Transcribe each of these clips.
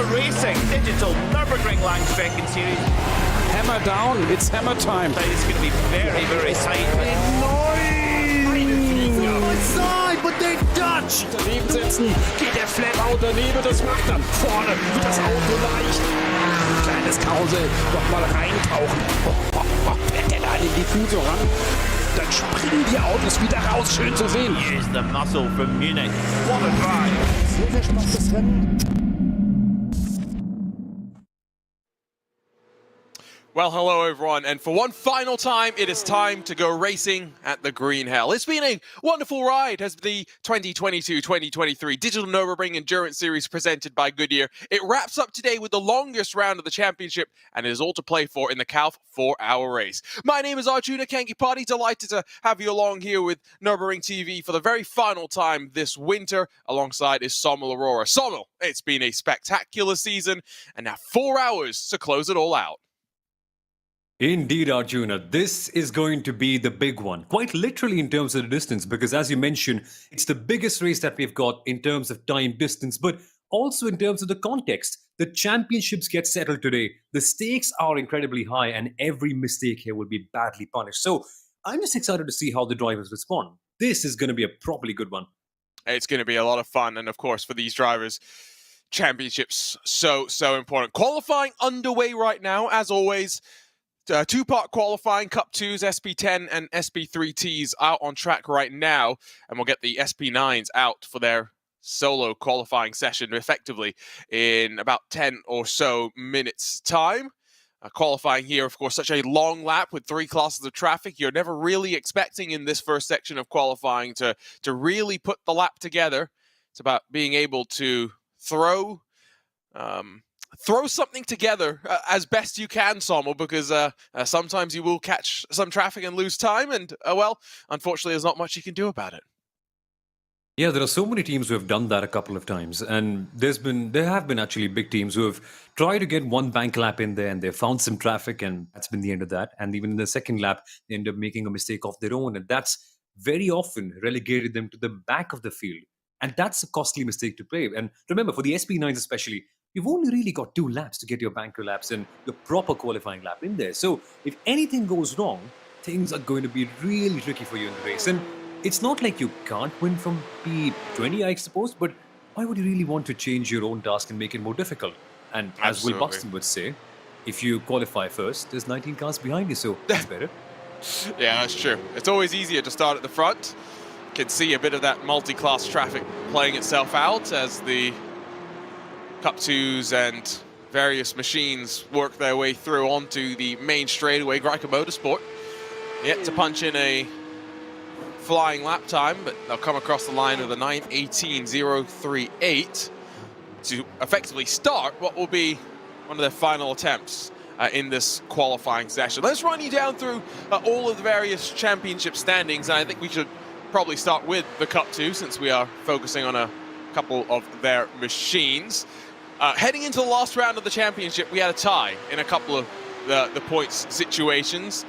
4h-Racing Digital Nürburgring Langstrecken-Serie. Hammer down, it's hammer time. It's going to be very, very tight. Side, but they touch. Daneben setzen, geht der Flat-Out daneben, das macht dann vorne, wird das Auto leicht. Kleines Kausel, doch mal reintauchen. Fährt der da den Diffusor ran? Dann springen die Autos wieder raus, schön zu sehen. Here's the muscle from Munich. What a drive. Sehr, sehr spannendes Rennen. Well, hello everyone, and for one final time, it is time to go racing at the Green Hell. It's been a wonderful ride as the 2022-2023 Digital Nürburgring Endurance Series presented by Goodyear. It wraps up today with the longest round of the championship, and it is all to play for in the KALFF 4-hour race. My name is Arjuna Kankipati, delighted to have you along here with Nürburgring TV for the very final time this winter, alongside is Sommel Aurora. Sommel, it's been a spectacular season, and now 4 hours to close it all out. Indeed, Arjuna, this is going to be the big one, quite literally in terms of the distance, because as you mentioned, it's the biggest race that we've got in terms of time distance, but also in terms of the context. The championships get settled today. The stakes are incredibly high, and every mistake here will be badly punished. So I'm just excited to see how the drivers respond. This is going to be a properly good one. It's going to be a lot of fun, and of course, for these drivers, championships so important. Qualifying underway right now, as always. Two-part qualifying, Cup 2s, SP10 and SP3Ts out on track right now, and we'll get the SP9s out for their solo qualifying session effectively in about 10 or so minutes time. Qualifying here, of course, such a long lap with 3 classes of traffic. You're never really expecting in this first section of qualifying to really put the lap together. It's about being able to throw something together as best you can, Sommel, because sometimes you will catch some traffic and lose time, and, well, unfortunately, there's not much you can do about it. Yeah, there are so many teams who have done that a couple of times, and there have been actually big teams who have tried to get one bank lap in there, and they've found some traffic, and that's been the end of that. And even in the second lap, they end up making a mistake of their own, and that's very often relegated them to the back of the field. And that's a costly mistake to play. And remember, for the SP9s especially, you've only really got 2 laps to get your banker laps and your proper qualifying lap in there. So if anything goes wrong, things are going to be really tricky for you in the race. And it's not like you can't win from P20, I suppose, but why would you really want to change your own task and make it more difficult? And as Will Buxton would say, if you qualify first, there's 19 cars behind you, so that's better. Yeah, that's true. It's always easier to start at the front. You can see a bit of that multi-class traffic playing itself out as the Cup 2s and various machines work their way through onto the main straightaway. Greico Motorsport yet to punch in a flying lap time, but they'll come across the line with a 9:18.038 to effectively start what will be one of their final attempts in this qualifying session. Let's run you down through all of the various championship standings, and I think we should probably start with the Cup 2 since we are focusing on a couple of their machines. Heading into the last round of the championship, we had a tie in a couple of the points situations.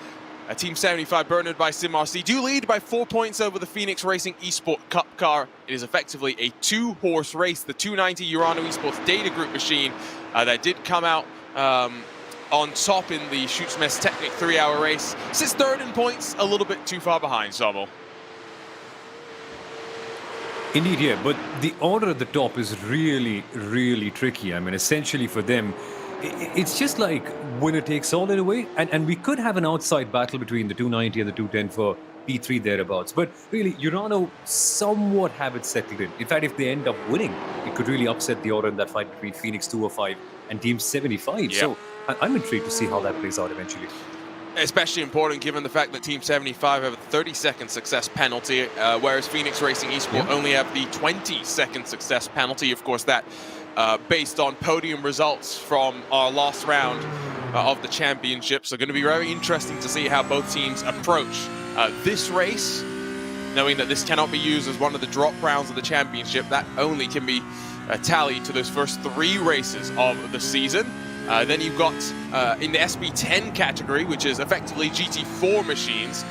Team 75, Bernard by SimRC, do lead by 4 points over the Phoenix Racing Esport Cup car. It is effectively a 2-horse race. The 290 Urano Esports Data Group machine that did come out on top in the Schu's Messtechnik 3-hour race sits third in points, a little bit too far behind, Sommel. Indeed, yeah, but the order at the top is really, really tricky. I mean, essentially for them, it's just like winner takes all in a way. And we could have an outside battle between the 290 and the 210 for P3 thereabouts. But really, Urano somewhat have it settled in. In fact, if they end up winning, it could really upset the order in that fight between Phoenix 205 and Team 75. Yeah. So I'm intrigued to see how that plays out eventually. Especially important given the fact that Team 75 have a 30-second success penalty, whereas Phoenix Racing Esport only have the 20-second success penalty. Of course, that based on podium results from our last round of the championship. So going to be very interesting to see how both teams approach this race, knowing that this cannot be used as one of the drop rounds of the championship. That only can be tallied to those first 3 races of the season. Then you've got in the SP10 category, which is effectively GT4 machines,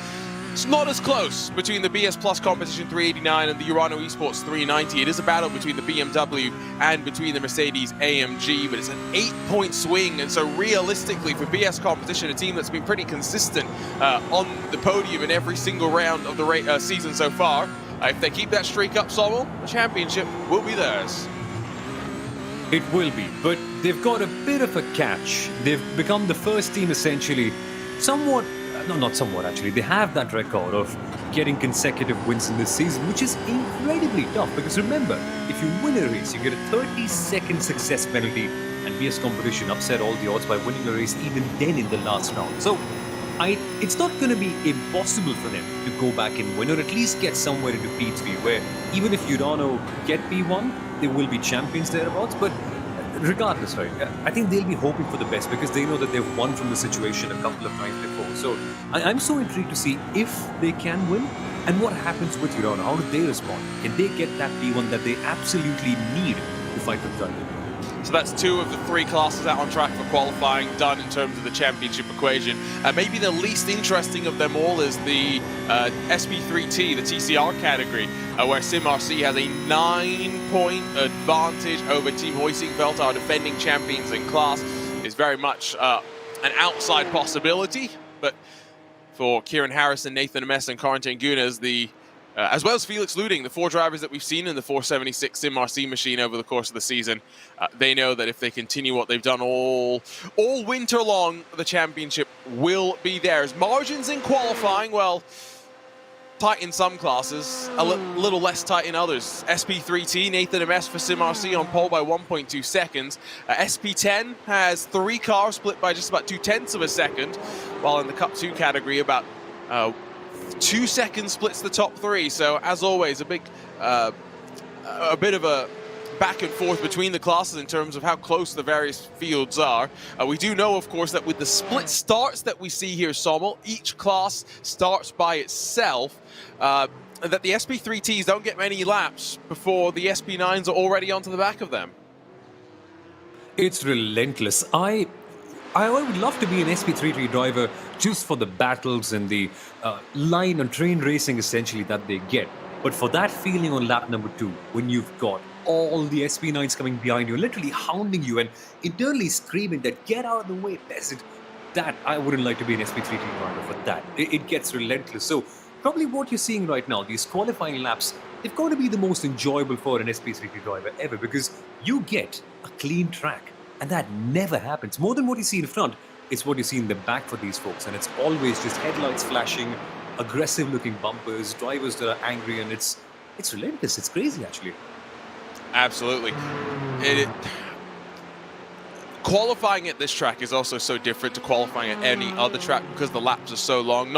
It's not as close between the BS Plus Competition 389 and the Urano Esports 390. It is a battle between the BMW and between the Mercedes AMG, but it's an 8-point swing. And so realistically for BS Competition, a team that's been pretty consistent on the podium in every single round of the season so far, if they keep that streak up, Sommel, the championship will be theirs. It will be, but they've got a bit of a catch. They've become the first team essentially somewhat, no, not somewhat actually, they have that record of getting consecutive wins in this season, which is incredibly tough because remember, if you win a race, you get a 30-second success penalty, and BS Competition upset all the odds by winning a race even then in the last round. So it's not going to be impossible for them to go back and win, or at least get somewhere into P3, where even if Urano get P1, they will be champions thereabouts. But regardless, right, I think they'll be hoping for the best because they know that they've won from the situation a couple of times before. So I'm so intrigued to see if they can win and what happens with Urano. How do they respond? Can they get that P1 that they absolutely need to fight for the title? So that's 2 of the 3 classes out on track for qualifying done in terms of the championship equation. Maybe the least interesting of them all is the SP3T, the TCR category, where SimRC has a 9-point advantage over Team Hoisingveld, our defending champions in class. Is very much an outside possibility, but for Kieran Harrison, Nathan Amess, and Corentin Gunas, as well as Felix Luding, the 4 drivers that we've seen in the 476 SimRC machine over the course of the season, they know that if they continue what they've done all winter long, the championship will be theirs. Margins in qualifying, well, tight in some classes, a little less tight in others. SP3T, Nathan Amess for SimRC on pole by 1.2 seconds. SP10 has 3 cars split by just about 0.2 of a second, while in the Cup 2 category, about 2 seconds splits the top 3. So as always, a bit of a back and forth between the classes in terms of how close the various fields are. We do know, of course, that with the split starts that we see here, Sommel, each class starts by itself, that the SP3Ts don't get many laps before the SP9s are already onto the back of them. It's relentless. I would love to be an SP3T driver just for the battles and the line and train racing essentially that they get. But for that feeling on lap number 2, when you've got all the SP9s coming behind you, literally hounding you and internally screaming that get out of the way, peasant, that I wouldn't like to be an SP3T driver for that. It gets relentless. So probably what you're seeing right now, these qualifying laps, they've got to be the most enjoyable for an SP3T driver ever because you get a clean track. And that never happens. More than what you see in front, it's what you see in the back for these folks. And it's always just headlights flashing, aggressive-looking bumpers, drivers that are angry, and it's relentless. It's crazy, actually. Absolutely. Qualifying at this track is also so different to qualifying at any other track because the laps are so long.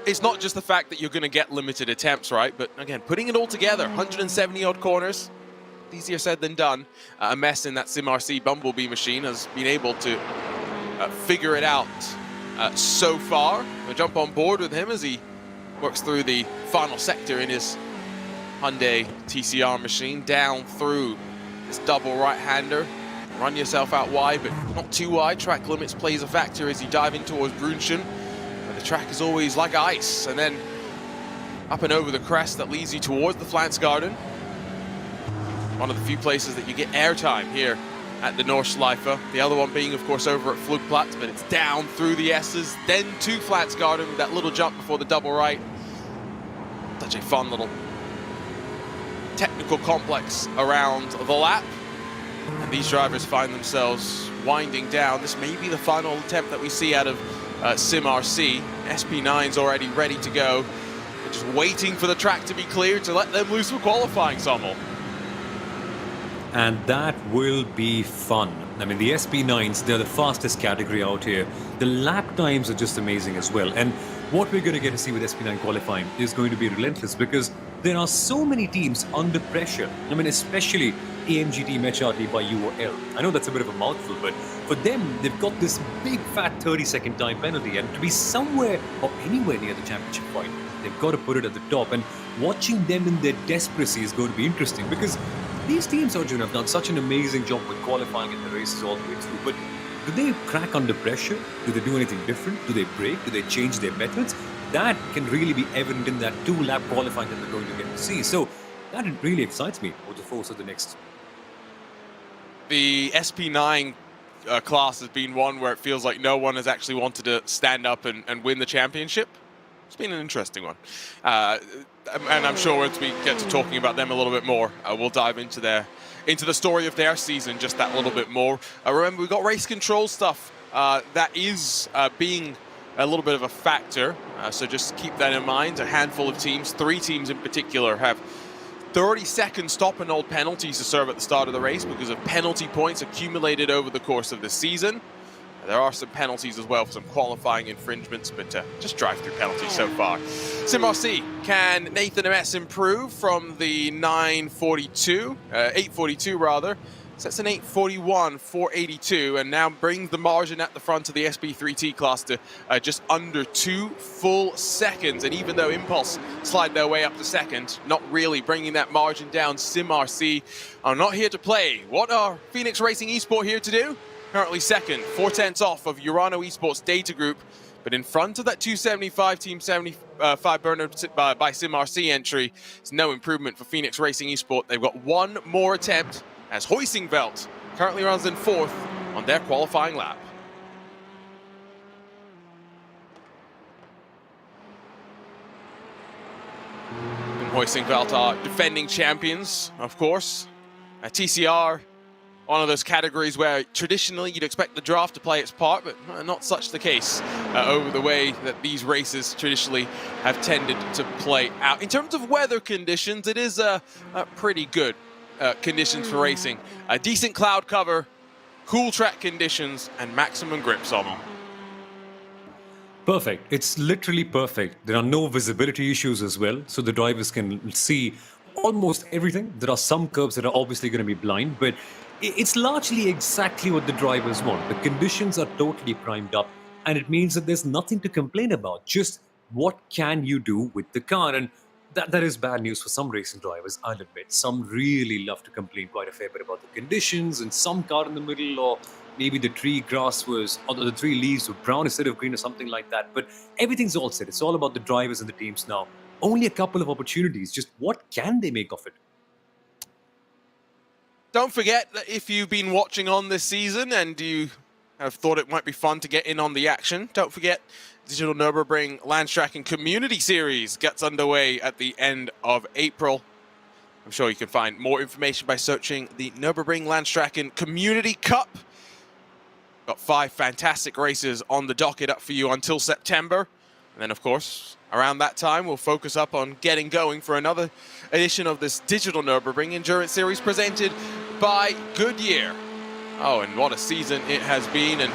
It's not just the fact that you're going to get limited attempts, right? But again, putting it all together, 170-odd corners, easier said than done. A mess in that SimRC Bumblebee machine has been able to figure it out so far. We'll jump on board with him as he works through the final sector in his Hyundai TCR machine, down through this double right-hander. Run yourself out wide, but not too wide. Track limits plays a factor as you dive in towards Brunschen. The track is always like ice, and then up and over the crest that leads you towards the Flansgarden. One of the few places that you get airtime here at the Nordschleife. The other one being, of course, over at Flugplatz, but it's down through the S's, then to Flansgarden with that little jump before the double right. Such a fun little technical complex around the lap. And these drivers find themselves winding down. This may be the final attempt that we see out of SimRC. SP9's already ready to go. They're just waiting for the track to be cleared to let them loose for qualifying, Sommel. And that will be fun. I mean, the SP9s, they're the fastest category out here. The lap times are just amazing as well. And what we're going to get to see with SP9 qualifying is going to be relentless because there are so many teams under pressure. I mean, especially AMG Team HRT by UOL. I know that's a bit of a mouthful, but for them, they've got this big fat 30-second time penalty, and to be somewhere or anywhere near the championship point, they've got to put it at the top. And watching them in their desperacy is going to be interesting because these teams, Arjun, have done such an amazing job with qualifying in the races all the way through. But do they crack under pressure? Do they do anything different? Do they brake? Do they change their methods? that can really be evident in that 2-lap qualifying that we're going to get to see. So that really excites me over the course of the next. The SP9 class has been one where it feels like no one has actually wanted to stand up and win the championship. It's been an interesting one. And I'm sure as we get to talking about them a little bit more, we'll dive into the story of their season just that little bit more. Remember, we've got race control stuff that is being a little bit of a factor. So just keep that in mind. A handful of teams, 3 teams in particular, have 30-second stop and hold penalties to serve at the start of the race because of penalty points accumulated over the course of the season. There are some penalties as well for some qualifying infringements, but just drive-through penalties so far. SimRC, can Nathan MS improve from the 842 rather? Sets an 841, 482, and now brings the margin at the front of the SP3T class to just under 2 full seconds. And even though Impulse slide their way up to second, not really bringing that margin down. SimRC are not here to play. What are Phoenix Racing Esport here to do? Currently second, 4/10 off of Urano Esports Data Group, but in front of that 275 Team 75 burner by SimRC entry. It's no improvement for Phoenix Racing Esport. They've got one more attempt as Hoisingveld currently runs in 4th on their qualifying lap. And Hoisingveld are defending champions, of course. TCR, one of those categories where traditionally you'd expect the draft to play its part, but not such the case over the way that these races traditionally have tended to play out. In terms of weather conditions, it is a pretty good conditions for racing. A decent cloud cover, cool track conditions, and maximum grips on them. Perfect. It's literally perfect. There are no visibility issues as well, so the drivers can see almost everything. There are some curves that are obviously going to be blind, but it's largely exactly what the drivers want. The conditions are totally primed up, and it means that there's nothing to complain about. Just what can you do with the car? And that is bad news for some racing drivers, I'll admit. Some really love to complain quite a fair bit about the conditions, and some car in the middle, or maybe the tree grass was, or the tree leaves were brown instead of green or something like that. But everything's all set. It's all about the drivers and the teams now. Only a couple of opportunities. Just what can they make of it? Don't forget that if you've been watching on this season and you have thought it might be fun to get in on the action, don't forget Digital Nürburgring Langstrecken Community Series gets underway at the end of April. I'm sure you can find more information by searching the Nürburgring Langstrecken Community Cup. Got 5 fantastic races on the docket up for you until September. And then, of course, around that time, we'll focus up on getting going for another edition of this Digital Nürburgring Endurance Series presented by Goodyear. Oh, and what a season it has been. And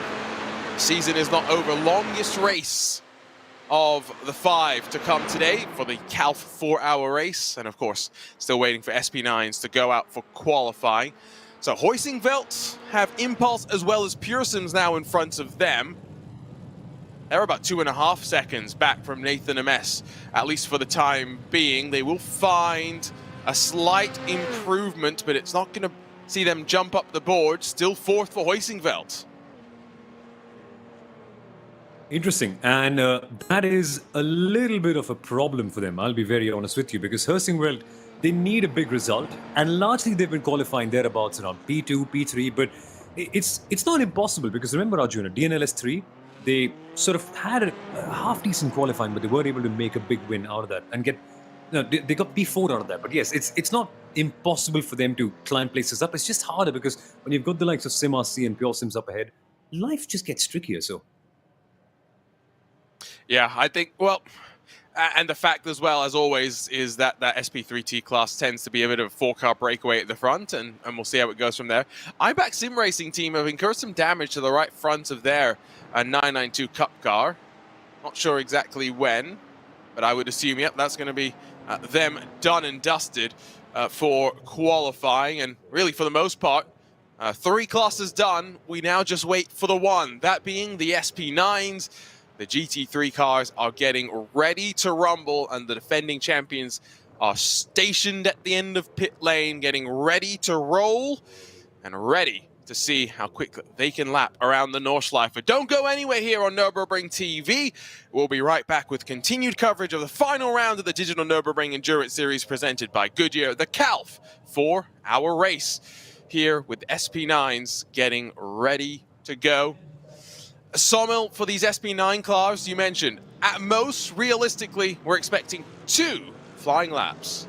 season is not over. Longest race of the 5 to come today for the KALFF 4-hour race. And, of course, still waiting for SP9s to go out for qualifying. So Hoisingveld have Impulse as well as PureSims now in front of them. They're about 2.5 seconds back from Nathan MS, at least for the time being. They will find a slight improvement, but it's not going to see them jump up the board. Still 4th for Hoisingveld. Interesting. And that is a little bit of a problem for them, I'll be very honest with you, because Hoisingveld, they need a big result, and largely they've been qualifying thereabouts around P2, P3, but it's not impossible, because remember, Arjuna, DNLS 3, they sort of had a half-decent qualifying, but they weren't able to make a big win out of that and get, they got P4 out of that. But yes, it's not impossible for them to climb places up. It's just harder because when you've got the likes of SimRC and PureSims up ahead, life just gets trickier. So yeah, I think, well, and the fact as well, as always, is that that SP3T class tends to be a bit of a 4-car breakaway at the front, and we'll see how it goes from there. IBAC Sim Racing team have incurred some damage to the right front of their 992 Cup car. Not sure exactly when, but I would assume, yep, that's going to be them done and dusted for qualifying. And really, for the most part, 3 classes done. We now just wait for the one, that being the SP9s. The GT3 cars are getting ready to rumble, and the defending champions are stationed at the end of pit lane, getting ready to roll and ready to see how quick they can lap around the Nordschleife. Don't go anywhere here on Nürburgring TV. We'll be right back with continued coverage of the final round of the Digital Nürburgring Endurance Series presented by Goodyear, the KALFF 4-hour race, here with SP9s getting ready to go. Sawmill, for these SP9 cars you mentioned, at most, realistically, we're expecting 2 flying laps.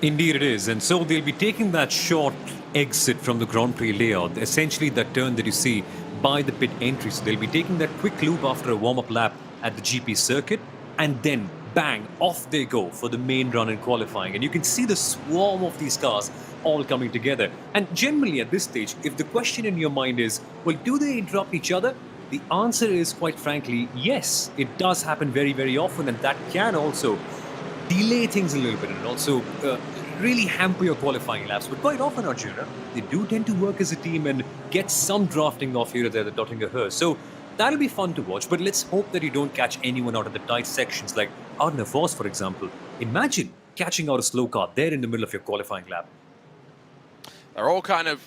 Indeed it is, and so they'll be taking that short exit from the Grand Prix layout, essentially that turn that you see by the pit entry. So they'll be taking that quick loop after a warm-up lap at the GP circuit, and then bang, off they go for the main run in qualifying. And you can see the swarm of these cars all coming together. And generally at this stage, if the question in your mind is, well, do they interrupt each other? The answer is, quite frankly, yes. It does happen very, very often, and that can also delay things a little bit and also really hamper your qualifying laps. But quite often, Arjuna, they do tend to work as a team and get some drafting off here or there, the dotting a her. So that'll be fun to watch, but let's hope that you don't catch anyone out of the tight sections like Arne Vos, for example. Imagine catching out a slow car there in the middle of your qualifying lap. They're all kind of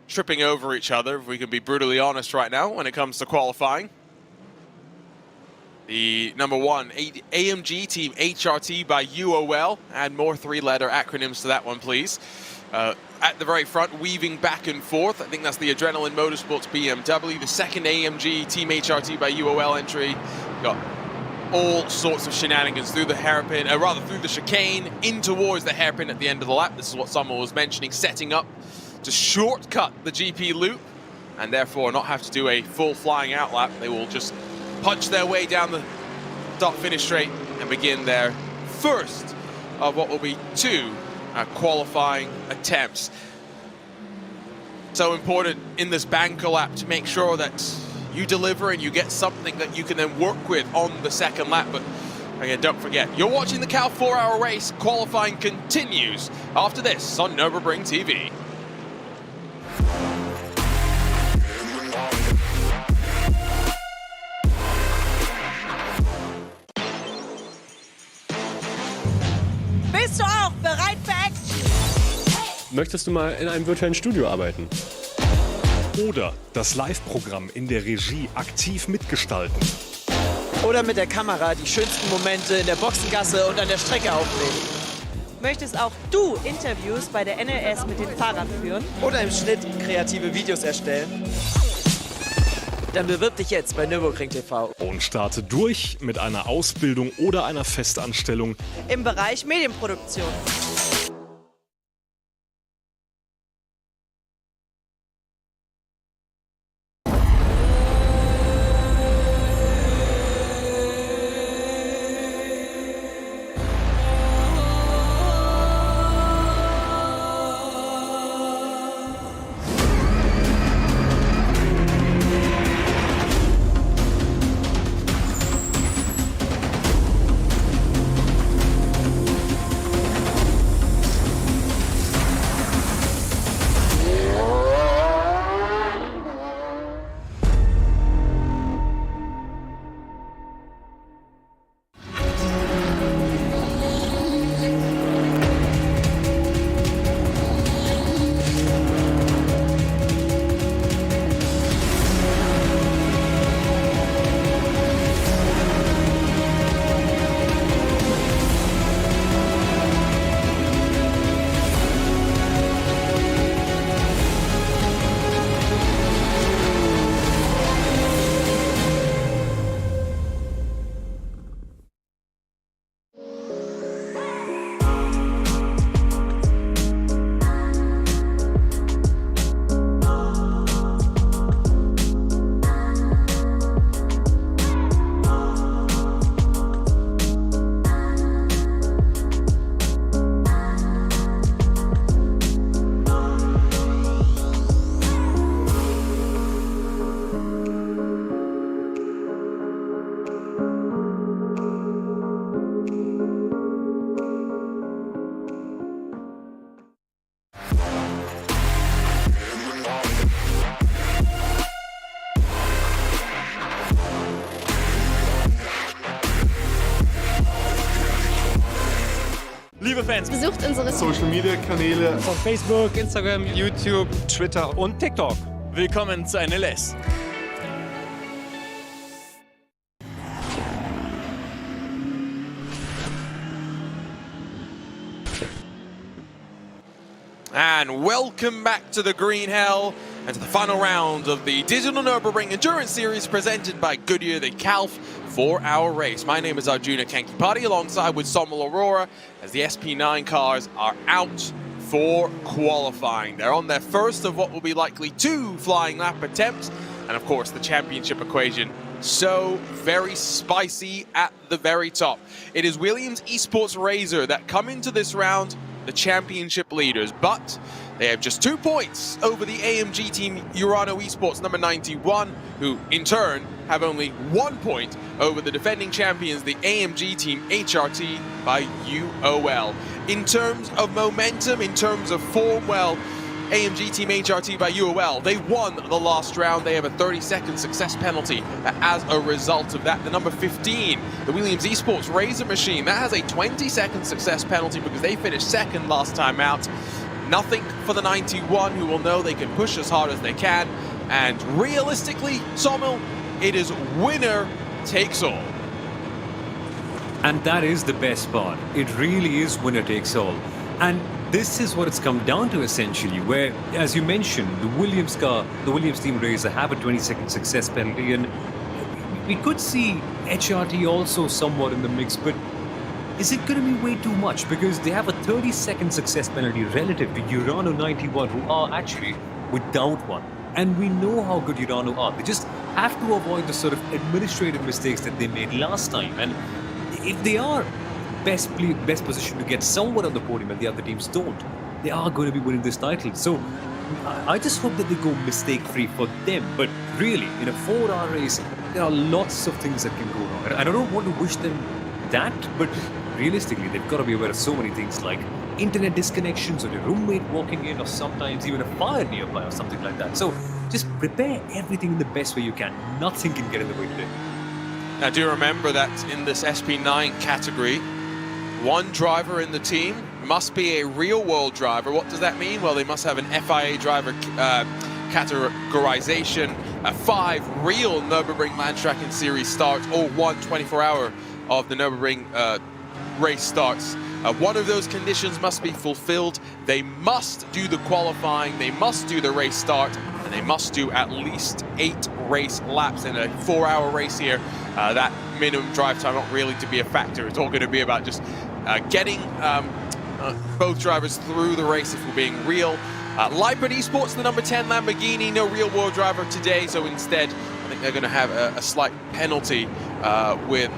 tripping over each other, if we can be brutally honest right now, when it comes to qualifying. The number 1 AMG team HRT by UOL. Add more 3-letter acronyms to that one, please. At the very front, weaving back and forth. I think that's the Adrenaline Motorsports BMW. The second AMG team HRT by UOL entry. Got all sorts of shenanigans through the hairpin, through the chicane, in towards the hairpin at the end of the lap. This is what someone was mentioning, setting up to shortcut the GP loop and therefore not have to do a full flying out lap. They will just punch their way down the start-finish straight and begin their first of what will be 2 qualifying attempts. So important in this banker lap to make sure that you deliver and you get something that you can then work with on the second lap. But again, don't forget, you're watching the KALFF 4-hour race. Qualifying continues after this on Nürburgring TV. Bist du auch bereit für Action? Möchtest du mal in einem virtuellen Studio arbeiten? Oder das Live-Programm in der Regie aktiv mitgestalten. Oder mit der Kamera die schönsten Momente in der Boxengasse und an der Strecke aufnehmen. Möchtest auch du Interviews bei der NLS mit den Fahrern führen? Oder im Schnitt kreative Videos erstellen? Dann bewirb dich jetzt bei Nürburgring TV. Und starte durch mit einer Ausbildung oder einer Festanstellung Im Bereich Medienproduktion. Liebe Fans, Besucht unsere Social-Media-Kanäle Von Facebook, Instagram, YouTube, Twitter und TikTok. willkommen zu NLS. And welcome back to the Green Hell and to the final round of the Digital Nürburgring Endurance Series presented by Goodyear, the KALFF 4-hour race. My name is Arjuna Kankipati alongside with Sommel Aurora as the SP9 cars are out for qualifying. They're on their first of what will be likely 2 flying lap attempts, and of course the championship equation so very spicy at the very top. It is Williams Esports Razor that come into this round the championship leaders, but they have just 2 points over the AMG team Urano Esports number 91, who in turn have only 1 point over the defending champions, the AMG team HRT by UOL. In terms of momentum, in terms of form, well, AMG team HRT by UOL, they won the last round. They have a 30-second success penalty as a result of that. The number 15, the Williams Esports Razor machine, that has a 20-second success penalty because they finished second last time out. Nothing for the 91, who will know they can push as hard as they can. And realistically, Sommel, it is winner takes all. And that is the best part. It really is winner takes all. And this is what it's come down to essentially, where, as you mentioned, the Williams team Razor have a 20-second success penalty, and we could see HRT also somewhat in the mix, but is it going to be way too much? Because they have a 30-second success penalty relative to Urano 91, who are actually without one. And we know how good Urano are. They just have to avoid the sort of administrative mistakes that they made last time. And if they are best position to get somewhat on the podium and the other teams don't, they are going to be winning this title. So I just hope that they go mistake-free for them. But really, in a 4-hour race, there are lots of things that can go wrong. And I don't want to wish them that, but realistically, they've got to be aware of so many things like internet disconnections or your roommate walking in, or sometimes even a fire nearby or something like that. So just prepare everything in the best way you can. Nothing can get in the way today. Now do remember that in this SP9 category, 1 driver in the team must be a real-world driver. What does that mean? Well, they must have an FIA driver categorization, 5 real Nürburgring Langstrecken-Serie starts, or 1 24-hour of the Nürburgring race starts. One of those conditions must be fulfilled. They must do the qualifying, they must do the race start, and they must do at least 8 race laps in a 4-hour race here. That minimum drive time not really to be a factor. It's all going to be about just getting both drivers through the race, if we're being real. Leipert Esports, the number 10 Lamborghini, no real world driver today, so instead I think they're going to have a slight penalty with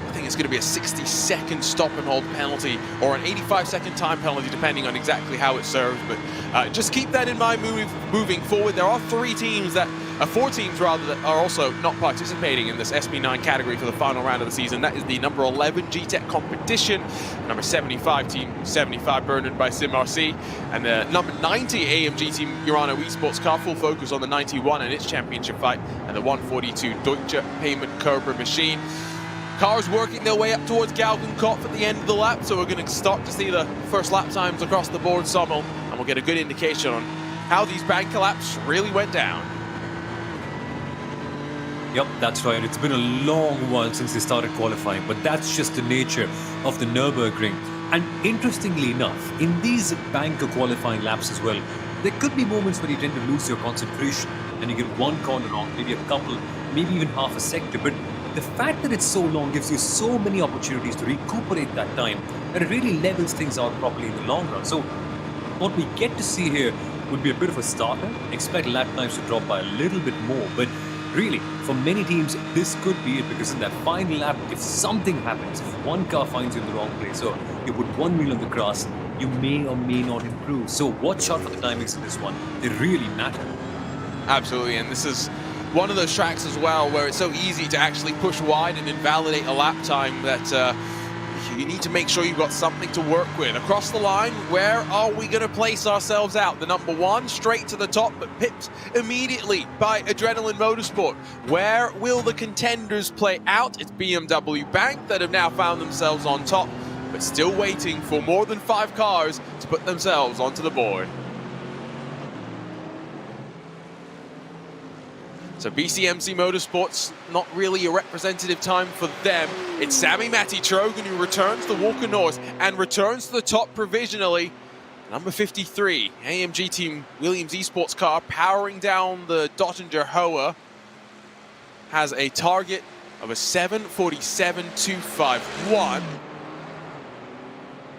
I think it's going to be a 60-second stop and hold penalty, or an 85-second time penalty, depending on exactly how it's served. But just keep that in mind moving forward. There are 4 teams that are also not participating in this SP9 category for the final round of the season. That is the number 11 GTEC competition, number 75 team 75 burdened by SimRC, and the number 90 AMG team Urano Esports car. Full focus on the 91 and its championship fight, and the 142 Deutsche Payment Körper machine. Cars working their way up towards Galgenkopf at the end of the lap, so we're going to start to see the first lap times across the board, Sommel, and we'll get a good indication on how these bank laps really went down. Yep, that's right. It's been a long while since they started qualifying, but that's just the nature of the Nürburgring. And interestingly enough, in these banker qualifying laps as well, there could be moments where you tend to lose your concentration and you get one corner wrong, maybe a couple, maybe even half a sector. But the fact that it's so long gives you so many opportunities to recuperate that time, and it really levels things out properly in the long run. So what we get to see here would be a bit of a starter. Expect lap times to drop by a little bit more, but really, for many teams, this could be it, because in that final lap, if something happens, if one car finds you in the wrong place, or you put one wheel on the grass, you may or may not improve. So watch out for the timings in this one. They really matter. Absolutely, and this is one of those tracks as well where it's so easy to actually push wide and invalidate a lap time that you need to make sure you've got something to work with. Across the line, where are we going to place ourselves out? The number one, straight to the top, but pipped immediately by Adrenaline Motorsport. Where will the contenders play out? It's BMW Bank that have now found themselves on top, but still waiting for more than 5 cars to put themselves onto the board. So BCMC Motorsports, not really a representative time for them. It's Sami Matti Trogan who returns to Walker North and returns to the top provisionally. Number 53, AMG Team Williams Esports car powering down the Dottinger Hoa. Has a target of a 7:47.251.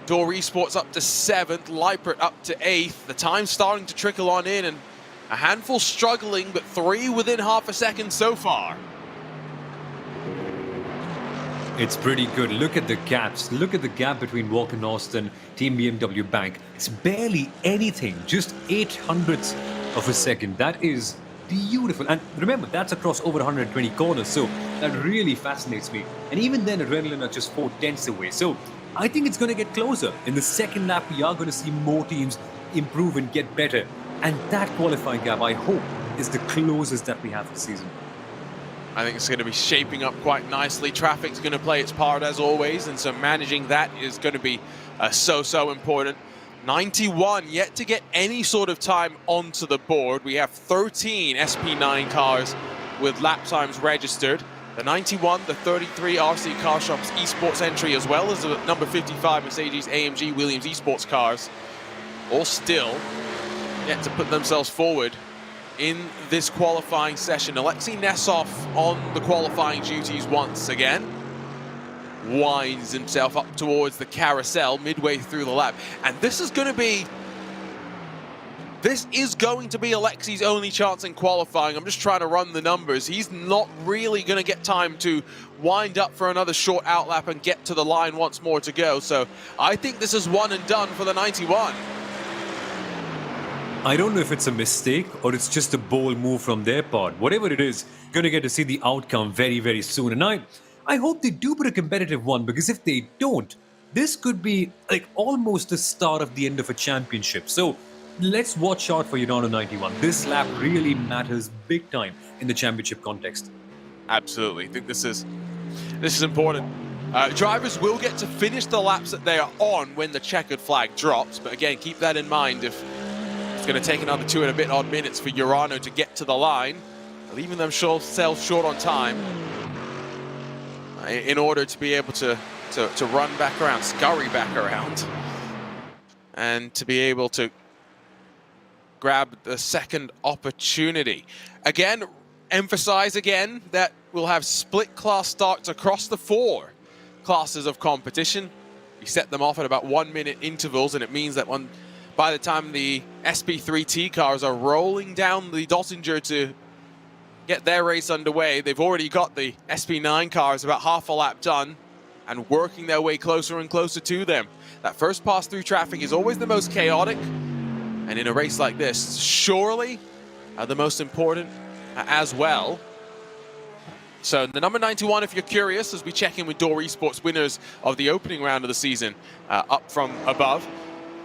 Door Esports up to 7th, Leipert up to 8th. The time's starting to trickle on in, and a handful struggling, but 3 within half a second so far. It's pretty good. Look at the gaps. Look at the gap between Walker North and Team BMW Bank. It's barely anything, just 0.08 of a second. That is beautiful. And remember, that's across over 120 corners, so that really fascinates me. And even then, Adrenaline are just 0.4 away. So I think it's going to get closer. In the second lap, we are going to see more teams improve and get better. And that qualifying gap, I hope, is the closest that we have this season. I think it's going to be shaping up quite nicely. Traffic's going to play its part as always, and so managing that is going to be so important. 91 yet to get any sort of time onto the board. We have 13 SP9 cars with lap times registered. The 91, the 33 RC Car Shops Esports entry, as well as the number 55 Mercedes AMG Williams Esports cars, all still yet to put themselves forward in this qualifying session. Alexei Nesov on the qualifying duties once again. Winds himself up towards the carousel midway through the lap. And this is going to be Alexei's only chance in qualifying. I'm just trying to run the numbers. He's not really going to get time to wind up for another short outlap and get to the line once more to go. So I think this is one and done for the 91. I don't know if it's a mistake or it's just a bold move from their part. Whatever it is, going to get to see the outcome very soon. And I hope they do put a competitive one, because if they don't, this could be like almost the start of the end of a championship. So let's watch out for Urano 91. This lap really matters big time in the championship context. Absolutely. I think this is important. Drivers will get to finish the laps that they are on when the checkered flag drops. But again, keep that in mind. If it's going to take another 2 and a bit odd minutes for Urano to get to the line, leaving themselves short on time in order to be able to run back around, scurry back around, and to be able to grab the second opportunity. Again, emphasize again that we'll have split class starts across the 4 classes of competition. We set them off at about 1 minute intervals, and it means that by the time the SP3T cars are rolling down the Dottinger to get their race underway, they've already got the SP9 cars about half a lap done and working their way closer and closer to them. That first pass through traffic is always the most chaotic, and in a race like this, surely the most important as well. So the number 91, if you're curious, as we check in with Door Esports winners of the opening round of the season, up from above.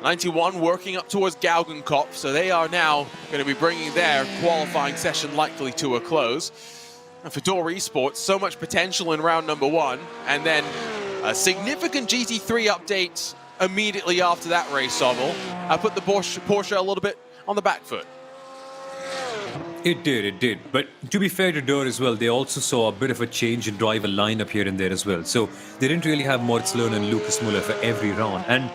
91 working up towards Gaugenkopf, so they are now going to be bringing their qualifying session likely to a close. And for Door Esports, so much potential in round number 1, and then a significant GT3 update immediately after that race, Oval. Put the Porsche a little bit on the back foot. It did. But to be fair to Door as well, they also saw a bit of a change in driver lineup here and there as well. So they didn't really have Moritz Lerner and Lucas Muller for every round. And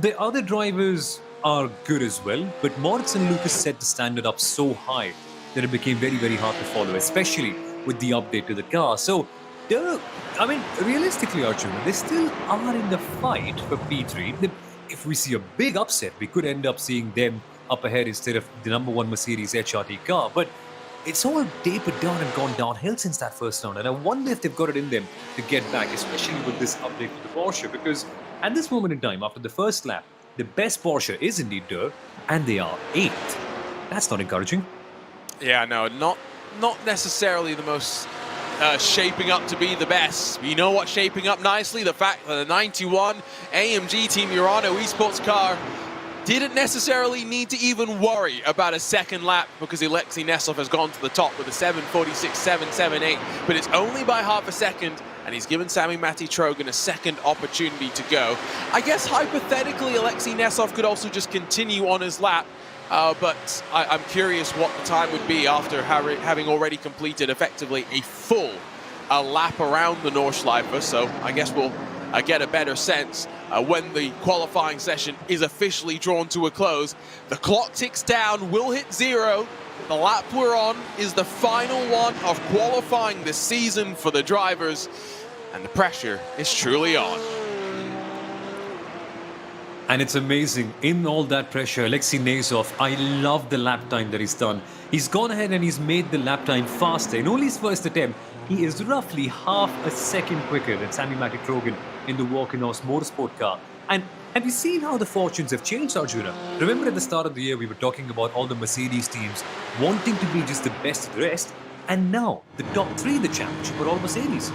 the other drivers are good as well, but Moritz and Lucas set the standard up so high that it became very hard to follow, especially with the update to the car. So, I mean, realistically, Arjun, they still are in the fight for P3. If we see a big upset, we could end up seeing them up ahead instead of the number 1 Mercedes HRT car. But it's all tapered down and gone downhill since that first round. And I wonder if they've got it in them to get back, especially with this update to the Porsche, because at this moment in time, after the first lap, the best Porsche is indeed Dur, and they are 8th. That's not encouraging. Yeah, no, not necessarily the most shaping up to be the best. You know what's shaping up nicely? The fact that the 91 AMG Team Urano esports car didn't necessarily need to even worry about a second lap because Alexei Nesov has gone to the top with a 7:46.778, but it's only by half a second, and he's given Sami Matti-Trogan a second opportunity to go. I guess hypothetically Alexei Nesov could also just continue on his lap, but I'm curious what the time would be after having already completed effectively a full lap around the Nordschleife, so I guess we'll get a better sense when the qualifying session is officially drawn to a close. The clock ticks down, we'll hit 0. The lap we're on is the final one of qualifying this season for the drivers, and the pressure is truly on. And it's amazing, in all that pressure, Alexei Nesov, I love the lap time that he's done. He's gone ahead and he's made the lap time faster. In only his first attempt, he is roughly half a second quicker than Sami Matti-Trogan in the Walkenhorst Motorsport car. And have you seen how the fortunes have changed, Arjuna? Remember at the start of the year, we were talking about all the Mercedes teams wanting to be just the best of the rest, and now the top 3 in the championship are all Mercedes.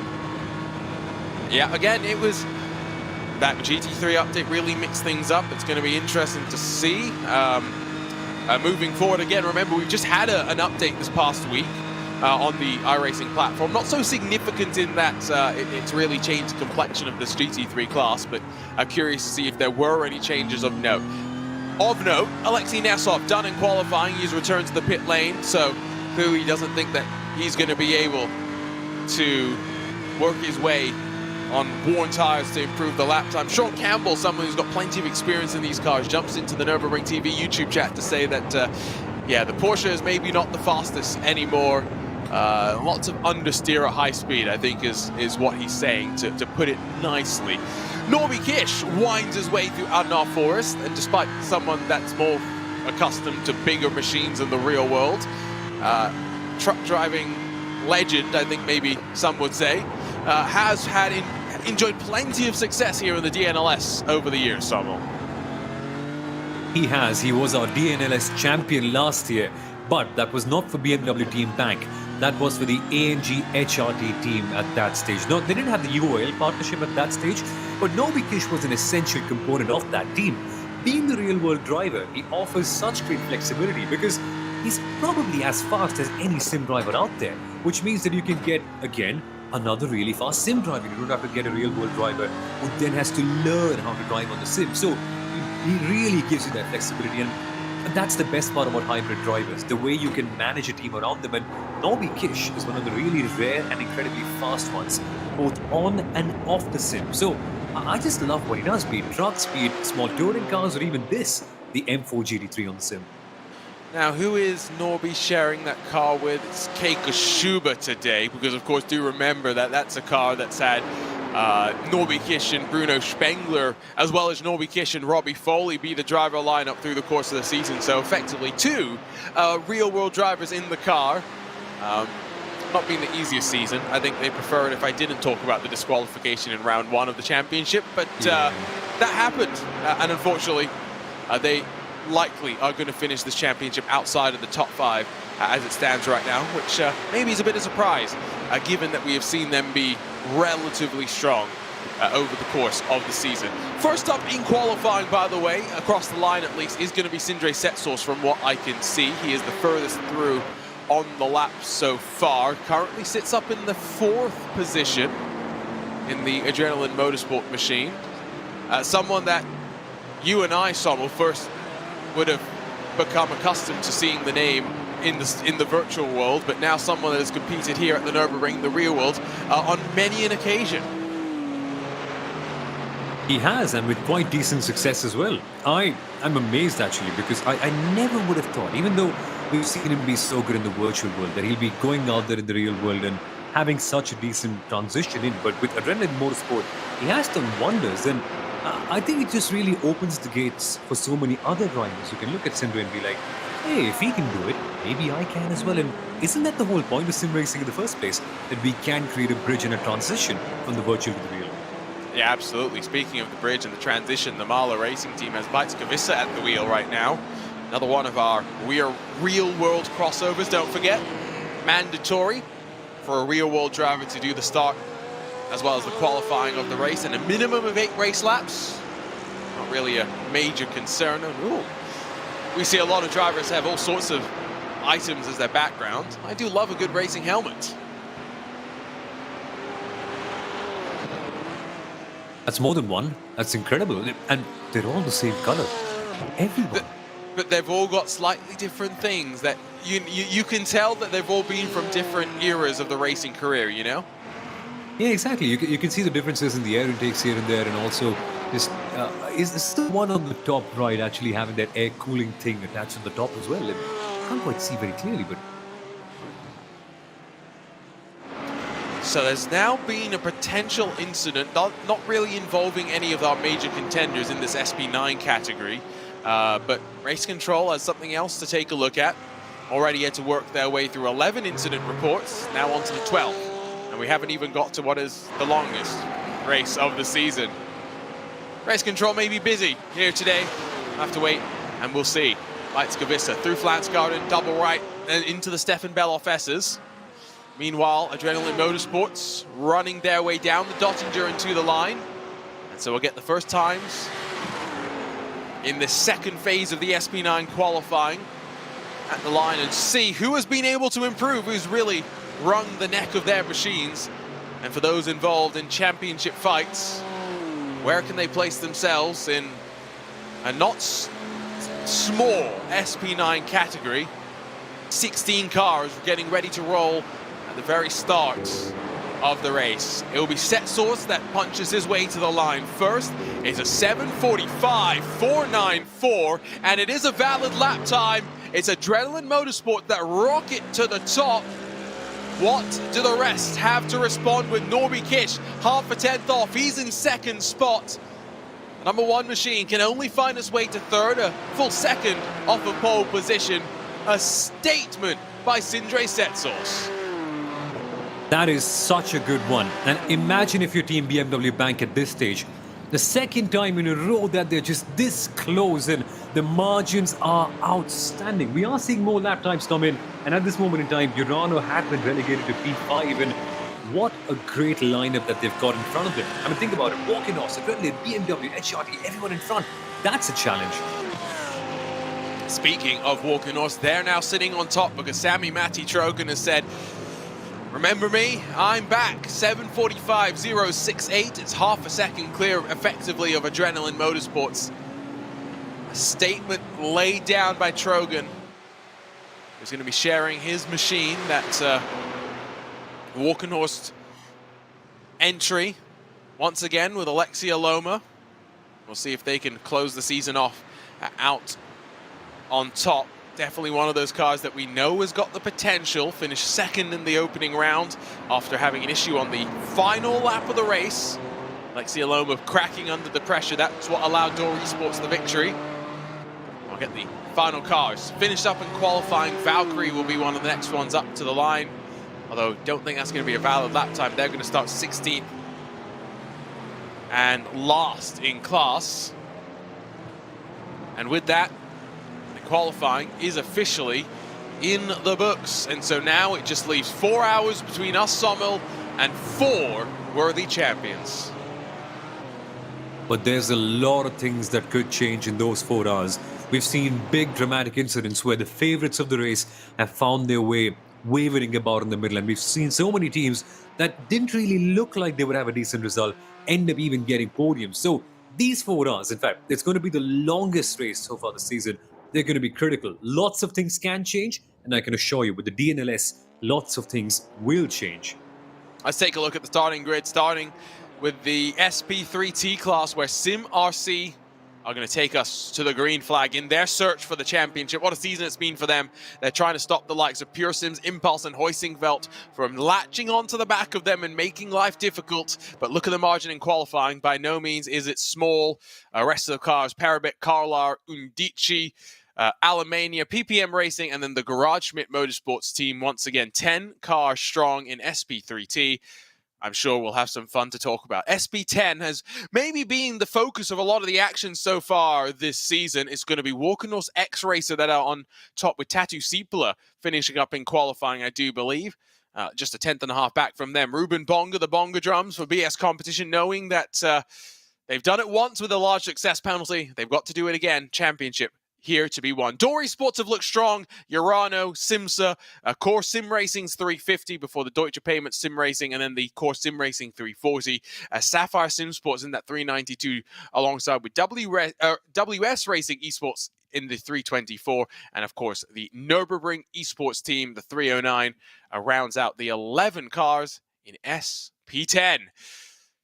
Yeah, again, it was that GT3 update really mixed things up. It's going to be interesting to see. Moving forward, again, remember, we've just had an update this past week on the iRacing platform. Not so significant in that it's really changed the complexion of this GT3 class, but I'm curious to see if there were any changes of note. Of note, Alexei Nesov done in qualifying. He's returned to the pit lane, so clearly he doesn't think that he's going to be able to work his way on worn tires to improve the lap time. Sean Campbell, someone who's got plenty of experience in these cars, jumps into the Nürburgring TV YouTube chat to say that, yeah, the Porsche is maybe not the fastest anymore. Lots of understeer at high speed, I think, is what he's saying, to put it nicely. Norby Kish winds his way through Adnar Forest, and despite someone that's more accustomed to bigger machines in the real world, truck driving legend, I think maybe some would say, has enjoyed plenty of success here in the DNLS over the years, Samuel. He has. He was our DNLS champion last year, but that was not for BMW Team Bank. That was for the AMG HRT team at that stage. No, they didn't have the UOL partnership at that stage, but Norby Kish was an essential component of that team. Being the real-world driver, he offers such great flexibility because he's probably as fast as any sim driver out there, which means that you can get, again, another really fast sim driver. You don't have to get a real-world driver who then has to learn how to drive on the sim. So he really gives you that flexibility, and that's the best part about hybrid drivers, the way you can manage a team around them. And Norby Kish is one of the really rare and incredibly fast ones, both on and off the sim. So I just love what he does, be it trucks, be it small touring cars, or even this, the M4 GT3 on the sim. Now, who is Norby sharing that car with? It's Keiko Schuber today, because of course do remember that that's a car that's had Norby Kish and Bruno Spengler, as well as Norby Kish and Robbie Foley be the driver lineup through the course of the season. So effectively 2 real-world drivers in the car. Not being the easiest season. I think they prefer it if I didn't talk about the disqualification in round 1 of the championship, but that happened, and unfortunately they likely are going to finish this championship outside of the top 5 as it stands right now, which maybe is a bit of a surprise given that we have seen them be relatively strong over the course of the season. First up in qualifying, by the way, across the line at least, is going to be Sindre Setsos from what I can see. He is the furthest through on the lap so far. Currently sits up in the 4th position in the Adrenaline Motorsport machine. Someone that you and I, Sommel, first would have become accustomed to seeing the name in the virtual world, but now someone that has competed here at the Nürburgring, the real world, on many an occasion. He has, and with quite decent success as well. I'm amazed actually, because I never would have thought, even though we've seen him be so good in the virtual world, that he'll be going out there in the real world and having such a decent transition in. But with Adrenaline Motorsport, he has done wonders, and I think it just really opens the gates for so many other drivers who can look at Sindre and be like, hey, if he can do it, maybe I can as well. And isn't that the whole point of sim racing in the first place? That we can create a bridge and a transition from the virtual to the real. Yeah, absolutely. Speaking of the bridge and the transition, the Mahler Racing team has Beitz Kavissa at the wheel right now. Another one of our real-world crossovers, don't forget. Mandatory for a real-world driver to do the start as well as the qualifying of the race, and a minimum of 8 race laps. Not really a major concern. Ooh. We see a lot of drivers have all sorts of items as their background. I do love a good racing helmet. That's more than one. That's incredible. And they're all the same color. Everyone. But they've all got slightly different things that you can tell that they've all been from different eras of the racing career, you know? Yeah, exactly. You can see the differences in the air intakes here and there, and also just is this the one on the top right actually having that air cooling thing attached to the top as well? I can't quite see very clearly, but so there's now been a potential incident, not really involving any of our major contenders in this SP9 category, but Race Control has something else to take a look at. Already had to work their way through 11 incident reports, now on to the 12th. And we haven't even got to what is the longest race of the season. Race Control may be busy here today. We'll have to wait and we'll see. Lights Gavissa through Flansgarden, double right, and into the Stefan Belloff S's. Meanwhile, Adrenaline Motorsports running their way down the Dottinger and to the line. And so we'll get the first times in the second phase of the SP9 qualifying at the line and see who has been able to improve, who's really wrung the neck of their machines. And for those involved in championship fights, where can they place themselves in a not small SP9 category? 16 cars getting ready to roll at the very start of the race. It will be Setsource that punches his way to the line first. It's a 7:45.494, and it is a valid lap time. It's Adrenaline Motorsport that rocket to the top. What do the rest have to respond with? Norby Kish, half a tenth off. He's in second spot. The number 1 machine can only find its way to third, a full second off of pole position. A statement by Sindre Setsource. that is such a good one. And imagine if your team BMW Bank at this stage, the second time in a row that they're just this close, and the margins are outstanding. We are seeing more lap times come in, and at this moment in time, Urano had been relegated to P5, and what a great lineup that they've got in front of them. I mean, think about it. Walk-in-Off, Adrenaline, BMW, HRT, everyone in front. That's a challenge. Speaking of Walk-in-Horse, they're now sitting on top because Sami Matti Trogan has said, remember me? I'm back. 7:45.068. It's half a second clear, effectively, of Adrenaline Motorsports. A statement laid down by Trogan, who's going to be sharing his machine, that Walk-in-Horse entry, once again with Alexia Loma. We'll see if they can close the season off out on top. Definitely one of those cars that we know has got the potential. Finished second in the opening round after having an issue on the final lap of the race. Alexia Loma cracking under the pressure. That's what allowed Door Esports the victory. I'll get the final cars finished up in qualifying. Valkyrie will be one of the next ones up to the line, although don't think that's going to be a valid lap time. They're going to start 16th and last in class. And with that, qualifying is officially in the books, and so now it just leaves 4 hours between us, Sommel, and 4 worthy champions. But there's a lot of things that could change in those 4 hours. We've seen big dramatic incidents where the favorites of the race have found their way wavering about in the middle, and we've seen so many teams that didn't really look like they would have a decent result end up even getting podiums. So these 4 hours, in fact, it's going to be the longest race so far this season. They're going to be critical. Lots of things can change, and I can assure you with the DNLS, lots of things will change. Let's take a look at the starting grid, starting with the SP3T class, where Sim RC are going to take us to the green flag in their search for the championship. What a season it's been for them. They're trying to stop the likes of Pure Sims, Impulse, and Hoisingveld from latching onto the back of them and making life difficult. But look at the margin in qualifying. By no means is it small. Rest of the cars, Parabet, Carlar, Undici, Alemania, PPM Racing, and then the Garage Schmidt Motorsports team, once again, 10 cars strong in SP3T. I'm sure we'll have some fun to talk about. SP10 has maybe been the focus of a lot of the action so far this season. It's going to be Walker-North's X-Racer that are on top with Tatu Sipula finishing up in qualifying, I do believe. just a tenth and a half back from them. Ruben Bonga, the Bonga drums for BS competition, knowing that they've done it once with a large success penalty. They've got to do it again. Championship here to be won. Dory Sports have looked strong. Urano, Simsa, Core Sim Racing's 350 before the Deutsche Payment Sim Racing, and then the Core Sim Racing 340. Sapphire Sim Sports in that 392 alongside with WS Racing Esports in the 324, and of course the Nürburgring Esports team, the 309, rounds out the 11 cars in SP10.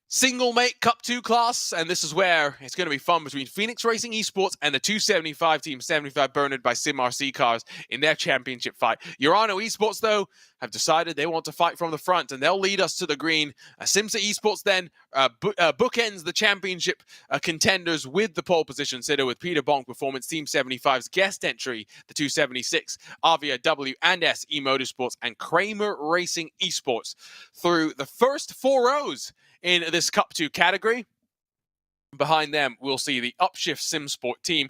Single mate Cup 2 class, and this is where it's going to be fun between Phoenix Racing Esports and the 275 team, 75 Bernard by Sim RC cars in their championship fight. Urano Esports, though, have decided they want to fight from the front, and they'll lead us to the green. Simsa Esports then bookends the championship contenders with the pole position sitter with Peter Bonk Performance Team 75's guest entry, the 276, Avia W and S eMotorsports, and Kramer Racing Esports through the first 4 rows in this Cup 2 category. Behind them, we'll see the Upshift SimSport team.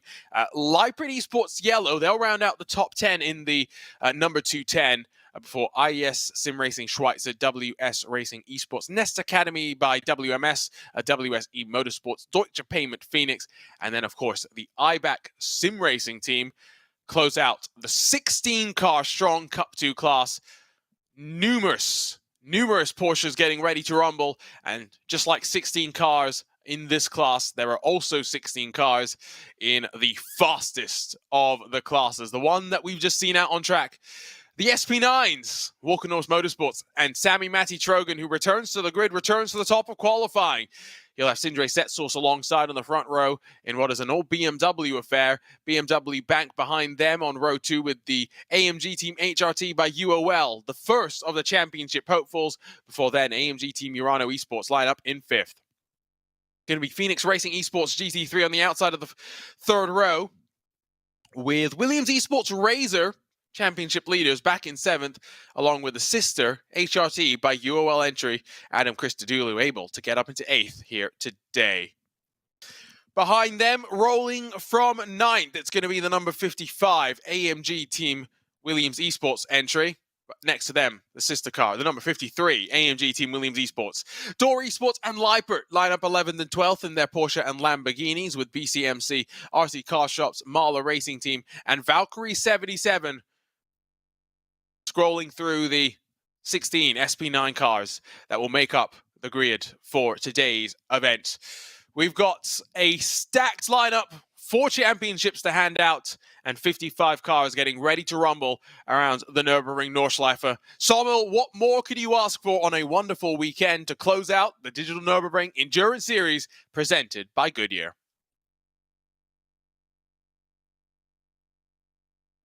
Leipert Esports Yellow, they'll round out the top 10 in the number 210 before IES Sim Racing Schweitzer, WS Racing Esports, Nest Academy by WMS, WSE Motorsports, Deutsche Payment Phoenix, and then, of course, the IBAC Sim Racing team close out the 16-car strong Cup 2 class. Numerous Porsches getting ready to rumble, and just like 16 cars in this class, there are also 16 cars in the fastest of the classes. The one that we've just seen out on track, the SP9s, Walker North Motorsports, and Sammy Matty Trogan, who returns to the grid, returns to the top of qualifying. You'll have Sindre Setsource alongside on the front row in what is an old BMW affair. BMW Bank behind them on row 2 with the AMG Team HRT by UOL, the first of the championship hopefuls. Before then, AMG Team Urano Esports line up in 5th. Going to be Phoenix Racing Esports GT3 on the outside of the 3rd row, with Williams Esports Razor championship leaders back in 7th, along with the sister HRT by UOL entry, Adam Christodoulou, able to get up into 8th here today. Behind them, rolling from 9th, it's going to be the number 55 AMG Team Williams Esports entry. Next to them, the sister car, the number 53 AMG Team Williams Esports. Door Esports and Leipert line up 11th and 12th in their Porsche and Lamborghinis, with BCMC, RC Car Shops, Mahler Racing Team, and Valkyrie 77 scrolling through the 16 SP9 cars that will make up the grid for today's event. We've got a stacked lineup, 4 championships to hand out, and 55 cars getting ready to rumble around the Nürburgring Nordschleife. Samuel, what more could you ask for on a wonderful weekend to close out the Digital Nürburgring Endurance Series presented by Goodyear?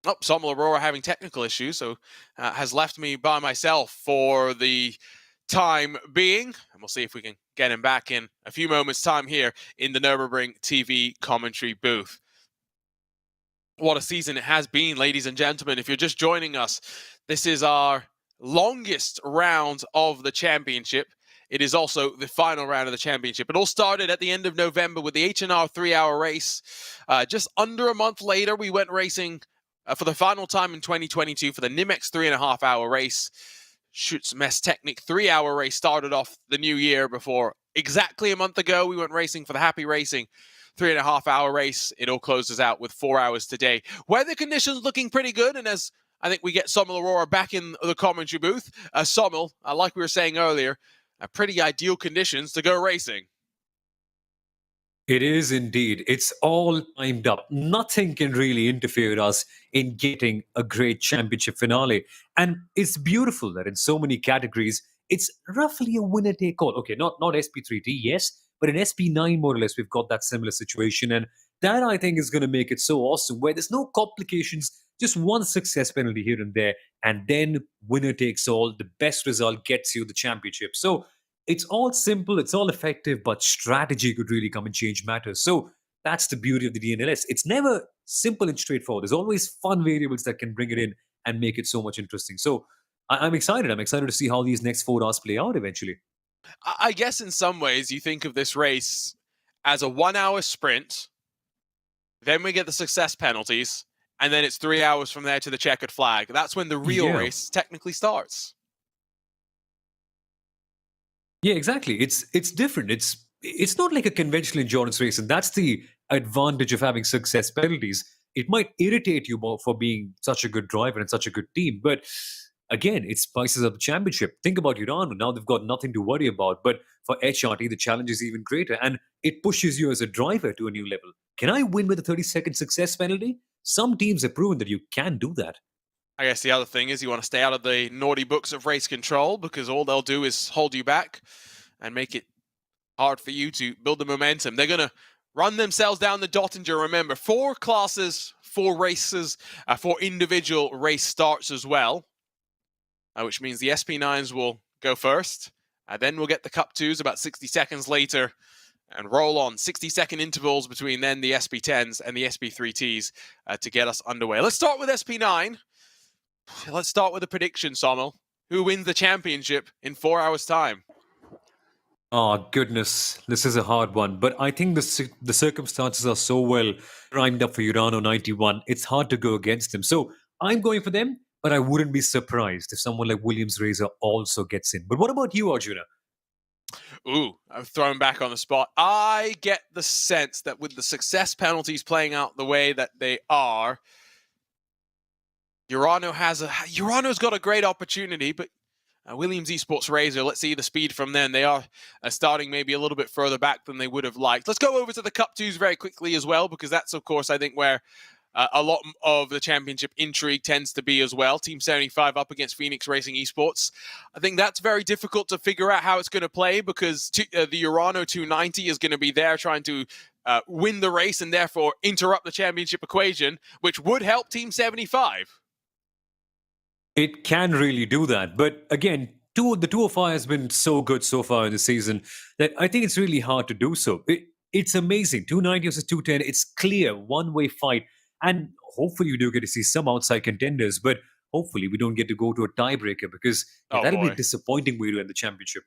Oh, Samuel Aurora having technical issues, so has left me by myself for the time being. And we'll see if we can get him back in a few moments' time here in the Nürburgring TV commentary booth. What a season it has been, ladies and gentlemen. If you're just joining us, this is our longest round of the championship. It is also the final round of the championship. It all started at the end of November with the H&R 3-hour race. Just under a month later, we went racing for the final time in 2022 for the NIMEX 3.5-hour race. Schu's Messtechnik 3-hour race started off the new year before exactly a month ago. We went racing for the Happy Racing 3.5-hour race. It all closes out with 4 hours today. Weather conditions looking pretty good, and as I think we get Samuel Aurora back in the commentary booth, Samuel, like we were saying earlier, pretty ideal conditions to go racing. It is indeed. It's all timed up. Nothing can really interfere with us in getting a great championship finale. And it's beautiful that in so many categories, it's roughly a winner-take-all. Okay, not SP3T, yes, but in SP9, more or less, we've got that similar situation. And that, I think, is going to make it so awesome, where there's no complications, just one success penalty here and there, and then winner takes all. The best result gets you the championship. So it's all simple, it's all effective, but strategy could really come and change matters. So that's the beauty of the DNLS. It's never simple and straightforward. There's always fun variables that can bring it in and make it so much interesting. So I'm excited. I'm excited to see how these next 4 hours play out eventually. I guess in some ways you think of this race as a 1-hour sprint, then we get the success penalties, and then it's 3 hours from there to the checkered flag. That's when the real race technically starts. Yeah, exactly. It's different. It's not like a conventional endurance race, and that's the advantage of having success penalties. It might irritate you more for being such a good driver and such a good team, but again, it spices up the championship. Think about Urano. Now they've got nothing to worry about. But for HRT, the challenge is even greater, and it pushes you as a driver to a new level. Can I win with a 30-second success penalty? Some teams have proven that you can do that. I guess the other thing is you want to stay out of the naughty books of race control, because all they'll do is hold you back and make it hard for you to build the momentum. They're going to run themselves down the Dottinger. Remember, 4 classes, 4 races, 4 individual race starts as well, which means the SP9s will go first. Then we'll get the Cup 2s about 60 seconds later and roll on 60-second intervals between then the SP10s and the SP3Ts to get us underway. Let's start with SP9. Let's start with a prediction, Sommel. Who wins the championship in 4 hours' time? Oh, goodness. This is a hard one. But I think the circumstances are so well primed up for Urano 91. It's hard to go against them. So I'm going for them, but I wouldn't be surprised if someone like Williams Razor also gets in. But what about you, Arjuna? Ooh, I'm thrown back on the spot. I get the sense that with the success penalties playing out the way that they are, Urano's got a great opportunity, but Williams Esports Razor, let's see the speed from them. They are starting maybe a little bit further back than they would have liked. Let's go over to the Cup 2s very quickly as well, because that's, of course, I think where a lot of the championship intrigue tends to be as well. Team 75 up against Phoenix Racing Esports. I think that's very difficult to figure out how it's going to play, because the Urano 290 is going to be there trying to win the race and therefore interrupt the championship equation, which would help Team 75. It can really do that. But again, the 205 has been so good so far in the season that I think it's really hard to do so. It's amazing. 290 versus 210. It's clear, one-way fight. And hopefully you do get to see some outside contenders, but hopefully we don't get to go to a tiebreaker, because that'll be a disappointing way to end the championship.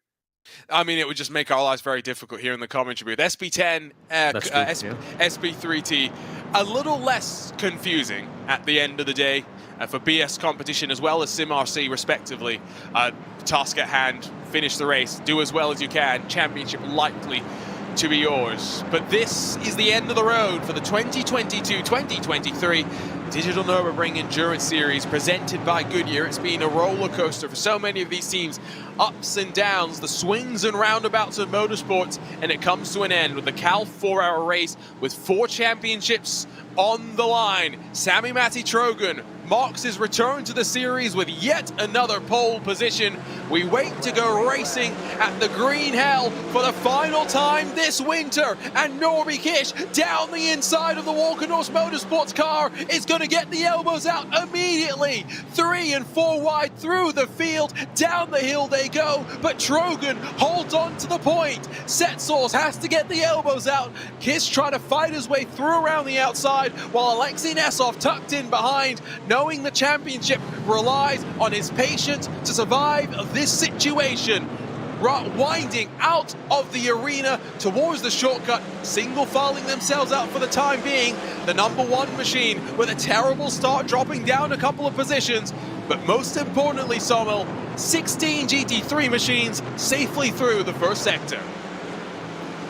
I mean, it would just make our lives very difficult here in the commentary booth. SP10, SP3T, a little less confusing at the end of the day for BS competition as well as SimRC, respectively. Task at hand, finish the race, do as well as you can, championship likely to be yours. But this is the end of the road for the 2022-2023 Digital Nürburgring Endurance Series presented by Goodyear. It's been a roller coaster for so many of these teams. Ups and downs, the swings and roundabouts of motorsports, and it comes to an end with the KALFF 4-hour race with 4 championships on the line. Sami Matti Trojan marks his return to the series with yet another pole position. We wait to go racing at the Green Hell for the final time this winter, and Norby Kish down the inside of the Walkenhorst Motorsports car is going to get the elbows out immediately. 3 and 4 wide through the field, down the hill they go, but Trojan holds on to the point. Setsource has to get the elbows out. Kish trying to fight his way through around the outside, while Alexei Nesov tucked in behind, knowing the championship relies on his patience to survive this situation. Winding out of the arena towards the shortcut, single filing themselves out for the time being. The #1 machine with a terrible start, dropping down a couple of positions. But most importantly, Sommel, 16 GT3 machines safely through the first sector.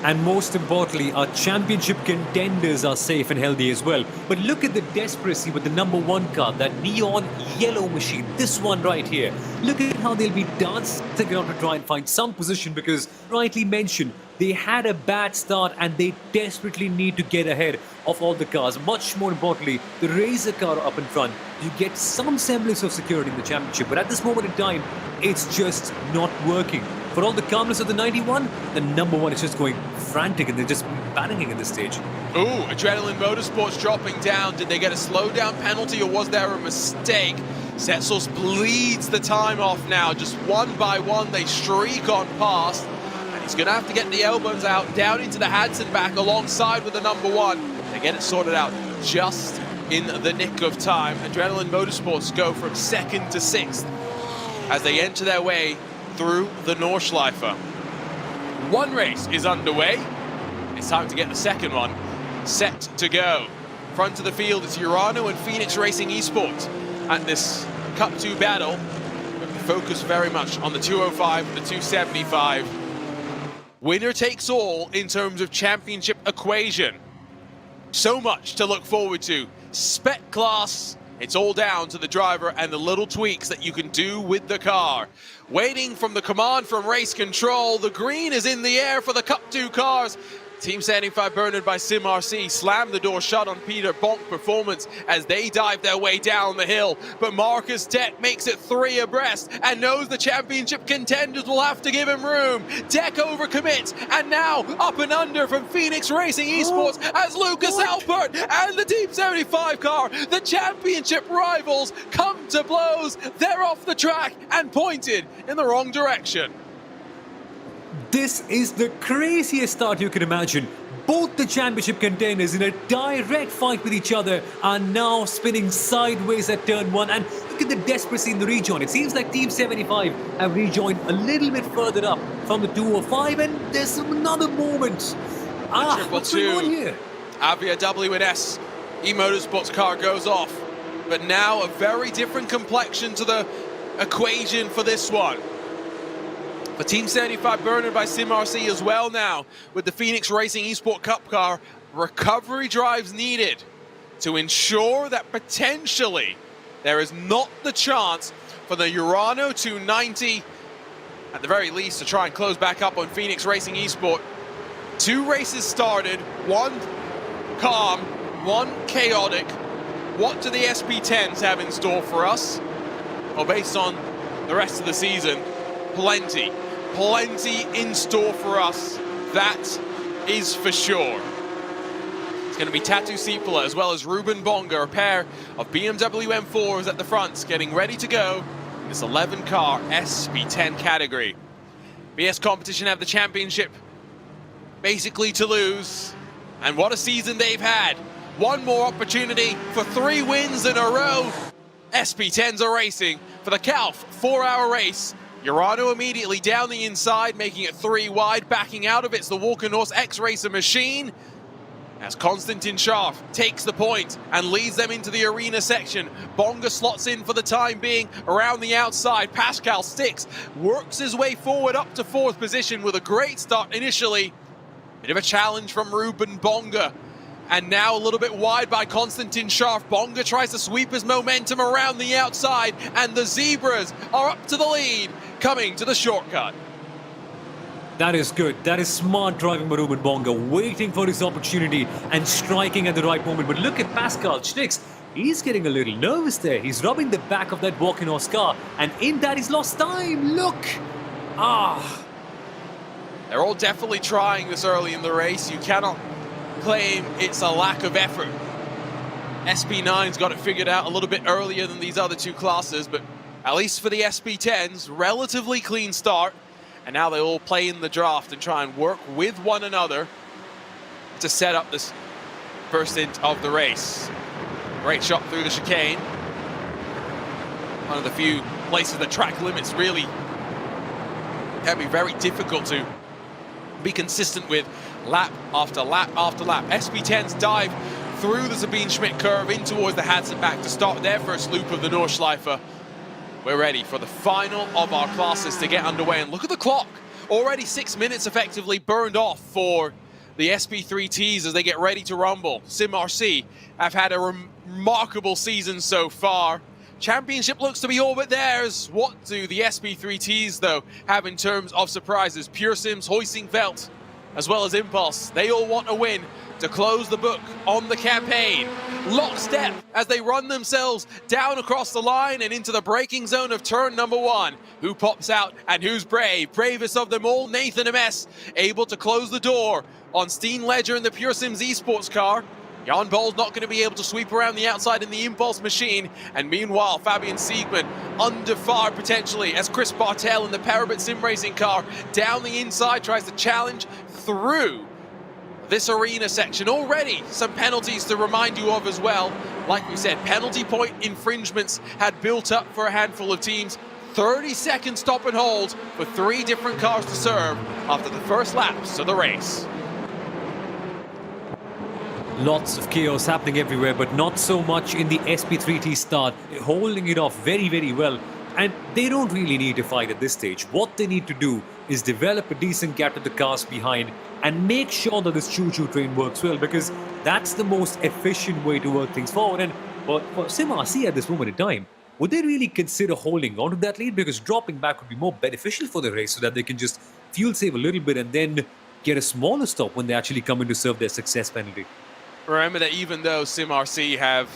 And most importantly, our championship contenders are safe and healthy as well. But look at the desperacy with the #1 car, that neon yellow machine, this one right here. Look at how they'll be dancing around to try and find some position, because, rightly mentioned, they had a bad start and they desperately need to get ahead of all the cars. Much more importantly, the Razor car up in front. You get some semblance of security in the championship, but at this moment in time, it's just not working. For all the calmness of the 91, the #1 is just going frantic and they're just panicking at this stage. Ooh, Adrenaline Motorsports dropping down. Did they get a slowdown penalty or was there a mistake? Setsource bleeds the time off now. Just one by one, they streak on past. And he's going to have to get the elbows out, down into the Hansen back alongside with the #1. They get it sorted out just in the nick of time. Adrenaline Motorsports go from 2nd to 6th as they enter their way through the Nordschleife. One race is underway. It's time to get the second one set to go. Front of the field, it's Urano and Phoenix Racing Esports at this Cup 2 battle. But we focus very much on the 205 and the 275. Winner takes all in terms of championship equation. So much to look forward to. Spec class, it's all down to the driver and the little tweaks that you can do with the car. Waiting from the command from race control, the green is in the air for the Cup 2 cars. Team 75 Bernard by Sim RC slammed the door shut on Peter Bonk Performance as they dive their way down the hill. But Marcus Deck makes it 3 abreast and knows the championship contenders will have to give him room. Deck overcommits, and now up and under from Phoenix Racing Esports as Lucas Alpert and the Team 75 car, the championship rivals, come to blows. They're off the track and pointed in the wrong direction. This is the craziest start you can imagine. Both the championship contenders in a direct fight with each other are now spinning sideways at turn 1, and look at the desperacy in the rejoin. It seems like Team 75 have rejoined a little bit further up from the 205, and there's another moment. What's going on here? Avia W&S E-Motorsports car goes off, but now a very different complexion to the equation for this one. For Team 75 Bernard by Sim RC as well now, with the Phoenix Racing Esport Cup car, recovery drives needed to ensure that potentially there is not the chance for the Urano 290, at the very least, to try and close back up on Phoenix Racing Esport. 2 races started, 1 calm, 1 chaotic. What do the SP10s have in store for us? Well, based on the rest of the season, plenty in store for us, that is for sure. It's going to be Tatu Sipala as well as Ruben Bonga, a pair of BMW M4s at the front, getting ready to go in this 11-car SP10 category. BS Competition have the championship basically to lose, and what a season they've had. One more opportunity for 3 wins in a row. SP10s are racing for the KALFF 4-hour race. Urano immediately down the inside, making it 3 wide. Backing out of it's the Walker Norse X-Racer machine, as Konstantin Scharf takes the point and leads them into the arena section. Bonga slots in for the time being around the outside. Pascal Stix works his way forward up to 4th position with a great start initially. Bit of a challenge from Ruben Bonga, and now a little bit wide by Konstantin Scharf. Bonga tries to sweep his momentum around the outside, and the Zebras are up to the lead, coming to the shortcut. That is good. That is smart driving by Ruben Bonga, waiting for his opportunity and striking at the right moment. But look at Pascal Stix. He's getting a little nervous there. He's rubbing the back of that Walker Norse car, and in that he's lost time. Look! They're all definitely trying this early in the race. You cannot claim it's a lack of effort. SP9's got it figured out a little bit earlier than these other 2 classes, but at least for the SP10s, relatively clean start. And now they all play in the draft and try and work with one another to set up this first stint of the race. Great shot through the chicane. One of the few places that track limits really can be very difficult to be consistent with lap after lap after lap. SP10s dive through the Sabine Schmidt curve in towards the Hadsenbach to start their first loop of the Nordschleife. We're ready for the final of our classes to get underway, and look at the clock. Already 6 minutes effectively burned off for the SP3Ts as they get ready to rumble. Sim RC have had a remarkable season so far. Championship looks to be all but theirs. What do the SP3Ts, though, have in terms of surprises? Pure Sims, Hoising Velt, as well as Impulse. They all want a win to close the book on the campaign. Lockstep as they run themselves down across the line and into the braking zone of turn number 1. Who pops out and who's brave? Bravest of them all, Nathan MS, able to close the door on Steen Ledger in the Pure Sims Esports car. Jan Boll's not going to be able to sweep around the outside in the Impulse machine. And meanwhile, Fabian Siegman under fire potentially as Chris Bartel in the Parabit Sim Racing car down the inside tries to challenge through this arena section. Already some penalties to remind you of as well. Like we said, penalty point infringements had built up for a handful of teams. 30-second stop and hold for 3 different cars to serve after the first laps of the race. Lots of chaos happening everywhere, but not so much in the SP3T start. Holding it off very, very well. And they don't really need to fight at this stage. What they need to do is develop a decent gap to the cars behind and make sure that this choo-choo train works well, because that's the most efficient way to work things forward. And for Sim RC at this moment in time, would they really consider holding on to that lead? Because dropping back would be more beneficial for the race so that they can just fuel save a little bit and then get a smaller stop when they actually come in to serve their success penalty. Remember that even though Sim RC have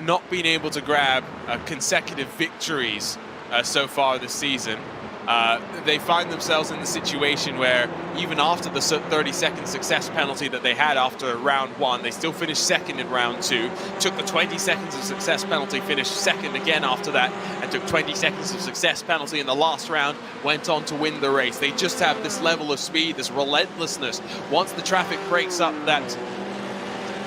not been able to grab consecutive victories so far this season, they find themselves in the situation where even after the 30-second success penalty that they had after round 1, they still finished second in round 2, took the 20 seconds of success penalty, finished second again after that, and took 20 seconds of success penalty in the last round, went on to win the race. They just have this level of speed, this relentlessness. Once the traffic breaks up, that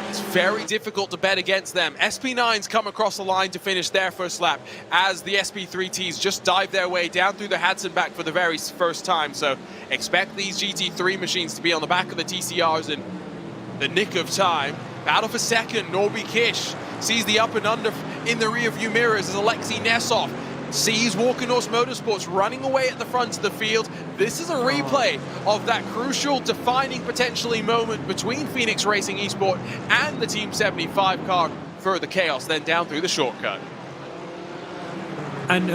it's very difficult to bet against them. SP9s come across the line to finish their first lap as the SP3Ts just dive their way down through the Hatzenbach for the very first time. So expect these GT3 machines to be on the back of the TCRs in the nick of time. Battle for second, Norby Kish sees the up and under in the rear view mirrors as Alexei Nesov sees Walker Norse Motorsports running away at the front of the field. This is a replay of that crucial defining potentially moment between Phoenix Racing Esport and the Team 75 car for the chaos, then down through the shortcut. And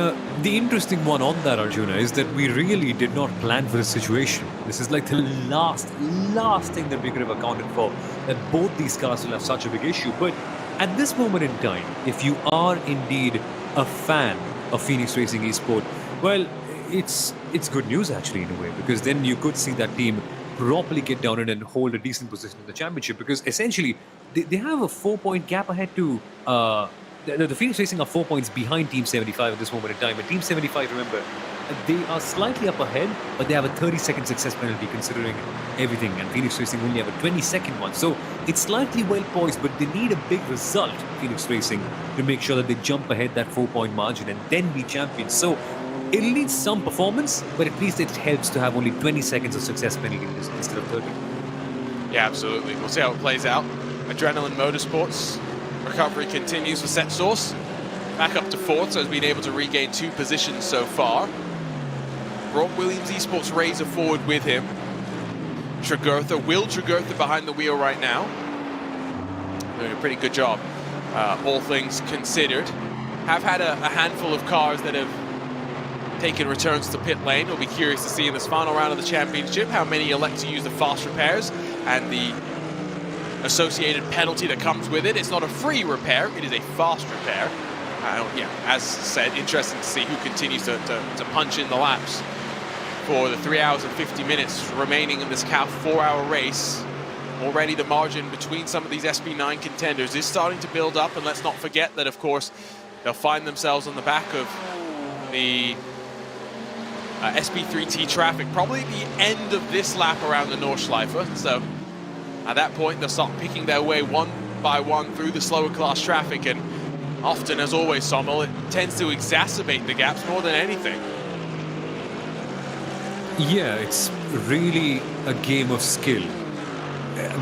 the interesting one on that, Arjuna, is that we really did not plan for this situation. This is like the last thing that we could have accounted for, that both these cars will have such a big issue. But at this moment in time, if you are indeed a fan of Phoenix Racing Esport, well, it's good news actually in a way, because then you could see that team properly get down and hold a decent position in the championship, because essentially they have a 4-point gap ahead to the Phoenix Racing are 4 points behind Team 75 at this moment in time. And Team 75, remember, they are slightly up ahead, but they have a 30-second success penalty considering everything, and Phoenix Racing only have a 20-second one. So it's slightly well poised, but they need a big result, Phoenix Racing, to make sure that they jump ahead that 4-point margin and then be champions. So it'll need some performance, but at least it helps to have only 20 seconds of success penalty instead of 30. Yeah, absolutely. We'll see how it plays out. Adrenaline Motorsports recovery continues for Set Source. Back up to 4th, so has been able to regain 2 positions so far. Brought Williams Esports Razor forward with him. Will Tregurtha behind the wheel right now. Doing a pretty good job, all things considered. Have had a handful of cars that have taken returns to pit lane. We'll be curious to see in this final round of the championship how many elect to use the fast repairs and the associated penalty that comes with it. It's not a free repair, it is a fast repair. Yeah, as said, interesting to see who continues to punch in the laps for the 3 hours and 50 minutes remaining in this KALFF 4-hour race. Already the margin between some of these SP9 contenders is starting to build up, and let's not forget that, of course, they'll find themselves on the back of the SP3T traffic, probably the end of this lap around the Nordschleife. So at that point, they'll start picking their way one by one through the slower class traffic, and often, as always, Sommel, it tends to exacerbate the gaps more than anything. Yeah, it's really a game of skill.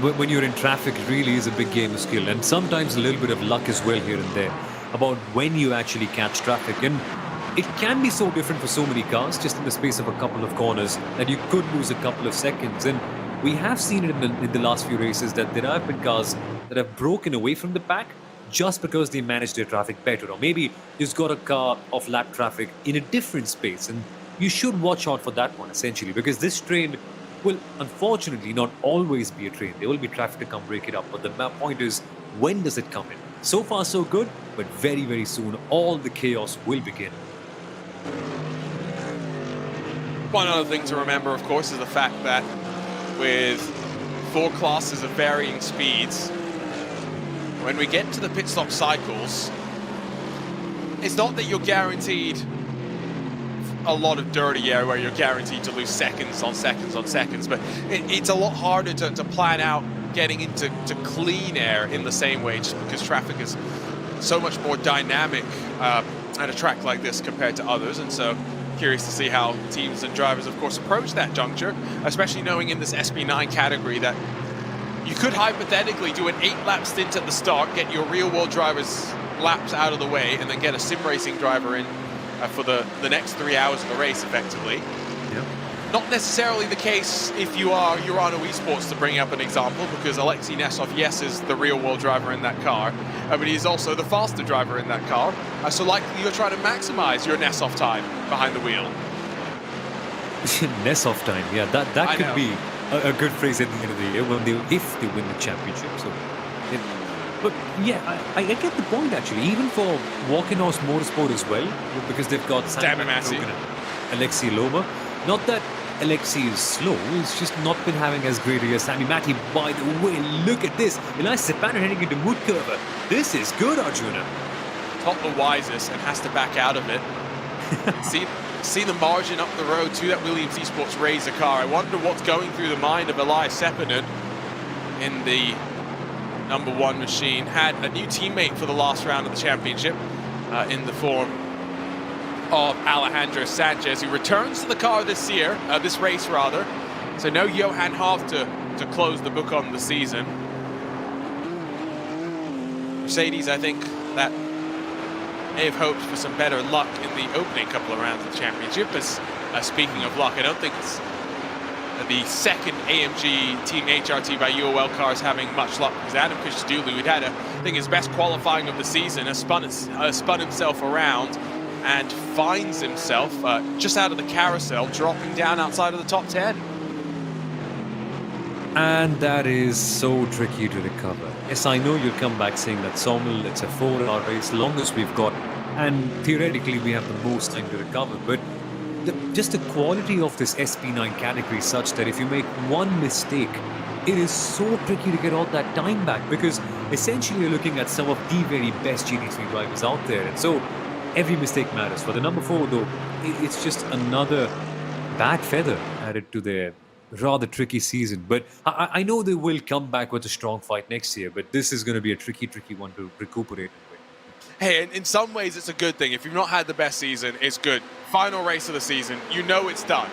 When you're in traffic, it really is a big game of skill, and sometimes a little bit of luck as well here and there about when you actually catch traffic. And it can be so different for so many cars just in the space of a couple of corners that you could lose a couple of seconds. And we have seen it in the last few races that there have been cars that have broken away from the pack just because they managed their traffic better, or maybe just got a car off lap traffic in a different space. And you should watch out for that one, essentially, because this train will unfortunately not always be a train. There will be traffic to come break it up, but the point is, when does it come in? So far so good, but very, very soon all the chaos will begin. One other thing to remember, of course, is the fact that with 4 classes of varying speeds, when we get to the pit stop cycles, it's not that you're guaranteed a lot of dirty air where you're guaranteed to lose seconds on seconds on seconds, but it's a lot harder to plan out getting into clean air in the same way, just because traffic is so much more dynamic at a track like this compared to others. And so curious to see how teams and drivers, of course, approach that juncture, especially knowing in this SP9 category that you could hypothetically do an 8-lap stint at the start, get your real-world drivers' laps out of the way, and then get a sim racing driver in for the next 3 hours of the race, effectively. Yeah. Not necessarily the case if you are Urano Esports, to bring up an example, because Alexei Nesov, yes, is the real-world driver in that car, but he's also the faster driver in that car. So likely you're trying to maximize your Nesov time behind the wheel. Nesov time, yeah, that I could know. be a good phrase at the end of the year if they win the championship. So, but yeah, I get the point actually. Even for Walkenhorst Motorsport as well, because they've got Damn it, Massey. Alexei Loba. Not that Alexei is slow, he's just not been having as great a year. Sami Matti, by the way, look at this. Elias Sepano heading into Mutkurva. This is good, Arjuna. Not the wisest and has to back out of it. See the margin up the road to that Williams Esports Razor car. I wonder what's going through the mind of Elias Sepinen in the number 1 machine. Had a new teammate for the last round of the championship in the form of Alejandro Sanchez, who returns to the car this year, this race rather. So no Johan Hoff to close the book on the season. Mercedes, I think that may have hoped for some better luck in the opening couple of rounds of the championship. As speaking of luck, I don't think it's the second AMG Team HRT by UOL cars having much luck, because Adam Christodoulou, who'd had, I think, his best qualifying of the season, has spun himself around and finds himself just out of the carousel, dropping down outside of the top 10. And that is so tricky to recover. Yes, I know you'll come back saying that Sommel, it's a 4-hour race, longest we've got, and theoretically we have the most time to recover, but just the quality of this SP9 category is such that if you make one mistake, it is so tricky to get all that time back, because essentially you're looking at some of the very best GT3 drivers out there, and so every mistake matters. For the number 4 though, it's just another bad feather added to their rather tricky season. But I know they will come back with a strong fight next year, but this is going to be a tricky one to recuperate with. Hey, in some ways it's a good thing. If you've not had the best season, it's good. Final race of the season, you know it's done.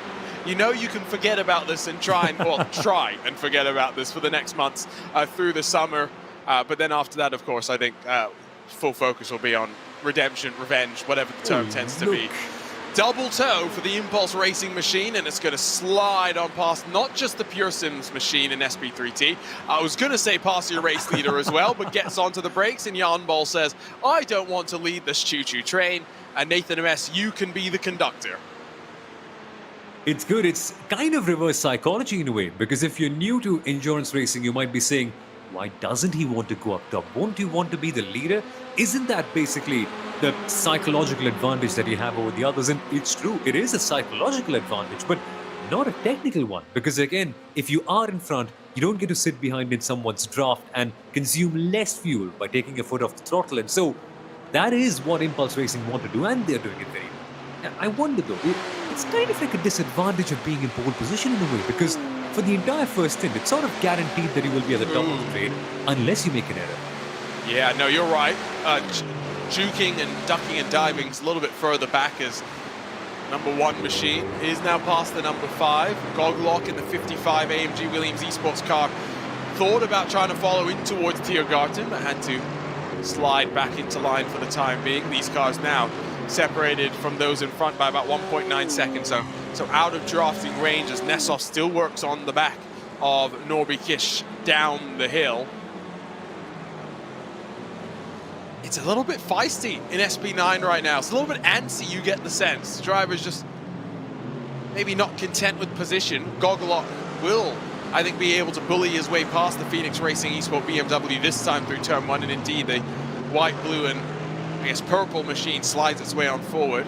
You know you can forget about this and try and forget about this for the next months through the summer. But then after that, of course, I think full focus will be on redemption, revenge, whatever the term tends to be. Double toe for the Impulse Racing machine, and it's going to slide on past not just the Pure Sims machine in SP3T. I was going to say past your race leader as well, but gets onto the brakes, and Jan Ball says, I don't want to lead this choo-choo train. And Nathan MS, you can be the conductor. It's good. It's kind of reverse psychology in a way, because if you're new to endurance racing, you might be saying, why doesn't he want to go up top? Won't he want to be the leader? Isn't that basically the psychological advantage that you have over the others? And it's true, it is a psychological advantage, but not a technical one. Because again, if you are in front, you don't get to sit behind in someone's draft and consume less fuel by taking your foot off the throttle. And so that is what Impulse Racing want to do, and they're doing it very well. I wonder though, it's kind of like a disadvantage of being in pole position in a way, because for the entire first stint, it's sort of guaranteed that you will be at the top of the trade unless you make an error. Yeah, no, you're right. Juking and ducking and diving is a little bit further back, as number 1 machine is now past the number 5. Goglock in the 55 AMG Williams Esports car thought about trying to follow in towards Tiergarten, but had to slide back into line for the time being. These cars now separated from those in front by about 1.9 seconds, so out of drafting range, as Nesov still works on the back of Norby Kish down the hill. It's a little bit feisty in SP9 right now. It's a little bit antsy, you get the sense. The driver's just maybe not content with position. Goglock will, I think, be able to bully his way past the Phoenix Racing Esport BMW this time through turn 1, and indeed the white, blue, and I guess purple machine slides its way on forward.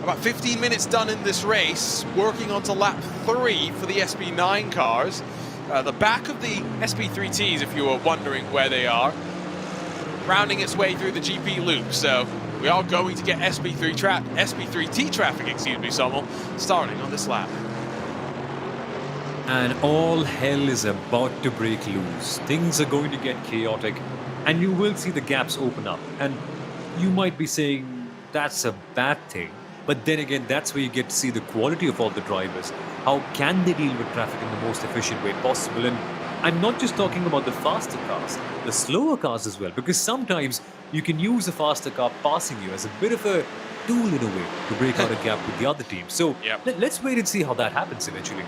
About 15 minutes done in this race, working onto lap 3 for the SP9 cars. The back of the SP3Ts, if you were wondering where they are, rounding its way through the GP loop. So we are going to get SP3T traffic, excuse me, Sommel, starting on this lap. And all hell is about to break loose. Things are going to get chaotic, and you will see the gaps open up. And you might be saying that's a bad thing, but then again, that's where you get to see the quality of all the drivers. How can they deal with traffic in the most efficient way possible? And I'm not just talking about the faster cars, the slower cars as well, because sometimes you can use a faster car passing you as a bit of a tool in a way to break out a gap with the other team. So Yep. let's wait and see how that happens eventually.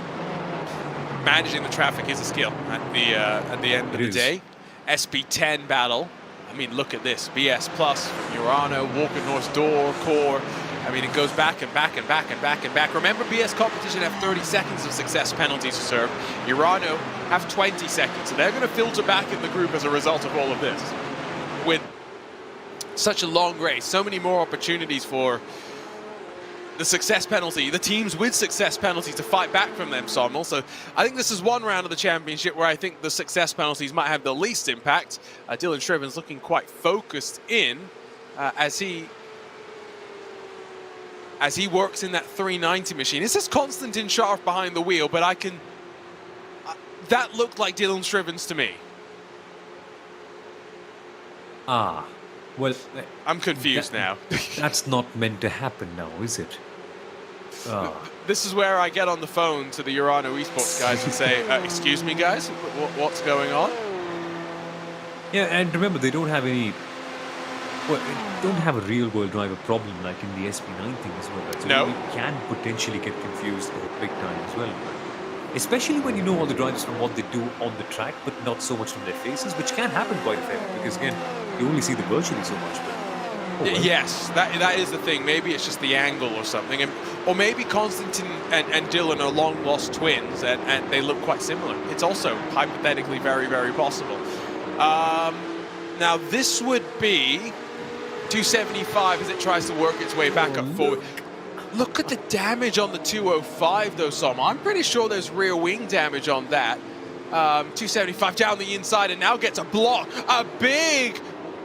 Managing the traffic is a skill at the end of the is. day. SP10 battle. I mean, look at this. BS Plus, Urano, Walker North Door, Core. I mean, it goes back and back and back and back and back. Remember, BS competition have 30 seconds of success penalties to serve. Urano have 20 seconds. So they're going to filter back in the group as a result of all of this. With such a long race, so many more opportunities for the success penalty, the teams with success penalties to fight back from them, Sommel. So I think this is one round of the championship where I think the success penalties might have the least impact. Dylan Shriven's looking quite focused in as he works in that 390 machine. It says Konstantin Scharf behind the wheel, but I can... that looked like Dylan Shriven's to me. Ah, well... I'm confused now. That's not meant to happen now, is it? This is where I get on the phone to the Urano esports guys and say, excuse me guys, what's going on? Yeah, and remember, they don't have any... well, they don't have a real-world driver problem like in the SP9 thing as well. Right? So No. you can potentially get confused big time as well. Especially when you know all the drivers from what they do on the track, but not so much from their faces, which can happen quite a fair bit, because again, you only see the virtually so much. But, Yes, that is the thing. Maybe it's just the angle or something. Or maybe Konstantin and Dylan are long-lost twins and they look quite similar. It's also hypothetically very, very possible. Now, this would be 275 as it tries to work its way back up forward. Look at the damage on the 205, though, Som. I'm pretty sure there's rear wing damage on that. 275 down the inside and now gets a block. A big,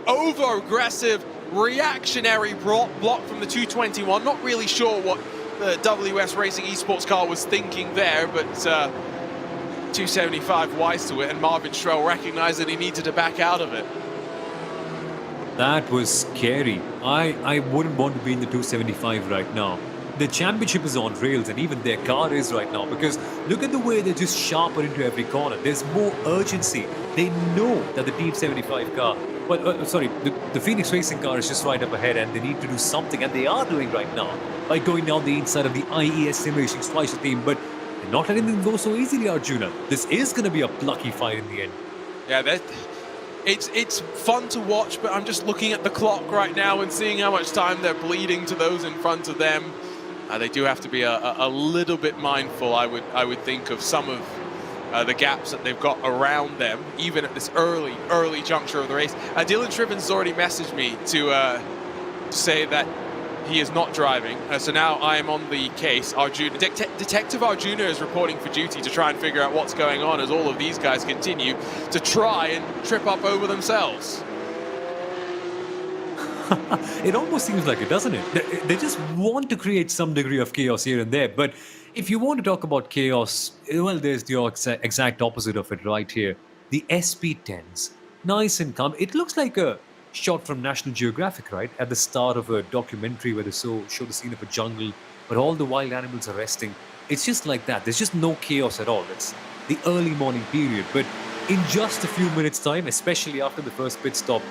over-aggressive, reactionary block from the 221. Not really sure what the WS Racing esports car was thinking there, but 275 wise to it, and Marvin Shrell recognized that he needed to back out of it. that was scary. I wouldn't want to be in the 275 right now. The championship is on rails, and even their car is right now, because look at the way they're just sharper into every corner. There's more urgency. They know that the Team 75 car, the Phoenix Racing car is just right up ahead, and they need to do something, and they are doing right now by going down the inside of the IES simulations twice a team, but they're not letting them go so easily, Arjuna. This is going to be a plucky fight in the end. Yeah, it's fun to watch, but I'm just looking at the clock right now and seeing how much time they're bleeding to those in front of them. They do have to be a little bit mindful, I would think, of some of the gaps that they've got around them, even at this early juncture of the race. Dylan Shriven's already messaged me to say that he is not driving. So now I am on the case. Arjuna, Detective Arjuna is reporting for duty to try and figure out what's going on as all of these guys continue to try and trip up over themselves. It almost seems like it, doesn't it? They just want to create some degree of chaos here and there. But if you want to talk about chaos, well, there's the exact opposite of it right here. The SP10s. Nice and calm. It looks like a shot from National Geographic, right? At the start of a documentary where they show the scene of a jungle, but all the wild animals are resting. It's just like that. There's just no chaos at all. It's the early morning period. But in just a few minutes' time, especially after the first pit stop,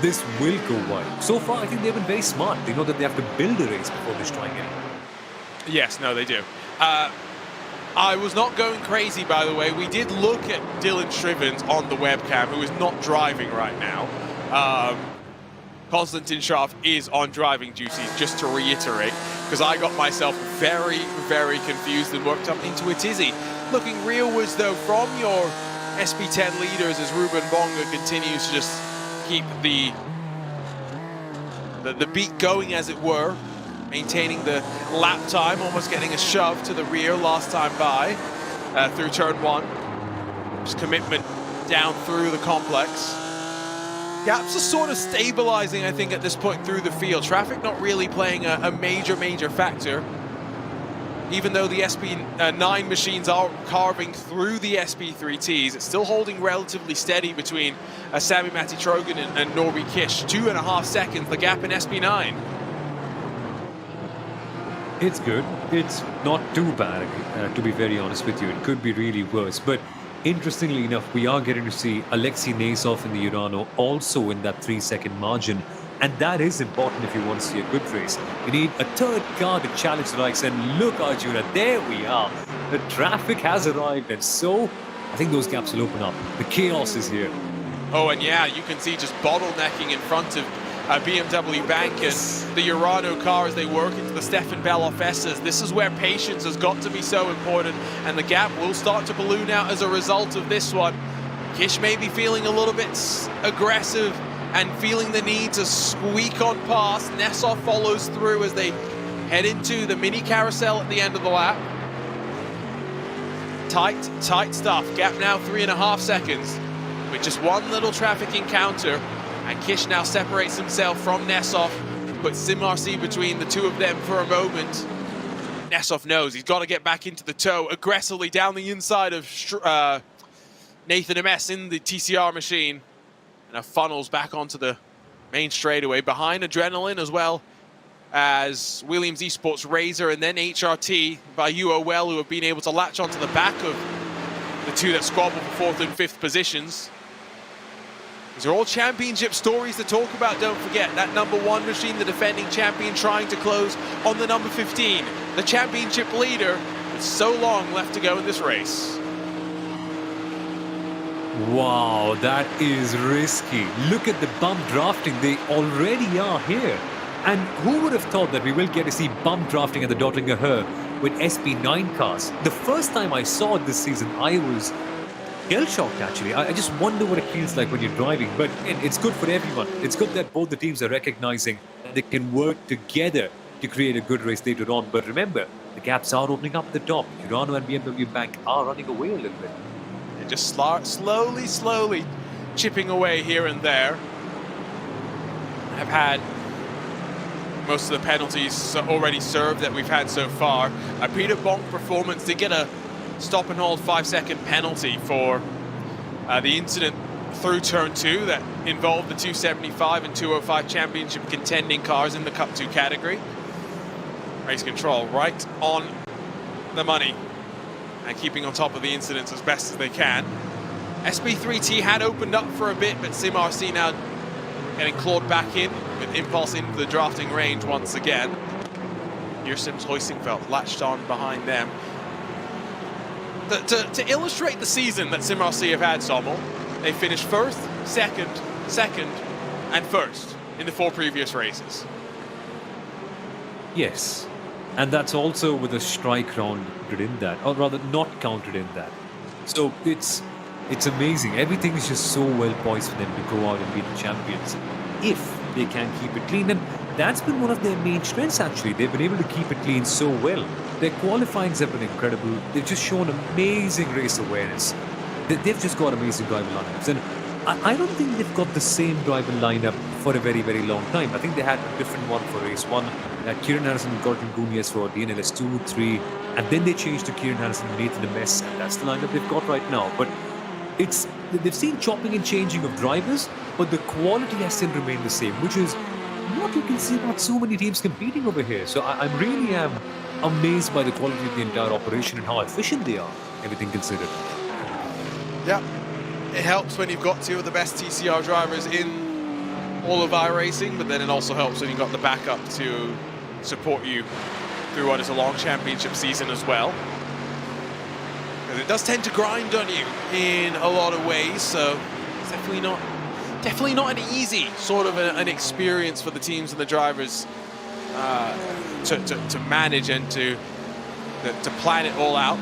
this will go wild. So far, I think they've been very smart. They know that they have to build a race before destroying it. Yes, no, they do. I was not going crazy, by the way. We did look at Dylan Shrivens on the webcam, who is not driving right now. Konstantin Scharf is on driving duties, just to reiterate, because I got myself very, very confused and worked up into a tizzy. Looking realwards, though, from your SP10 leaders as Ruben Bonga continues to just keep the beat going, as it were, maintaining the lap time, almost getting a shove to the rear last time by through turn one. Just commitment down through the complex. Gaps are sort of stabilizing, I think, at this point through the field. Traffic not really playing a major factor. Even though the SP9 machines are carving through the SP3Ts, it's still holding relatively steady between Sami Matti-Trogan and Norby Kish. 2.5 seconds, the gap in SP9. It's good. It's not too bad, to be very honest with you. It could be really worse. But interestingly enough, we are getting to see Alexei Nasov in the Urano also in that 3-second margin And that is important if you want to see a good race. You need a third car to challenge the likes. And look, Arjuna, there we are. The traffic has arrived. And so, I think those gaps will open up. The chaos is here. Oh, and yeah, you can see just bottlenecking in front of BMW Bank and the Urano car as they work into the Stefan Beloff S's. This is where patience has got to be so important, and the gap will start to balloon out as a result of this one. Kish may be feeling a little bit aggressive and feeling the need to squeak on past. Nessov follows through as they head into the mini carousel at the end of the lap. Tight stuff. Gap now 3.5 seconds with just one little traffic encounter. And Kish now separates himself from Nessov, puts Sim RC between the two of them for a moment. Nessov knows he's got to get back into the tow aggressively down the inside of Nathan MS in the TCR machine. And now funnels back onto the main straightaway behind Adrenaline as well as Williams Esports Razor and then HRT by UOL, who have been able to latch onto the back of the two that squabble for 4th and 5th positions. These are all championship stories to talk about, don't forget. That number 1 machine, the defending champion, trying to close on the number 15. The championship leader, with so long left to go in this race. Wow, that is risky. Look at the bump drafting. They already are here. And who would have thought that we will get to see bump drafting at the Dottlinger Her with SP9 cars? The first time I saw it this season, I was shell-shocked, actually. I just wonder what it feels like when you're driving. But it's good for everyone. It's good that both the teams are recognizing that they can work together to create a good race later on. But remember, the gaps are opening up at the top. Urano and BMW Bank are running away a little bit. They're just slowly chipping away here and there. Have had most of the penalties already served that we've had so far. Peter Bonk Performance did get a stop and hold 5-second penalty for the incident through turn 2 that involved the 275 and 205 championship contending cars in the Cup 2 category. Race control right on the money and keeping on top of the incidents as best as they can. SB3T had opened up for a bit, but Sim RC now getting clawed back in with Impulse into the drafting range once again. Here Sim's Hoistingfeld latched on behind them. To illustrate the season that Sim RC have had, Sommel, they finished 1st, 2nd, and 1st in the 4 previous races. Yes, and that's also with a strike round counted in that, or rather not counted in that. So it's amazing. Everything is just so well poised for them to go out and be the champions if they can keep it clean. And that's been one of their main strengths, actually. They've been able to keep it clean so well. Their qualifyings have been incredible. They've just shown amazing race awareness. They've just got amazing driving lineups. And I don't think they've got the same driving lineup for a very, very long time. I think they had a different one for race 1. Kieran Harrison and Gordon Gunias for DNLS 2, 3, and then they changed to Kieran Harrison and Nathan MS, and that's the lineup they've got right now. But they've seen chopping and changing of drivers, but the quality has still remained the same, which is what you can see about so many teams competing over here. So I really am amazed by the quality of the entire operation and how efficient they are, everything considered. Yeah, it helps when you've got two of the best TCR drivers in all of iRacing, but then it also helps when you've got the backup to support you through what is a long championship season as well. Because it does tend to grind on you in a lot of ways, so it's definitely not an easy sort of an experience for the teams and the drivers to manage and to plan it all out.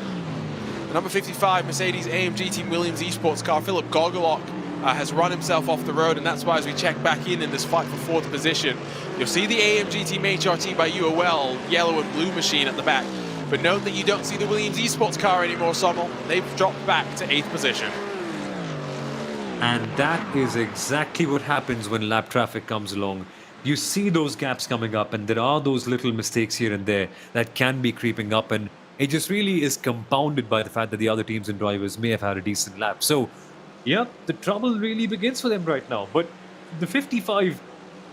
The number 55 Mercedes AMG Team Williams Esports car, Philip Gogolok, has run himself off the road, and that's why as we check back in this fight for 4th position, you'll see the AMG Team HRT by UOL, yellow and blue machine at the back. But note that you don't see the Williams Esports car anymore, Sommel. They've dropped back to 8th position. And that is exactly what happens when lap traffic comes along. You see those gaps coming up, and there are those little mistakes here and there that can be creeping up, and it just really is compounded by the fact that the other teams and drivers may have had a decent lap. So, yeah, the trouble really begins for them right now. But the 55,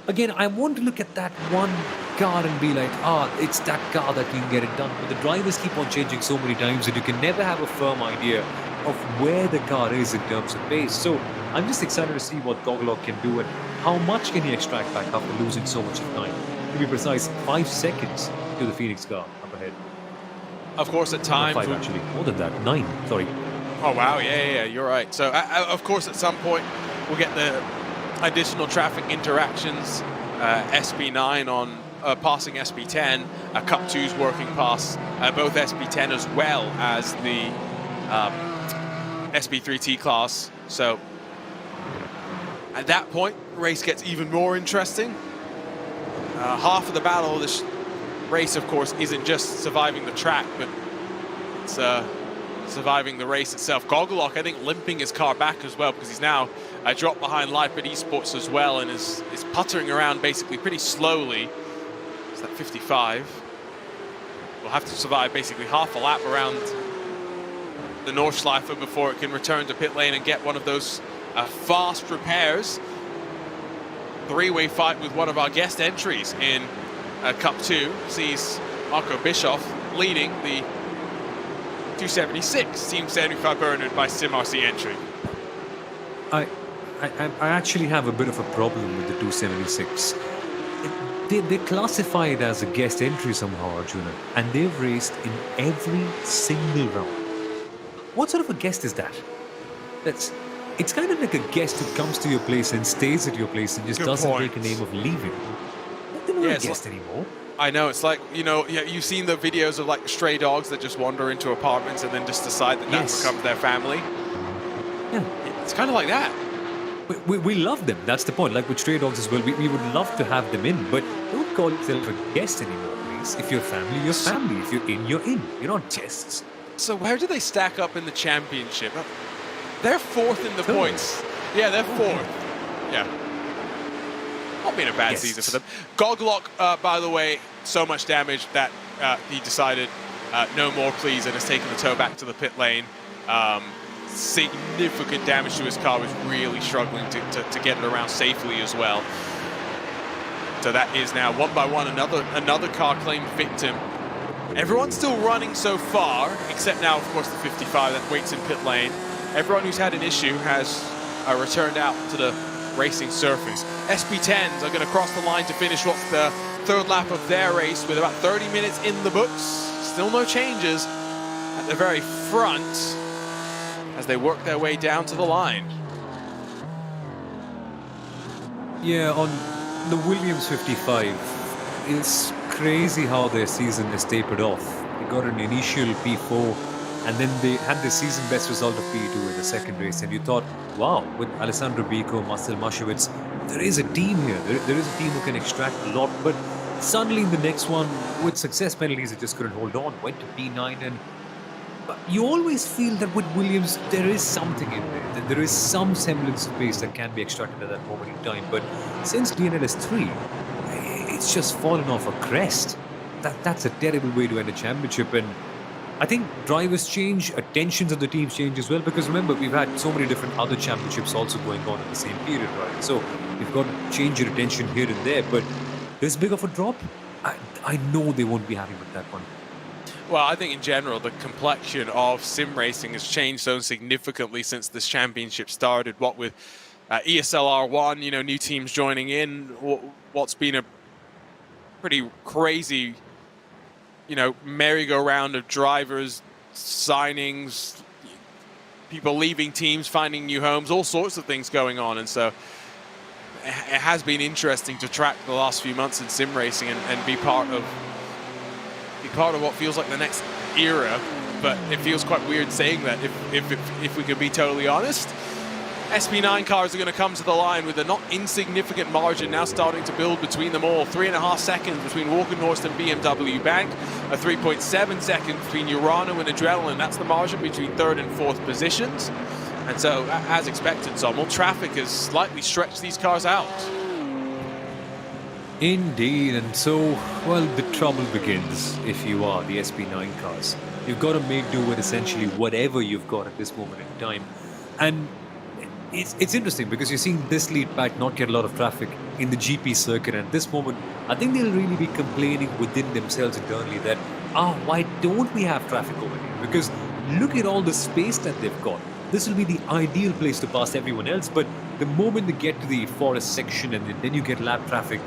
again, I want to look at that one car and be like, it's that car that can get it done. But the drivers keep on changing so many times that you can never have a firm idea of where the car is in terms of pace. So I'm just excited to see what Gogglock can do and how much can he extract back after losing so much of time. To be precise, 5 seconds to the Phoenix car up ahead. Of course, at times... 5 actually, more than that, 9, sorry. Oh, wow, yeah, you're right. So, of course, at some point, we'll get the additional traffic interactions. SB9 on passing SB10, Cup 2's working past both SB10 as well as the SB3T class. So at that point, race gets even more interesting. Half of the battle of this race, of course, isn't just surviving the track, but it's surviving the race itself. Gogglock, I think, limping his car back as well, because he's now dropped behind Leipzig Esports as well and is puttering around basically pretty slowly. It's that 55. We'll have to survive basically half a lap around the Nordschleife before it can return to pit lane and get one of those fast repairs. Three-way fight with one of our guest entries in Cup 2 sees Marco Bischoff leading the 276 Team 75 Bernard by SimRC entry. I actually have a bit of a problem with the 276. They classify it as a guest entry somehow, Arjuna, and they've raced in every single round. What sort of a guest is that? It's kind of like a guest who comes to your place and stays at your place and just doesn't make a name of leaving. They're not a guest anymore. I know, it's like, you know, you've seen the videos of like stray dogs that just wander into apartments and then just decide that that becomes their family. Yeah. It's kind of like that. We love them, that's the point. Like with stray dogs as well, we would love to have them in, but don't call yourself a guest anymore, please. If you're family, you're family. If you're in, you're in. You're not guests. So where do they stack up in the championship? They're 4th in the points. Yeah, they're 4th. Yeah. Not been a bad season for them. Gogglock, by the way, so much damage that he decided no more please and has taken the tow back to the pit lane. Significant damage to his car, was really struggling to get it around safely as well. So that is now one by one another car claimed victim. Everyone's still running so far, except now, of course, the 55 that waits in pit lane. Everyone who's had an issue has returned out to the racing surface. SB10s are going to cross the line to finish off the 3rd lap of their race with about 30 minutes in the books. Still no changes at the very front as they work their way down to the line. Yeah, on the Williams 55, it's crazy how their season has tapered off. They got an initial P4 and then they had the season best result of P2 in the second race, and you thought, wow, with Alessandro Bico, Marcel Maschewitz, there is a team here. There is a team who can extract a lot, but suddenly in the next one, with success penalties, it just couldn't hold on, went to P9, and you always feel that with Williams, there is something in there. There is some semblance of pace that can be extracted at that moment in time, but since DNLS 3, it's just fallen off a crest. That's a terrible way to end a championship, and I think drivers change, attentions of the teams change as well, because remember, we've had so many different other championships also going on in the same period, right? So you've got to change your attention here and there, but this big of a drop, I know they won't be happy with that one. Well, I think in general, the complexion of sim racing has changed so significantly since this championship started. What with ESL R1, you know, new teams joining in, what's been a pretty crazy, you know, merry-go-round of drivers, signings, people leaving teams, finding new homes, all sorts of things going on. And so it has been interesting to track the last few months in sim racing and be part of what feels like the next era. But it feels quite weird saying that, if we could be totally honest. SB9 cars are going to come to the line with a not insignificant margin now starting to build between them all. 3.5 seconds between Walkenhorst and BMW Bank. A 3.7 seconds between Urano and Adrenaline. That's the margin between 3rd and 4th positions. And so, as expected, Zommel, traffic has slightly stretched these cars out. Indeed, and so, well, the trouble begins if you are the SB9 cars. You've got to make do with essentially whatever you've got at this moment in time. And it's interesting because you're seeing this lead pack not get a lot of traffic in the GP circuit, and at this moment I think they'll really be complaining within themselves internally that why don't we have traffic over here, because look at all the space that they've got. This will be the ideal place to pass everyone else, but the moment they get to the forest section and then you get lap traffic,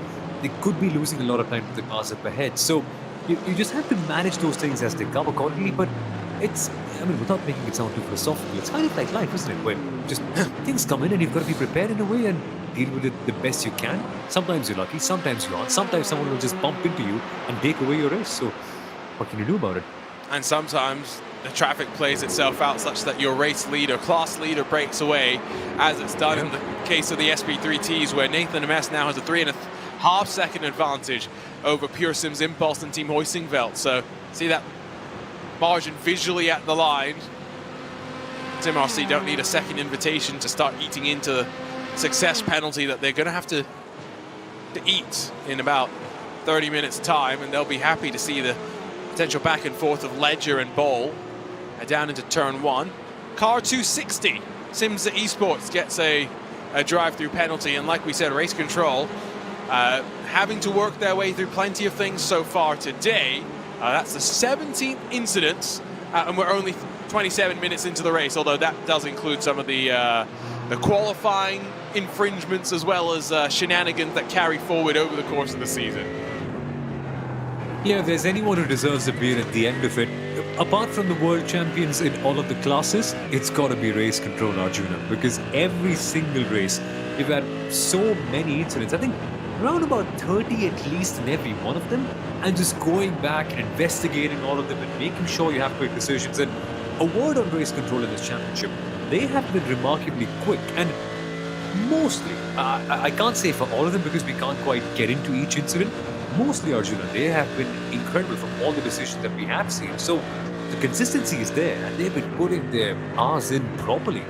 they could be losing a lot of time to the cars up ahead. So you just have to manage those things as they come accordingly, but it's, I mean, without making it sound too philosophical, it's kind of like life, isn't it? Where just things come in and you've got to be prepared in a way and deal with it the best you can. Sometimes you're lucky, sometimes you aren't. Sometimes someone will just bump into you and take away your race. So what can you do about it? And sometimes the traffic plays itself out such that your race leader, class leader, breaks away, as it's done in the case of the SP3Ts, where Nathan Ms now has a 3.5 second advantage over Pure Sim's Impulse and Team Hoisingveld. So see that margin visually at the line. Team RC don't need a second invitation to start eating into the success penalty that they're going to have to eat in about 30 minutes time, and they'll be happy to see the potential back and forth of Ledger and Bowl down into turn 1. Car 260, Simsa Esports gets a drive-through penalty, and like we said, Race Control having to work their way through plenty of things so far today. That's the 17th incident, and we're only 27 minutes into the race, although that does include some of the qualifying infringements as well as shenanigans that carry forward over the course of the season. Yeah, if there's anyone who deserves a beer at the end of it, apart from the world champions in all of the classes, it's got to be Race Control, Arjuna, because every single race, we've had so many incidents. I think around about 30 at least in every one of them, and just going back and investigating all of them and making sure you have quick decisions. And a word on Race Control in this championship, they have been remarkably quick, and mostly, I can't say for all of them because we can't quite get into each incident. Mostly, Arjuna, they have been incredible from all the decisions that we have seen. So the consistency is there, and they've been putting their R's in properly.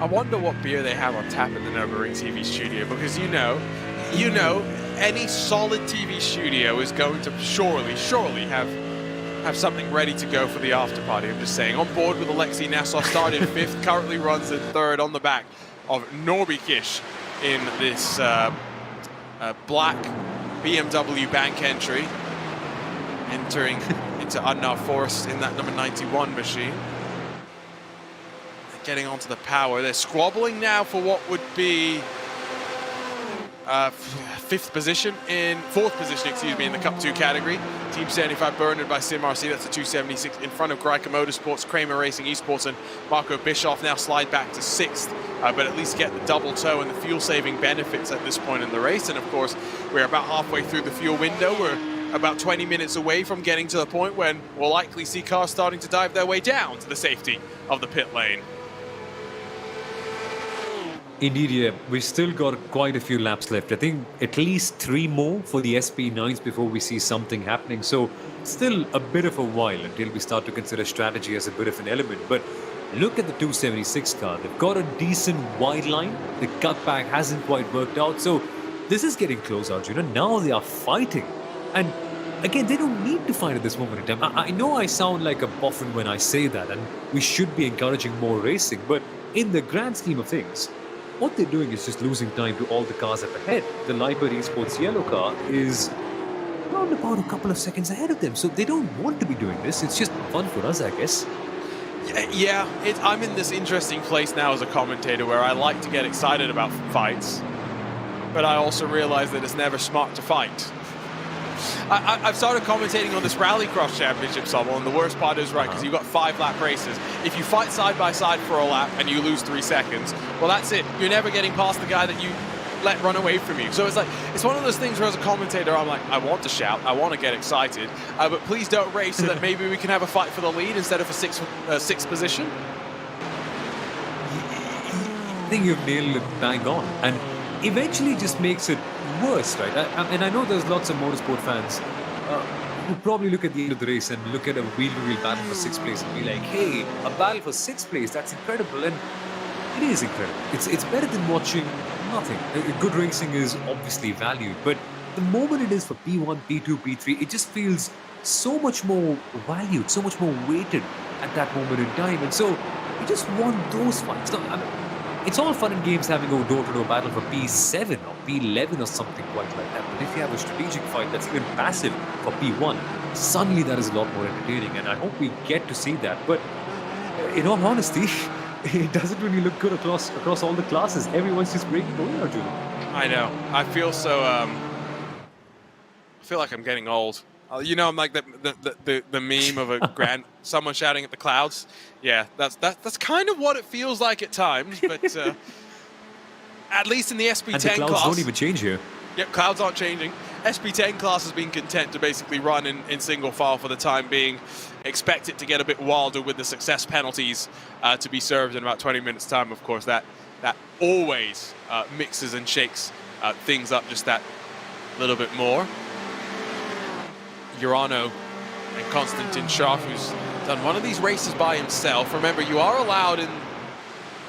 I wonder what beer they have on tap at the Nürburgring TV studio, because you know, any solid TV studio is going to surely have something ready to go for the after party. I'm just saying, on board with Alexei Nassau, started 5th, currently runs in 3rd on the back of Norbikish in this black BMW bank entry, entering into Unknown Forest in that number 91 machine. Getting onto the power. They're squabbling now for what would be 4th position, in the Cup 2 category. Team 75 Bernard by Sim RC, that's a 276 in front of Greica Motorsports, Kramer Racing Esports, and Marco Bischoff now slide back to 6th, but at least get the double toe and the fuel saving benefits at this point in the race. And of course, we're about halfway through the fuel window. We're about 20 minutes away from getting to the point when we'll likely see cars starting to dive their way down to the safety of the pit lane. Indeed, yeah. We've still got quite a few laps left. I think at least 3 more for the SP9s before we see something happening. So still a bit of a while until we start to consider strategy as a bit of an element. But look at the 276 car. They've got a decent wide line. The cutback hasn't quite worked out. So this is getting close, Arjuna. Now they are fighting. And again, they don't need to fight at this moment in time. I know I sound like a boffin when I say that, and we should be encouraging more racing. But in the grand scheme of things, what they're doing is just losing time to all the cars up ahead. The Liber Esports yellow car is around about a couple of seconds ahead of them, so they don't want to be doing this. It's just fun for us, I guess. Yeah, I'm in this interesting place now as a commentator where I like to get excited about fights, but I also realize that it's never smart to fight. I've started commentating on this Rallycross Championship, Sommel, and the worst part is, right, because you've got 5-lap races. If you fight side by side for a lap and you lose 3 seconds, well, that's it. You're never getting past the guy that you let run away from you. So it's like, it's one of those things where as a commentator, I'm like, I want to shout, I want to get excited, but please don't race so that maybe we can have a fight for the lead instead of a sixth position. I think you've nailed it bang on, and eventually just makes it worse, right? And I know there's lots of motorsport fans who probably look at the end of the race and look at a wheel-to-wheel battle for 6th place and be like, hey, a battle for 6th place, that's incredible. And it is incredible. It's better than watching nothing. Good racing is obviously valued, but the moment it is for P1, P2, P3, it just feels so much more valued, so much more weighted at that moment in time. And so you just want those fights. Now, it's all fun and games having a door-to-door battle for P7 or P11 or something quite like that. But if you have a strategic fight that's even passive for P1, suddenly that is a lot more entertaining, and I hope we get to see that. But in all honesty, it doesn't really look good across all the classes. Everyone's just breaking away now, Julie. I know. I feel so. I feel like I'm getting old. You know, I'm like the meme of a someone shouting at the clouds. Yeah, that's kind of what it feels like at times. But at least in the SP10 and the clouds class, don't even change here. Yep, clouds aren't changing. SP10 class has been content to basically run in single file for the time being. Expect it to get a bit wilder with the success penalties to be served in about 20 minutes time. Of course, that always mixes and shakes things up just that little bit more. Urano and Konstantin Schaff, who's done one of these races by himself. Remember, you are allowed in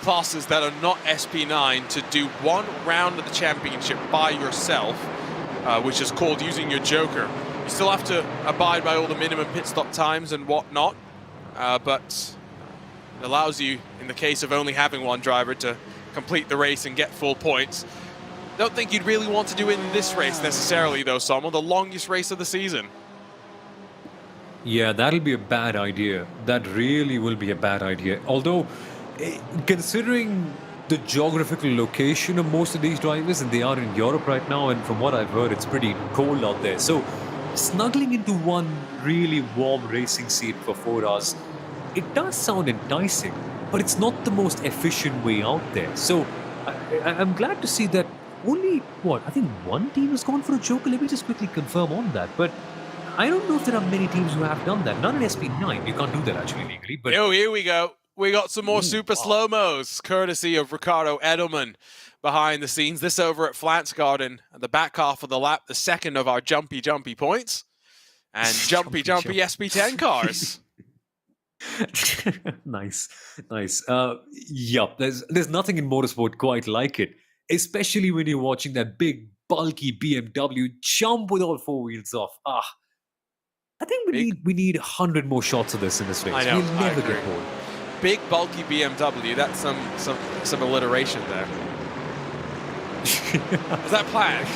classes that are not SP9 to do one round of the championship by yourself, which is called using your joker. You still have to abide by all the minimum pit stop times and whatnot, but it allows you, in the case of only having one driver, to complete the race and get full points. Don't think you'd really want to do it in this race necessarily, though, Sommel, the longest race of the season. Yeah, that'll be a bad idea. That really will be a bad idea. Although, considering the geographical location of most of these drivers, and they are in Europe right now, and from what I've heard, it's pretty cold out there. So, snuggling into one really warm racing seat for 4 hours, it does sound enticing, but it's not the most efficient way out there. So, I'm glad to see that only, I think one team has gone for a joker. Let me just quickly confirm on that. But I don't know if there are many teams who have done that. Not in SP9. You can't do that actually legally. But oh, here we go. We got some more super slow-mos, courtesy of Ricardo Edelman behind the scenes. This over at Flansgarden, at the back half of the lap, the second of our jumpy points. And jumpy SP10 cars. Nice. Yup, there's nothing in motorsport quite like it. Especially when you're watching that big, bulky BMW jump with all four wheels off. I think we need 100 more shots of this in this race. I know, We'll never get bored. Big, bulky BMW. That's some alliteration there. Is that planned?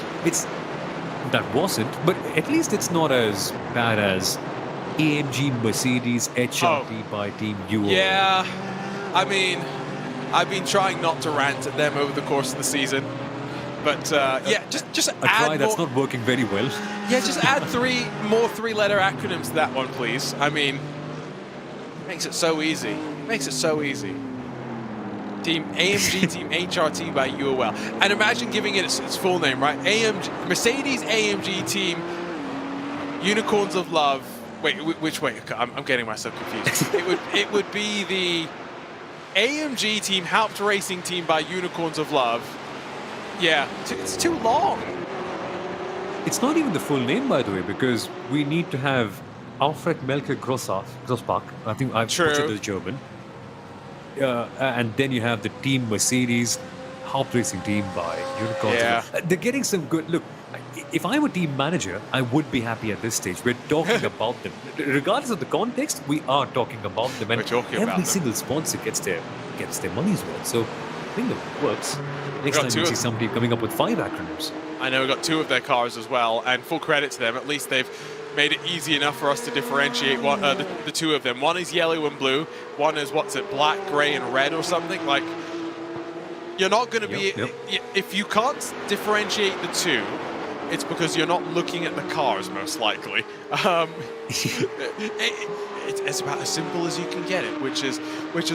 That wasn't, but at least it's not as bad as AMG Mercedes HRT by Team UO. Yeah, I mean, I've been trying not to rant at them over the course of the season. But yeah, just add try that's not working very well. Yeah, just add more three-letter acronyms to that one, please. I mean, makes it so easy. Makes it so easy. Team AMG, Team HRT by UOL. And imagine giving it its full name, right? Mercedes AMG Team Unicorns of Love. Wait, which way? I'm getting myself confused. it would be the AMG Team Haupt Racing Team by Unicorns of Love. Yeah, it's too long. It's not even the full name, by the way, because we need to have Alfred Melker Grossbach. I think I've butchered the German. And then you have the Team Mercedes Haupt Racing Team by Unicorns. Yeah. They're getting some good... Look, if I'm a team manager, I would be happy at this stage. We're talking about them. Regardless of the context, we are talking about them. And every single sponsor gets their money's worth. So I think it works. Next time we see somebody coming up with 5 acronyms. I know we've got 2 of their cars as well, and full credit to them. At least they've made it easy enough for us to differentiate the 2 of them. One is yellow and blue. One is, black, gray, and red or something. Like, you're not going to be... If you can't differentiate the 2, it's because you're not looking at the cars, most likely. It's about as simple as you can get it, which is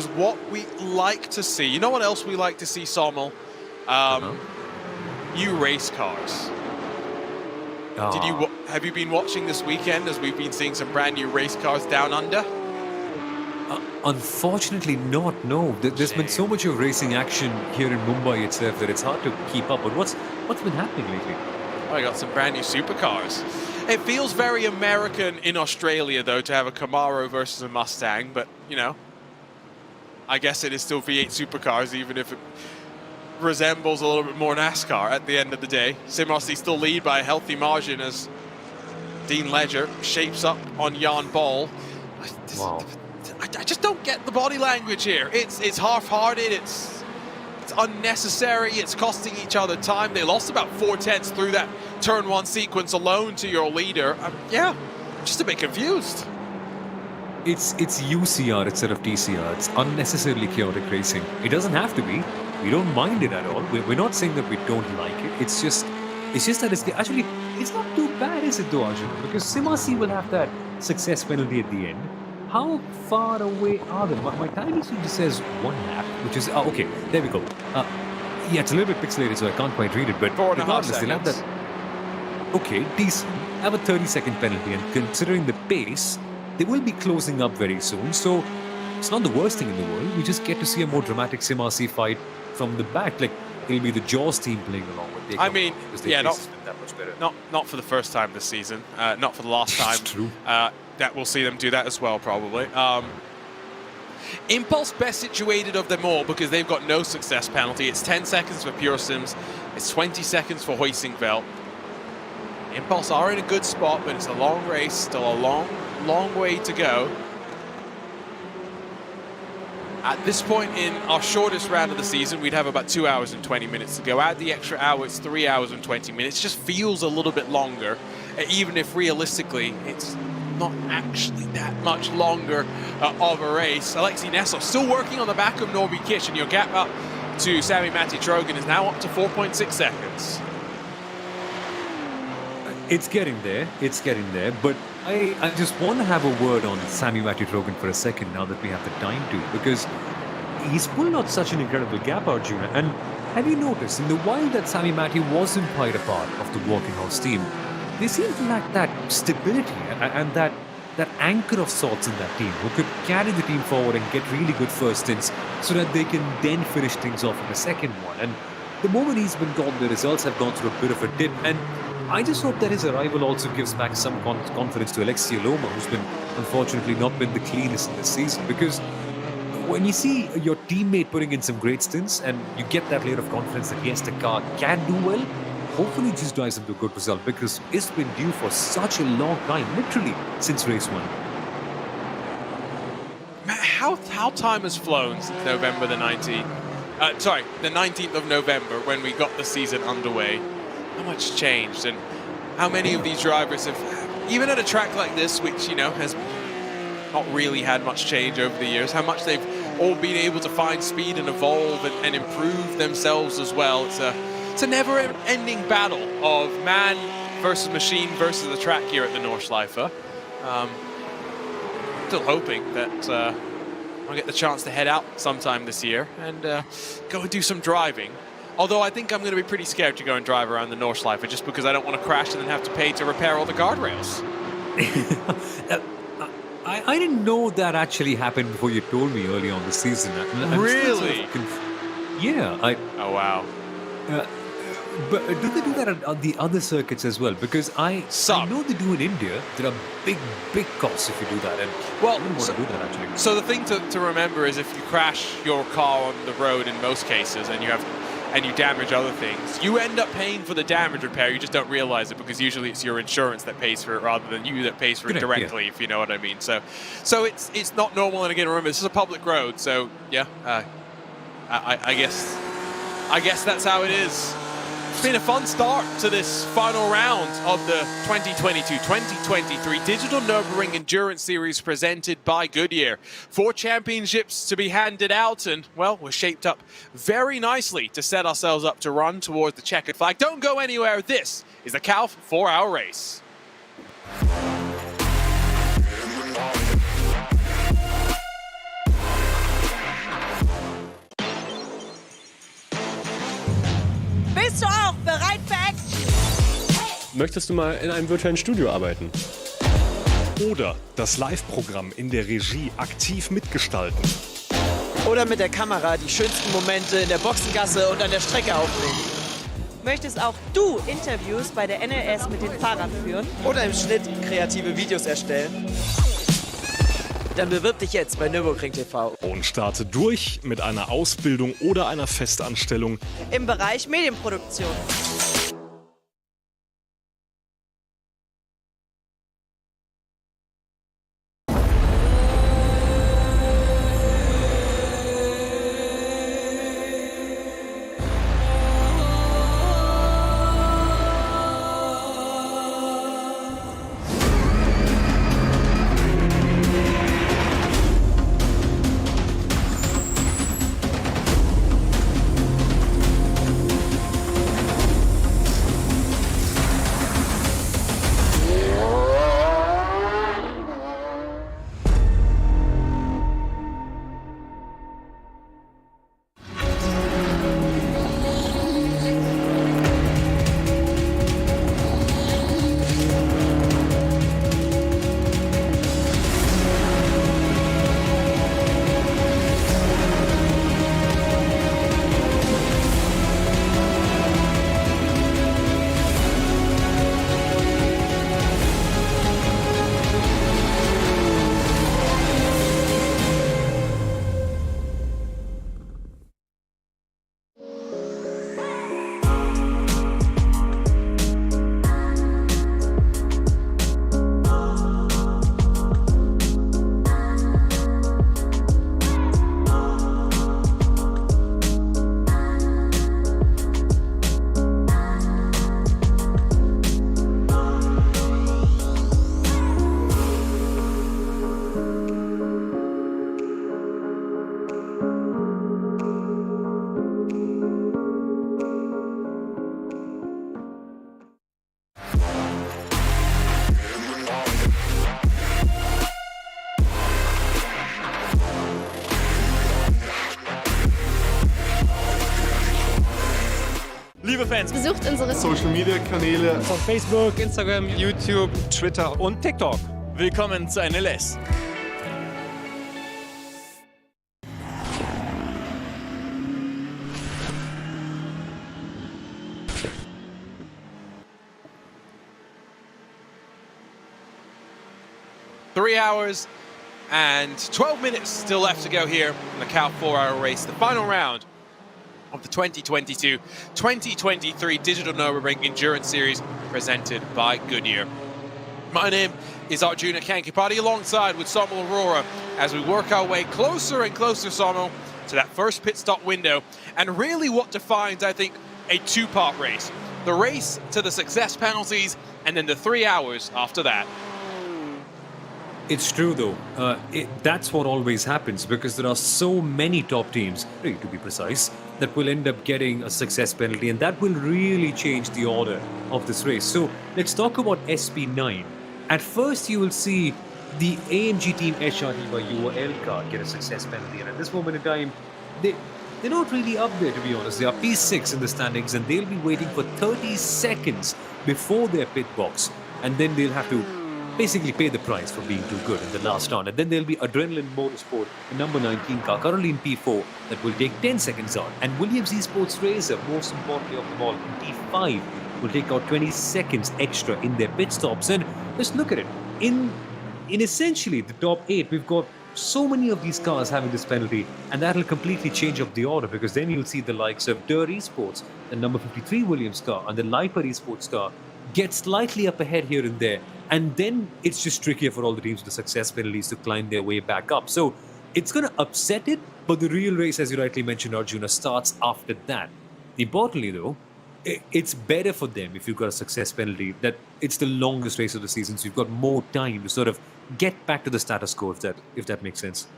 what we like to see. You know what else we like to see, Sommel? New race cars. Have you been watching this weekend as we've been seeing some brand new race cars down under? Unfortunately not, no. There's been so much of racing action here in Mumbai itself that it's hard to keep up. But what's been happening lately? I got some brand new supercars. It feels very American in Australia, though, to have a Camaro versus a Mustang. But, you know, I guess it is still V8 supercars, even if it resembles a little bit more NASCAR at the end of the day. Simrossi still lead by a healthy margin as Dean Ledger shapes up on Jan Ball. Wow. I just don't get the body language here. It's half-hearted, it's unnecessary, it's costing each other time. They lost about 4/10 through that turn 1 sequence alone to your leader. Yeah, just a bit confused. It's UCR instead of TCR. It's unnecessarily chaotic racing. It doesn't have to be. We don't mind it at all. We're not saying that we don't like it. It's just that it's not too bad, is it though, Arjun? Because Simasi will have that success penalty at the end. How far away are they? My tiny screen just says 1 lap, which is okay. There we go. Yeah, it's a little bit pixelated, so I can't quite read it. But 4.5 regardless, they'll have that. Okay, decent. Have a 30-second penalty, and considering the pace, they will be closing up very soon. So it's not the worst thing in the world. We just get to see a more dramatic Simasi fight from the back. Like it'll be the Jaws team playing along with. I mean, yeah, not that much better. Not for the first time this season. Not for the last time. True. That we'll see them do that as well, probably. Impulse best situated of them all because they've got no success penalty. It's 10 seconds for Pure Sims. It's 20 seconds for Hoisingveld. Impulse are in a good spot, but it's a long race. Still a long way to go. At this point in our shortest round of the season, we'd have about 2 hours and 20 minutes to go. Add the extra hour, it's 3 hours and 20 minutes. It just feels a little bit longer, even if realistically, it's not actually that much longer of a race. Alexei Nessov still working on the back of Norby Kish, and your gap up to Sami Matti Trogan is now up to 4.6 seconds. It's getting there, but I just want to have a word on Sami Matti Trogan for a second now that we have the time to, because he's pulled out such an incredible gap, Arjuna. And have you noticed, in the while that Sami Matti wasn't quite a part of the Walking House team, they seem to lack that stability and that anchor of sorts in that team who could carry the team forward and get really good first stints so that they can then finish things off in the second one. And the moment he's been gone, the results have gone through a bit of a dip. And I just hope that his arrival also gives back some confidence to Alexei Loma, who's been unfortunately not been the cleanest in this season. Because when you see your teammate putting in some great stints and you get that layer of confidence that yes, the car can do well, hopefully it just drives him to a good result, because it's been due for such a long time, literally since race 1. Matt, how time has flown since November the 19th. The 19th of November when we got the season underway. How much changed, and how many of these drivers have, even at a track like this, which, you know, has not really had much change over the years, how much they've all been able to find speed and evolve and improve themselves as well. It's a never-ending battle of man versus machine versus the track here at the Nordschleife. Still hoping that I'll get the chance to head out sometime this year and go and do some driving. Although I think I'm going to be pretty scared to go and drive around the Nordschleife just because I don't want to crash and then have to pay to repair all the guardrails. I didn't know that actually happened before you told me early on the season. Really? Yeah. Oh, wow. But do they do that on the other circuits as well? Because I know they do in India. There are big costs if you do that. And well, I wouldn't want to do that actually. So the thing to remember is if you crash your car on the road in most cases and you damage other things, you end up paying for the damage repair. You just don't realize it because usually it's your insurance that pays for it rather than you that pays for it directly, if you know what I mean. So it's not normal. And again, remember, this is a public road. So yeah, I guess that's how it is. It's been a fun start to this final round of the 2022-2023 Digital Nürburgring Endurance Series presented by Goodyear. 4 championships to be handed out, and, well, we're shaped up very nicely to set ourselves up to run towards the checkered flag. Don't go anywhere. This is the KALFF 4-hour race. Bist du auch bereit für Action? Möchtest du mal in einem virtuellen Studio arbeiten? Oder das Live-Programm in der Regie aktiv mitgestalten? Oder mit der Kamera die schönsten Momente in der Boxengasse und an der Strecke aufnehmen? Möchtest auch du Interviews bei der NLS mit den Fahrern führen? Oder im Schnitt kreative Videos erstellen? Dann bewirb dich jetzt bei Nürburgring TV. Und starte durch mit einer Ausbildung oder einer Festanstellung Im Bereich Medienproduktion. Liebe Fans, Besucht unsere Social-Media-Kanäle Von Facebook, Instagram, YouTube, Twitter und TikTok. willkommen zu NLS. Three hours and 12 minutes still left to go here in the KALFF 4-hour race, the final round of the 2022-2023 Digital Nürburgring Endurance Series presented by Goodyear. My name is Arjuna Kankipati alongside with Sommel Aurora as we work our way closer and closer, Sommel, to that first pit stop window and really what defines, I think, a two-part race. The race to the success penalties and then the 3 hours after that. It's true though. That's what always happens because there are so many top teams, to be precise, that will end up getting a success penalty, and that will really change the order of this race. So let's talk about SP9. At first you will see the AMG Team HRT by UOL car get a success penalty, and at this moment in time, they're not really up there, to be honest. They are P6 in the standings and they'll be waiting for 30 seconds before their pit box, and then they'll have to basically pay the price for being too good in the last round. And then there'll be Adrenaline Motorsport, the number 19 car, currently in P4, that will take 10 seconds on. And Williams Esports Racer, most importantly of them all, in P5, will take out 20 seconds extra in their pit stops. And let's look at it. In essentially the top 8, we've got so many of these cars having this penalty, and that'll completely change up the order, because then you'll see the likes of Dur Esports, the number 53 Williams car, and the Liper Esports car get slightly up ahead here and there. And then it's just trickier for all the teams with the success penalties to climb their way back up. So it's going to upset it, but the real race, as you rightly mentioned, Arjuna, starts after that. Importantly, though, it's better for them if you've got a success penalty, that it's the longest race of the season, so you've got more time to sort of get back to the status quo, if that makes sense.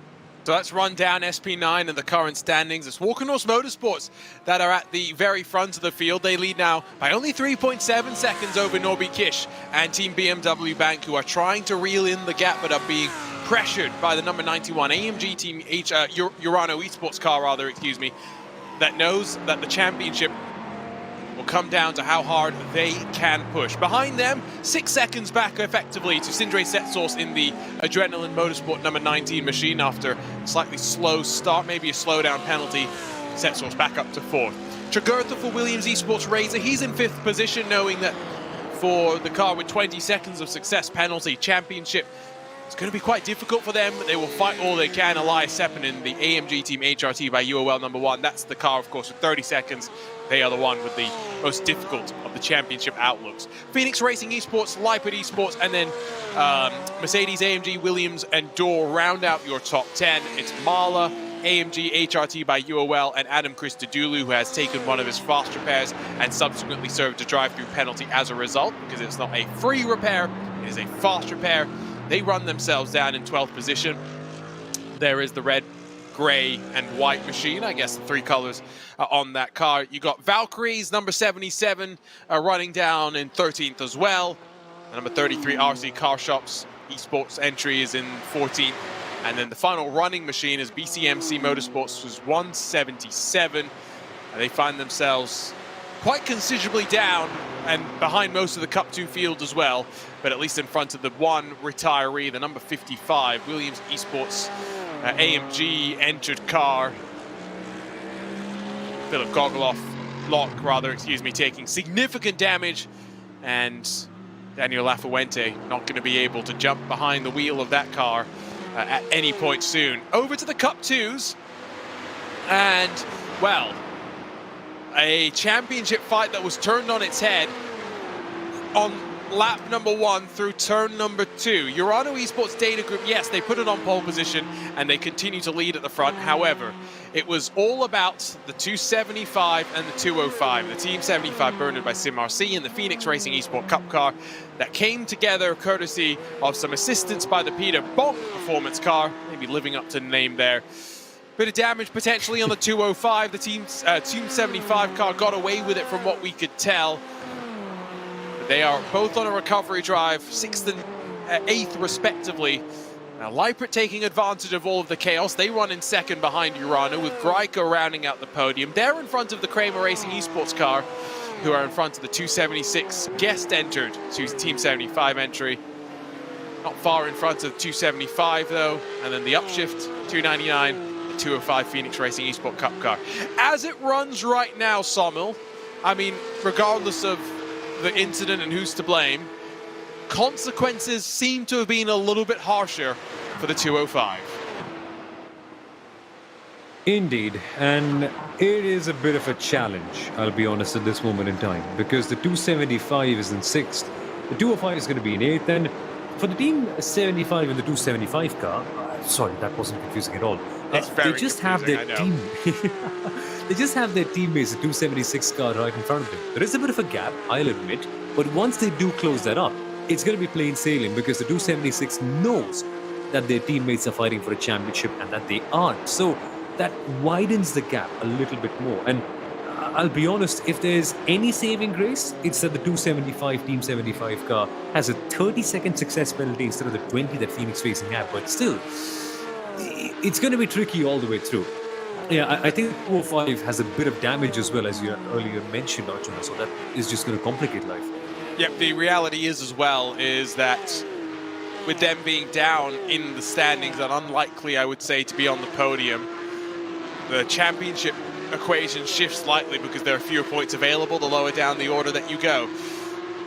So let's run down SP9 and the current standings. It's Walkenhorst Motorsports that are at the very front of the field. They lead now by only 3.7 seconds over Norby Kish and Team BMW Bank, who are trying to reel in the gap but are being pressured by the number 91 AMG Team Urano Esports car, that knows that the championship will come down to how hard they can push. Behind them, 6 seconds back effectively to Sindre Setsource in the Adrenaline Motorsport number 19 machine after a slightly slow start, maybe a slowdown penalty. Setsource back up to 4th. Tregurtha for Williams Esports Razor, he's in 5th position, knowing that for the car with 20 seconds of success penalty, championship, it's going to be quite difficult for them. They will fight all they can. Elias Sepinen, the AMG Team HRT by UOL number 1. That's the car, of course, with 30 seconds. They are the one with the most difficult of the championship outlooks. Phoenix Racing Esports, Leipzig Esports, and then Mercedes, AMG, Williams, and Dor round out your top 10. It's Marla, AMG, HRT by UOL, and Adam Christodoulou, who has taken one of his fast repairs and subsequently served a drive-through penalty as a result, because it's not a free repair, it is a fast repair. They run themselves down in 12th position. There is the red, gray, and white machine. I guess the 3 colors on that car. You got Valkyries, number 77, running down in 13th as well. Number 33, RC Car Shops. Esports entry is in 14th. And then the final running machine is BCMC Motorsports, who's 177. They find themselves quite considerably down and behind most of the Cup 2 field as well, but at least in front of the one retiree, the number 55, Williams Esports AMG entered car. Philip Gogoloff, taking significant damage, and Daniel Lafuente not going to be able to jump behind the wheel of that car at any point soon. Over to the Cup 2s, and, well, a championship fight that was turned on its head on lap number 1 through turn number 2. Urano Esports Data Group, yes, they put it on pole position and they continue to lead at the front. However, it was all about the 275 and the 205. The Team 75 burdened by SimRC and the Phoenix Racing Esports Cup car that came together courtesy of some assistance by the Peter Bonk performance car, maybe living up to the name there. Bit of damage potentially on the 205. The Team 75 car got away with it from what we could tell. But they are both on a recovery drive, 6th and 8th respectively. Now Leipzig taking advantage of all of the chaos. They run in 2nd behind Urano with Greiko rounding out the podium. They're in front of the Kramer Racing Esports car. who are in front of the 276 guest entered to Team 75 entry. Not far in front of 275 though, and then the upshift 299, the 205 Phoenix Racing Esport Cup car. As it runs right now, Sommel, I mean, regardless of the incident and who's to blame, consequences seem to have been a little bit harsher for the 205. Indeed, and it is a bit of a challenge, I'll be honest, at this moment in time, because the 275 is in 6th, the 205 is going to be in 8th, and for the Team 75 and the 275 car, sorry, that wasn't confusing at all. It's very they just have their confusing, team. They just have their teammates, the 276 car, right in front of them. There is a bit of a gap, I'll admit, but once they do close that up, it's going to be plain sailing because the 276 knows that their teammates are fighting for a championship and that they aren't. So that widens the gap a little bit more. And I'll be honest, if there's any saving grace, it's that the 275 Team 75 car has a 30-second success penalty instead of the 20 that Phoenix Racing have. But still, it's going to be tricky all the way through. Yeah, I think 205 has a bit of damage as well, as you earlier mentioned, Arjuna, so that is just going to complicate life. Yep, the reality is as well is that with them being down in the standings and unlikely, I would say, to be on the podium, the championship equation shifts slightly because there are fewer points available the lower down the order that you go.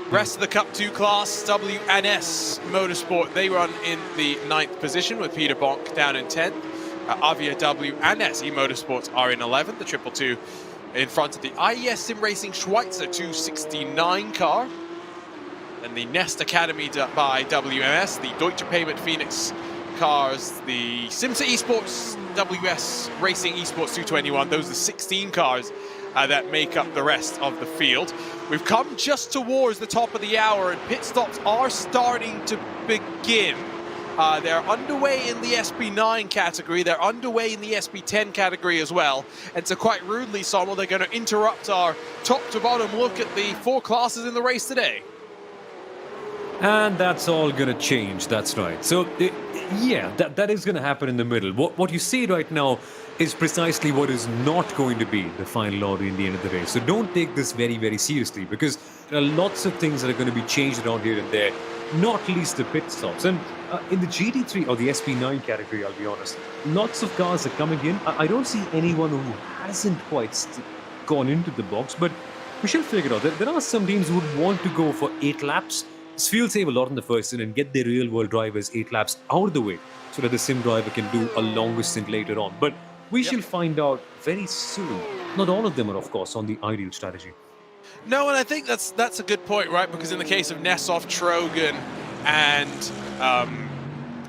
Rest of the Cup 2 class, WNS Motorsport, they run in the 9th position with Peter Bonk down in 10th. Avia WNS Motorsports are in 11th, the 222 in front of the IES Sim Racing Schweizer 269 car. And the Nest Academy by WMS, the Deutsche Payment Phoenix cars, the Simsa Esports, WS Racing Esports 221. Those are the 16 cars that make up the rest of the field. We've come just towards the top of the hour and pit stops are starting to begin. They're underway in the SP9 category. They're underway in the SP10 category as well. And so quite rudely, Sommel, they're going to interrupt our top to bottom look at the 4 classes in the race today. And that's all going to change, that's right. So, yeah, that is going to happen in the middle. What you see right now is precisely what is not going to be the final order in the end of the race. So don't take this very, very seriously, because there are lots of things that are going to be changed around here and there, not least the pit stops. And in the GT3 or the SP9 category, I'll be honest, lots of cars are coming in. I don't see anyone who hasn't quite gone into the box, but we shall figure it out. There are some teams who would want to go for 8 laps. This fuel save a lot in the first stint and get the real world drivers 8 laps out of the way so that the sim driver can do a longer stint later on. But we shall find out very soon. Not all of them are, of course, on the ideal strategy. No, and I think that's a good point, right? Because in the case of Nessov, Trogan, and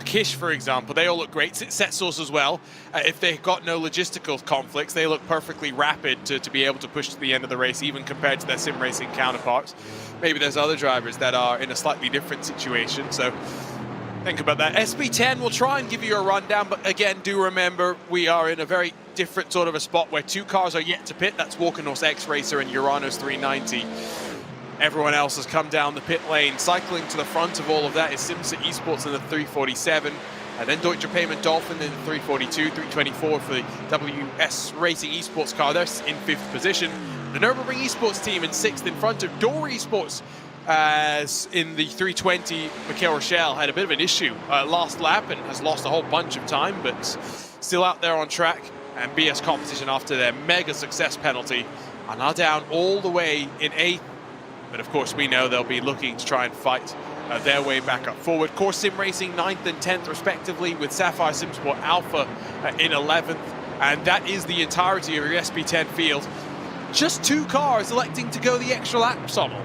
Kish, for example, they all look great. Set Source as well. If they've got no logistical conflicts, they look perfectly rapid to be able to push to the end of the race, even compared to their sim racing counterparts. Maybe there's other drivers that are in a slightly different situation, so think about that. SP10 will try and give you a rundown, but again, do remember we are in a very different sort of a spot where 2 cars are yet to pit. That's Walkenhorst X-Racer and Uranos 390. Everyone else has come down the pit lane. Cycling to the front of all of that is Simsa Esports in the 347, and then Deutsche Payment Dolphin in the 342, 324 for the WS Racing Esports car. They're in 5th position. The Nürburgring Esports team in 6th in front of Door Esports, as in the 320, Michael Rochelle had a bit of an issue last lap and has lost a whole bunch of time, but still out there on track. And BS Competition, after their mega success penalty, are now down all the way in 8th. But of course, we know they'll be looking to try and fight their way back up forward. Core Sim Racing 9th and 10th respectively, with Sapphire Simsport Alpha in 11th. And that is the entirety of your SP10 field. Just 2 cars electing to go the extra lap, Sommel.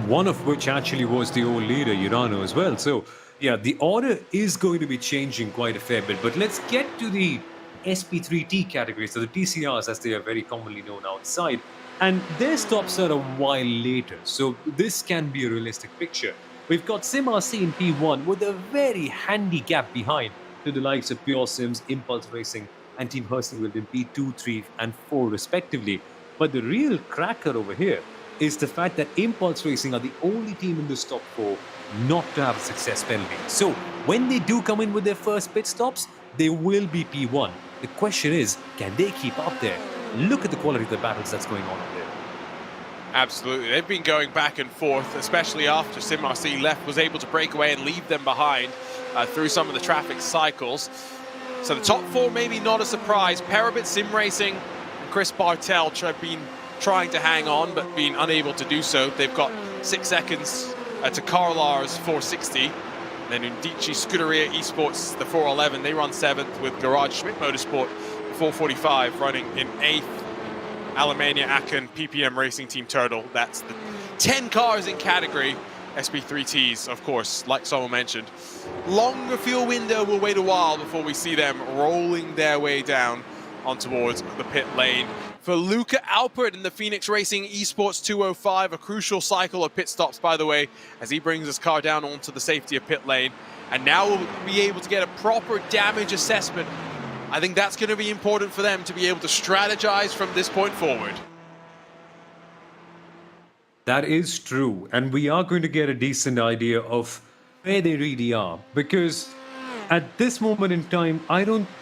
One of which actually was the old leader, Urano, as well. So, yeah, the order is going to be changing quite a fair bit. But let's get to the SP3T category, so the TCRs as they are very commonly known outside. And their stops are a while later, so this can be a realistic picture. We've got SimRC in P1 with a very handy gap behind to the likes of Pure Sims, Impulse Racing, and Team Hurstfield in P2, 3, and 4 respectively. But the real cracker over here is the fact that Impulse Racing are the only team in this top 4 not to have a success penalty. So when they do come in with their first pit stops, they will be P1. The question is, can they keep up there? Look at the quality of the battles that's going on there. Absolutely. They've been going back and forth, especially after Sim RC left, was able to break away and leave them behind through some of the traffic cycles. So the top four, maybe not a surprise. Parabit, Sim Racing, and Chris Bartel have been trying to hang on, but being unable to do so. They've got 6 seconds to Carlar's 460. Then Undici Scuderia Esports, the 411, they run 7th with Garage Schmidt Motorsport, 445, running in 8th. Alemania Aachen PPM Racing Team Turtle, that's the 10 cars in category. SP3Ts, of course, like someone mentioned. Longer fuel window, we'll wait a while before we see them rolling their way down on towards the pit lane. For Luca Alpert in the Phoenix Racing Esports 205, a crucial cycle of pit stops, by the way, as he brings his car down onto the safety of pit lane. And now we'll be able to get a proper damage assessment. I think that's going to be important for them to be able to strategize from this point forward. That is true, and we are going to get a decent idea of where they really are, because at this moment in time,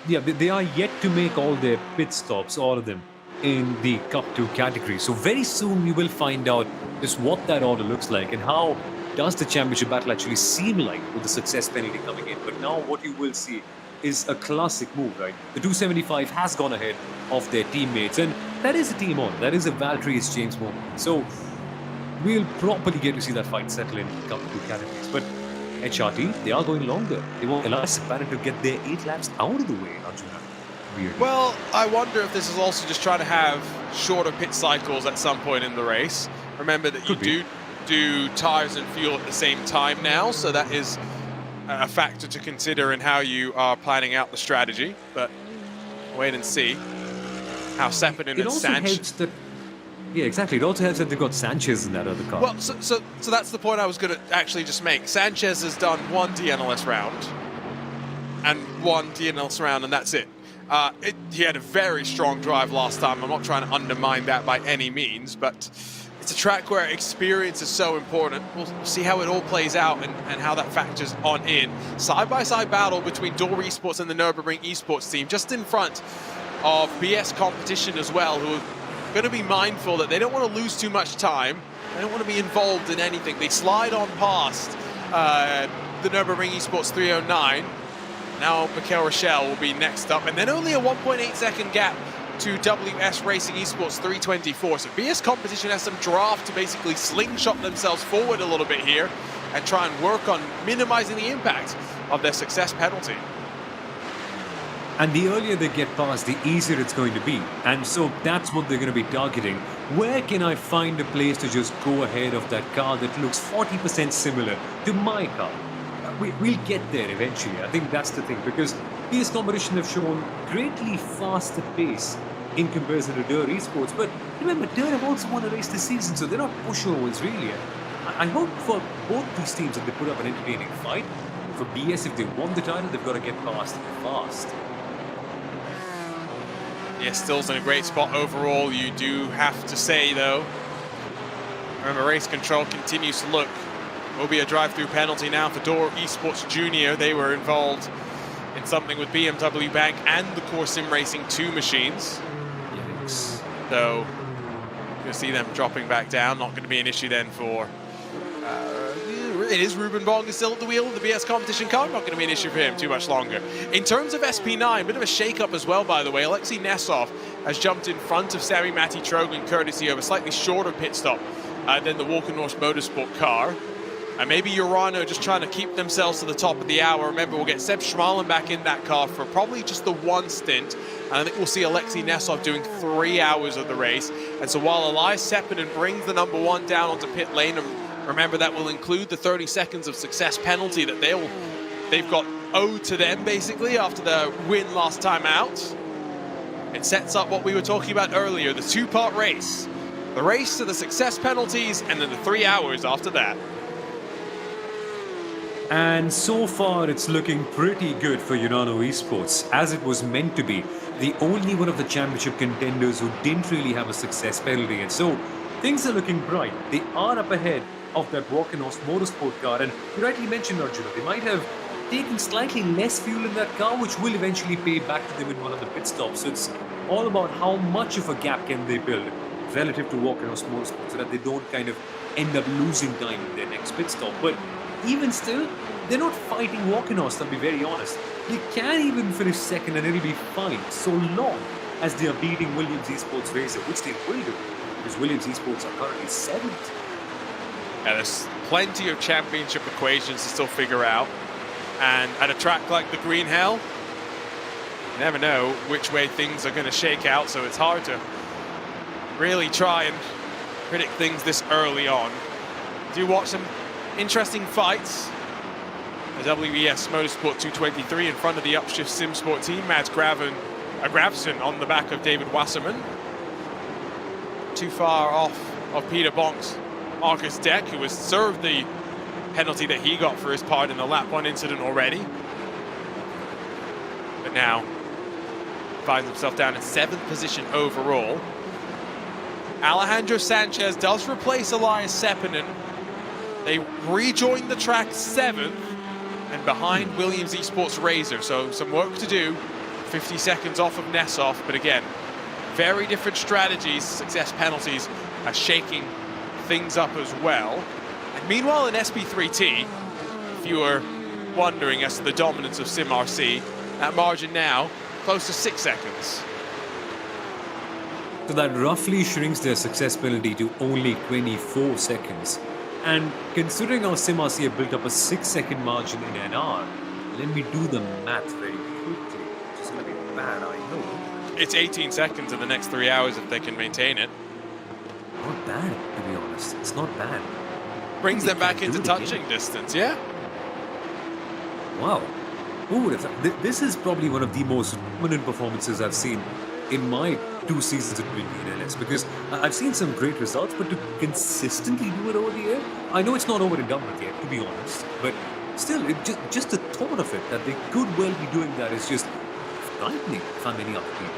they are yet to make all their pit stops, all of them, in the Cup 2 category. So very soon we will find out just what that order looks like and how does the championship battle actually seem like with the success penalty coming in. But now what you will see is a classic move, right? The 275 has gone ahead of their teammates, and that is a team on. That is a Valtteri James moment. So we'll properly get to see that fight settle in Cup 2 categories. But HRT, they are going longer. They want Elias Sabarin to get their 8 laps out of the way, Arjuna. Weird. Well, I wonder if this is also just trying to have shorter pit cycles at some point in the race. Remember that you do tires and fuel at the same time now, so that is a factor to consider in how you are planning out the strategy. But wait and see how Sepinen and Sanchez. Yeah, exactly. It also helps that they've got Sanchez in that other car. Well, so that's the point I was going to actually just make. Sanchez has done 1 DNLS round and 1 DNLS round, and that's it. He had a very strong drive last time. I'm not trying to undermine that by any means, but it's a track where experience is so important. We'll see how it all plays out and how that factors on in. Side-by-side battle between Door Esports and the Nürburgring Esports team, just in front of BS Competition as well, who are going to be mindful that they don't want to lose too much time. They don't want to be involved in anything. They slide on past the Nürburgring Esports 309. Now Mikel Rochelle will be next up, and then only a 1.8 second gap to WS Racing Esports 324. So BS Competition has some draft to basically slingshot themselves forward a little bit here and try and work on minimizing the impact of their success penalty. And the earlier they get past, the easier it's going to be. And so that's what they're going to be targeting. Where can I find a place to just go ahead of that car that looks 40% similar to my car? We'll get there eventually. I think that's the thing, because PS Competition have shown greatly faster pace in comparison to Dur Esports. But remember, Dur have also won a race this season, so they're not pushovers really. I hope for both these teams that they put up an entertaining fight. For BS, if they won the title, they've got to get past fast. Yeah, Still's in a great spot overall. You do have to say, though, remember, race control continues to look. Will be a drive-through penalty now for Door Esports Junior. They were involved in something with BMW Bank and the Core Sim Racing 2 machines. Yikes. So you'll see them dropping back down. Not going to be an issue then for... it is Ruben Bong is still at the wheel of the BS Competition car. Not going to be an issue for him too much longer. In terms of SP9, bit of a shake-up as well, by the way. Alexei Nesov has jumped in front of Sami Matti Trogan, courtesy of a slightly shorter pit stop than the Walker Norse Motorsport car. And maybe Urano just trying to keep themselves to the top of the hour. Remember, we'll get Seb Schmalen back in that car for probably just the 1 stint. And I think we'll see Alexei Nesov doing 3 hours of the race. And so while Elias Sepinen brings the number 1 down onto pit lane, and remember that will include the 30 seconds of success penalty that they've got owed to them basically after the win last time out. It sets up what we were talking about earlier, the 2-part race. The race to the success penalties and then the 3 hours after that. And so far, it's looking pretty good for Urano Esports, as it was meant to be. The only one of the championship contenders who didn't really have a success penalty. And so, things are looking bright. They are up ahead of that Walker Norse Motorsport car. And you rightly mentioned, Arjuna, they might have taken slightly less fuel in that car, which will eventually pay back to them in one of the pit stops. So it's all about how much of a gap can they build relative to Walkenhorst Motorsport so that they don't kind of end up losing time in their next pit stop. But even still, they're not fighting Walkenhorst, I'll be very honest. They can even finish second and it'll be fine so long as they are beating Williams Esports Racer, which they will do, because Williams Esports are currently 7th. Yeah, there's plenty of championship equations to still figure out. And at a track like the Green Hell, you never know which way things are going to shake out, so it's hard to really try and predict things this early on. Do watch some interesting fights. The WES Motorsport 223 in front of the Upshift SimSport team, Mads Gravson on the back of David Wasserman. Too far off of Peter Bonk's Marcus Deck, who has served the penalty that he got for his part in the lap 1 incident already. But now finds himself down in 7th position overall. Alejandro Sanchez does replace Elias Sepinen. They rejoin the track 7th and behind Williams Esports Razor. So some work to do. 50 seconds off of Nessoff, but again, very different strategies. Success penalties are shaking things up as well. And meanwhile in SP3T, if you were wondering as to the dominance of SimRC, that margin now close to 6 seconds. So that roughly shrinks their success penalty to only 24 seconds. And considering how SimRC have built up a 6-second margin in NR, let me do the math very quickly. Which is going to be bad, I know. It's 18 seconds in the next 3 hours if they can maintain it. Not bad, to be honest. It's not bad. Brings them back into touching distance, yeah? Wow. Who would have thought? This is probably one of the most dominant performances I've seen in my 2 seasons of doing DNLS, because I've seen some great results, but to consistently do it over the year, I know it's not over and done with yet, to be honest, but still, just the thought of it, that they could well be doing that is just frightening if I'm any other people.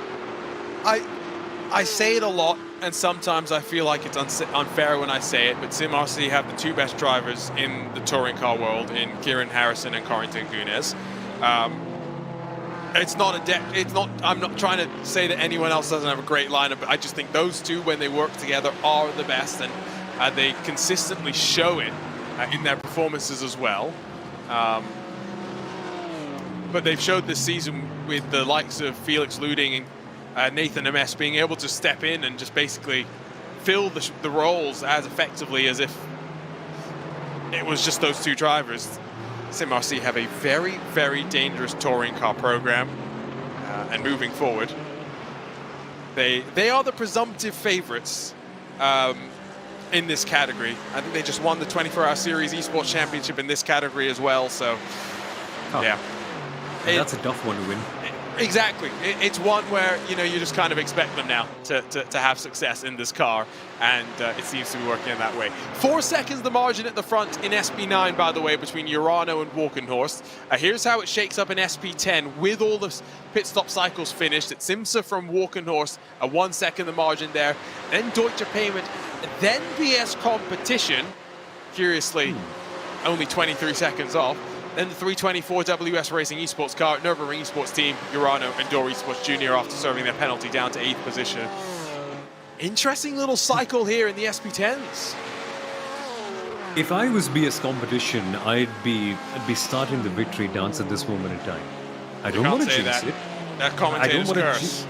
I say it a lot, and sometimes I feel like it's unfair when I say it, but SimRC have the 2 best drivers in the touring car world in Kieran Harrison and Corrington Gunes. It's not I'm not trying to say that anyone else doesn't have a great lineup, but I just think those 2, when they work together, are the best, and they consistently show it in their performances as well. But they've showed this season with the likes of Felix Luding and Nathan Ames being able to step in and just basically fill the roles as effectively as if it was just those 2 drivers. SimRC have a very, very dangerous touring car program, and moving forward, they are the presumptive favorites in this category. I think they just won the 24-hour series esports championship in this category as well. So, yeah, that's a tough one to win. Exactly. It's one where, you know, you just kind of expect them now to have success in this car, and it seems to be working in that way. 4 seconds the margin at the front in SP9, by the way, between Urano and Walkenhorst. Here's how it shakes up in SP10 with all the pit stop cycles finished. It's Simsa from Walkenhorst, a 1 second the margin there. Then Deutsche Payment, then BS Competition, curiously, only 23 seconds off. Then the 324 WS Racing Esports car, Nürburgring Esports team, Urano and Door Esports Junior after serving their penalty down to 8th position. Interesting little cycle here in the SP10s. If I was BS Competition, I'd be starting the victory dance at this moment in time. I don't want to jinx it. That commentator's curse.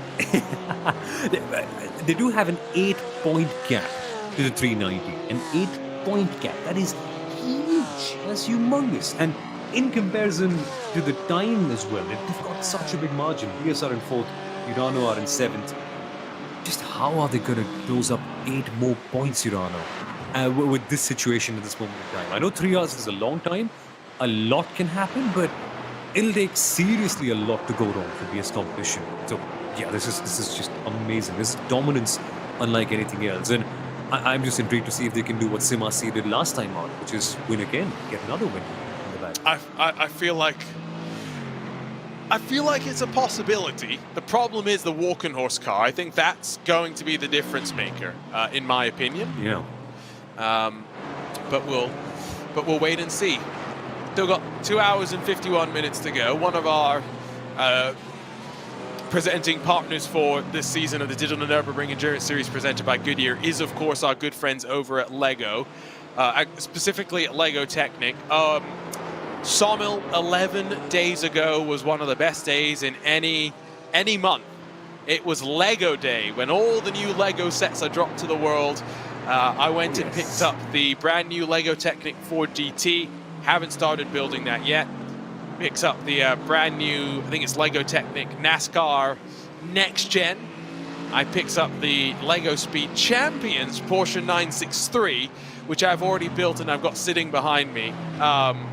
They do have an 8-point gap to the 390. An 8-point gap. That is huge. That's humongous. And in comparison to the time as well, they've got such a big margin. BS are in 4th, Urano are in 7th. Just how are they going to close up 8 more points, Urano, with this situation at this moment in time? I know 3 hours is a long time. A lot can happen, but it'll take seriously a lot to go wrong for BS Competition. So, yeah, this is just amazing. This is dominance unlike anything else. And I'm just intrigued to see if they can do what SimRC did last time out, which is win again, get another win in the bag. I feel like it's a possibility. The problem is the Walkenhorst car. I think that's going to be the difference maker, in my opinion. Yeah. But we'll wait and see. Still got 2 hours and 51 minutes to go. One of our presenting partners for this season of the Digital Nürburgring Endurance Series presented by Goodyear is, of course, our good friends over at LEGO, specifically at Lego Technic. Sawmill 11 days ago was one of the best days in any month. It was Lego Day, when all the new Lego sets are dropped to the world. I went and picked up the brand new Lego Technic 4 GT. Haven't started building that yet. Picks up the brand new, I think it's Lego Technic NASCAR Next Gen. I picked up the Lego Speed Champions Porsche 963, which I've already built and I've got sitting behind me. I'm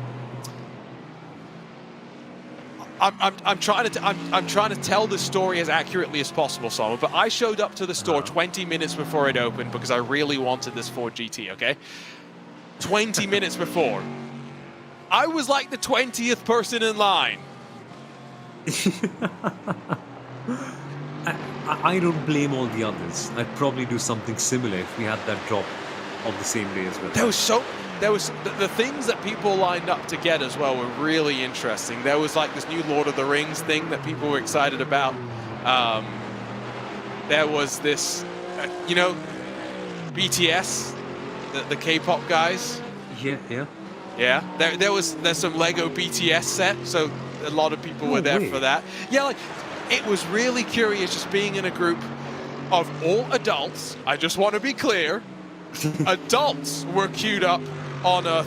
trying to tell the story as accurately as possible, Simon, but I showed up to the store 20 minutes before it opened because I really wanted this Ford GT, okay? 20 minutes before. I was like the 20th person in line. I don't blame all the others. I'd probably do something similar if we had that drop on the same day as well. There was the things that people lined up to get as well were really interesting. There was like this new Lord of the Rings thing that people were excited about. There was this, you know, BTS, the K-pop guys. Yeah. Yeah, there's some Lego BTS set, so a lot of people were there for that. Yeah, like it was really curious just being in a group of all adults. I just want to be clear, adults were queued up on it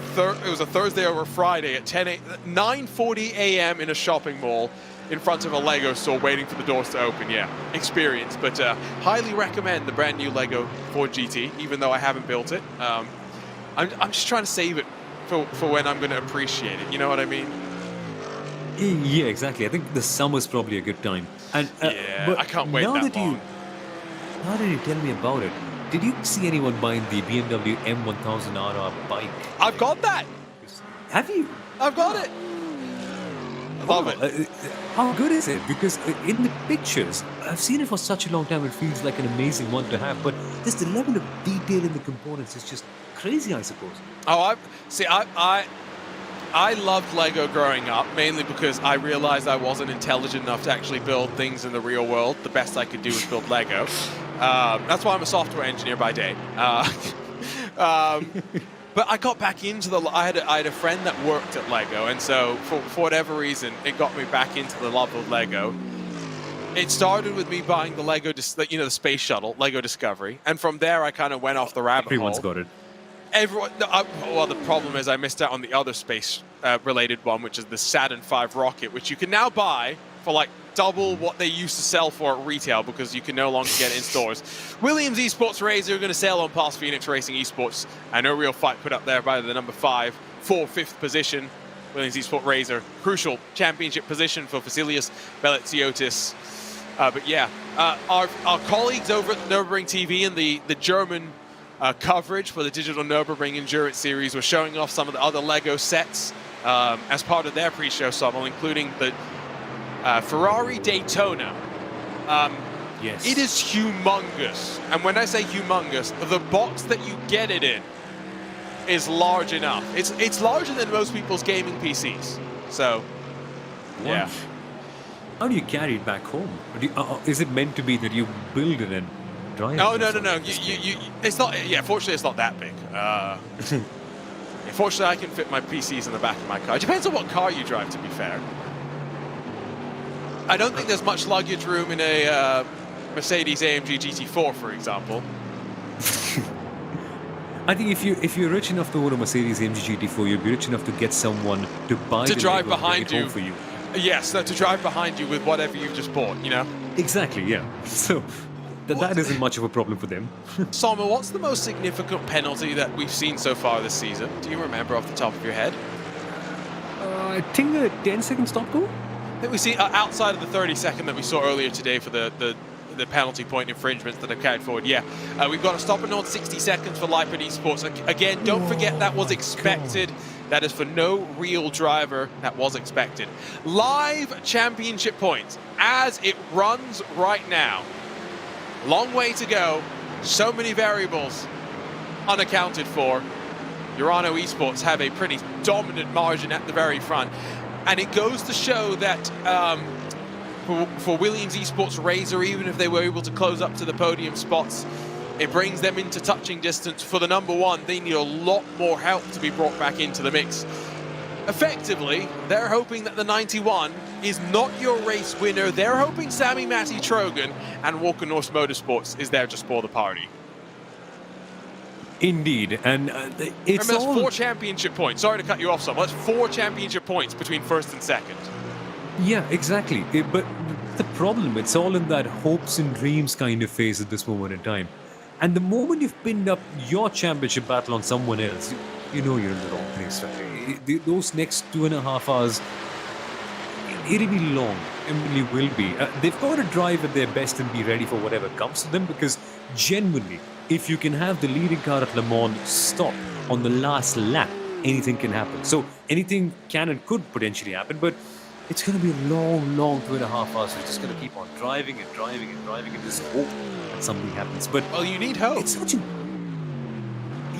was a Thursday or a Friday at 9:40 a.m. in a shopping mall in front of a Lego store waiting for the doors to open. Yeah, experience, but highly recommend the brand new Lego 4 GT, even though I haven't built it. I'm just trying to save it for when I'm going to appreciate it. You know what I mean? Yeah, exactly. I think the summer's probably a good time. And yeah, I can't wait that long. Now that you tell me about it, did you see anyone buying the BMW M1000RR bike? I've got that. Have you? I've got it. I love it. How good is it? Because in the pictures, I've seen it for such a long time, it feels like an amazing one to have. But just the level of detail in the components is just crazy, I suppose. Oh, I loved Lego growing up, mainly because I realized I wasn't intelligent enough to actually build things in the real world. The best I could do was build Lego. That's why I'm a software engineer by day. But I got back into I had a friend that worked at Lego, and so for whatever reason, it got me back into the love of Lego. It started with me buying the Lego, the space shuttle, Lego Discovery, and from there I kind of went off the rabbit hole. Everyone's got it. Well, the problem is I missed out on the other space-related one, which is the Saturn V rocket, which you can now buy for like double what they used to sell for at retail because you can no longer get it in stores. Williams Esports Razor are going to sail on past Phoenix Racing Esports. And no real fight put up there by the number 5 for 5th position. Williams Esports Razor, crucial championship position for Vasilius Belletiotis. But yeah, our colleagues over at Nürburgring TV and the German coverage for the Digital Nürburgring Endurance Series were showing off some of the other Lego sets as part of their pre-show summit, including the Ferrari Daytona. Yes. It is humongous. And when I say humongous, the box that you get it in is large enough. It's larger than most people's gaming PCs. So, yeah. How do you carry it back home? Is it meant to be that you build it and drive it? No. It's not. Yeah, fortunately, it's not that big. Fortunately, I can fit my PCs in the back of my car. It depends on what car you drive, to be fair. I don't think there's much luggage room in a Mercedes AMG GT4, for example. I think if you're rich enough to own a Mercedes AMG GT4, you'd be rich enough to get someone to buy to the drive Lego behind you. For you. Yes, to drive behind you with whatever you've just bought, you know? Exactly, yeah. So that isn't much of a problem for them. Simon, what's the most significant penalty that we've seen so far this season? Do you remember off the top of your head? I think a 10-second stop go? I think we see outside of the 30-second that we saw earlier today for the penalty point infringements that have carried forward. Yeah, we've got a stop and on 60 seconds for Leipzig Esports. Again, don't forget that was expected. That is for no real driver. That was expected. Live championship points as it runs right now. Long way to go. So many variables unaccounted for. Urano Esports have a pretty dominant margin at the very front. And it goes to show that for Williams Esports Razor, even if they were able to close up to the podium spots, it brings them into touching distance. For the number one, they need a lot more help to be brought back into the mix. Effectively, they're hoping that the 91 is not your race winner. They're hoping Sami Matti Trogan and Walker Norse Motorsports is there to spoil the party. Indeed, and it's Remember, all... that's 4 championship points. Sorry to cut you off, Sam. That's 4 championship points between first and second. Yeah, exactly. But the problem, it's all in that hopes and dreams kind of phase at this moment in time. And the moment you've pinned up your championship battle on someone else, you know you're in the wrong place, right? Those next 2.5 hours, it'll be long. It really will be. They've got to drive at their best and be ready for whatever comes to them, because genuinely, if you can have the leading car at Le Mans stop on the last lap, anything can happen. So anything can and could potentially happen, but it's going to be a long, long 2.5 hours. We're just going to keep on driving and driving and driving and just hope that something happens. But well, you need hope. It's such a...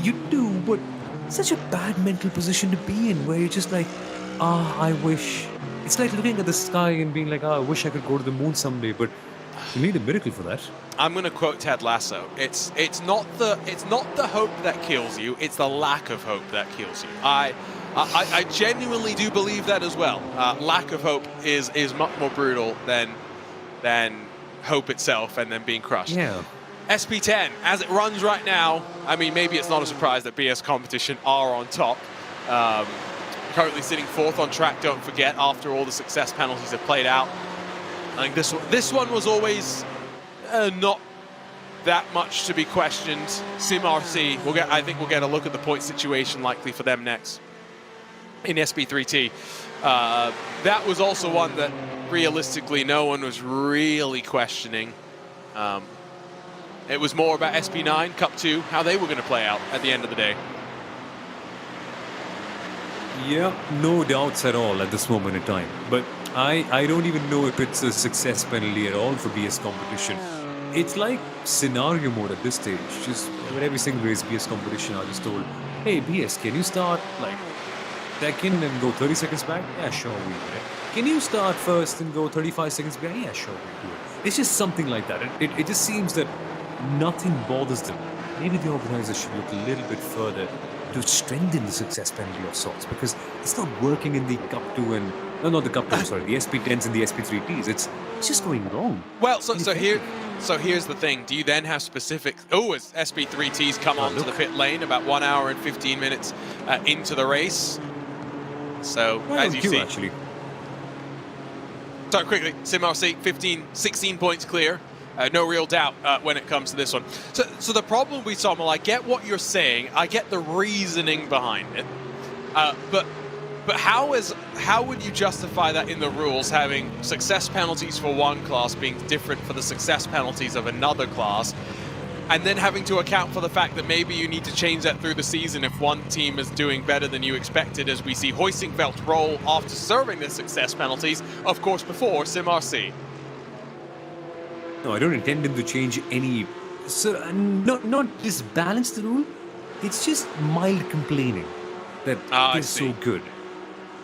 You do, but such a bad mental position to be in, where you're just like, I wish... It's like looking at the sky and being like, I wish I could go to the moon someday, but you need a miracle for that. I'm going to quote Ted Lasso. It's not the hope that kills you. It's the lack of hope that kills you. I genuinely do believe that as well. Lack of hope is much more brutal than hope itself and then being crushed. Yeah. SP10, as it runs right now, I mean, maybe it's not a surprise that BS Competition are on top. Currently sitting 4th on track, don't forget, after all the success penalties have played out. I think this one was always not that much to be questioned. SimRC, I think we'll get a look at the point situation likely for them next in SP3T. That was also one that realistically no one was really questioning. It was more about SP9, Cup 2, how they were going to play out at the end of the day. Yeah, no doubts at all at this moment in time. But I don't even know if it's a success penalty at all for BS Competition. It's like scenario mode at this stage. Just with every single race BS Competition are just told, hey BS, can you start like second and go 30 seconds back? Yeah, sure, we do it. Can you start first and go 35 seconds back? Yeah, sure, we do it. It's just something like that. It just seems that nothing bothers them. Maybe the organizers should look a little bit further to strengthen the success penalty of sorts, because it's not working in the Cup 2 and... No, not the Cup 2, sorry, the SP10s and the SP3Ts. It's just going wrong. Well, so here's the thing. Do you then have specific... Oh, as SP3Ts come onto the pit lane about 1 hour and 15 minutes into the race. So, as you see... actually. So quickly, SimRC 16 points clear. No real doubt when it comes to this one. So the problem with Sommel, I get what you're saying. I get the reasoning behind it. But how would you justify that in the rules, having success penalties for one class being different for the success penalties of another class, and then having to account for the fact that maybe you need to change that through the season if one team is doing better than you expected, as we see Hoisingfeld roll after serving the success penalties, of course, before SimRC. No, I don't intend him to change any... So, not disbalance the rule. It's just mild complaining that is so good.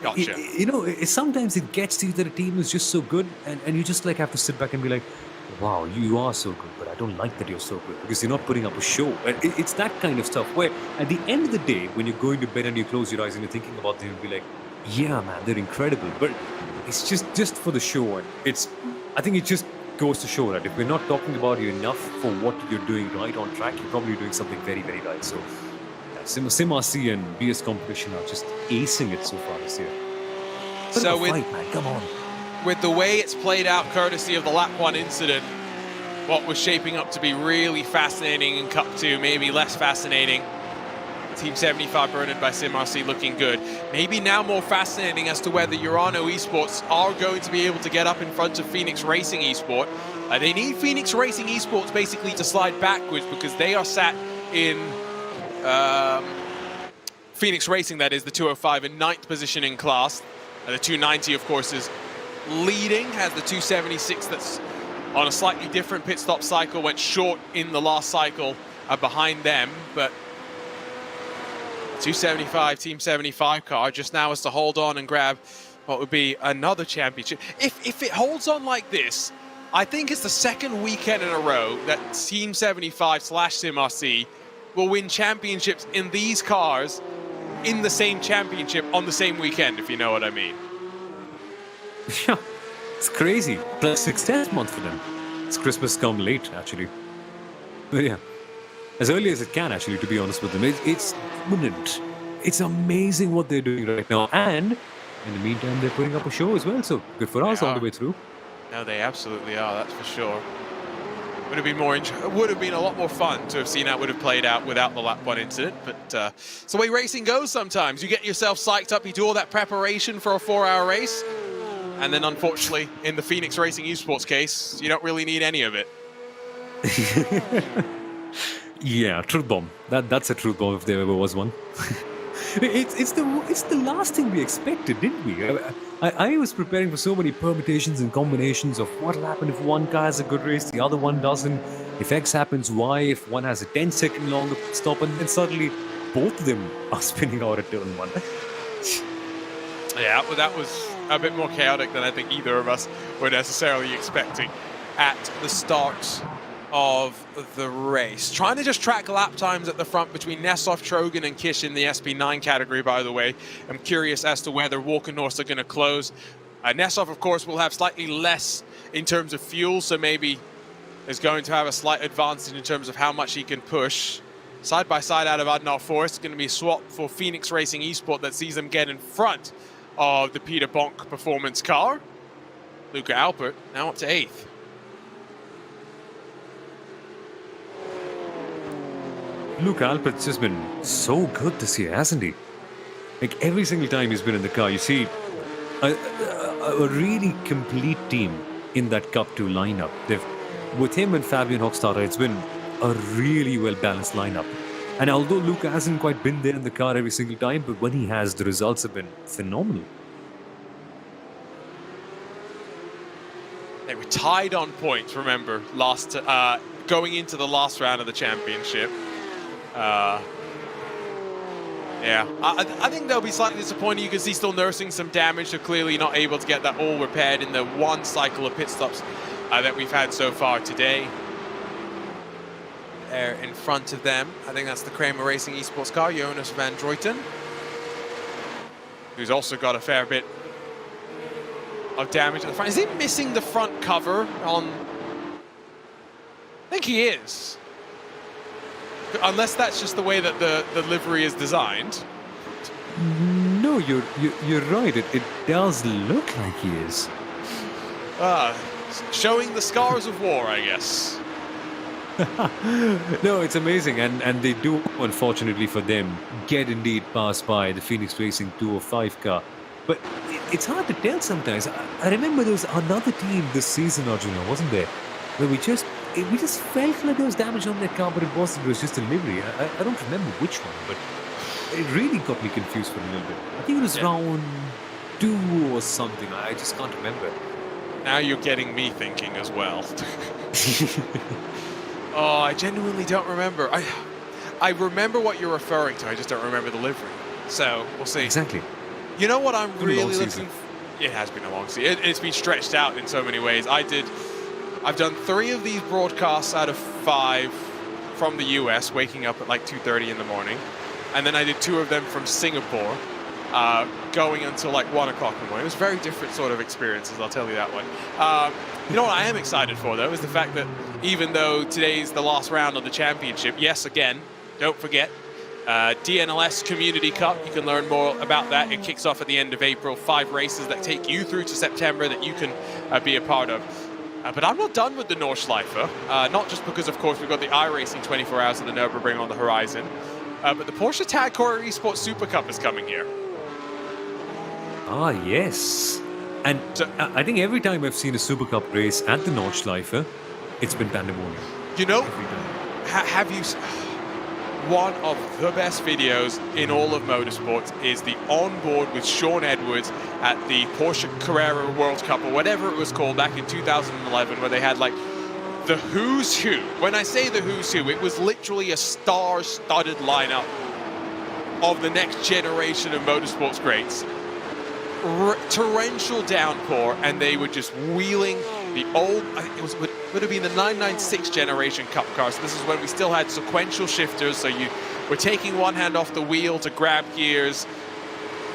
Gotcha. Sometimes it gets to you that a team is just so good, and you just like have to sit back and be like, wow, you are so good, but I don't like that you're so good, because you're not putting up a show. It's that kind of stuff where at the end of the day, when you're going to bed and you close your eyes and you're thinking about them, you'll be like, yeah, man, they're incredible. But it's just for the show, and I think it just goes to show that if we're not talking about you enough for what you're doing right on track, you're probably doing something very, very right. So SimRC and BS Competition are just acing it so far this year. So man, come on. With the way it's played out, courtesy of the lap 1 incident, what was shaping up to be really fascinating in Cup 2, maybe less fascinating. Team 75 burdened by SimRC looking good. Maybe now more fascinating as to whether Urano Esports are going to be able to get up in front of Phoenix Racing Esport. They need Phoenix Racing Esports basically to slide backwards, because they are sat in Phoenix Racing, that is, the 205 in 9th position in class. The 290, of course, is leading, has the 276 that's on a slightly different pit stop cycle, went short in the last cycle behind them, but 275, Team 75 car just now is to hold on and grab what would be another championship. If it holds on like this, I think it's the second weekend in a row that Team 75/Sim RC will win championships in these cars in the same championship on the same weekend, if you know what I mean. Yeah, it's crazy. Plus 6 test months for them. It's Christmas come late, actually. But yeah, as early as it can, actually, to be honest with them. It's imminent. It's amazing what they're doing right now. And in the meantime, they're putting up a show as well. So good for us all the way through. No, they absolutely are, that's for sure. Would have been would have been a lot more fun to have seen how it would have played out without the lap 1 incident, but it's the way racing goes sometimes. You get yourself psyched up, you do all that preparation for a 4-hour race, and then unfortunately, in the Phoenix Racing Esports case, you don't really need any of it. Yeah, truth bomb. That's a truth bomb if there ever was one. It's the last thing we expected, didn't we? I was preparing for so many permutations and combinations of what'll happen if one car has a good race, the other one doesn't. If X happens, Y. If one has a 10-second longer stop, and then suddenly both of them are spinning out at turn 1. Yeah, well, that was a bit more chaotic than I think either of us were necessarily expecting at the start of the race. Trying to just track lap times at the front between Nessov, Trogan and Kish in the SP9 category, by the way. I'm curious as to whether Walkenhorst are going to close. Nessov, of course, will have slightly less in terms of fuel, so maybe is going to have a slight advantage in terms of how much he can push. Side by side out of Adnar Forest, it's going to be a swap for Phoenix Racing Esport that sees them get in front of the Peter Bonk performance car. Luca Alpert now up to 8th. Luke Alpert's just been so good this year, hasn't he? Like every single time he's been in the car, you see a really complete team in that Cup 2 lineup. With him and Fabian Hochstadter, it's been a really well-balanced lineup. And although Luca hasn't quite been there in the car every single time, but when he has, the results have been phenomenal. They were tied on points, remember, going into the last round of the championship. Yeah, I think they'll be slightly disappointed. You can see still nursing some damage. They're clearly not able to get that all repaired in the one cycle of pit stops that we've had so far today. There in front of them, I think that's the Kramer Racing Esports car, Jonas van Druyten, who's also got a fair bit of damage at the front. Is he missing the front cover on? I think he is. Unless that's just the way that the livery is designed. No, you're right. It does look like he is. Showing the scars of war, I guess. No, it's amazing, and they do, unfortunately for them, get indeed passed by the Phoenix Racing 205 car. But it's hard to tell sometimes. I remember there was another team this season, Arjuna, wasn't there? Where we just felt like there was damage on that car, but it wasn't. It was just a livery. I don't remember which one, but it really got me confused for a little bit. I think it was round 2 or something. I just can't remember. Now you're getting me thinking as well. Oh, I genuinely don't remember. I remember what you're referring to. I just don't remember the livery. So we'll see. Exactly. You know what I'm really looking for? It has been a long season. It's been stretched out in so many ways. I've done 3 of these broadcasts out of 5 from the US, waking up at like 2:30 in the morning. And then I did 2 of them from Singapore, going until like 1 o'clock in the morning. It was very different sort of experiences, I'll tell you that one. You know what I am excited for, though, is the fact that even though today's the last round of the championship, yes, again, don't forget, DNLS Community Cup, you can learn more about that. It kicks off at the end of April, 5 races that take you through to September that you can be a part of. But I'm not done with the Nordschleife, not just because, of course, we've got the iRacing 24 Hours of the Nürburgring on the horizon, but the Porsche Tag Heuer Esports Super Cup is coming here. Ah, yes. And so, I think every time I've seen a Super Cup race at the Nordschleife, it's been pandemonium. You know, have you... One of the best videos in all of motorsports is the onboard with Sean Edwards at the Porsche Carrera World Cup, or whatever it was called, back in 2011, where they had like the who's who. When I say the who's who, it was literally a star-studded lineup of the next generation of motorsports greats. Torrential downpour, and they were just wheeling the old, I think it would have been the 996 generation Cup cars. So this is when we still had sequential shifters, so you were taking one hand off the wheel to grab gears,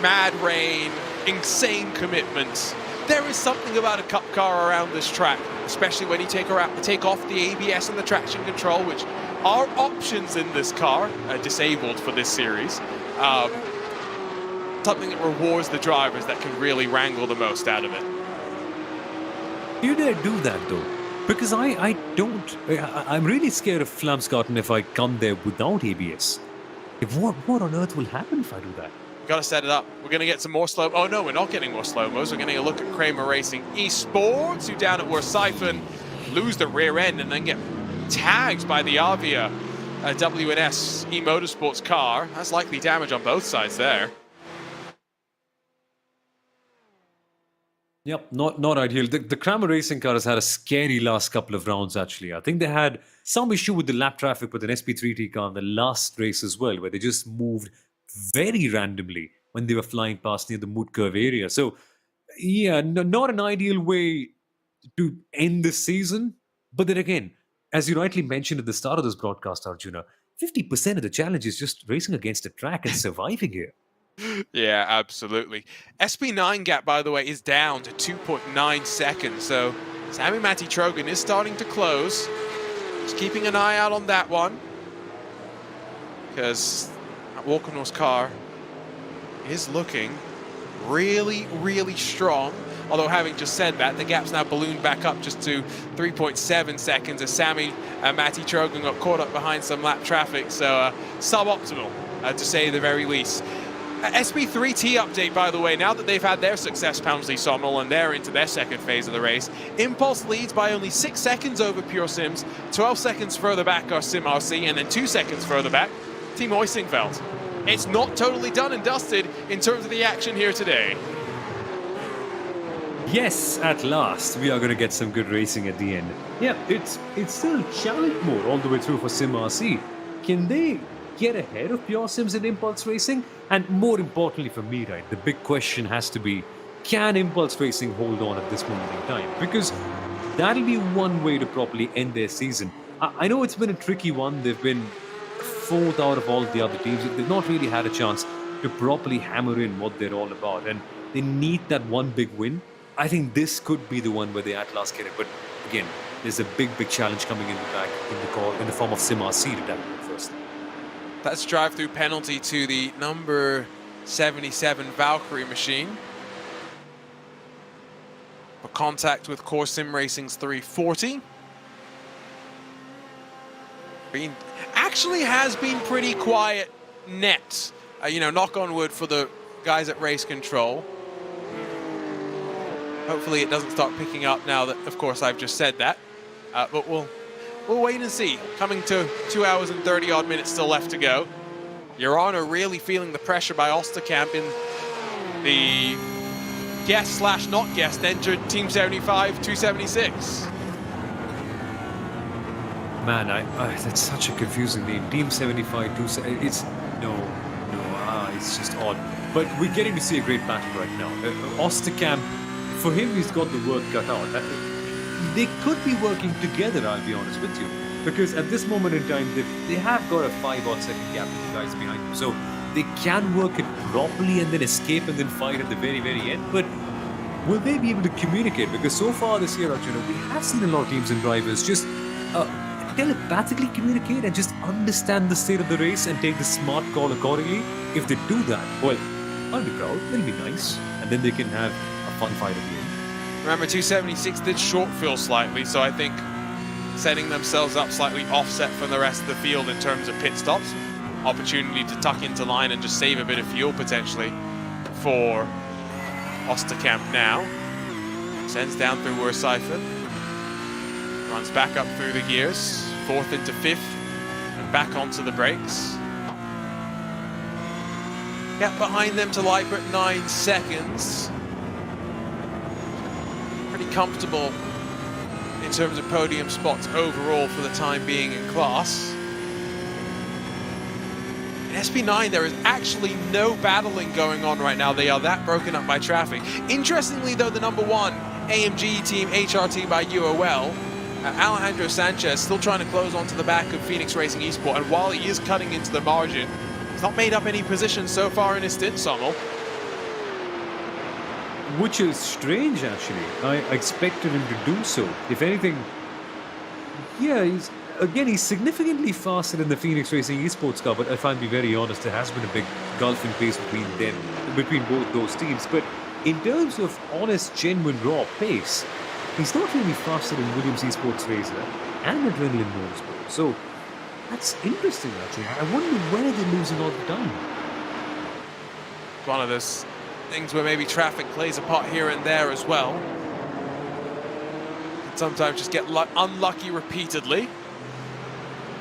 mad rain, insane commitments. There is something about a Cup car around this track, especially when you take off the ABS and the traction control, which are options in this car, disabled for this series. Something that rewards the drivers that can really wrangle the most out of it. Do you dare do that though? Because I don't. I'm really scared of Flamsgarten if I come there without ABS. What on earth will happen if I do that? We've got to set it up. We're going to get some more slow. Oh no, we're not getting more slow-mos. We're going to get a look at Kramer Racing Esports, who down at Wersifen lose the rear end and then get tagged by the Avia WNS eMotorsports car. That's likely damage on both sides there. Yep, not ideal. The Kramer Racing car has had a scary last couple of rounds, actually. I think they had some issue with the lap traffic with an SP3T car in the last race as well, where they just moved very randomly when they were flying past near the Moot Curve area. So, yeah, not an ideal way to end this season. But then again, as you rightly mentioned at the start of this broadcast, Arjuna, 50% of the challenge is just racing against a track and surviving here. Yeah, absolutely. SP9 gap, by the way, is down to 2.9 seconds. So Sami Matti Trogan is starting to close. Just keeping an eye out on that one, because Walkenor's car is looking really, really strong. Although having just said that, the gap's now ballooned back up just to 3.7 seconds as Sami Matti Trogan got caught up behind some lap traffic. So suboptimal, to say the very least. SP3T update, by the way, now that they've had their success, Poundsley Sommel, and they're into their second phase of the race. Impulse leads by only 6 seconds over Pure Sims, 12 seconds further back are Sim RC, and then 2 seconds further back, Team Oisingveld. It's not totally done and dusted in terms of the action here today. Yes, at last, we are going to get some good racing at the end. Yeah, it's still challenge mode all the way through for Sim RC. Can they get ahead of Pure Sims in Impulse Racing? And more importantly for me, right, the big question has to be, can Impulse Racing hold on at this moment in time? Because that'll be one way to properly end their season. I know it's been a tricky one. They've been 4th out of all the other teams. They've not really had a chance to properly hammer in what they're all about. And they need that one big win. I think this could be the one where they at last get it. But again, there's a big challenge coming in the back in the form of Sim RC to tackle it first. That's drive-through penalty to the number 77 Valkyrie machine for contact with Core Sim Racing's 340. Actually has been pretty quiet net. Knock on wood for the guys at Race Control. Hopefully it doesn't start picking up now that, of course, I've just said that. But we'll wait and see. Coming to 2 hours and 30 odd minutes still left to go. Your Honor really feeling the pressure by Osterkamp in the guest/not guest entered Team 75 276. Man, that's such a confusing name. Team 75 276. It's just odd. But we're getting to see a great battle right now. Osterkamp, for him, he's got the work cut out. They could be working together, I'll be honest with you. Because at this moment in time, they have got a 5-odd second gap with the guys behind them. So they can work it properly and then escape and then fight at the very, very end. But will they be able to communicate? Because so far this year, we have seen a lot of teams and drivers just telepathically communicate and just understand the state of the race and take the smart call accordingly. If they do that, well, I'll be proud. It'll be nice. And then they can have a fun fight at the end. Remember, 276 did short fill slightly, so I think setting themselves up slightly offset from the rest of the field in terms of pit stops. Opportunity to tuck into line and just save a bit of fuel potentially for Osterkamp now. Sends down through Wersifen. Runs back up through the gears. 4th into 5th. And back onto the brakes. Gap behind them to Liebert, 9 seconds. Pretty comfortable in terms of podium spots overall for the time being in class. And SP9, there is actually no battling going on right now. They are that broken up by traffic. Interestingly, though, the number 1 AMG team, HRT by UOL, Alejandro Sanchez, still trying to close onto the back of Phoenix Racing Esport, and while he is cutting into the margin, he's not made up any positions so far in his stint, Sommel. Which is strange, actually. I expected him to do so. If anything, yeah, he's significantly faster than the Phoenix Racing Esports car, but if I'll be very honest, there has been a big gulf in pace between both those teams. But in terms of honest, genuine, raw pace, he's not really faster than Williams Esports Racer and Adrenaline Motorsport. So that's interesting, actually. I wonder where they're losing all the time. One of those things where maybe traffic plays a part here and there as well. And sometimes just get unlucky repeatedly.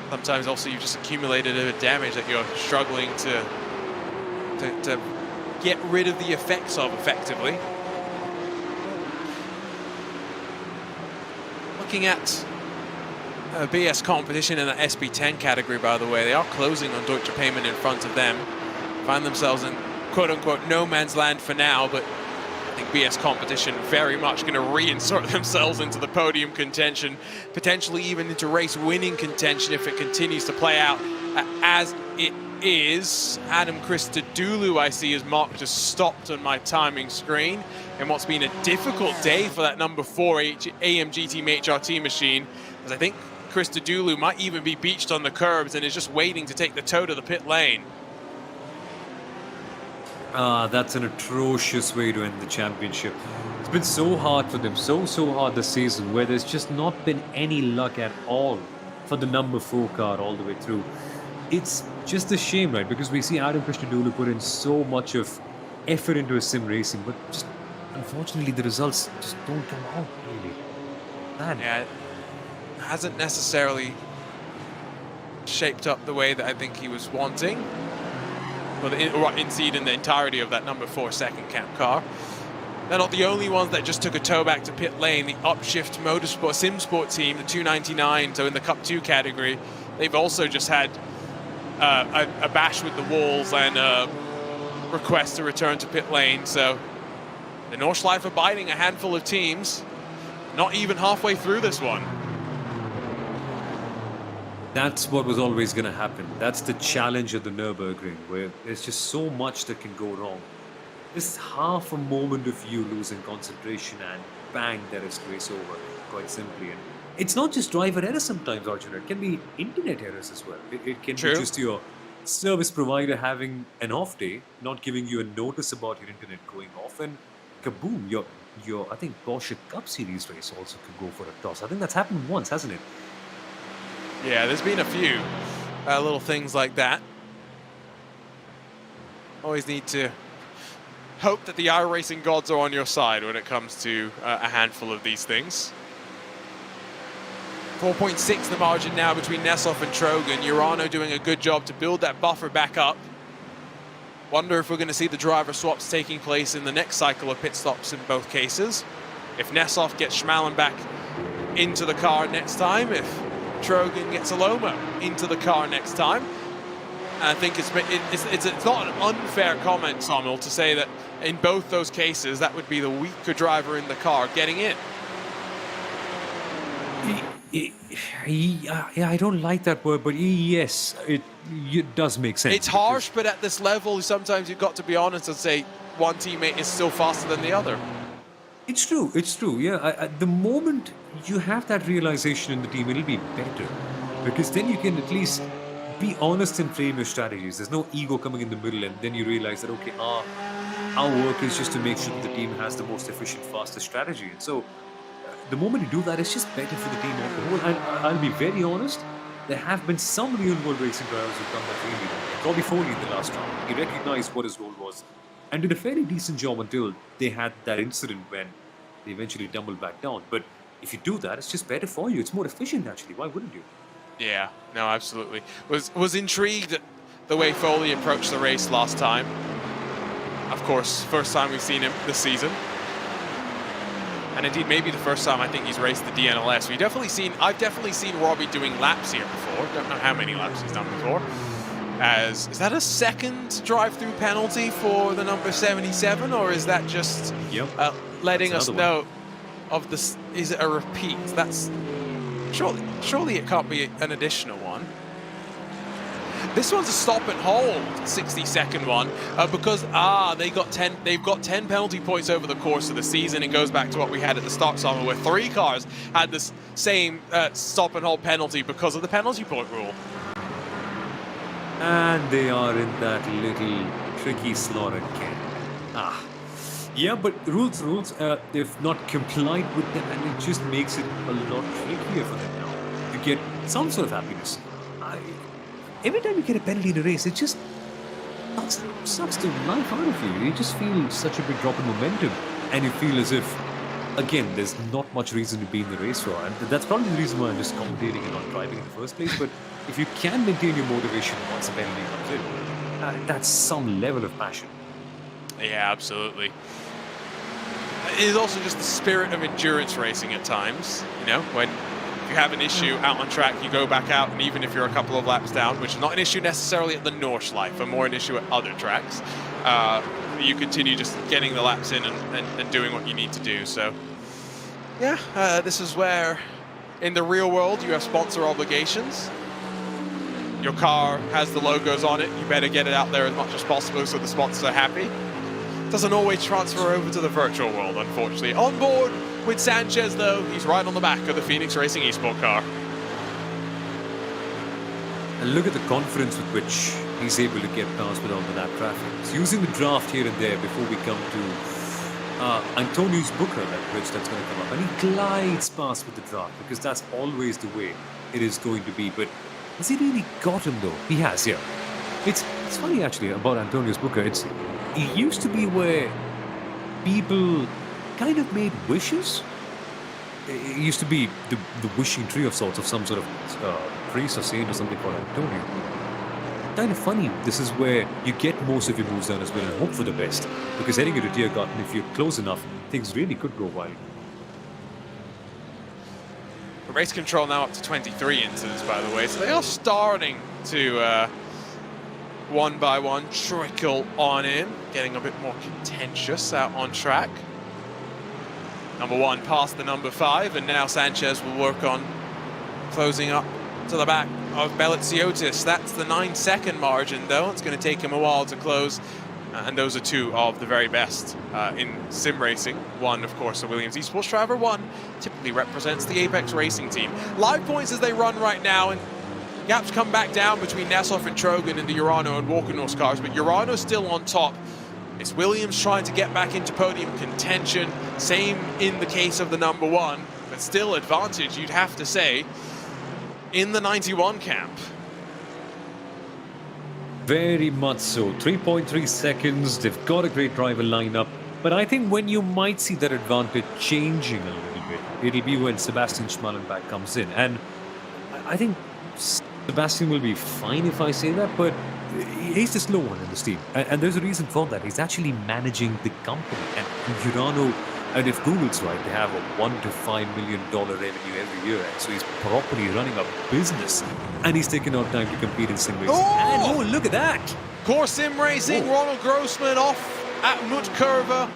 Sometimes also you've just accumulated a bit of damage that you're struggling to get rid of the effects of effectively. Looking at BS competition in the SP10 category, by the way, they are closing on Deutsche Payment in front of them. Find themselves in quote-unquote no man's land for now, but I think BS competition very much going to reinsert themselves into the podium contention, potentially even into race winning contention if it continues to play out as it is. Adam Christodoulou, I see, is marked as stopped on my timing screen, and what's been a difficult day for that number 4 AMG Team HRT machine, as I think Christodoulou might even be beached on the curbs and is just waiting to take the toe to the pit lane. That's an atrocious way to end the championship. It's been so hard for them, so hard this season, where there's just not been any luck at all for the number 4 car all the way through. It's just a shame, right? Because we see Adam Christodoulou put in so much of effort into his sim racing, but just unfortunately the results just don't come out really. Man. Yeah, it hasn't necessarily shaped up the way that I think he was wanting. Well, indeed, in the entirety of that number 4 second camp car. They're not the only ones that just took a tow back to pit lane. The Upshift Motorsport SimSport team, the 299, so in the Cup 2 category, they've also just had a bash with the walls and a request to return to pit lane. So the Nordschleife are biting a handful of teams, not even halfway through this one. That's what was always going to happen. That's the challenge of the Nürburgring, where there's just so much that can go wrong. Just half a moment of you losing concentration and bang, there is race over, quite simply. And it's not just driver errors sometimes, Arjun. It can be internet errors as well. It can be just your service provider having an off day, not giving you a notice about your internet going off, and kaboom, your I think Porsche Cup Series race also could go for a toss. I think that's happened once, hasn't it? Yeah, there's been a few little things like that. Always need to hope that the iRacing gods are on your side when it comes to a handful of these things. 4.6 the margin now between Nessoff and Trogan. Urano doing a good job to build that buffer back up. Wonder if we're going to see the driver swaps taking place in the next cycle of pit stops in both cases. If Nessoff gets Schmallen back into the car next time, if Trogan gets Aloma into the car next time. And I think it's not an unfair comment, Samuel, to say that in both those cases, that would be the weaker driver in the car getting in. Yeah, I don't like that word, but yes, it does make sense. It's harsh, but at this level, sometimes you've got to be honest and say one teammate is still faster than the other. It's true, yeah. At the moment you have that realization in the team, it'll be better. Because then you can at least be honest and frame your strategies. There's no ego coming in the middle, and then you realize that, okay, our work is just to make sure that the team has the most efficient, fastest strategy. And so the moment you do that, it's just better for the team on the whole. And I'll be very honest, there have been some real-world racing drivers who've done that really well. Robbie Foley in the last round, he recognized what his role was and did a fairly decent job until they had that incident when they eventually tumbled back down. But if you do that, it's just better for you. It's more efficient, actually. Why wouldn't you? Yeah, no, absolutely. Was intrigued at the way Foley approached the race last time. Of course, first time we've seen him this season. And indeed, maybe the first time I think he's raced the DNLS. I've definitely seen Robbie doing laps here before. Don't know how many laps he's done before. Is that a second drive-through penalty for the number 77, or is that just letting us know of this? Is it a repeat? That's surely it can't be an additional one. This one's a stop and hold 60-second one because they've got 10 penalty points over the course of the season. It goes back to what we had at the start summer, where 3 cars had this same stop and hold penalty because of the penalty point rule. And they are in that little tricky slot again. Yeah, but rules. They've not complied with them, and it just makes it a lot trickier for them now to get some sort of happiness. Every time you get a penalty in a race, it just sucks the life out of you. You just feel such a big drop in momentum, and you feel as if, again, there's not much reason to be in the race for. And that's probably the reason why I'm just commentating and not driving in the first place. But if you can maintain your motivation once a penalty comes in, that's some level of passion. Yeah, absolutely. It is also just the spirit of endurance racing at times. You know, when you have an issue out on track, you go back out, and even if you're a couple of laps down, which is not an issue necessarily at the Nordschleife, but more an issue at other tracks, you continue just getting the laps in and doing what you need to do. So, yeah, this is where, in the real world, you have sponsor obligations. Your car has the logos on it. You better get it out there as much as possible so the sponsors are happy. Doesn't always transfer over to the virtual world, unfortunately. On board with Sanchez, though, he's right on the back of the Phoenix Racing Esport car. And look at the confidence with which he's able to get past with all the lap traffic. He's using the draft here and there before we come to Antonius Booker, that bridge that's going to come up. And he glides past with the draft because that's always the way it is going to be. But has he really got him, though? He has, yeah. It's funny, actually, about Antonius Booker. He used to be where people kind of made wishes. It used to be the wishing tree of sorts of some sort of priest or saint or something called Antonio. Kind of funny. This is where you get most of your moves done as well and hope for the best. Because heading into Tiergarten, if you're close enough, things really could go wild. Race control now up to 23 into this, by the way. So they are starting to, one by one, trickle on in. Getting a bit more contentious out on track. Number 1 past the number 5, and now Sanchez will work on closing up to the back of Beliziotis. That's the 9-second margin, though. It's going to take him a while to close. And those are 2 of the very best in sim racing. 1, of course, the Williams Esports driver. 1 typically represents the Apex Racing team. Live points as they run right now, and gaps come back down between Nassauff and Trogan and the Urano and Walkenhorst cars, but Urano's still on top. It's Williams trying to get back into podium contention. Same in the case of the number 1, but still advantage, you'd have to say, in the 91 camp. Very much so. 3.3 seconds. They've got a great driver lineup. But I think when you might see that advantage changing a little bit, it'll be when Sebastian Schmallenberg comes in. And I think Sebastian will be fine if I say that, but he's the slow one in this team. And there's a reason for that. He's actually managing the company. And Urano, and if Google's right, they have a $1 to $5 million revenue every year. And so he's properly running a business. And he's taking out time to compete in sim racing. Oh! And look at that! Core sim racing, Ronald Grossman off at Mutkurva.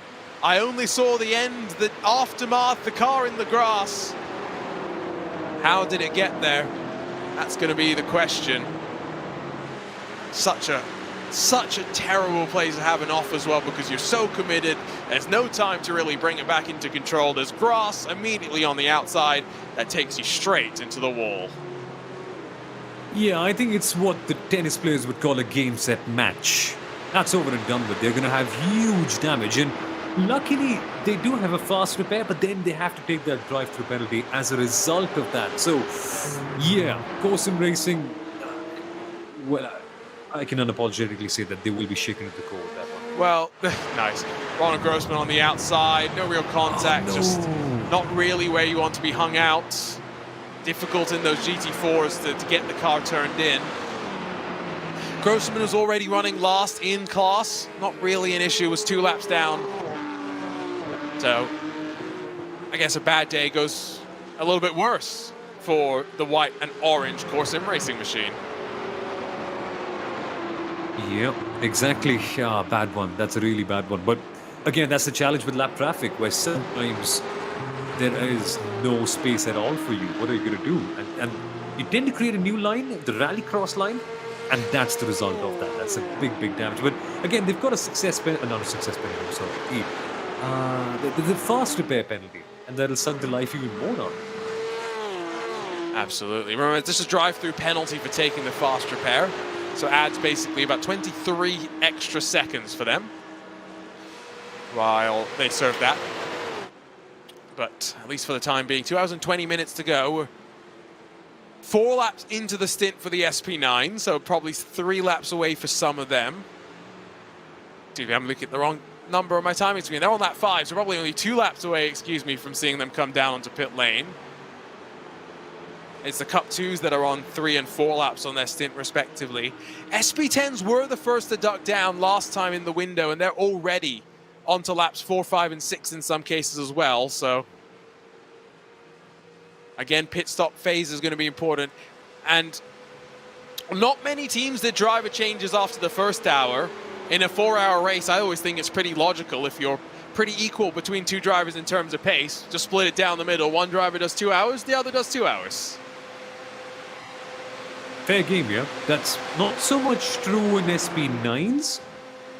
I only saw the end, the aftermath, the car in the grass. How did it get there? That's going to be the question. Such a terrible place to have an off as well, because you're so committed. There's no time to really bring it back into control. There's grass immediately on the outside that takes you straight into the wall. Yeah, I think it's what the tennis players would call a game set match. That's over and done with. They're going to have huge damage, and luckily they do have a fast repair, but then they have to take that drive-through penalty as a result of that. So, yeah, course sim racing, well, I can unapologetically say that they will be shaken at the core with that one. Well, nice. Ronald Grossman on the outside, no real contact, just not really where you want to be hung out. Difficult in those GT4s to get the car turned in. Grossman was already running last in class. Not really an issue, was 2 laps down. So, I guess a bad day goes a little bit worse for the white and orange course sim racing machine. Yeah, exactly. Yeah, bad one. That's a really bad one. But again, that's the challenge with lap traffic, where sometimes there is no space at all for you. What are you going to do? And you tend to create a new line, the rally cross line, and that's the result of that. That's a big, big damage. But again, they've got a success penalty, not a success penalty, I'm sorry. The fast repair penalty, and that'll suck the life even more out. Absolutely. Remember, this is a drive-through penalty for taking the fast repair. So adds basically about 23 extra seconds for them while they serve that. But at least for the time being, 2 hours and 20 minutes to go. We're 4 laps into the stint for the SP9, so probably 3 laps away for some of them. Dude, I'm looking at the wrong number on my timing screen. They're on lap 5, so probably only 2 laps away, excuse me, from seeing them come down onto pit lane. It's the Cup 2s that are on 3 and 4 laps on their stint, respectively. SP10s were the first to duck down last time in the window, and they're already onto laps 4, 5, and 6 in some cases as well. So, again, pit stop phase is going to be important. And not many teams did driver changes after the first hour. In a 4-hour race, I always think it's pretty logical if you're pretty equal between 2 drivers in terms of pace. Just split it down the middle. One driver does 2 hours, the other does 2 hours. Fair game, yeah. That's not so much true in SP9s,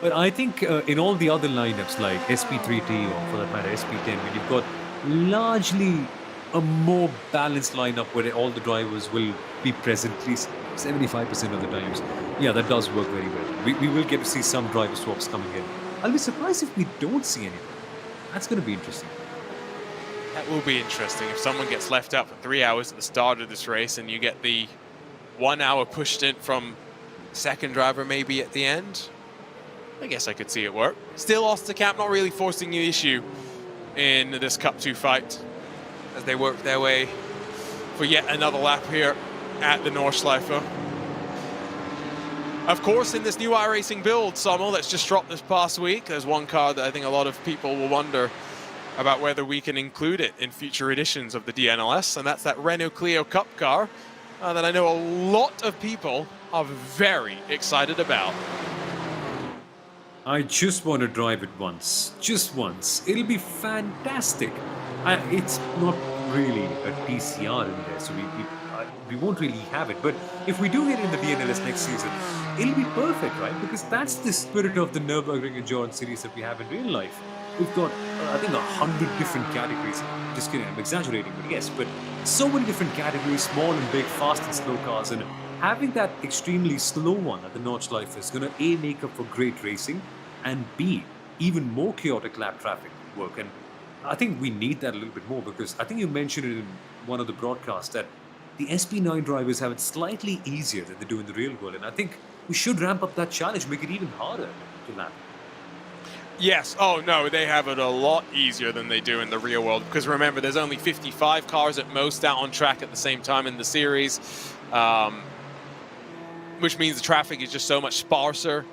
but I think in all the other lineups like SP3T or for that matter SP10, when you've got largely a more balanced lineup where all the drivers will be present at least 75% of the times, yeah, that does work very well. We will get to see some driver swaps coming in. I'll be surprised if we don't see anything. That's going to be interesting. That will be interesting if someone gets left out for 3 hours at the start of this race and you get the 1 hour pushed in from second driver maybe at the end. I guess I could see it work. Still, Osterkamp not really forcing the issue in this Cup 2 fight as they work their way for yet another lap here at the Nordschleife. Of course, in this new iRacing build, Sommel, that's just dropped this past week, there's one car that I think a lot of people will wonder about whether we can include it in future editions of the DNLS, and that's that Renault Clio Cup car that I know a lot of people are very excited about. I just want to drive it once. Just once. It'll be fantastic. It's not really a TCR in there, so we won't really have it. But if we do get in the DNLS next season, it'll be perfect, right? Because that's the spirit of the Nürburgring Endurance Series that we have in real life. We've got, I think, 100 different categories. Just kidding, I'm exaggerating, but yes. But so many different categories, small and big, fast and slow cars. And having that extremely slow one at the Nordschleife is going to A, make up for great racing, and B, even more chaotic lap traffic work. And I think we need that a little bit more because I think you mentioned it in one of the broadcasts that the SP9 drivers have it slightly easier than they do in the real world. And I think we should ramp up that challenge, make it even harder to lap. Yes. Oh, no, they have it a lot easier than they do in the real world. Because remember, there's only 55 cars at most out on track at the same time in the series, which means the traffic is just so much sparser,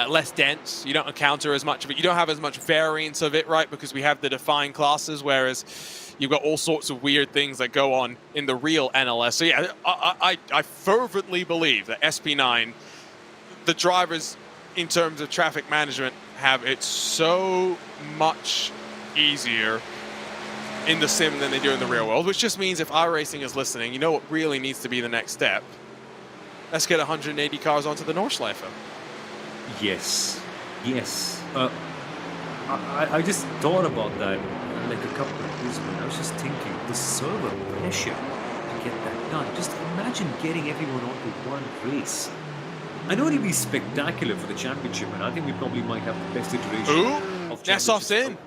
less dense. You don't encounter as much of it. You don't have as much variance of it, right? Because we have the defined classes, whereas you've got all sorts of weird things that go on in the real NLS. So yeah, I fervently believe that SP9, the drivers in terms of traffic management, have it so much easier in the sim than they do in the real world, which just means if iRacing is listening, you know what really needs to be the next step? Let's get 180 cars onto the Nordschleife. Yes, yes. I just thought about that like a couple of days ago. I was just thinking, the server pressure to get that done. Just imagine getting everyone onto one race. I know it'll be spectacular for the championship, and I think we probably might have the best iteration of Nessov's in.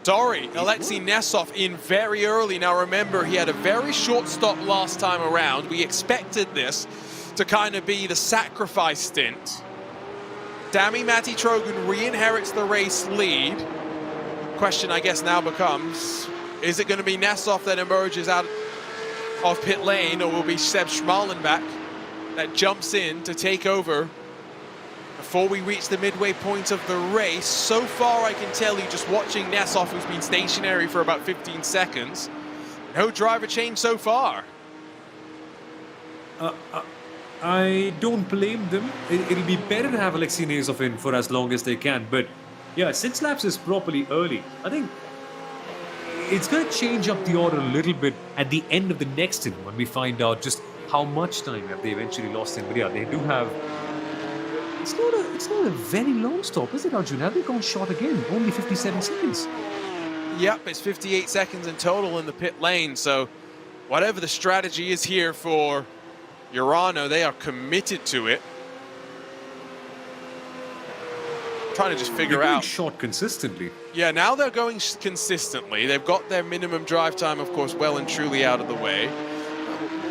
Sorry, Alexei Nessov in very early. Now remember, he had a very short stop last time around. We expected this to kind of be the sacrifice stint. Dami Matti Trogan re-inherits the race lead. Question, I guess, now becomes, is it going to be Nessov that emerges out of pit lane, or will be Seb Schmalenbach that jumps in to take over before we reach the midway point of the race? So far, I can tell you, just watching Nessov, who's been stationary for about 15 seconds, no driver change so far. I don't blame them. It'll be better to have Alexei Nezov in for as long as they can. But yeah, 6 laps is properly early. I think it's going to change up the order a little bit at the end of the next stint when we find out just how much time have they eventually lost in. But yeah, they do have... It's not a very long stop, is it, Arjun? Have they gone short again? Only 57 seconds. Yep, it's 58 seconds in total in the pit lane. So whatever the strategy is here for Urano, they are committed to it. Trying to just figure out short consistently. Yeah, now they're going consistently. They've got their minimum drive time, of course, well and truly out of the way.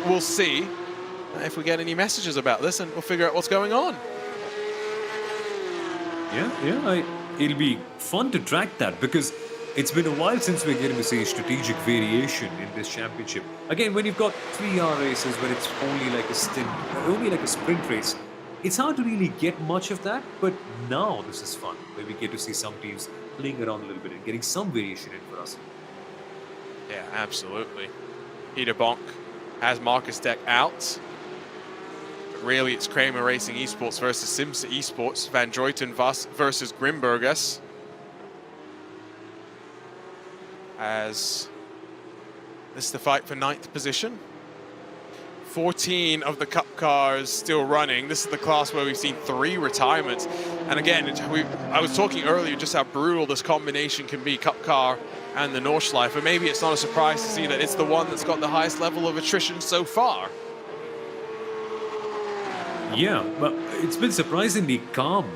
We'll see if we get any messages about this, and we'll figure out what's going on. It'll be fun to track that, because it's been a while since we're getting to see strategic variation in this championship. Again, when you've got 3-hour races, when it's only like a stint, only like a sprint race, it's hard to really get much of that. But now this is fun, where we get to see some teams playing around a little bit and getting some variation in for us. Yeah, absolutely. Peter Bonk has Marcus Deck out. But really, it's Kramer Racing Esports versus Simsa Esports. Van Droyten versus Grimbergus. As this is the fight for 9th position. 14 of the Cup cars still running. This is the class where we've seen 3 retirements. And again, I was talking earlier just how brutal this combination can be, Cup car and the Nordschleife. But maybe it's not a surprise to see that it's the one that's got the highest level of attrition so far. Yeah, but it's been surprisingly calm.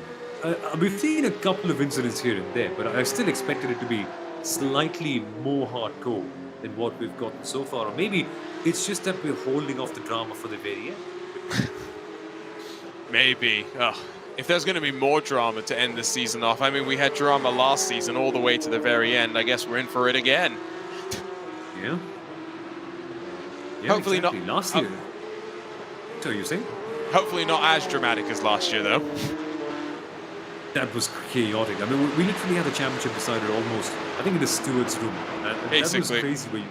We've seen a couple of incidents here and there, but I still expected it to be slightly more hardcore than what we've gotten so far. Or maybe it's just that we're holding off the drama for the very end. Maybe. If there's going to be more drama to end this season off, I mean, we had drama last season all the way to the very end. I guess we're in for it again. Yeah. Hopefully exactly. not. Last year. So you're saying? Hopefully not as dramatic as last year, though. That was chaotic. I mean, we literally had the championship decided almost, I think, in the steward's room. And that was crazy, where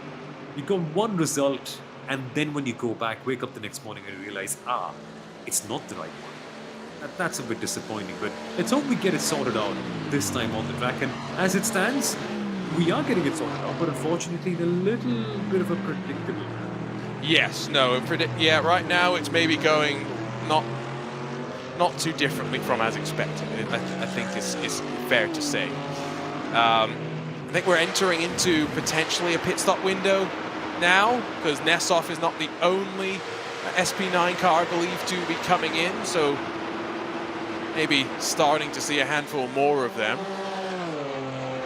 you got one result, and then when you go back, wake up the next morning and realize, it's not the right one. That's a bit disappointing, but let's hope we get it sorted out this time on the track. And as it stands, we are getting it sorted out, but unfortunately, in a little bit of a predictable manner. Yes, no, right now it's maybe going not too differently from as expected. I think is fair to say. I think we're entering into potentially a pit stop window now, because Nesov is not the only SP9 car believed to be coming in, so maybe starting to see a handful more of them.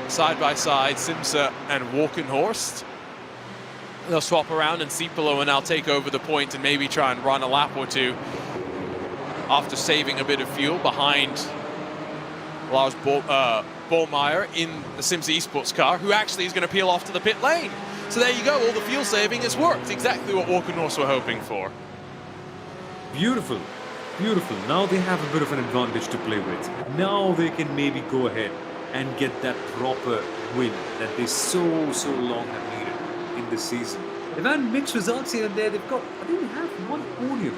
Side by side, Simsa and Walkenhorst. They'll swap around, and Cipolo and I'll take over the point and maybe try and run a lap or two after saving a bit of fuel behind Lars Ballmeyer in the Simsa Esports car, who actually is going to peel off to the pit lane. So there you go, all the fuel saving has worked. Exactly what Walkenhorst were hoping for. Beautiful, beautiful. Now they have a bit of an advantage to play with. Now they can maybe go ahead and get that proper win that they so long have needed in this season. They've had mixed results here and there. They've got, I think they have one podium.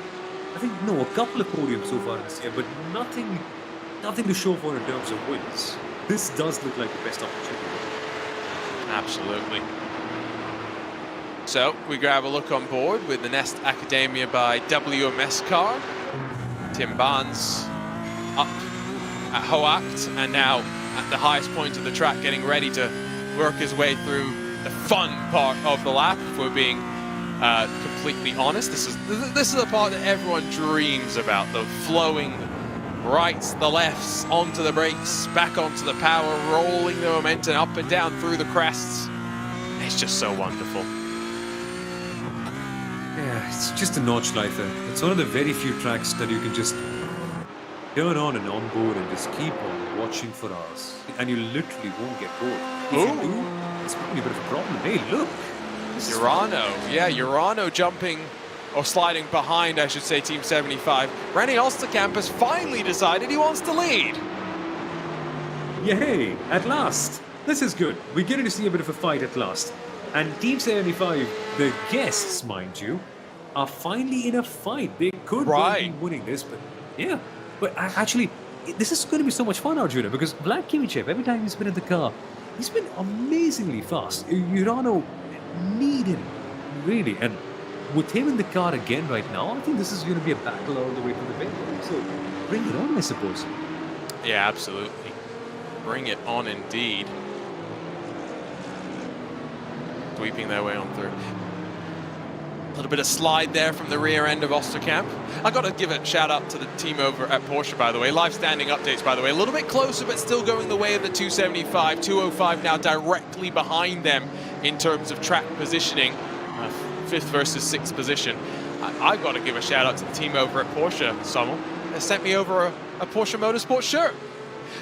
A couple of podiums so far this year, but nothing to show for in terms of wins. This does look like the best opportunity. Absolutely. So we grab a look on board with the Nest Academia by WMS car. Tim Barnes up at Hoacht, and now at the highest point of the track, getting ready to work his way through the fun part of the lap, if we're being completely honest. This is the part that everyone dreams about, the flowing rights, the lefts, onto the brakes, back onto the power, rolling the momentum up and down through the crests. It's just so wonderful. Yeah, it's just a Nordschleife. It's one of the very few tracks that you can just turn on and on board and just keep on watching for hours, and you literally won't get bored. If you do, it's probably a bit of a problem. Hey, look! Urano jumping, or sliding behind, I should say, Team 75. Rennie Osterkamp has finally decided he wants to lead. Yay, at last. This is good. We're getting to see a bit of a fight at last. And Team 75, the guests, mind you, are finally in a fight. They could Right. be winning this, but yeah. But actually, this is going to be so much fun, Arjuna, because Vlad Kimichev, every time he's been in the car, he's been amazingly fast. Urano needed him, really. And with him in the car again right now, I think this is going to be a battle all the way to the finish. So bring it on, I suppose. Yeah, absolutely. Bring it on indeed. Sweeping their way on through. A little bit of slide there from the rear end of Osterkamp. I got to give a shout out to the team over at Porsche, by the way. Live standing updates, by the way. A little bit closer, but still going the way of the 275. 205 now directly behind them in terms of track positioning. Fifth versus sixth position. I've got to give a shout out to the team over at Porsche, Sommel. They sent me over a Porsche Motorsport shirt.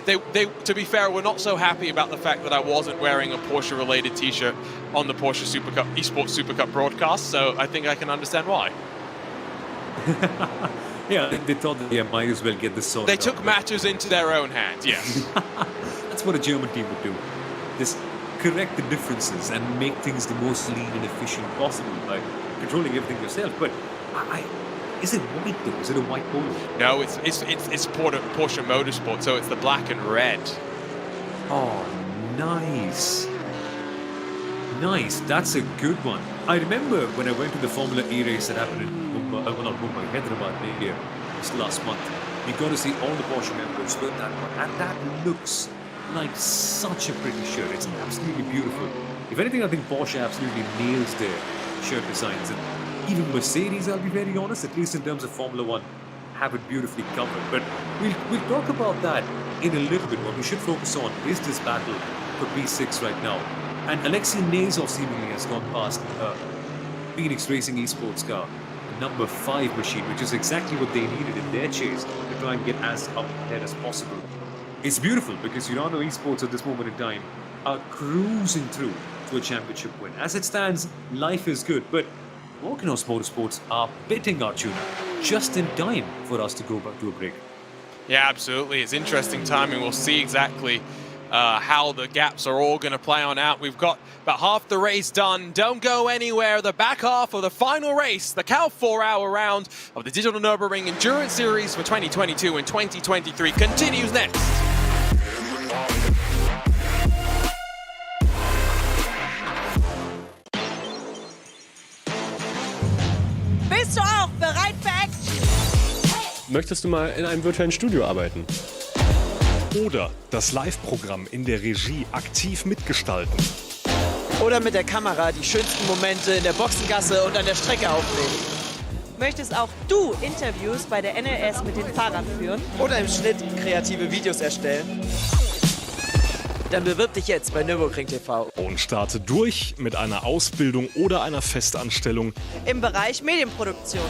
They, to be fair, were not so happy about the fact that I wasn't wearing a Porsche-related T-shirt on the Porsche Super Cup, Esports Super Cup broadcast, so I think I can understand why. Yeah, they thought that they might as well get this sorted They out, took but- matters into their own hands, yes. That's what a German team would do. Just correct the differences and make things the most lean and efficient possible by controlling everything yourself. But is it white though? Is it a white polo? No, it's Porsche Motorsport, so it's the black and red. Oh, nice. Nice, that's a good one. I remember when I went to the Formula E race that happened in Mumbai, not Mumbai, Hyderabad, India, this last month. You got to see all the Porsche members with that one, and that looks like such a pretty shirt. It's absolutely beautiful. If anything, I think Porsche absolutely nails their shirt designs, and even Mercedes, I'll be very honest, at least in terms of Formula One, have it beautifully covered. But we'll talk about that in a little bit. What we should focus on is this battle for P6 right now. And Alexei Nazov seemingly has gone past Phoenix Racing Esports car, the number 5 machine, which is exactly what they needed in their chase to try and get as up ahead as possible. It's beautiful because Urano Esports at this moment in time are cruising through to a championship win. As it stands, life is good, but Walkenhorst Motorsports are pitting Arjuna just in time for us to go back to a break. Yeah, absolutely. It's interesting timing. We'll see exactly how the gaps are all going to play on out. We've got about half the race done. Don't go anywhere. The back half of the final race, the KALFF 4-hour round of the Digital Nürburgring Endurance Series for 2022 and 2023 continues next. Bist du auch bereit für Action? Möchtest du mal in einem virtuellen Studio arbeiten? Oder das Live-Programm in der Regie aktiv mitgestalten? Oder mit der Kamera die schönsten Momente in der Boxengasse und an der Strecke aufnehmen. Möchtest auch du Interviews bei der NLS mit den Fahrern führen? Oder im Schnitt kreative Videos erstellen? Dann bewirb dich jetzt bei Nürburgring TV. Und starte durch mit einer Ausbildung oder einer Festanstellung Im Bereich Medienproduktion.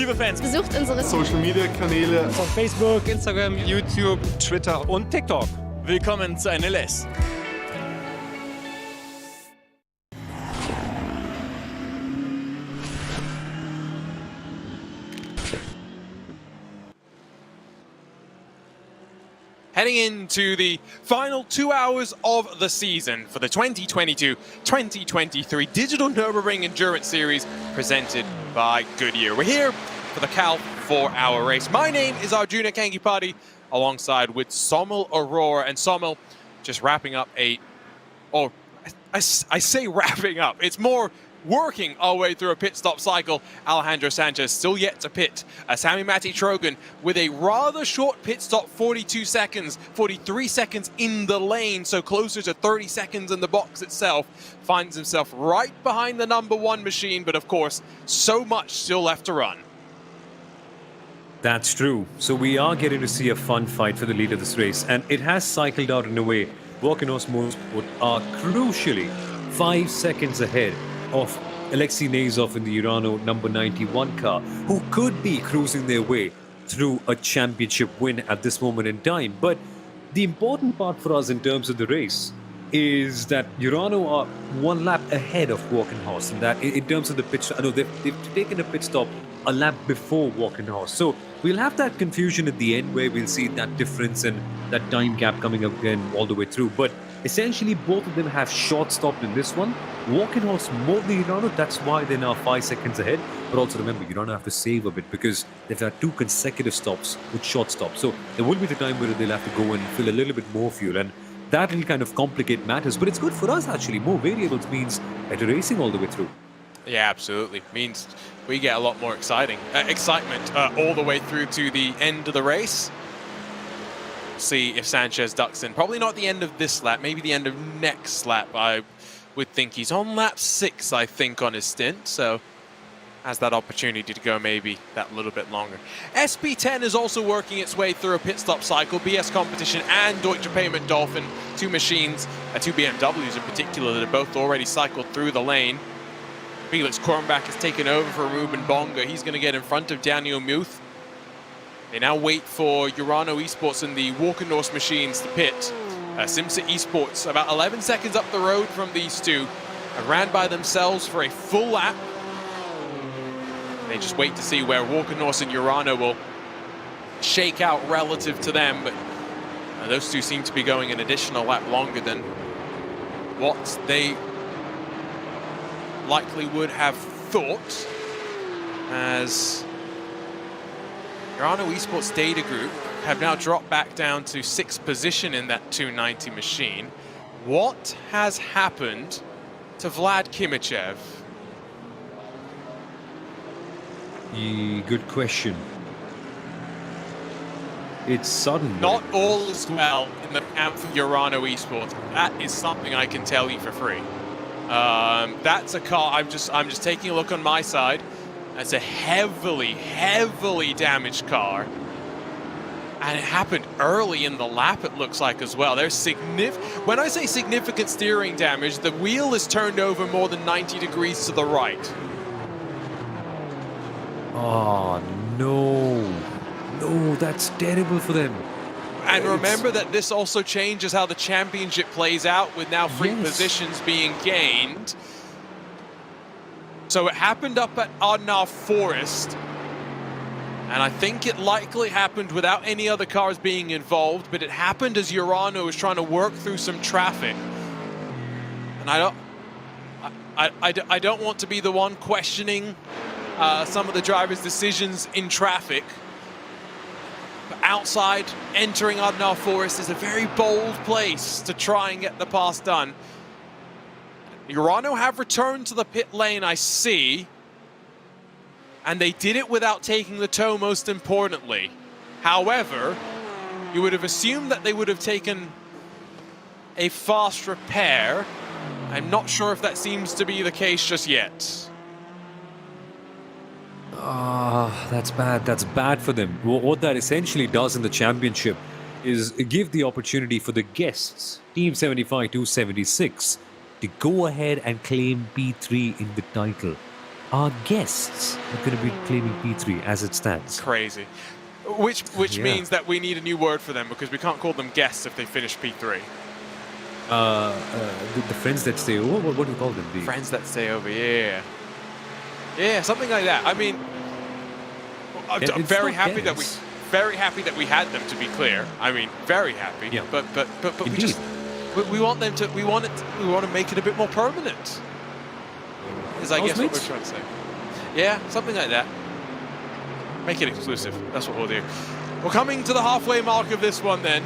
Liebe Fans, Besucht unsere Social Media Kanäle Auf Facebook, Instagram, YouTube, Twitter und TikTok. willkommen zu NLS. Heading into the final 2 hours of the season for the 2022-2023 Digital Nürburgring Endurance Series presented by Goodyear. We're here for the KALFF 4-hour race. My name is Arjuna Kangipati, alongside with Somel Aurora. And Somel, just wrapping up I say wrapping up, it's more working our way through a pit stop cycle. Alejandro Sanchez still yet to pit. Sami Matti Trogan with a rather short pit stop, 42 seconds, 43 seconds in the lane, so closer to 30 seconds in the box itself. Finds himself right behind the number one machine, but of course, so much still left to run. That's true. So we are getting to see a fun fight for the lead of this race, and it has cycled out in a way. Volkanovs Motorsport are crucially 5 seconds ahead of Alexei Nazov in the Urano number 91 car, who could be cruising their way through a championship win at this moment in time. But the important part for us in terms of the race is that Urano are 1 lap ahead of Walkenhorst, and that in terms of the pit stop, they've taken a pit stop a lap before Walkenhorst. So we'll have that confusion at the end where we'll see that difference and that time gap coming up again all the way through. But essentially, both of them have short stopped in this one. Walkenhorst more than Urano, that's why they're now 5 seconds ahead. But also remember, Urano have to save a bit because they've had 2 consecutive stops with short stops. So there will be the time where they'll have to go and fill a little bit more fuel, and that will kind of complicate matters. But it's good for us actually. More variables means better racing all the way through. Yeah, absolutely. Means we get a lot more excitement all the way through to the end of the race. See if Sanchez ducks in. Probably not the end of this lap, maybe the end of next lap. I would think he's on lap 6, I think, on his stint. So has that opportunity to go maybe that little bit longer. SP10 is also working its way through a pit stop cycle. BS Competition and Deutsche Payment Dolphin, 2 machines, 2 BMWs in particular, that are both already cycled through the lane. Felix Kornbach has taken over for Ruben Bonga. He's going to get in front of Daniel Muth. They now wait for Urano Esports and the Walkenhorst machines to pit. Simsa Esports, about 11 seconds up the road from these two, ran by themselves for a full lap. They just wait to see where Walkenhorst and Urano will shake out relative to them, but those two seem to be going an additional lap longer than what they likely would have thought, as Urano Esports Data Group have now dropped back down to 6th position in that 290 machine. What has happened to Vlad Kimichev? Good question. It's sudden. Not all is well in the camp for Urano Esports. That is something I can tell you for free. That's a car. I'm just taking a look on my side. That's a heavily damaged car, and it happened early in the lap. It looks like as well. There's when I say significant steering damage, the wheel is turned over more than 90 degrees to the right. Oh no, that's terrible for them. And remember that this also changes how the championship plays out, with now 3 positions being gained. So it happened up at Ardnarf Forest, and I think it likely happened without any other cars being involved, but it happened as Urano was trying to work through some traffic. And I don't want to be the one questioning some of the drivers' decisions in traffic. Outside, entering Ardnarf Forest is a very bold place to try and get the pass done. Urano have returned to the pit lane, I see, and they did it without taking the tow, most importantly. However, you would have assumed that they would have taken a fast repair. I'm not sure if that seems to be the case just yet. That's bad. That's bad for them. What that essentially does in the championship is give the opportunity for the guests, Team 75 to 76, to go ahead and claim P3 in the title. our guests are going to be claiming P3 as it stands. Crazy. Which Yeah. means that we need a new word for them because we can't call them guests if they finish P3. The friends that stay over, what do you call them? The Friends that stay over, yeah. Yeah, something like that. I mean, I'm It's very not happy guests. very happy that we had them, to be clear. I mean, very happy. Yeah. But we Indeed. just we want them to we want to make it a bit more permanent. Is I guess what Housemates? we're trying to say. Yeah, something like that. Make it exclusive. That's what we'll do. We're coming to the halfway mark of this one then.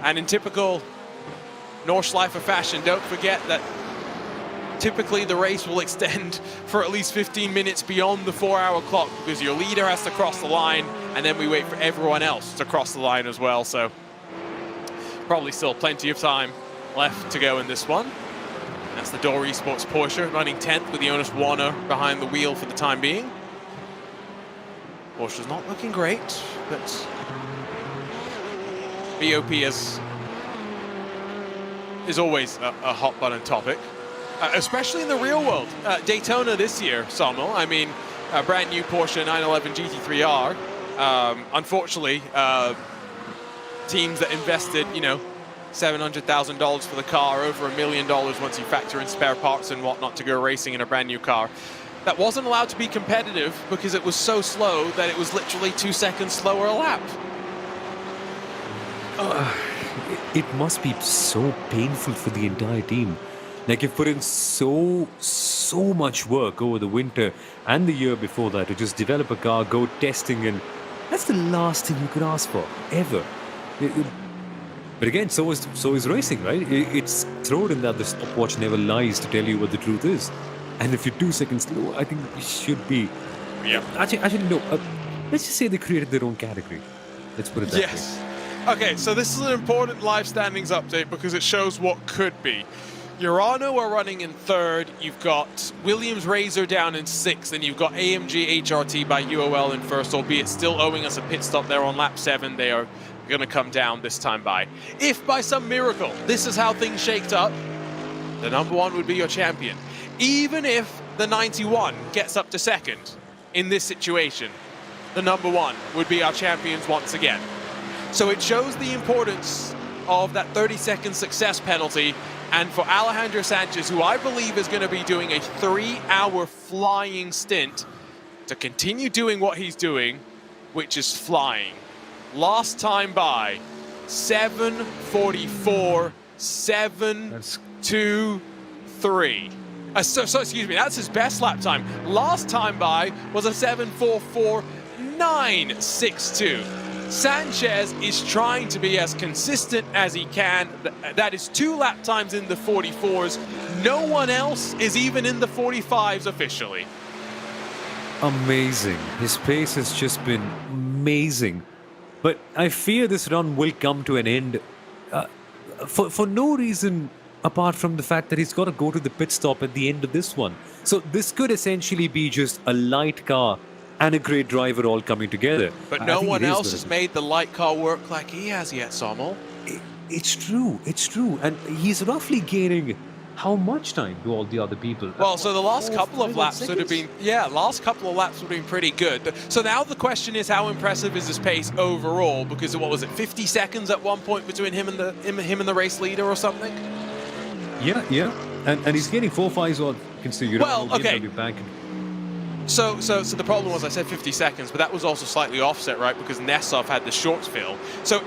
And in typical Nordschleife fashion, don't forget that typically the race will extend for at least 15 minutes beyond the 4-hour clock because your leader has to cross the line and then we wait for everyone else to cross the line as well. So probably still plenty of time left to go in this one. That's the Door Esports Porsche running 10th with Jonas Warner behind the wheel for the time being. Porsche's not looking great, but BOP is always a hot button topic, especially in the real world. Daytona this year, Samuel. I mean, brand new Porsche 911 GT3R. Unfortunately, teams that invested, you know, $700,000 for the car, over $1 million once you factor in spare parts and whatnot to go racing in a brand new car. That wasn't allowed to be competitive because it was so slow that it was literally 2 seconds slower a lap. It must be so painful for the entire team. Like you've put in so much work over the winter and the year before that to just develop a car, go testing, and that's the last thing you could ask for ever. But again, so is racing, right? It's thrown in that the stopwatch never lies to tell you what the truth is. And if you're 2 seconds slow, I think it should be. Yeah. Actually, no. Let's just say they created their own category. Let's put it that way. Yes. Okay, so this is an important live standings update because it shows what could be. Urano are running in 3rd, you've got Williams Razor down in 6th, and you've got AMG HRT by UOL in 1st, albeit still owing us a pit stop there on lap 7. They are going to come down this time by. If by some miracle this is how things shaked up, the number 1 would be your champion. Even if the 91 gets up to 2nd in this situation, the number 1 would be our champions once again. So it shows the importance of that 30-second success penalty. And for Alejandro Sanchez, who I believe is going to be doing a 3-hour flying stint to continue doing what he's doing, which is flying. Last time by, 7:44, 7:23. So excuse me, that's his best lap time. Last time by was a 7:44, 9:62. Sanchez is trying to be as consistent as he can. That is 2 lap times in the 44s. No one else is even in the 45s officially. Amazing. His pace has just been amazing. But I fear this run will come to an end for no reason apart from the fact that he's got to go to the pit stop at the end of this one. So this could essentially be just a light car and a great driver all coming together. But no one else has made the light car work like he has yet, Samuel. It's true. And he's roughly gaining how much time to all the other people? Well, so the last couple of laps seconds? would have been, last couple of laps would have been pretty good. So now the question is, how impressive is his pace overall? Because what was it, 50 seconds at one point between him and the race leader or something? Yeah. And he's getting 4.5s on. You can see, Well, okay. Back. So the problem was I said 50 seconds, but that was also slightly offset, right? Because Nessov had the shorts fill. So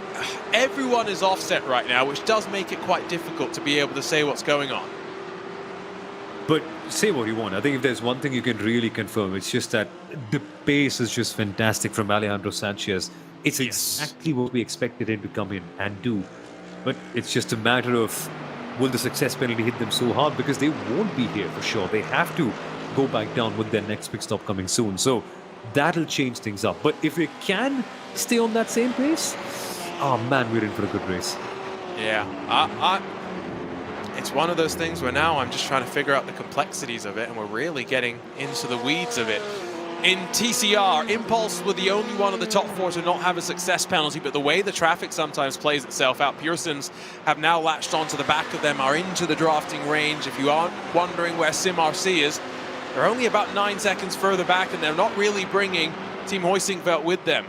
everyone is offset right now, which does make it quite difficult to be able to say what's going on. But say what you want. I think if there's one thing you can really confirm, it's just that the pace is just fantastic from Alejandro Sanchez. It's exactly what we expected him to come in and do. But it's just a matter of, will the success penalty hit them so hard? Because they won't be here for sure. They have to go back down with their next pit stop coming soon. So that'll change things up. But if they can stay on that same pace, oh man, we're in for a good race. Yeah, it's one of those things where now I'm just trying to figure out the complexities of it, and we're really getting into the weeds of it. In TCR, Impulse were the only one of the top 4 to not have a success penalty, but the way the traffic sometimes plays itself out, Pearsons have now latched onto the back of them, are into the drafting range. If you aren't wondering where Sim RC is, They're only about 9 seconds further back, and they're not really bringing Team Hoisingveld with them.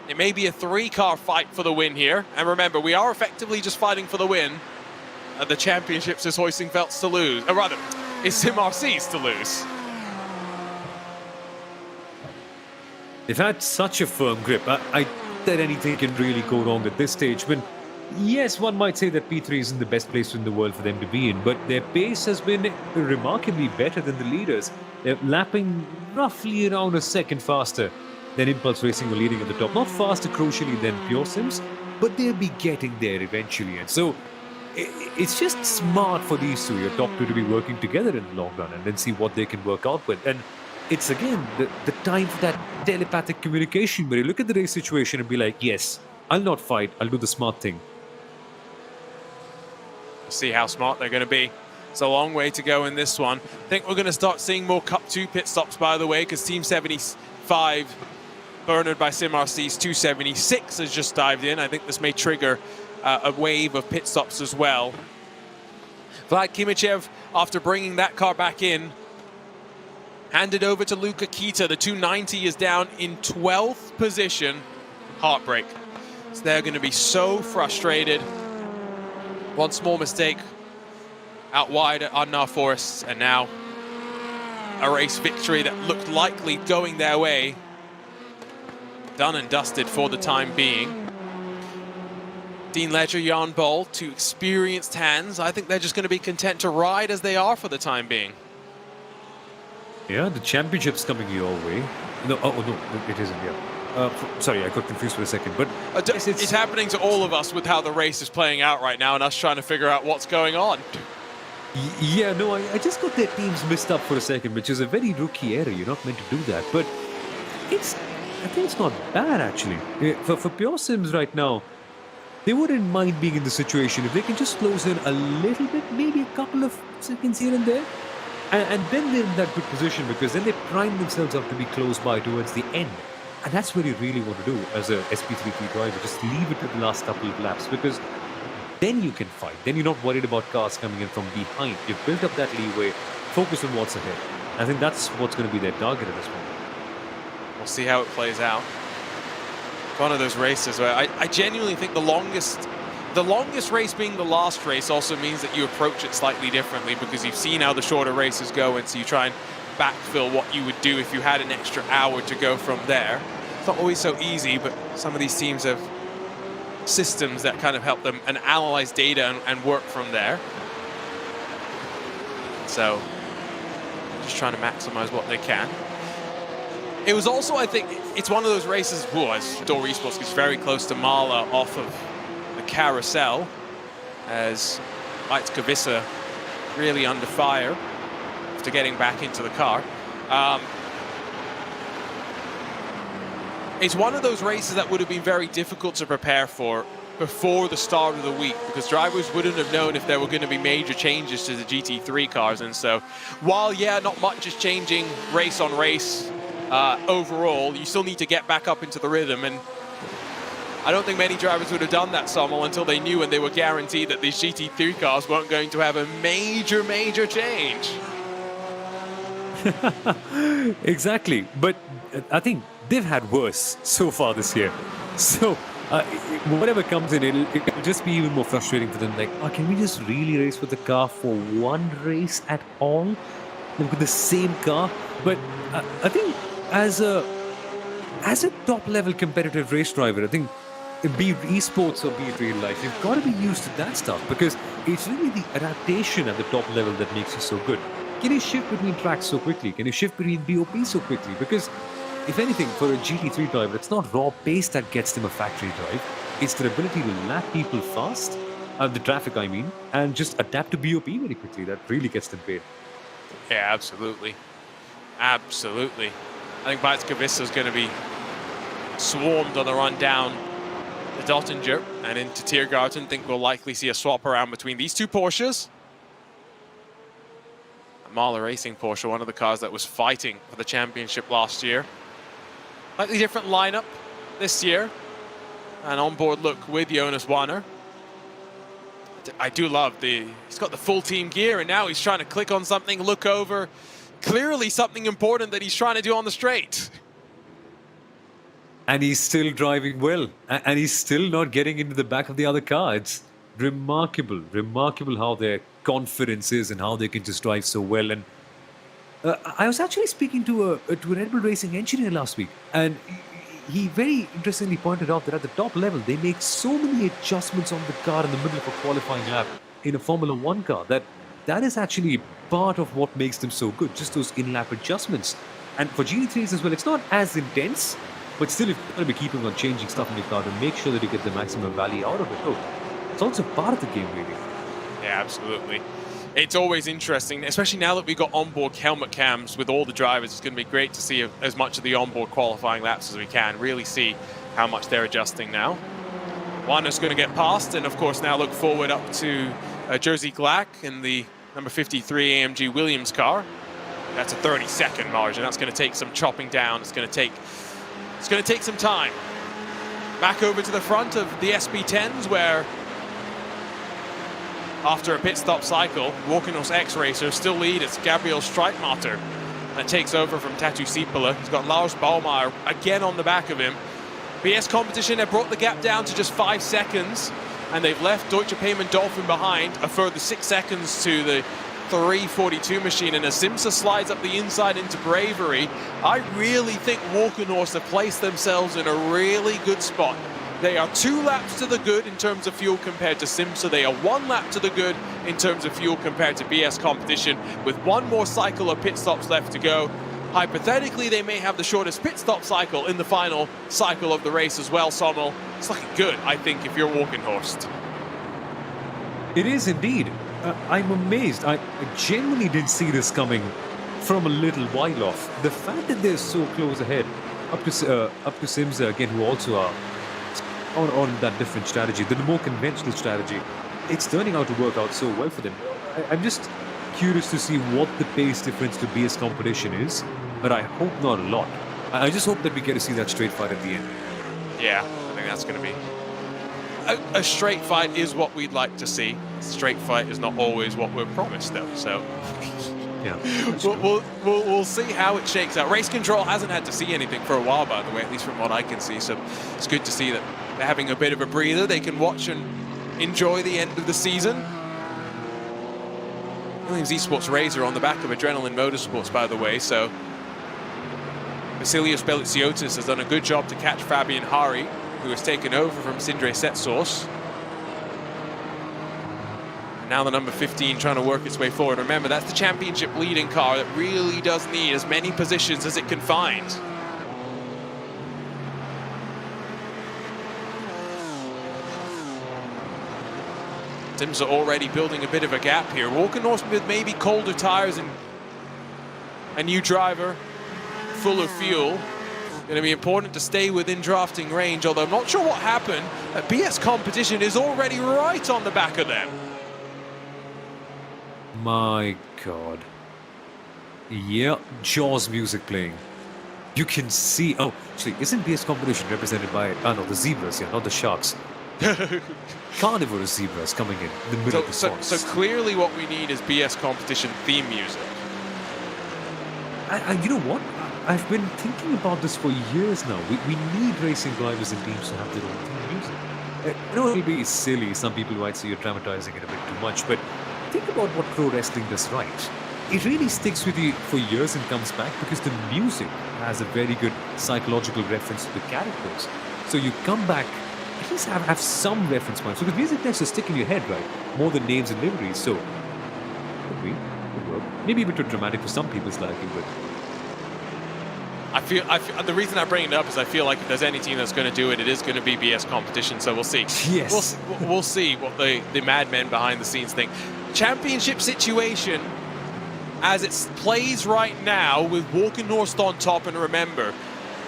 It may be a 3-car fight for the win here. And remember, we are effectively just fighting for the win. The championships is Hoisingveld's to lose. Or rather, it's SimRC's to lose. They've had such a firm grip. I that anything can really go wrong at this stage. But yes, one might say that P3 isn't the best place in the world for them to be in, but their pace has been remarkably better than the leaders. They're lapping roughly around a second faster than Impulse Racing were leading at the top. Not faster, crucially, than Pure Sims, but they'll be getting there eventually. And so it's just smart for these two, your top two, to be working together in the long run and then see what they can work out with. And it's again the time for that telepathic communication where you look at the race situation and be like, yes, I'll not fight, I'll do the smart thing. See how smart they're going to be. It's a long way to go in this one. I think we're going to start seeing more Cup 2 pit stops, by the way, because Team 75, Bernard by SimRC's 276, has just dived in. I think this may trigger a wave of pit stops as well. Vlad Kimichev, after bringing that car back in, handed over to Luka Kita. The 290 is down in 12th position. Heartbreak. So they're going to be so frustrated. One small mistake out wide at Arnar Forests, and now a race victory that looked likely going their way. Done and dusted for the time being. Dean Ledger, Jan Bol, two experienced hands. I think they're just going to be content to ride as they are for the time being. Yeah, the championship's coming your way. No, no, it isn't, yeah. Sorry, I got confused for a second, but it's happening to all of us with how the race is playing out right now and us trying to figure out what's going on. Yeah, no, I just got their teams mixed up for a second, which is a very rookie error. You're not meant to do that, but I think it's not bad, actually. For Pure Sims right now, they wouldn't mind being in the situation if they can just close in a little bit, maybe a couple of seconds here and there. And then they're in that good position because then they prime themselves up to be close by towards the end. And that's what you really want to do as a SP33 driver. Just leave it to the last couple of laps because then you can fight. Then you're not worried about cars coming in from behind. You've built up that leeway, focus on what's ahead. I think that's what's going to be their target at this point. We'll see how it plays out. It's one of those races where I genuinely think the longest race being the last race also means that you approach it slightly differently because you've seen how the shorter races go, and so you try and backfill what you would do if you had an extra hour to go from there. It's not always so easy, but some of these teams have systems that kind of help them and analyze data and work from there. So just trying to maximize what they can. It was also, I think, it's one of those races, as Door Esports gets very close to Mala off of the carousel, as Lights Kavissa really under fire after getting back into the car. It's one of those races that would have been very difficult to prepare for before the start of the week because drivers wouldn't have known if there were going to be major changes to the GT3 cars. And so while, yeah, not much is changing race on race overall, you still need to get back up into the rhythm. And I don't think many drivers would have done that, Sommel, until they knew and they were guaranteed that these GT3 cars weren't going to have a major change. Exactly, but I think they've had worse so far this year. So whatever comes in, it'll just be even more frustrating for them. Like, can we just really race with the car for one race at all? With the same car? But I think as a top-level competitive race driver, I think be it esports or be it real life, you've got to be used to that stuff because it's really the adaptation at the top level that makes you so good. Can you shift between tracks so quickly? Can you shift between BOP so quickly? Because if anything, for a GT3 driver, it's not raw pace that gets them a factory drive. It's their ability to lap people fast, the traffic I mean, and just adapt to BOP very quickly. That really gets them paid. Yeah, absolutely. Absolutely. I think Lights Kavissa is going to be swarmed on the run down the Dottinger and into Tiergarten. I think we'll likely see a swap around between these two Porsches. Mahler Racing Porsche, one of the cars that was fighting for the championship last year. Slightly different lineup this year. An onboard look with Jonas Warner. I do love he's got the full team gear and now he's trying to click on something, look over, clearly something important that he's trying to do on the straight. And he's still driving well. And he's still not getting into the back of the other car. It's remarkable how their confidence is and how they can just drive so well. And I was actually speaking to a Red Bull Racing engineer last week, and he very interestingly pointed out that at the top level, they make so many adjustments on the car in the middle of a qualifying lap in a Formula One car that is actually part of what makes them so good, just those in-lap adjustments. And for GT3s as well, it's not as intense, but still you've got to be keeping on changing stuff in your car to make sure that you get the maximum value out of it. Oh, it's also part of the game, really. Yeah, absolutely. It's always interesting, especially now that we've got onboard helmet cams with all the drivers. It's going to be great to see as much of the onboard qualifying laps as we can, really see how much they're adjusting now. One is going to get past, and of course now look forward up to Jerzy Glack in the number 53 AMG Williams car. That's a 30-second margin. That's going to take some chopping down. It's going to take some time. Back over to the front of the SB10s, where after a pit stop cycle, Walkenhorst X-Racer still lead. It's Gabriel Streitmatter that takes over from Tatu Sipola. He's got Lars Baumeier again on the back of him. BS Competition have brought the gap down to just 5 seconds, and they've left Deutsche Payment Dolphin behind a further 6 seconds to the 342 machine, and as Simsa slides up the inside into Bravery, I really think Walkenhorst have placed themselves in a really good spot. They are 2 laps to the good in terms of fuel compared to Simsa. They are 1 lap to the good in terms of fuel compared to BS Competition, with 1 more cycle of pit stops left to go. Hypothetically, they may have the shortest pit stop cycle in the final cycle of the race as well, Sommel. It's looking good, I think, if you're Walkenhorst. It is indeed. I'm amazed. I genuinely didn't see this coming from a little while off. The fact that they're so close ahead, up to Simsa again, who also are on that different strategy, the more conventional strategy, it's turning out to work out so well for them. I'm just curious to see what the pace difference to BS Competition is, but I hope not a lot. I just hope that we get to see that straight fight at the end. Yeah, I think that's going to be a straight fight is what we'd like to see. Straight fight is not always what we're promised, though. So yeah, we'll see how it shakes out. Race Control hasn't had to see anything for a while, by the way, at least from what I can see. So it's good to see that they're having a bit of a breather. They can watch and enjoy the end of the season. Williams Esports Razor on the back of Adrenaline Motorsports, by the way. So Vasilios Belitsiotis has done a good job to catch Fabian Hari, who has taken over from Sindre Setsos. And now the number 15 trying to work its way forward. Remember, that's the championship leading car that really does need as many positions as it can find. Sims are already building a bit of a gap here. Walkenhorst with maybe colder tires and a new driver, full of fuel. Going to be important to stay within drafting range, although I'm not sure what happened. BS Competition is already right on the back of them. My God. Yeah, Jaws music playing. You can see... Oh, actually, isn't BS Competition represented by... Oh, no, the zebras, yeah, not the sharks. Carnivorous zebras coming in the middle of the song. So clearly what we need is BS Competition theme music. You know what? I've been thinking about this for years now. We need racing drivers and teams to have their own theme music. I know it'll be silly. Some people might say you're dramatizing it a bit too much, but think about what pro wrestling does right. It really sticks with you for years and comes back because the music has a very good psychological reference to the characters. So you come back, at least have some reference points. So the music tends to stick in your head, right? More than names and liveries. So, could work. Maybe a bit too dramatic for some people's liking, but... I feel the reason I bring it up is I feel like if there's any team that's going to do it, it is going to be BS Competition. So we'll see. Yes. We'll see what the madmen behind the scenes think. Championship situation as it plays right now with Walkenhorst on top, and remember,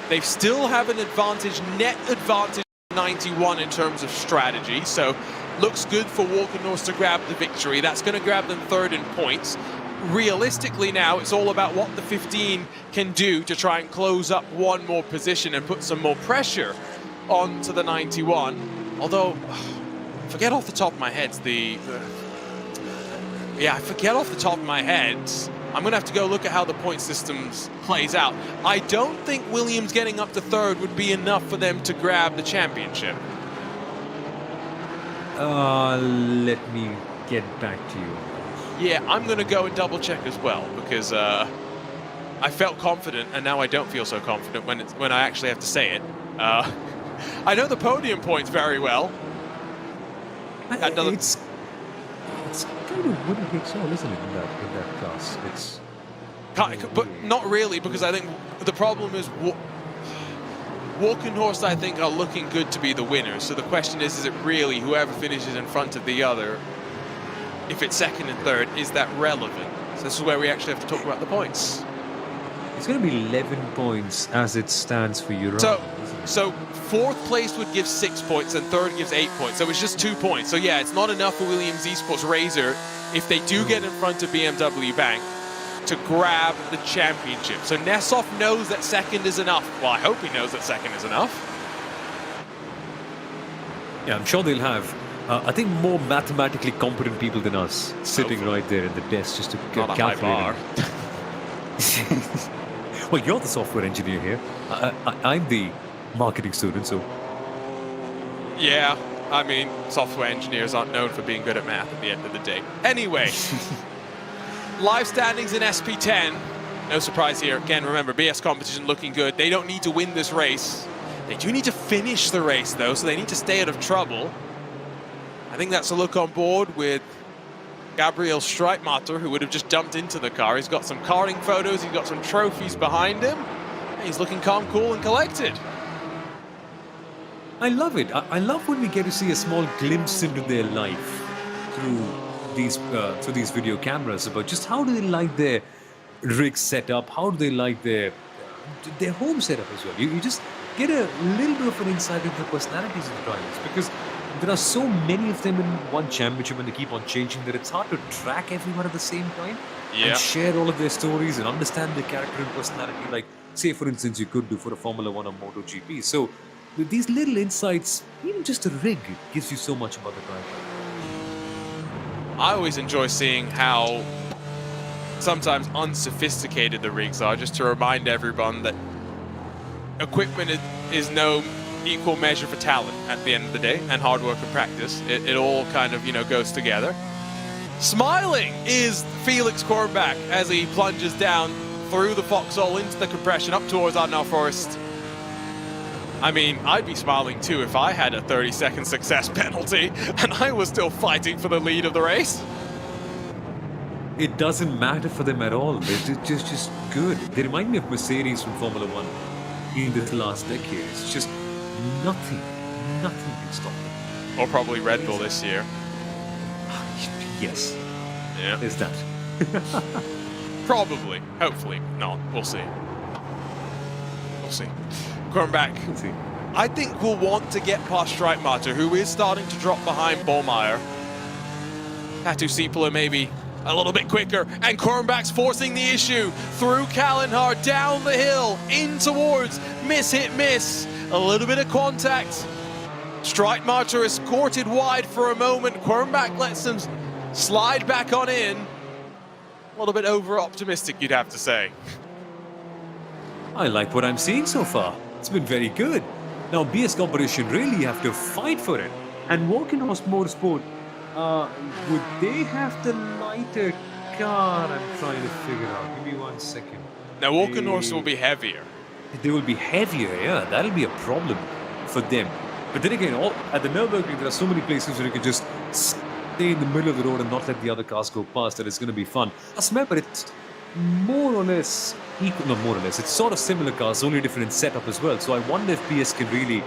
they still have an advantage, net advantage 91 in terms of strategy. So looks good for Walkenhorst to grab the victory. That's going to grab them third in points. Realistically now, it's all about what the 15 can do to try and close up one more position and put some more pressure onto the 91. Although, I forget off the top of my head I'm going to have to go look at how the point systems plays out. I don't think Williams getting up to third would be enough for them to grab the championship. Let me get back to you. Yeah, I'm going to go and double check as well, because I felt confident, and now I don't feel so confident when I actually have to say it. I know the podium points very well. It's kind of what it takes on, isn't it, in that class? It's But not really, because I think the problem is Walkenhorst, I think, are looking good to be the winners. So the question is it really whoever finishes in front of the other, if it's second and third, is that relevant? So this is where we actually have to talk about the points. It's going to be 11 points as it stands for Europe. So fourth place would give 6 points and third gives 8 points. So it's just 2 points. So yeah, it's not enough for Williams Esports Razor if they do get in front of BMW Bank to grab the championship. So Nessoff knows that second is enough. Well, I hope he knows that second is enough. Yeah, I'm sure they'll have, I think, more mathematically competent people than us sitting right there at the desk just to Not calculate. a high bar. Well, you're the software engineer here. I'm the marketing student, so... Yeah, I mean, software engineers aren't known for being good at math at the end of the day. Anyway, live standings in SP10. No surprise here. Again, remember, BS competition looking good. They don't need to win this race. They do need to finish the race, though, so they need to stay out of trouble. I think that's a look on board with Gabriel Streitmatter, who would have just jumped into the car. He's got some karting photos, he's got some trophies behind him. He's looking calm, cool, and collected. I love it. I love when we get to see a small glimpse into their life through these video cameras about just how do they like their rig setup, how do they like their home setup as well. You just get a little bit of an insight into the personalities of the drivers, because there are so many of them in one championship and they keep on changing that it's hard to track everyone at the same time and share all of their stories and understand their character and personality, like, say, for instance, you could do for a Formula 1 or MotoGP. So with these little insights, even just a rig gives you so much about the driver. I always enjoy seeing how sometimes unsophisticated the rigs are, just to remind everyone that equipment is no equal measure for talent at the end of the day, and hard work and practice. It all kind of, goes together. Smiling is Felix Kornbach as he plunges down through the foxhole into the compression up towards Arnaud Forest. I mean, I'd be smiling too if I had a 30-second success penalty and I was still fighting for the lead of the race. It doesn't matter for them at all. They're just good. They remind me of Mercedes from Formula 1 in this last decade. It's just nothing can stop them. Or probably Red Bull this year. Yes. Yeah. There's that. Probably. Hopefully not. We'll see. We'll see. Kornbach, We'll see. I think we'll want to get past Streitmatter, who is starting to drop behind Ballmeyer. Tattoo Siepler maybe a little bit quicker, and Kornbach's forcing the issue through Kallenhar, down the hill, in towards miss, hit, miss. A little bit of contact. Streitmatter is courted wide for a moment. Kornbach lets him slide back on in. A little bit over-optimistic, you'd have to say. I like what I'm seeing so far. It's been very good. Now, BS competition really have to fight for it. And Walkenhorst Motorsport, would they have the lighter car? I'm trying to figure out. Give me 1 second. Now, Walkenhorst will be heavier. They will be heavier, yeah. That'll be a problem for them. But then again, at the Nürburgring, there are so many places where you can just stay in the middle of the road and not let the other cars go past, that it's going to be fun. But it's more or less equal, not more or less, it's sort of similar cars, only different in setup as well. So I wonder if PS can really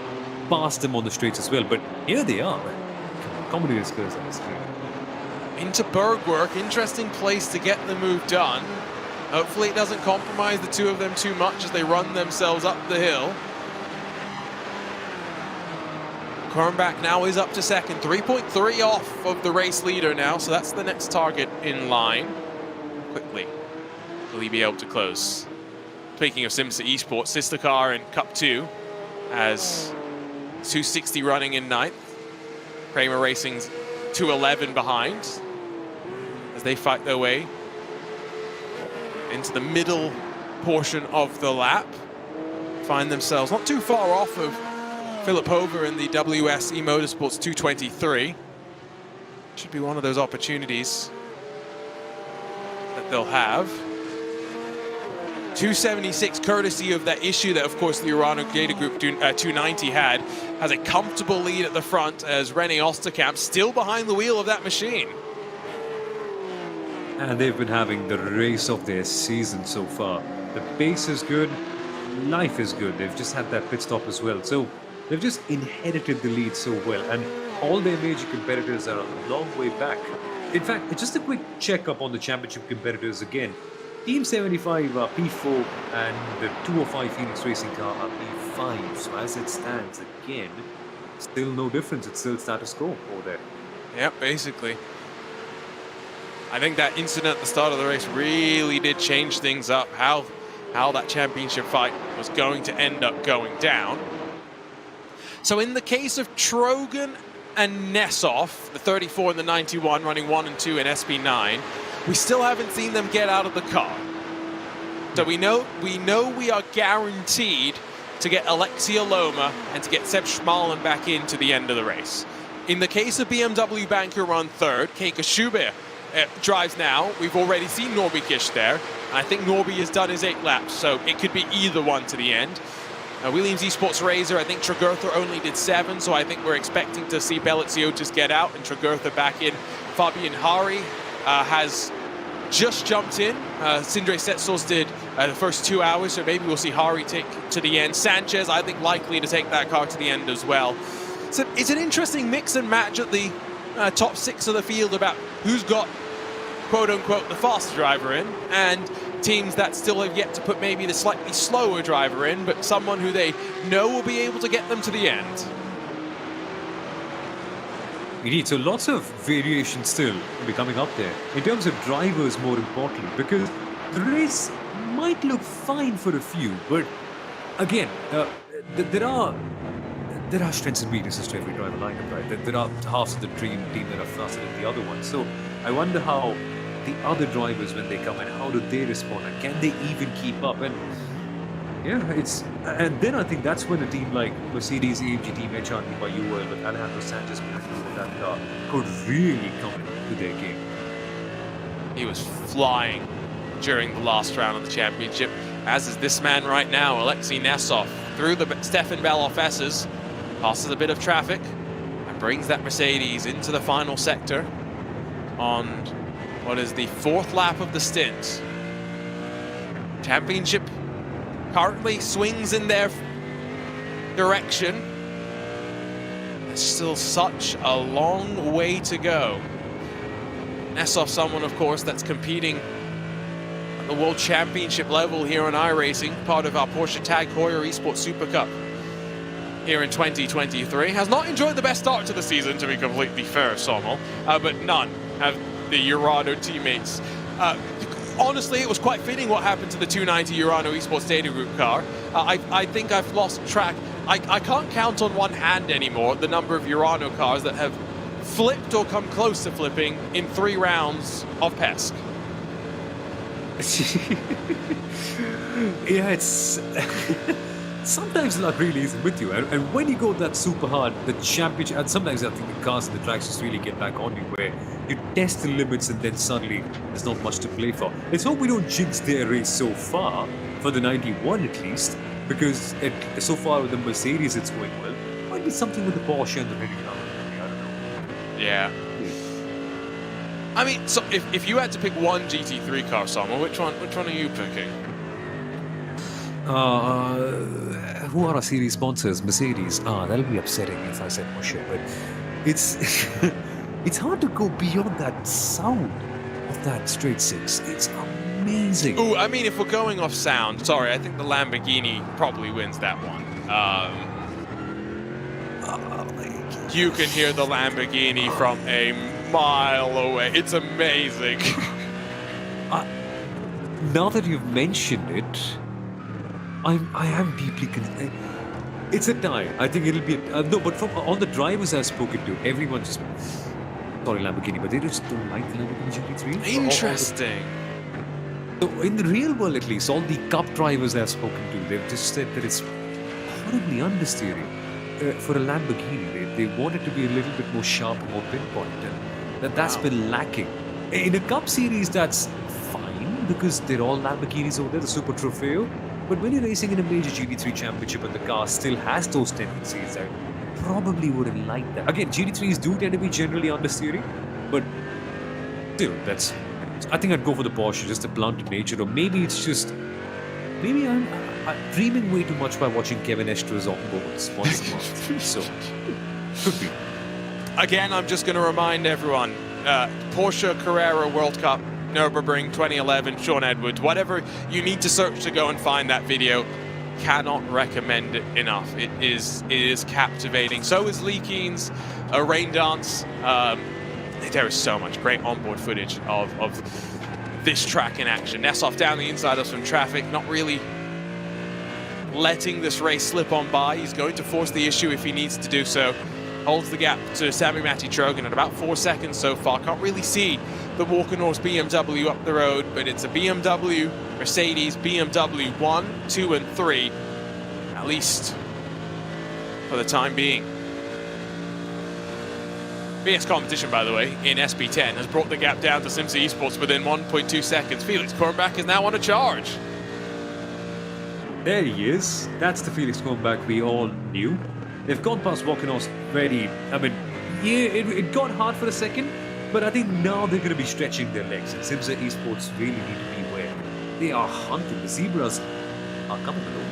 pass them on the straights as well. But here they are. Comedy skills on the screen. Into Bergwerk, interesting place to get the move done. Hopefully it doesn't compromise the two of them too much as they run themselves up the hill. Kornbach now is up to second, 3.3 off of the race leader now, so that's the next target in line. Quickly, will he be able to close? Speaking of Simsa Esports, sister car in Cup 2 as 260 running in 9th. Kramer Racing's 211 behind as they fight their way into the middle portion of the lap. Find themselves not too far off of Philip Hover in the WSE Motorsports 223. Should be one of those opportunities that they'll have. 276 courtesy of that issue that, of course, the Urano Data Group 290 had, has a comfortable lead at the front as René Osterkamp still behind the wheel of that machine. And they've been having the race of their season so far. The pace is good, life is good. They've just had that pit stop as well. So they've just inherited the lead so well. And all their major competitors are a long way back. In fact, just a quick check-up on the championship competitors again. Team 75 are P4 and the 205 Phoenix Racing car are P5. So as it stands again, still no difference. It's still status quo over there. Yep, basically. I think that incident at the start of the race really did change things up, how that championship fight was going to end up going down. So in the case of Trogan and Nessoff, the 34 and the 91 running 1 and 2 in SP9, we still haven't seen them get out of the car. So we know we are guaranteed to get Alexia Loma and to get Seb Schmalen back into the end of the race. In the case of BMW Banker run third, Keika Schubert drives now. We've already seen Norby Kish there. I think Norby has done his 8 laps, so it could be either one to the end. Williams Esports Razor, I think Tregurtha only did 7, so I think we're expecting to see Beliziotis get out and Tregurtha back in. Fabian Hari has just jumped in. Sindre Setzels did the first 2 hours, so maybe we'll see Hari take to the end. Sanchez, I think, likely to take that car to the end as well. So it's an interesting mix and match at the top 6 of the field about who's got, quote-unquote, the faster driver in, and teams that still have yet to put maybe the slightly slower driver in, but someone who they know will be able to get them to the end. Indeed, so lots of variation still will be coming up there. In terms of drivers, more importantly, because the race might look fine for a few, but again, there are strengths and weaknesses to every driver lineup, right? There are halves of the dream team that are faster than the other one. So I wonder how the other drivers, when they come in, how do they respond, and can they even keep up? And yeah, and then I think that's when a team like Mercedes AMG Team HRT by UL with Alejandro Sanchez behind that car could really come into their game. He was flying during the last round of the championship, as is this man right now, Alexei Nessoff, through the Stefan Beloff S's, passes a bit of traffic, and brings that Mercedes into the final sector on what is the 4th lap of the stint. Championship currently swings in their direction. There's still such a long way to go. Nessoff, someone, of course, that's competing at the World Championship level here on iRacing, part of our Porsche Tag Heuer Esports Super Cup here in 2023. Has not enjoyed the best start to the season, to be completely fair, Sommel, but none have the Urano teammates. Honestly, it was quite fitting what happened to the 290 Urano Esports Data Group car. I think I've lost track. I can't count on one hand anymore the number of Urano cars that have flipped or come close to flipping in 3 rounds of PESC. Yeah, it's sometimes luck really isn't with you, and when you go that super hard, the championship, and sometimes I think the cars and the tracks just really get back on you, where you test the limits and then suddenly there's not much to play for. Let's hope we don't jinx their race so far, for the 91 at least, because so far with the Mercedes it's going well. Might be something with the Porsche and the Red Bull. I don't know. Yeah. I mean, so if you had to pick one GT3 car, Samuel, which one are you picking? Who are our series sponsors? Mercedes. That'll be upsetting if I said Porsche, but it's it's hard to go beyond that sound of that straight 6. It's amazing. Ooh, I mean, if we're going off sound, sorry, I think the Lamborghini probably wins that one. You can hear the Lamborghini from a mile away. It's amazing. Now that you've mentioned it, I am deeply concerned. It's a tie. I think it'll be no, but from all the drivers I've spoken to, everyone just sorry Lamborghini, but they just don't like the Lamborghini GT3. Interesting. So in the real world, at least, all the cup drivers I've spoken to, they've just said that it's horribly understeering. For a Lamborghini, they want it to be a little bit more sharp, more pinpoint, and that's been lacking. In a Cup Series, that's fine because they're all Lamborghinis over there, the Super Trofeo. But when you're racing in a major GT3 championship and the car still has those tendencies, I probably wouldn't like that. Again, GT3s do tend to be generally understeering, but still, I think I'd go for the Porsche, just the blunt nature, or maybe it's just. Maybe I'm dreaming way too much by watching Kevin Estra's onboards once a month. So, could be. Again, I'm just going to remind everyone, Porsche Carrera World Cup, Nürburgring 2011, Sean Edwards, whatever you need to search to go and find that video, cannot recommend it enough. It is captivating. So is Lee Keen's Rain Dance. There is so much great onboard footage of this track in action. Nessoff down the inside of some traffic, not really letting this race slip on by. He's going to force the issue if he needs to do so. Holds the gap to Sami Matti-Trojan at about 4 seconds so far. Can't really see the Walker Norse BMW up the road, but it's a BMW, Mercedes, BMW 1, 2, and 3, at least for the time being. BS Competition, by the way, in SP10 has brought the gap down to Simsa Esports within 1.2 seconds. Felix Kornbach is now on a charge. There he is. That's the Felix Kornbach we all knew. They've gone past Walkenos very. I mean, yeah, it got hard for a second, but I think now they're going to be stretching their legs, and Simsa Esports really need to beware. They are hunting. The Zebras are coming along.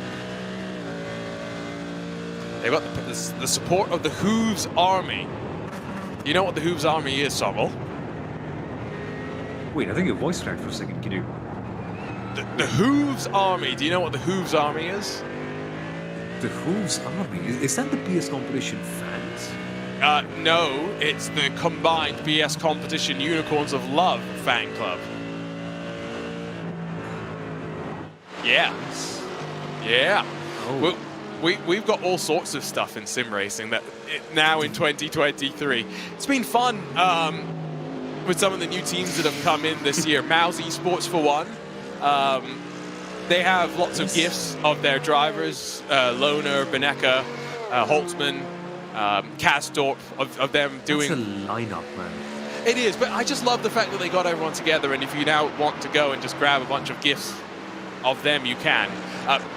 They've got the support of the Hooves Army. You know what the Hooves Army is, Sommel? Wait, I think your voice cracked for a second. Can you? The Hooves Army. Do you know what the Hooves Army is? The Hooves Army? Is that the BS Competition fans? No, it's the combined BS Competition Unicorns of Love fan club. Yeah. Yeah. Oh. We've got all sorts of stuff in sim racing that now in 2023. It's been fun with some of the new teams that have come in this year. Mouse Esports for one. They have lots of gifts of their drivers, Lohner, Benecke, Holtzman, Kastorp, of them doing... That's a lineup, man. It is, but I just love the fact that they got everyone together, and if you now want to go and just grab a bunch of gifts of them, you can.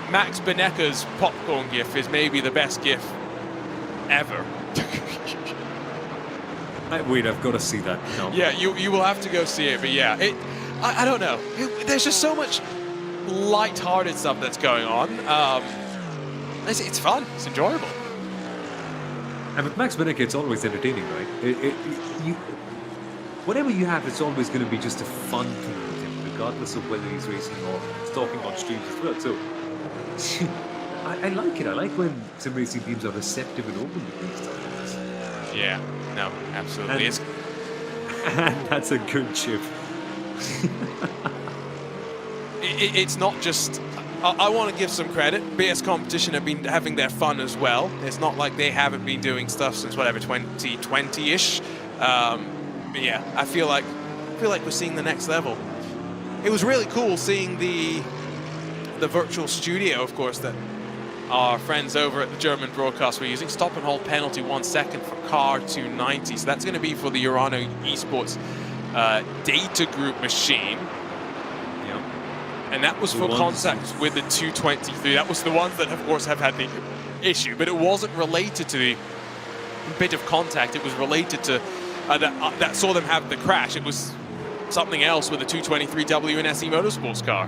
Max Benecke's popcorn gif is maybe the best gif ever. Wait, I've got to see that now. Yeah, you will have to go see it, but yeah, I don't know. There's just so much light-hearted stuff that's going on. It's fun. It's enjoyable. And with Max Benecke, it's always entertaining, right? Whatever you have, it's always going to be just a fun thing with him, regardless of whether he's racing or talking on streams as well. So I like it. I like when sim racing teams are receptive and open to things like this. Yeah, no, absolutely. And that's a good chip. It's not just... I want to give some credit. BS Competition have been having their fun as well. It's not like they haven't been doing stuff since whatever 2020-ish. But yeah, I feel like we're seeing the next level. It was really cool seeing the virtual studio, of course, that our friends over at the German broadcast were using. Stop and hold penalty 1 second for car 290. So that's going to be for the Urano Esports data group machine. And that was for contact with the 223. That was the ones that, of course, have had the issue. But it wasn't related to the bit of contact. It was related to that saw them have the crash. It was something else with the 223 WNSE Motorsports car.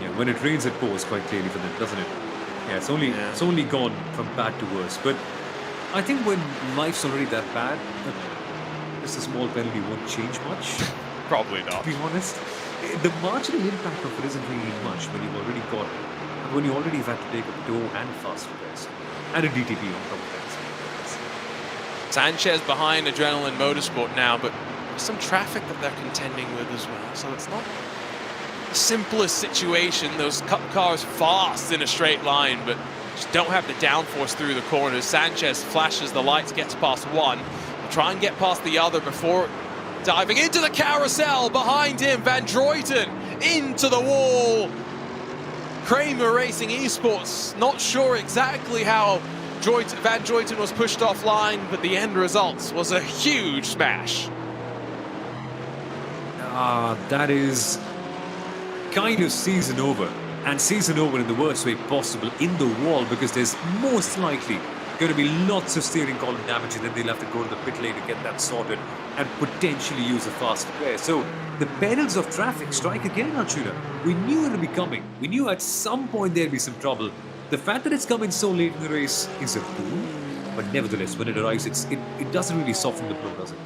Yeah, when it rains, it pours quite clearly for them, doesn't it? Yeah, it's only gone from bad to worse. But I think when life's already that bad, just a small penalty won't change much. Probably not. To be honest. The marginal impact of it isn't really much when you already have had to take a tow and fast repairs and a DTP on top of that. Sanchez behind Adrenaline Motorsport now, but there's some traffic that they're contending with as well, so it's not the simplest situation. Those cars fast in a straight line, but just don't have the downforce through the corners. Sanchez flashes the lights, gets past one, will try and get past the other before diving into the carousel. Behind him, Van Droyten into the wall. Kramer Racing Esports, not sure exactly how Van Druyten was pushed offline, but the end result was a huge smash. That is kind of season over. And season over in the worst way possible in the wall, because there's most likely going to be lots of steering column damage, and then they'll have to go to the pit lane to get that sorted and potentially use a fast repair. So the perils of traffic strike again, Arjuna. We knew it would be coming. We knew at some point there'd be some trouble. The fact that it's coming so late in the race is a boon, but nevertheless, when it arrives, it doesn't really soften the blow, does it?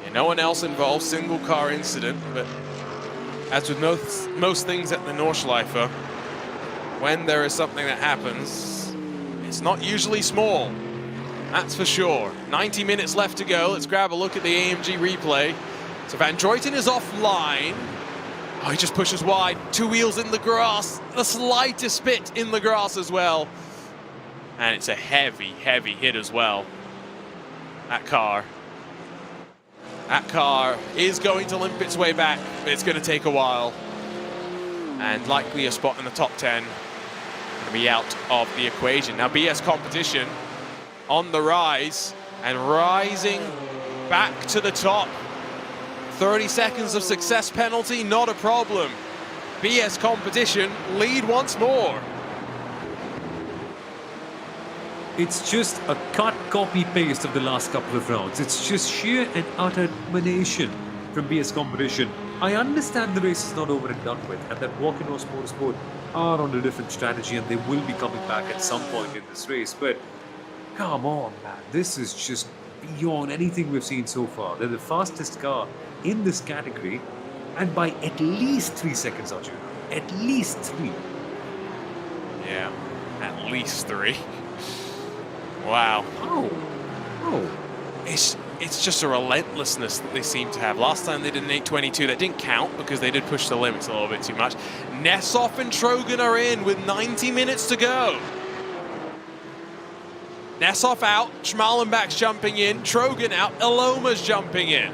Yeah, no one else involved, single car incident, but as with most things at the Nordschleife, when there is something that happens, it's not usually small, that's for sure. 90 minutes left to go. Let's grab a look at the AMG replay. So Van Druyten is offline. Oh, he just pushes wide. 2 wheels in the grass. The slightest bit in the grass as well. And it's a heavy, heavy hit as well. That car is going to limp its way back, but it's going to take a while. And likely a spot in the top 10. Going to be out of the equation. Now BS Competition on the rise and rising back to the top. 30 seconds of success penalty, not a problem. BS Competition lead once more. It's just a cut, copy, paste of the last couple of rounds. It's just sheer and utter domination from BS Competition. I understand the race is not over and done with, and that Walk-in-Horse Motorsport are on a different strategy, and they will be coming back at some point in this race. But come on, man, this is just beyond anything we've seen so far. They're the fastest car in this category, and by at least 3 seconds, Arjuna. At least 3. Yeah, at least 3. Wow. Oh. It's just a relentlessness that they seem to have. Last time they did an 822, that didn't count because they did push the limits a little bit too much. Nessov and Trogan are in with 90 minutes to go. Nessov out, Schmalenbach's jumping in, Trogan out, Eloma's jumping in.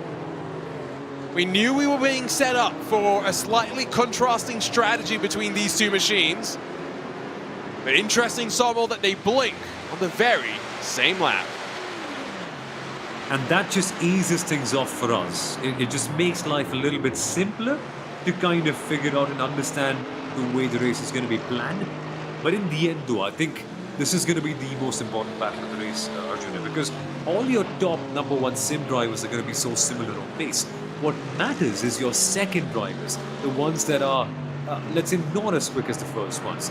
We knew we were being set up for a slightly contrasting strategy between these two machines. But interesting, Sommel, that they blink on the very same lap. And that just eases things off for us. It just makes life a little bit simpler to kind of figure out and understand the way the race is going to be planned. But in the end, though, I think this is going to be the most important battle of the race, Arjuna, because all your top number 1 sim drivers are going to be so similar on pace. What matters is your second drivers, the ones that are, let's say, not as quick as the first ones.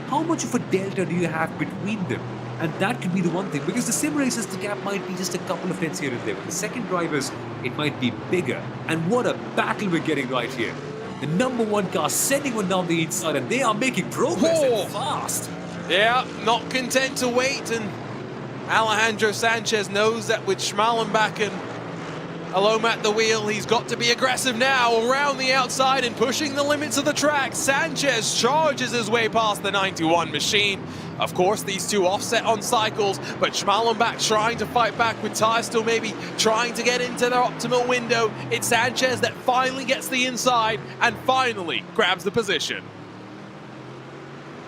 How much of a delta do you have between them? And that could be the one thing, because the sim races, the gap might be just a couple of tenths here and there. With the second drivers, it might be bigger. And what a battle we're getting right here. The number 1 car sending one down the inside, and they are making progress and fast. Yeah, not content to wait, and Alejandro Sanchez knows that with Schmalenbach and Aloma at the wheel, he's got to be aggressive now around the outside and pushing the limits of the track. Sanchez charges his way past the 91 machine. Of course, these two offset on cycles, but Schmalenbach trying to fight back with tyres still maybe trying to get into their optimal window. It's Sanchez that finally gets the inside and finally grabs the position.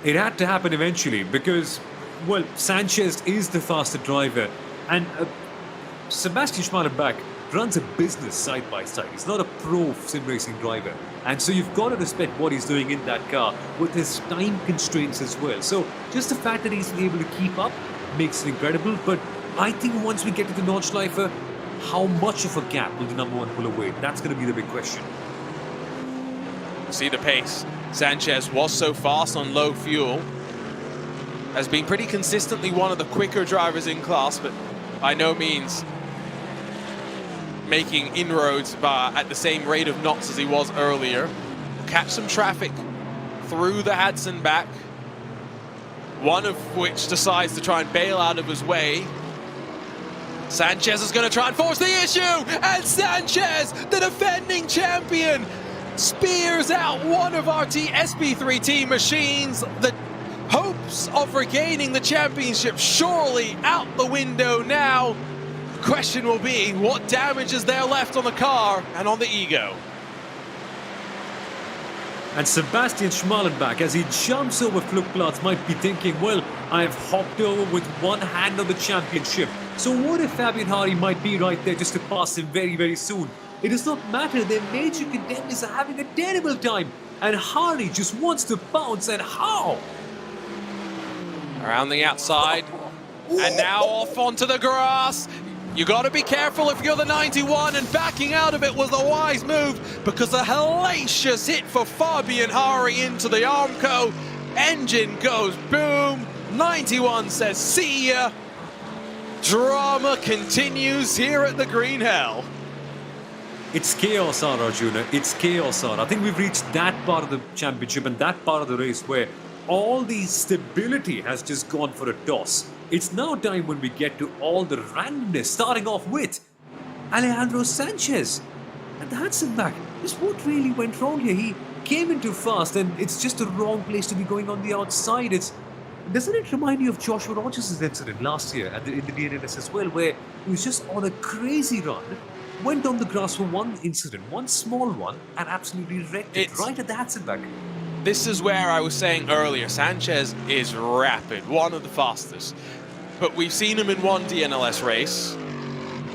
It had to happen eventually because, well, Sanchez is the faster driver, and Sebastian Schmalenbach runs a business side by side. He's not a pro sim racing driver, and so you've got to respect what he's doing in that car with his time constraints as well. So just the fact that he's able to keep up makes it incredible. But I think once we get to the Nordschleife, how much of a gap will the number 1 pull away? That's going to be the big question. See the pace. Sanchez was so fast on low fuel, has been pretty consistently one of the quicker drivers in class, but by no means making inroads at the same rate of knots as he was earlier. Catch some traffic through the Hudson back, one of which decides to try and bail out of his way. Sanchez is going to try and force the issue, and Sanchez, the defending champion, spears out one of our SP3 team machines. The hopes of regaining the championship surely out the window now. Question will be, what damage is there left on the car and on the ego? And Sebastian Schmalenbach, as he jumps over Flugplatz, might be thinking, well, I've hopped over with one hand on the championship. So what if Fabian Hari might be right there just to pass him very, very soon? It does not matter, their major contenders are having a terrible time. And Hari just wants to bounce, and how? Around the outside, and now off onto the grass. You got to be careful if you're the 91, and backing out of it was a wise move because a hellacious hit for Fabian Hari into the Armco. Engine goes boom. 91 says see ya. Drama continues here at the Green Hell. It's chaos, Arjuna. It's chaos. I think we've reached that part of the championship and that part of the race where all the stability has just gone for a toss. It's now time when we get to all the randomness, starting off with Alejandro Sanchez. And the Hansenbach. Just what really went wrong here? He came in too fast, and it's just the wrong place to be going on the outside. Doesn't it remind you of Joshua Rogers' incident last year in the DNS as well, where he was just on a crazy run, went on the grass for one incident, one small one, and absolutely wrecked it right at the Hansenbach. This is where I was saying earlier, Sanchez is rapid, one of the fastest. But we've seen him in one DNLS race.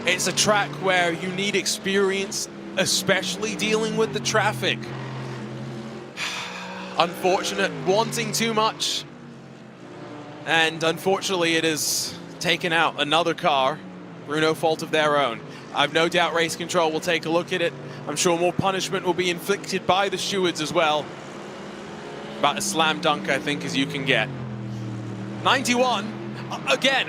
It's a track where you need experience, especially dealing with the traffic. Unfortunate, wanting too much. And unfortunately it has taken out another car through no fault of their own. I've no doubt Race Control will take a look at it. I'm sure more punishment will be inflicted by the stewards as well. About as slam dunk, I think, as you can get. 91, again,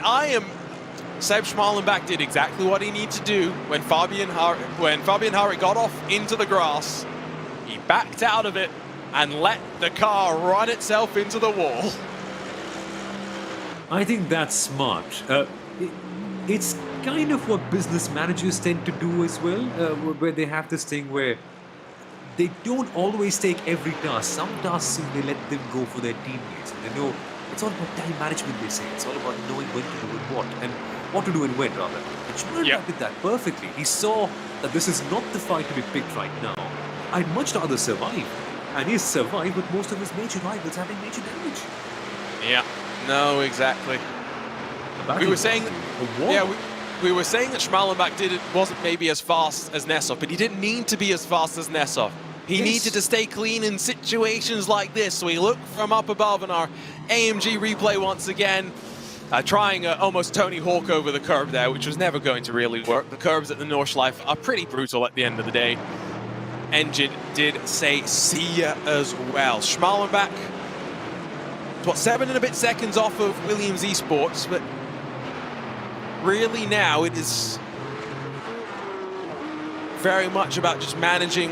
Seb Schmalenbach did exactly what he needed to do when Fabian Hari got off into the grass. He backed out of it and let the car run itself into the wall. I think that's smart. It's kind of what business managers tend to do as well, where they have this thing where they don't always take every task. Some tasks they let them go for their teammates. And they know it's all about time management, they say. It's all about knowing when to do and what. And what to do and when, rather. And Schmalenbach did that perfectly. He saw that this is not the fight to be picked right now. I'd much rather survive. And he's survived with most of his major rivals having major damage. Yeah, no, exactly. We were saying we were saying that Schmalenbach wasn't maybe as fast as Nessov, but he didn't need to be as fast as Nessov. He needed to stay clean in situations like this. So we look from up above in our AMG replay once again, trying almost Tony Hawk over the curb there, which was never going to really work. The curbs at the Nordschleife are pretty brutal at the end of the day. Engine did say see ya as well. Schmalenbach, what, 7 and a bit seconds off of Williams Esports, but really now it is very much about just managing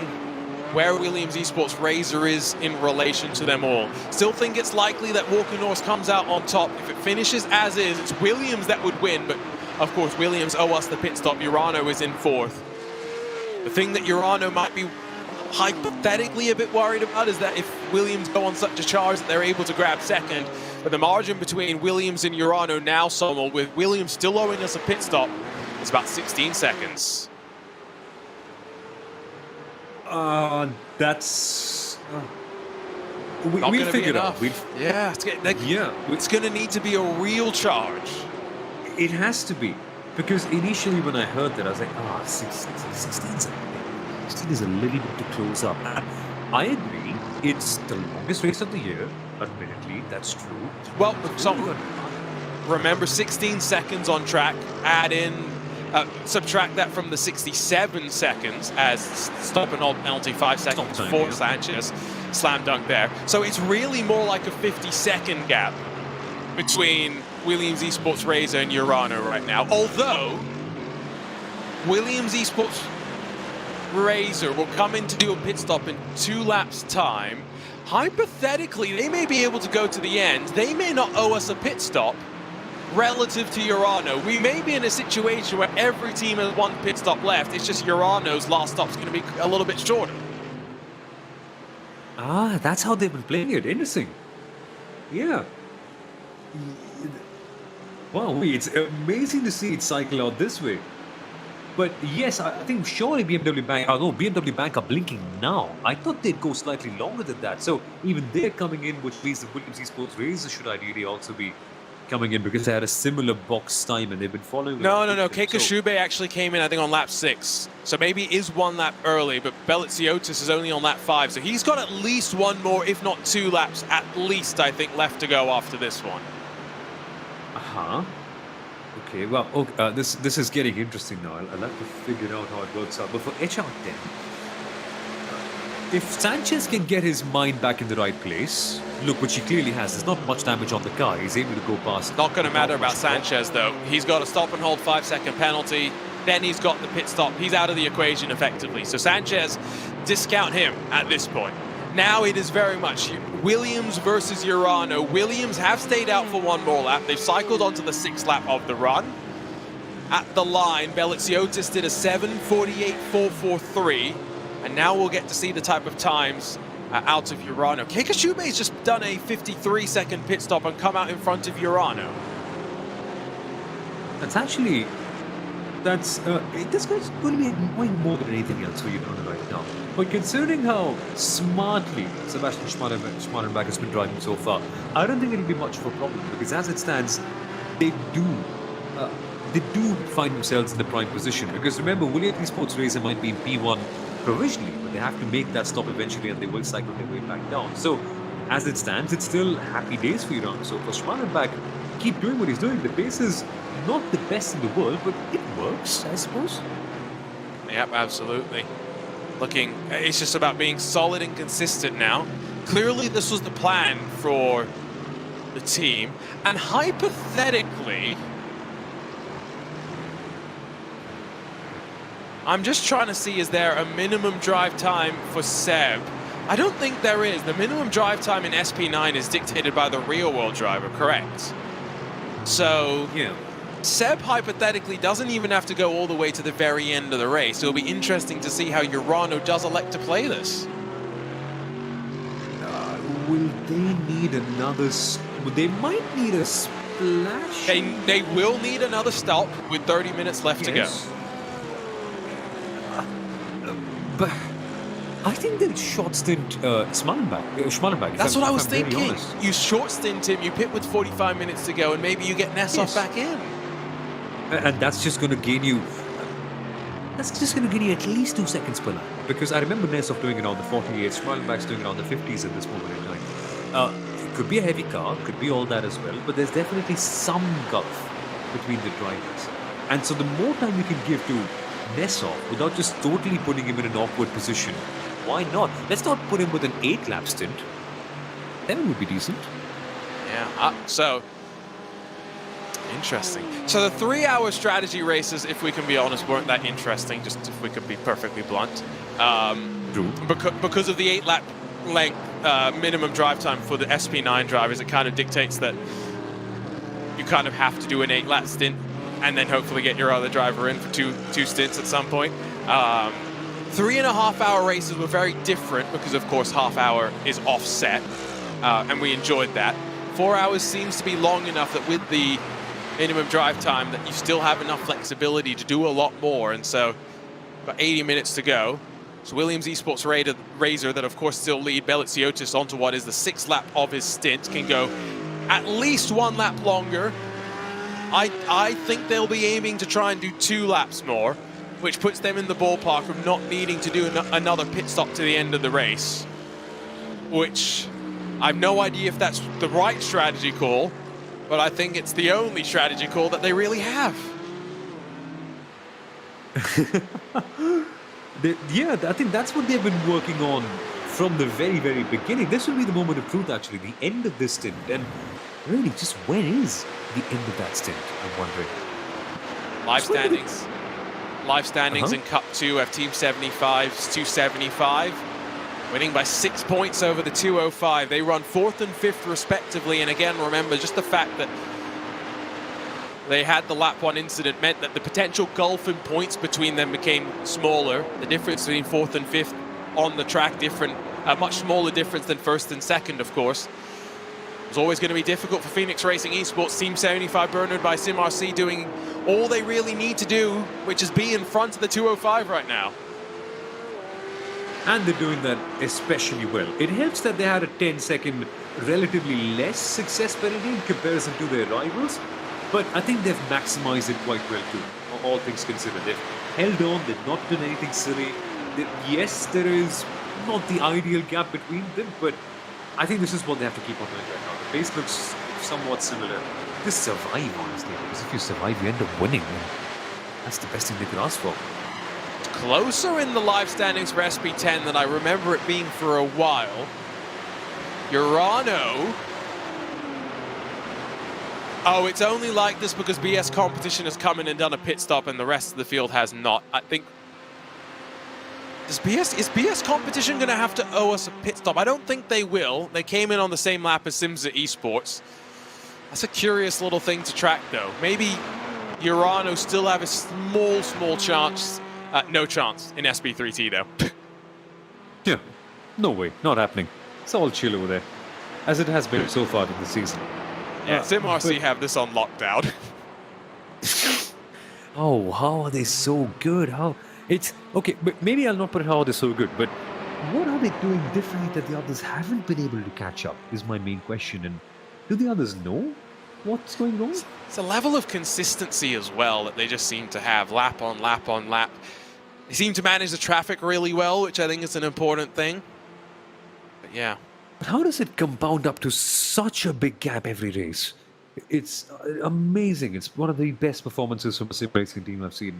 where Williams Esports Razor is in relation to them all. Still think it's likely that Walker Norse comes out on top. If it finishes as is, it's Williams that would win, but of course Williams owe us the pit stop. Urano is in 4th. The thing that Urano might be hypothetically a bit worried about is that if Williams go on such a charge that they're able to grab 2nd, but the margin between Williams and Urano now, Sommel, with Williams still owing us a pit stop, is about 16 seconds. That's... we'll figure it out. Yeah, it's going to need to be a real charge. It has to be. Because initially when I heard that, I was like, 16 is a little bit too close up. I agree. It's the longest race of the year. Admittedly, that's true. Well, remember 16 seconds on track, add in, subtract that from the 67 seconds as stop and hold penalty, 5 seconds for Sanchez. Slam dunk there. So it's really more like a 50-second gap between Williams Esports Razor and Urano right now. Although, Williams Esports Razor will come in to do a pit stop in 2 laps time. Hypothetically, they may be able to go to the end. They may not owe us a pit stop relative to Urano. We may be in a situation where every team has 1 pit stop left. It's just Urano's last stop's going to be a little bit shorter. That's how they've been playing it. Interesting. Yeah. Wow, it's amazing to see it cycle out this way. But yes, I think surely BMW Bank, although BMW Bank are blinking now, I thought they'd go slightly longer than that. So even they're coming in, which means the Williams Esports Racer should ideally also be coming in because they had a similar box time and they've been following. No. Keiko Shube actually came in, I think, on lap 6. So maybe it is 1 lap early, but Beliziotis is only on lap 5. So he's got at least 1 more, if not 2 laps, at least, I think, left to go after this one. Uh-huh. Okay, well, this is getting interesting now. I'll have to figure out how it works out. But for HR10, if Sanchez can get his mind back in the right place, look, which he clearly has, there's not much damage on the car. He's able to go past. Not going to matter about Sanchez, though. He's got a stop and hold 5-second penalty. Then he's got the pit stop. He's out of the equation effectively. So Sanchez, discount him at this point. Now it is very much Williams versus Urano. Williams have stayed out for 1 more lap. They've cycled onto the 6th lap of the run. At the line, Beliziotis did a 7:48.443. And now we'll get to see the type of times out of Urano. Keiko Shube's just done a 53-second pit stop and come out in front of Urano. This guy's going to be annoying more than anything else for Urano right now. But considering how smartly Sebastian Schmalenberg has been driving so far, I don't think it'll be much of a problem because as it stands, they do find themselves in the prime position. Because remember, Williams Esports Racer might be in P1 provisionally, but they have to make that stop eventually and they will cycle their way back down. So as it stands, it's still happy days for Urano. So for Schmalenberg, keep doing what he's doing. The pace is not the best in the world, but it works, I suppose. Yep, absolutely. It's just about being solid and consistent now. Clearly this was the plan for the team. And hypothetically, I'm just trying to see, is there a minimum drive time for Seb? I don't think there is. The minimum drive time in SP9 is dictated by the real world driver, correct? So yeah. Seb hypothetically doesn't even have to go all the way to the very end of the race. It'll be interesting to see how Urano does elect to play this. Will they need another... They might need a splash. They will need another stop with 30 minutes left to go. But I think they'll short stint Schmalenberg. That's what I was thinking. You short stint him, you pit with 45 minutes to go, and maybe you get Nessoff back in. And that's just going to gain you... That's just going to gain you at least 2 seconds per lap. Because I remember Nessoff doing it on the 48s, Schmalenberg's doing it on the 50s at this moment in time. It could be a heavy car, could be all that as well, but there's definitely some gulf between the drivers. And so the more time you can give to Nessoff without just totally putting him in an awkward position, why not? Let's not put him with an 8-lap stint. Then it would be decent. Yeah, so... Interesting. So the 3-hour strategy races, if we can be honest, weren't that interesting, just if we could be perfectly blunt. Because of the 8-lap length minimum drive time for the SP9 drivers, it kind of dictates that you kind of have to do an 8-lap stint and then hopefully get your other driver in for two stints at some point. 3.5-hour races were very different because, of course, half hour is offset, and we enjoyed that. 4 hours seems to be long enough that with the minimum drive time that you still have enough flexibility to do a lot more, and so got 80 minutes to go. So Williams Esports Racer that of course still lead Beliziotis onto what is the 6th lap of his stint can go at least 1 lap longer. I think they'll be aiming to try and do 2 laps more, which puts them in the ballpark of not needing to do another pit stop to the end of the race, which I have no idea if that's the right strategy call, but I think it's the only strategy call that they really have. Yeah, I think that's what they've been working on from the very, very beginning. This will be the moment of truth, actually, the end of this stint. And really, just when is the end of that stint, I'm wondering. Live standings in Cup 2 have Team 75's 275. Winning by 6 points over the 205. They run 4th and 5th respectively. And again, remember, just the fact that they had the lap 1 incident meant that the potential gulf in points between them became smaller. The difference between 4th and 5th on the track, a much smaller difference than 1st and 2nd, of course. It was always going to be difficult for Phoenix Racing Esports. Team 75 Bernard by SimRC doing all they really need to do, which is be in front of the 205 right now. And they're doing that especially well. It helps that they had a 10-second, relatively less success penalty in comparison to their rivals, but I think they've maximized it quite well too, all things considered. They've held on, they've not done anything silly. Yes, there is not the ideal gap between them, but I think this is what they have to keep on doing right now. The pace looks somewhat similar. Just survive, honestly, because if you survive, you end up winning. And that's the best thing they could ask for. Closer in the live standings for SP10 than I remember it being for a while. Urano. Oh, it's only like this because BS Competition has come in and done a pit stop and the rest of the field has not. I think... is BS Competition going to have to owe us a pit stop? I don't think they will. They came in on the same lap as Simsa Esports. That's a curious little thing to track, though. Maybe Urano still have a small chance. No chance in SB3T, though. Yeah, no way, not happening. It's all chill over there, as it has been so far in the season. Yeah, SimRC have this on lockdown. Oh, how are they so good? How it's okay, but maybe I'll not put how they're so good, but what are they doing differently that the others haven't been able to catch up is my main question. And do the others know what's going on? It's a level of consistency as well that they just seem to have, lap on lap on lap. They seem to manage the traffic really well, which I think is an important thing. But yeah. But how does it compound up to such a big gap every race? It's amazing. It's one of the best performances from a sim racing team I've seen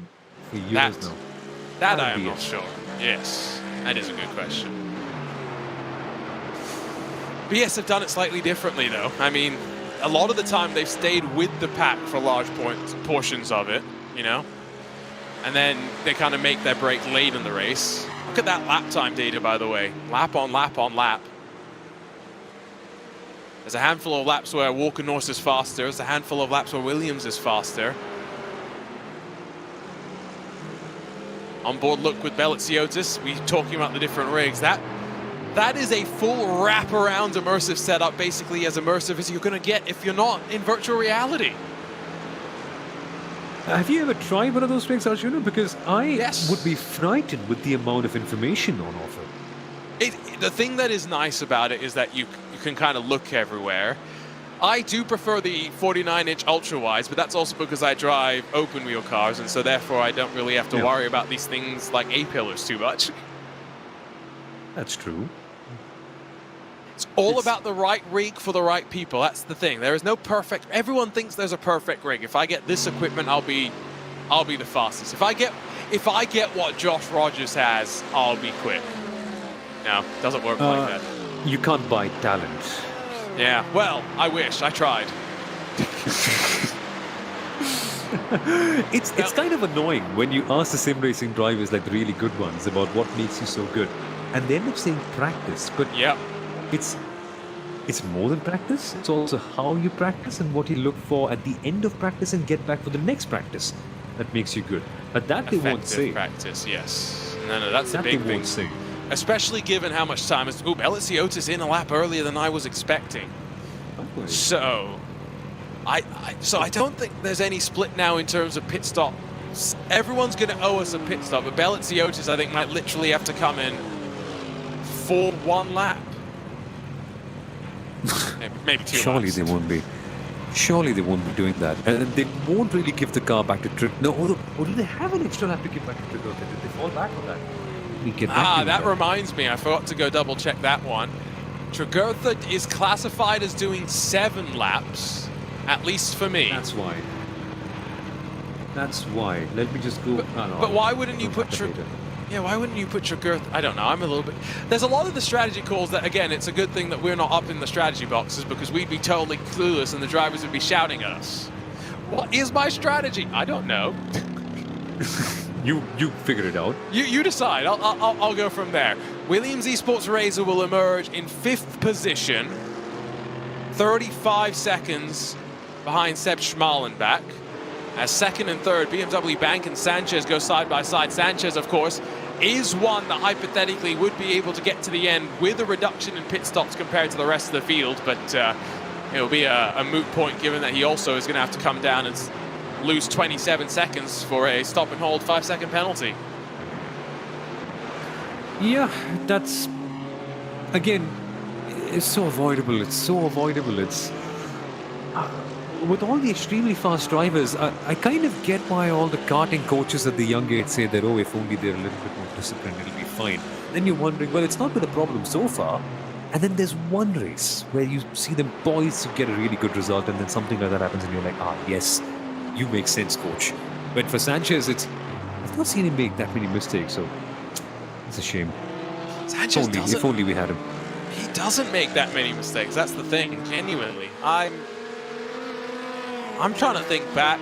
for years now. That I am not sure. Yes, that is a good question. BS have done it slightly differently, though. I mean, a lot of the time they've stayed with the pack for large portions of it, you know? And then they kind of make their break late in the race. Look at that lap time data, by the way. Lap on lap on lap. There's a handful of laps where Walker Norse is faster. There's a handful of laps where Williams is faster. On board look with Belitsiotis. We're talking about the different rigs. That is a full wraparound immersive setup, basically as immersive as you're going to get if you're not in virtual reality. Have you ever tried one of those rigs, Arjuna? Because I would be frightened with the amount of information on offer. The thing that is nice about it is that you can kind of look everywhere. I do prefer the 49-inch ultra-wides, but that's also because I drive open-wheel cars, and so therefore I don't really have to worry about these things like A-pillars too much. That's true. It's all about the right rig for the right people. That's the thing. There is no perfect... Everyone thinks there's a perfect rig. If I get this equipment, I'll be the fastest. If I get what Josh Rogers has, I'll be quick. No, it doesn't work like that. You can't buy talent. Yeah, well, I wish. I tried. It's kind of annoying when you ask the sim racing drivers, like the really good ones, about what makes you so good, and they end up saying practice. But yeah, it's more than practice. It's also how you practice and what you look for at the end of practice and get back for the next practice that makes you good. But that they won't say. Practice, yes. No, that's the big big thing. Won't thing. say. Especially Especially given how much time is... Ooh, Belitsiotis in a lap earlier than I was expecting. Oh, So I don't think there's any split now in terms of pit stops. Everyone's going to owe us a pit stop, but Belitsiotis, I think, might literally have to come in for one lap. Maybe two Surely laps. they won't be. Surely they won't be doing that. And they won't really give the car back to Trigger. No, or do they have an extra lap to give back to Trigger? Did they fall back on that? That reminds me. I forgot to go double check that one. Tregurtha is classified as doing 7 laps, at least for me. That's why. Let me just go. But why wouldn't you put why wouldn't you put Tregurtha? I don't know. I'm a little bit... There's a lot of the strategy calls that, again, it's a good thing that we're not up in the strategy boxes because we'd be totally clueless and the drivers would be shouting at us. What is my strategy? I don't know. You figure it out. You decide. I'll go from there. Williams Esports Razor will emerge in 5th position, 35 seconds behind Seb Schmalenbach. As 2nd and 3rd, BMW Bank and Sanchez go side by side. Sanchez, of course, is one that hypothetically would be able to get to the end with a reduction in pit stops compared to the rest of the field, but it'll be a moot point given that he also is going to have to come down and lose 27 seconds for a stop and hold 5-second penalty. Yeah, that's, again, it's so avoidable. It's so avoidable. It's with all the extremely fast drivers, I kind of get why all the karting coaches at the young age say that, oh, if only they're a little bit more disciplined, it'll be fine. Then you're wondering, well, it's not been a problem so far. And then there's one race where you see them poised to get a really good result, and then something like that happens, and you're like, yes, you make sense, coach. But for Sanchez, I've not seen him make that many mistakes, so it's a shame. Sanchez if only we had him. He doesn't make that many mistakes. That's the thing, genuinely. I'm trying to think back.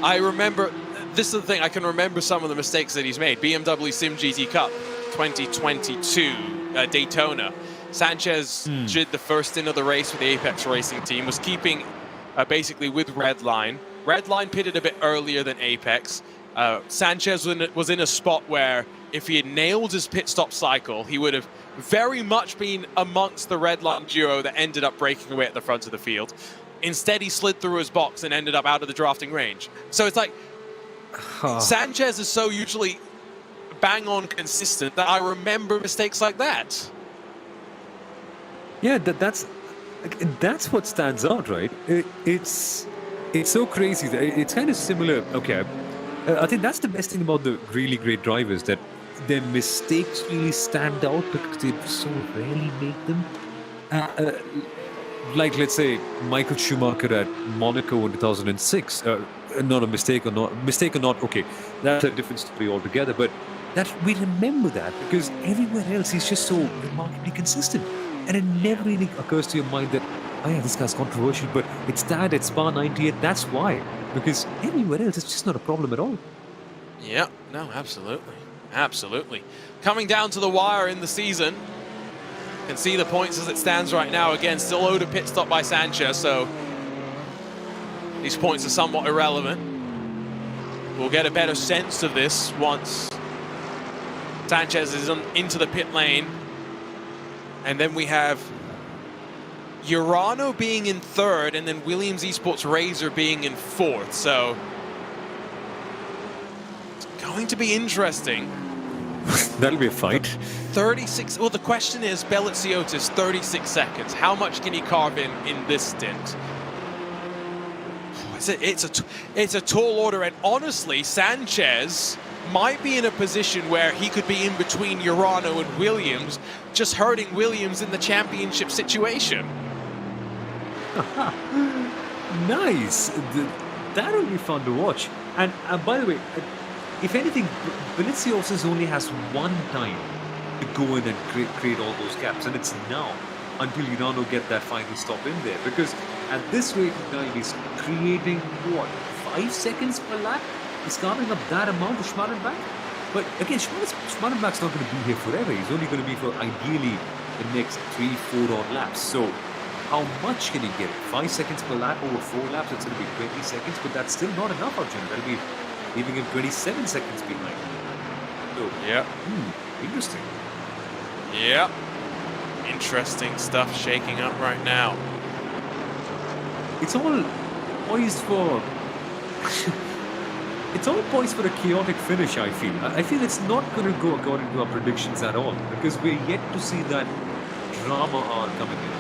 I remember, this is the thing, I can remember some of the mistakes that he's made. BMW Sim GT Cup 2022, Daytona. Sanchez did the first stint of the race with the Apex Racing team, was keeping basically with Redline. Redline pitted a bit earlier than Apex. Sanchez was in a spot where if he had nailed his pit stop cycle, he would have very much been amongst the Redline duo that ended up breaking away at the front of the field. Instead, he slid through his box and ended up out of the drafting range. So it's like, Sanchez is so usually bang on consistent that I remember mistakes like that. Yeah, that's what stands out, right? It's so crazy. It's kind of similar. Okay, I think that's the best thing about the really great drivers, that their mistakes really stand out because they so rarely make them. Like, let's say, Michael Schumacher at Monaco in 2006. Not a mistake or not, okay, that's a different story altogether. But that we remember that because everywhere else he's just so remarkably consistent. And it never really occurs to your mind that, oh yeah, this guy's controversial, but it's Spa 98, that's why. Because everywhere else, it's just not a problem at all. Yeah, no, absolutely. Absolutely. Coming down to the wire in the season. You can see the points as it stands right now. Again, still owed a pit stop by Sanchez, so these points are somewhat irrelevant. We'll get a better sense of this once Sanchez is into the pit lane. And then we have Urano being in third, and then Williams Esports Razor being in fourth. So it's going to be interesting. That'll be a fight. 36. Well, the question is, Belliciotis, 36 seconds. How much can he carve in this stint? It's a tall order, and honestly, Sanchez might be in a position where he could be in between Urano and Williams, just hurting Williams in the championship situation. Nice. That'll be fun to watch. And by the way, if anything, Belliciotis only has one time to go in and create all those gaps, and it's now, until Urano get that final stop in there. Because at this rate of time, he's creating, what, 5 seconds per lap? He's carving up that amount of Schmalenbach. But again, Schmalenbach's not going to be here forever. He's only going to be for ideally the next 3-4 odd laps. So how much can he get? 5 seconds per lap over 4 laps, it's going to be 20 seconds, but that's still not enough, Arjun. That'll be leaving him 27 seconds behind. So, yeah. Interesting. Yeah. Interesting stuff shaking up right now. It's all poised for... It's all poised for a chaotic finish, I feel. I feel it's not going to go according to our predictions at all, because we're yet to see that drama arc coming in.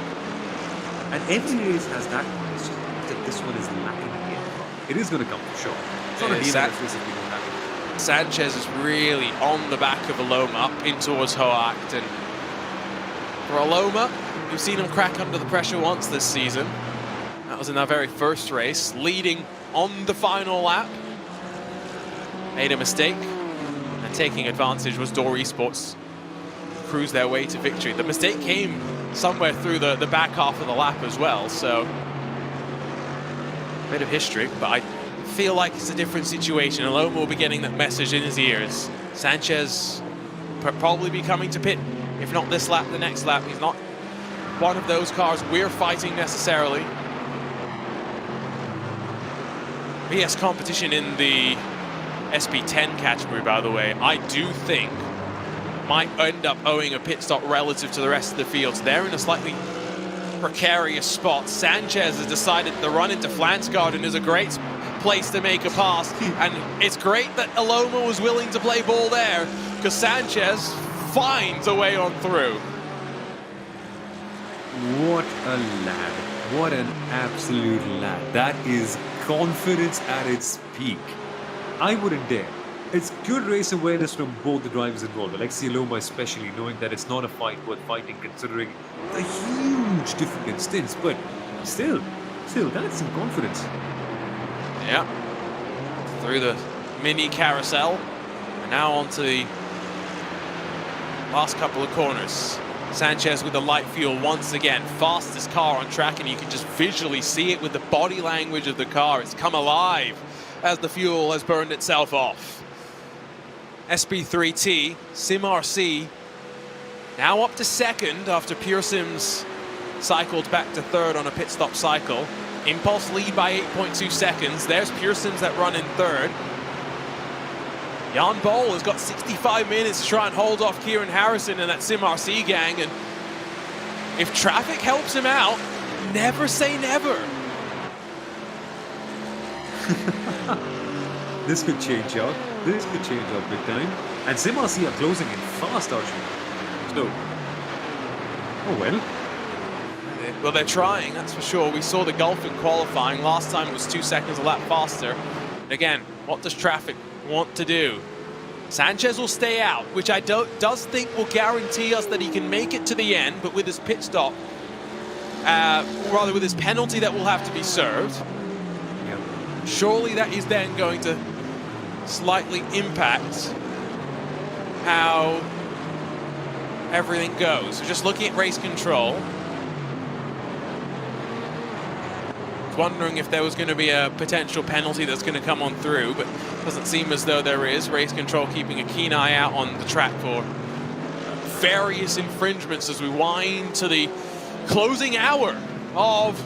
And every race has that one. It's just that this one is lacking again. It is going to come for sure. It's not a DNF race if we don't have it. Sanchez is really on the back of Aloma, up in towards Hoacht. And for Aloma, we've seen him crack under the pressure once this season. That was in our very first race, leading on the final lap. Made a mistake, and taking advantage was Door Esports. Cruise their way to victory. The mistake came somewhere through the back half of the lap as well, so a bit of history, but I feel like it's a different situation. Aloma will be getting that message in his ears. Sanchez probably be coming to pit, if not this lap, the next lap. He's not one of those cars we're fighting necessarily. BS competition in the SP10 category, by the way, I do think might end up owing a pit stop relative to the rest of the fields. They're in a slightly precarious spot. Sanchez has decided the run into Flansgaard is a great place to make a pass. And it's great that Aloma was willing to play ball there, because Sanchez finds a way on through. What a lad. What an absolute lad. That is confidence at its peak. I wouldn't dare. It's good race awareness from both the drivers involved. Alexi Aloma especially, knowing that it's not a fight worth fighting considering the huge different stints. But still, that's some confidence. Yeah. Through the mini carousel. And now onto the last couple of corners. Sanchez with the light fuel once again. Fastest car on track, and you can just visually see it with the body language of the car. It's come alive as the fuel has burned itself off. SP3T, Sim RC, now up to second after Pure Sims cycled back to third on a pit stop cycle. Impulse lead by 8.2 seconds. There's Pure Sims that run in third. Jan Bol has got 65 minutes to try and hold off Kieran Harrison and that Sim RC gang, and if traffic helps him out, never say never. This could change out. This could change out big time. And Sim RC are closing in fast, actually. So, oh well. Well, they're trying, that's for sure. We saw the Gulf in qualifying. Last time it was 2 seconds a lap faster. Again, what does traffic want to do? Sanchez will stay out, which I does think will guarantee us that he can make it to the end, but with his pit stop, rather with his penalty that will have to be served, surely that is then going to slightly impact how everything goes. So just looking at race control, wondering if there was going to be a potential penalty that's going to come on through, but doesn't seem as though there is. Race control keeping a keen eye out on the track for various infringements as we wind to the closing hour of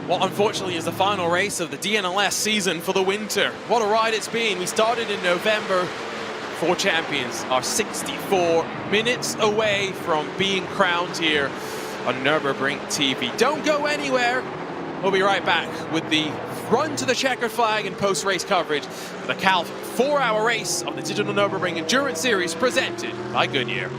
what unfortunately is the final race of the DNLS season for the winter. What a ride it's been. We started in November. 4 champions are 64 minutes away from being crowned here on Nürburgring TV. Don't go anywhere. We'll be right back with the run to the checkered flag and post-race coverage for the KALFF 4-hour race of the Digital Nürburgring Endurance Series presented by Goodyear.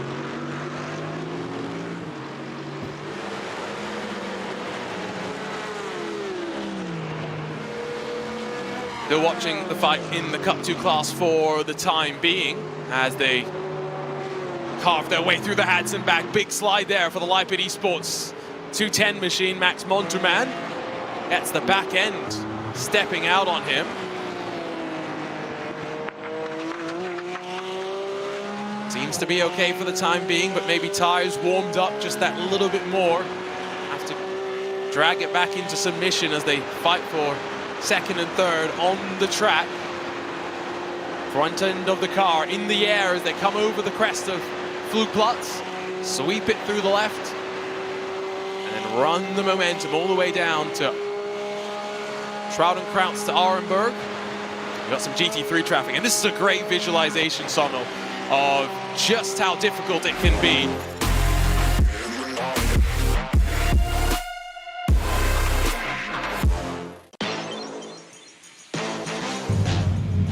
Still watching the fight in the Cup 2 class for the time being as they carve their way through the Hudson back. Big slide there for the Leipzig Esports 210 machine. Max Monterman gets the back end stepping out on him. Seems to be okay for the time being, but maybe tires warmed up just that little bit more. Have to drag it back into submission as they fight for second and third on the track. Front end of the car in the air as they come over the crest of Flugplatz, sweep it through the left, and then run the momentum all the way down to Traudenkrautz to Arenberg. We've got some GT3 traffic, and this is a great visualization, Sonal, of just how difficult it can be.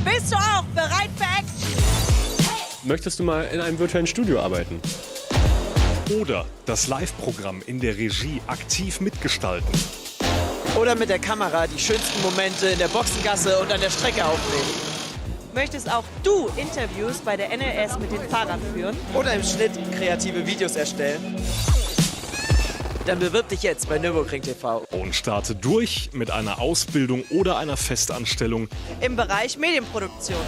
Bist du auch bereit für Action? Möchtest du mal in einem virtuellen Studio arbeiten? Oder das Live-Programm in der Regie aktiv mitgestalten? Oder mit der Kamera die schönsten Momente in der Boxengasse und an der Strecke aufnehmen? Möchtest auch du Interviews bei der NLS mit den Fahrern führen? Oder im Schnitt kreative Videos erstellen? Dann bewirb dich jetzt bei Nürburgring TV. Und starte durch mit einer Ausbildung oder einer Festanstellung Im Bereich Medienproduktion.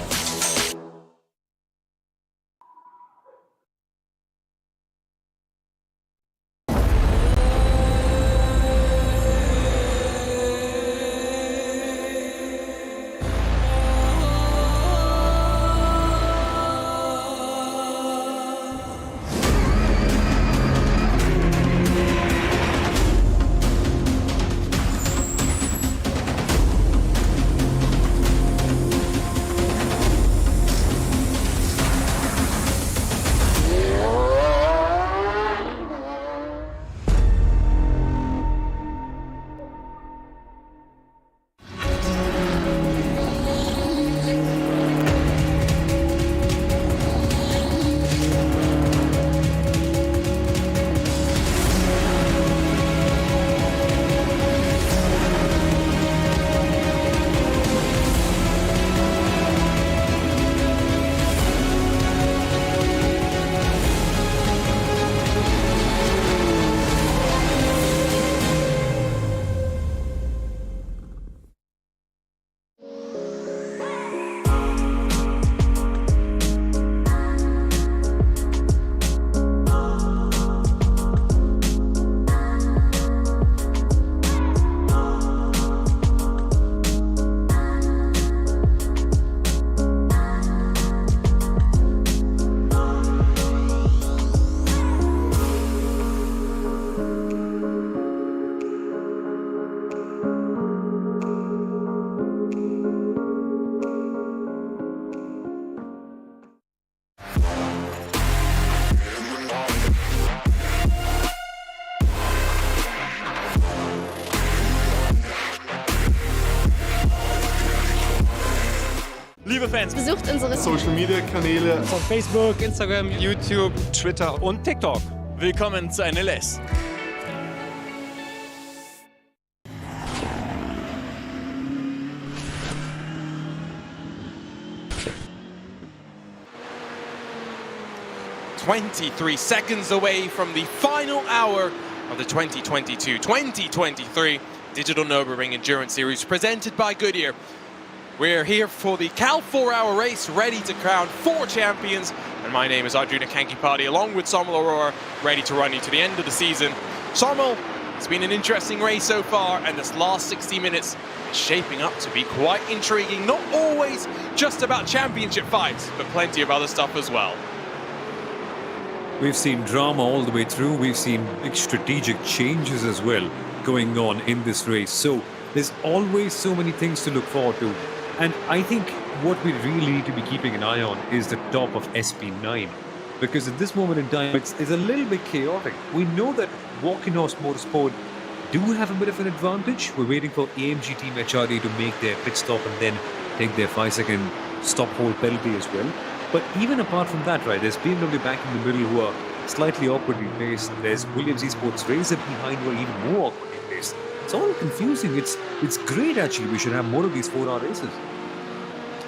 Liebe Fans, Besucht unsere Social Media Kanäle Von Facebook, Instagram, YouTube, Twitter und TikTok. willkommen zu NLS. "23 seconds away from the final hour of the 2022-2023 Digital Nürburgring Endurance Series presented by Goodyear. We're here for the KALFF 4-hour race, ready to crown 4 champions. And my name is Arjuna Kankipati, along with Samuel Aurora, ready to run you to the end of the season. Samuel, it's been an interesting race so far, and this last 60 minutes is shaping up to be quite intriguing. Not always just about championship fights, but plenty of other stuff as well. We've seen drama all the way through. We've seen big strategic changes as well going on in this race. So there's always so many things to look forward to. And I think what we really need to be keeping an eye on is the top of SP9. Because at this moment in time, it's a little bit chaotic. We know that Walking Horse Motorsport do have a bit of an advantage. We're waiting for AMG Team HRD to make their pit stop and then take their 5-second stop hold penalty as well. But even apart from that, right, there's BMW back in the middle who are slightly awkwardly placed. There's Williams Esports Racer behind who are even more awkwardly placed. It's all confusing. It's great, actually. We should have more of these 4-hour races.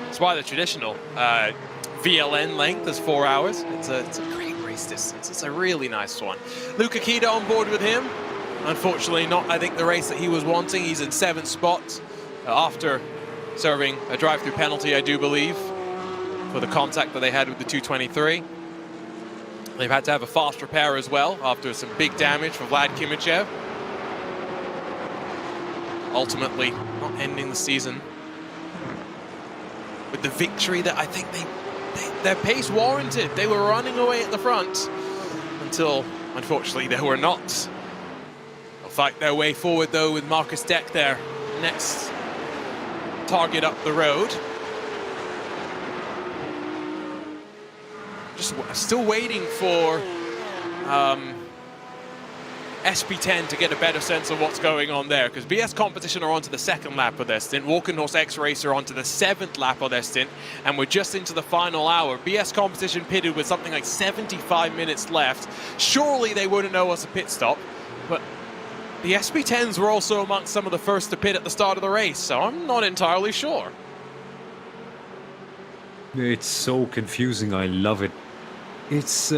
That's why the traditional VLN length is 4 hours. It's a great race distance. It's a really nice one. Luca Kita on board with him. Unfortunately, not, I think, the race that he was wanting. He's in 7th spot after serving a drive-through penalty, I do believe, for the contact that they had with the 223. They've had to have a fast repair as well after some big damage for Vlad Kimichev. Ultimately, not ending the season with the victory that I think their pace warranted. They were running away at the front until, unfortunately, they were not. They'll fight their way forward, though, with Marcus Deck their next target up the road. Just still waiting for SP10 to get a better sense of what's going on there, because BS Competition are onto the 2nd lap of their stint, Walking Horse X-Race are onto the 7th lap of their stint, and we're just into the final hour. BS Competition pitted with something like 75 minutes left. Surely they wouldn't know what's a pit stop, but the SP10s were also amongst some of the first to pit at the start of the race, so I'm not entirely sure. It's so confusing. I love it. It's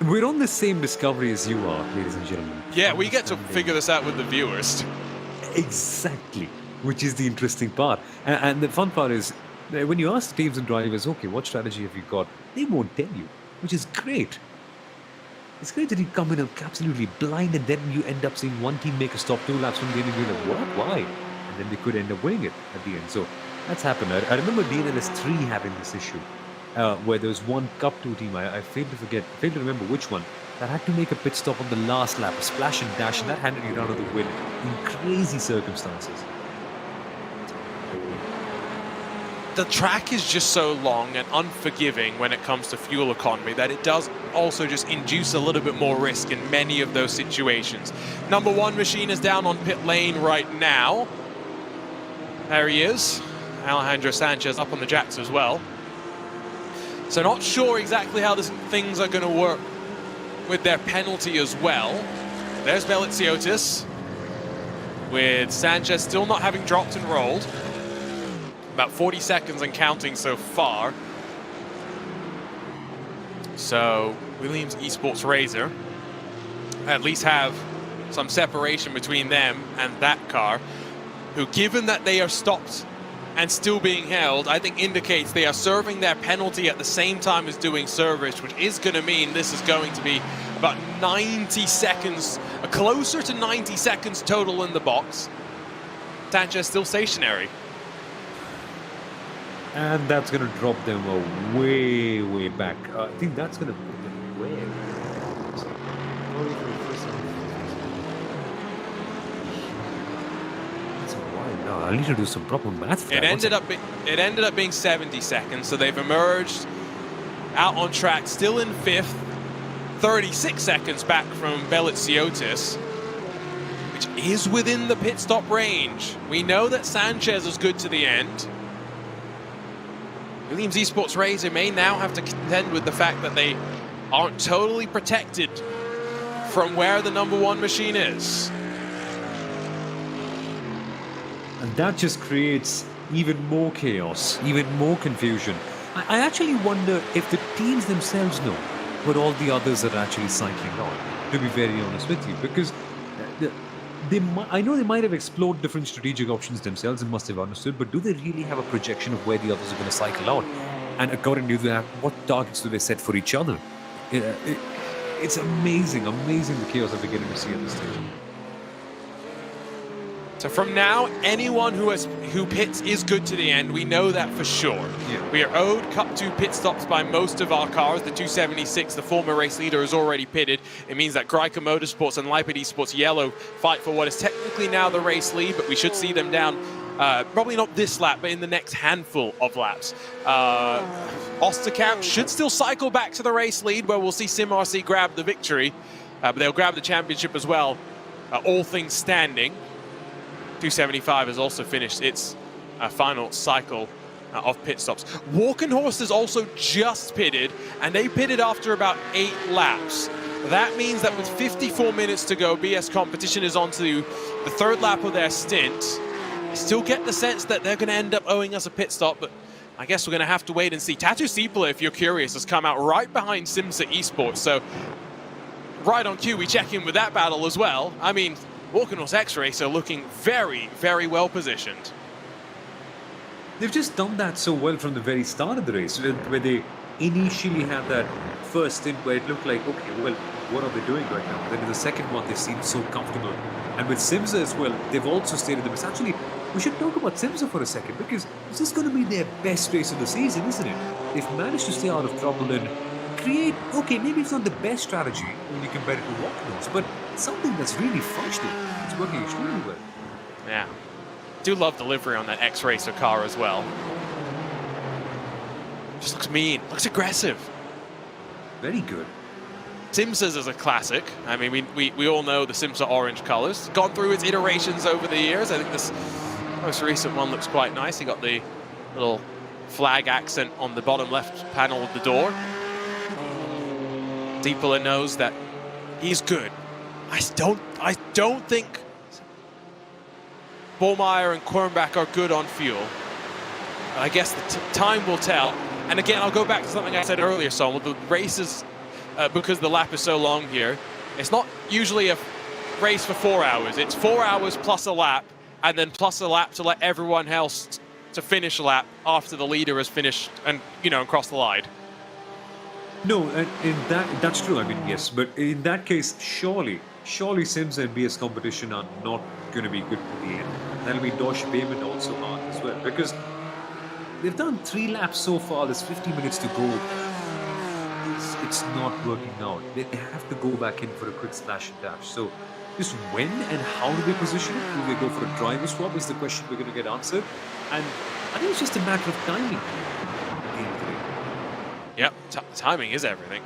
we're on the same discovery as you are, ladies and gentlemen. Yeah, we get to figure this out with the viewers. Exactly, which is the interesting part. And the fun part is, when you ask teams and drivers, okay, what strategy have you got? They won't tell you, which is great. It's great that you come in absolutely blind and then you end up seeing one team make a stop 2 laps from the end and you're like, what? Why? And then they could end up winning it at the end. So that's happened. I remember DNLS 3 having this issue. Where there was one Cup 2 team, I failed to remember which one, that had to make a pit stop on the last lap, a splash and dash, and that handed you out of the win in crazy circumstances. The track is just so long and unforgiving when it comes to fuel economy that it does also just induce a little bit more risk in many of those situations. Number 1 machine is down on pit lane right now. There he is. Alejandro Sanchez up on the jacks as well. So not sure exactly how things are going to work with their penalty as well. There's Belitsiotis, with Sanchez still not having dropped and rolled. About 40 seconds and counting so far. So Williams Esports Razor at least have some separation between them and that car, who, given that they are stopped and still being held, I think indicates they are serving their penalty at the same time as doing service, which is going to mean this is going to be about 90 seconds, closer to 90 seconds total in the box. Sanchez still stationary. And that's going to drop them way, way back. I think that's going to put them way back. I need to do some proper math. It ended up being 70 seconds, so they've emerged out on track, still in 5th, 36 seconds back from Belitsiotis. which is within the pit stop range. We know that Sanchez is good to the end. Williams Esports Razor may now have to contend with the fact that they aren't totally protected from where the #1 machine is. And that just creates even more chaos, even more confusion. I actually wonder if the teams themselves know what all the others are actually cycling on, to be very honest with you, because I know they might have explored different strategic options themselves and must have understood, but do they really have a projection of where the others are going to cycle out? And according to that, what targets do they set for each other? It's amazing the chaos that we're getting to see at this stage. So from now, anyone who pits is good to the end. We know that for sure. Yeah. We are owed Cup 2 pit stops by most of our cars. The 276, the former race leader, is already pitted. It means that Greico Motorsports and Leipzig Esports Yellow fight for what is technically now the race lead, but we should see them down, probably not this lap, but in the next handful of laps. Osterkamp should still cycle back to the race lead, where we'll see SimRC grab the victory, but they'll grab the championship as well, all things standing. 275 has also finished its final cycle of pit stops. Walkenhorst has also just pitted, and they pitted after about 8 laps. That means that with 54 minutes to go, BS Competition is on to the 3rd lap of their stint. I still get the sense that they're going to end up owing us a pit stop, but I guess we're going to have to wait and see. Tatu Sipala, if you're curious, has come out right behind Simsa Esports, so right on cue, we check in with that battle as well. I mean, Walkenhorst X-Race are looking very, very well positioned. They've just done that so well from the very start of the race, where they initially had that first stint where it looked like, okay, well, what are they doing right now? Then in the second one, they seemed so comfortable. And with Simsa as well, they've also stated them. It's actually, we should talk about Simsa for a second, because this is going to be their best race of the season, isn't it? They've managed to stay out of trouble and create, okay, maybe it's not the best strategy when you compare it to Walkenhorst, but something that's really functional. It's working extremely well. Yeah. Do love delivery on that X-Racer car as well. Just looks mean, looks aggressive. Very good. Simsa's is a classic. I mean, we all know the Simsa orange colors. Gone through its iterations over the years. I think this most recent one looks quite nice. You got the little flag accent on the bottom left panel of the door. Sipala knows that he's good. I don't think Bollmeyer and Kornbach are good on fuel. I guess the time will tell. And again, I'll go back to something I said earlier, Sol. The races, because the lap is so long here, it's not usually a race for 4 hours. It's 4 hours plus a lap, and then plus a lap to let everyone else to finish a lap after the leader has finished and, crossed the line. No, that's true. I mean, yes, but in that case, surely Simsa and BS Competition are not going to be good to the end. That'll be Deutsche Payment also hard as well, because they've done 3 laps so far. There's 50 minutes to go. It's not working out. They have to go back in for a quick splash and dash. So just when and how do they position it? Do they go for a driver swap is the question we're going to get answered. And I think it's just a matter of timing. Yep, timing is everything.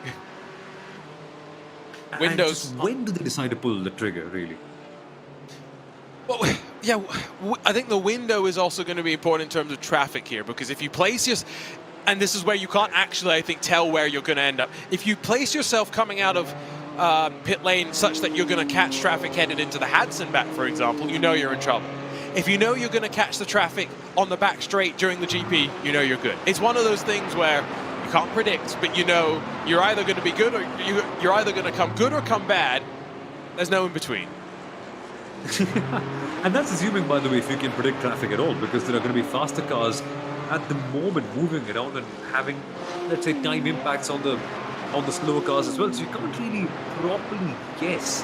Windows. When do they decide to pull the trigger, really? Well, yeah, I think the window is also going to be important in terms of traffic here, because if you place and this is where you can't actually, I think, tell where you're going to end up. If you place yourself coming out of pit lane such that you're going to catch traffic headed into the Hadson back, for example, you know you're in trouble. If you know you're going to catch the traffic on the back straight during the GP, you know you're good. It's one of those things where you can't predict, but you know you're either going to be good or you're either going to come good or come bad. There's no in between. And that's assuming, by the way, if you can predict traffic at all, because there are going to be faster cars at the moment moving around and having, let's say, time impacts on the slower cars as well. So you can't really properly guess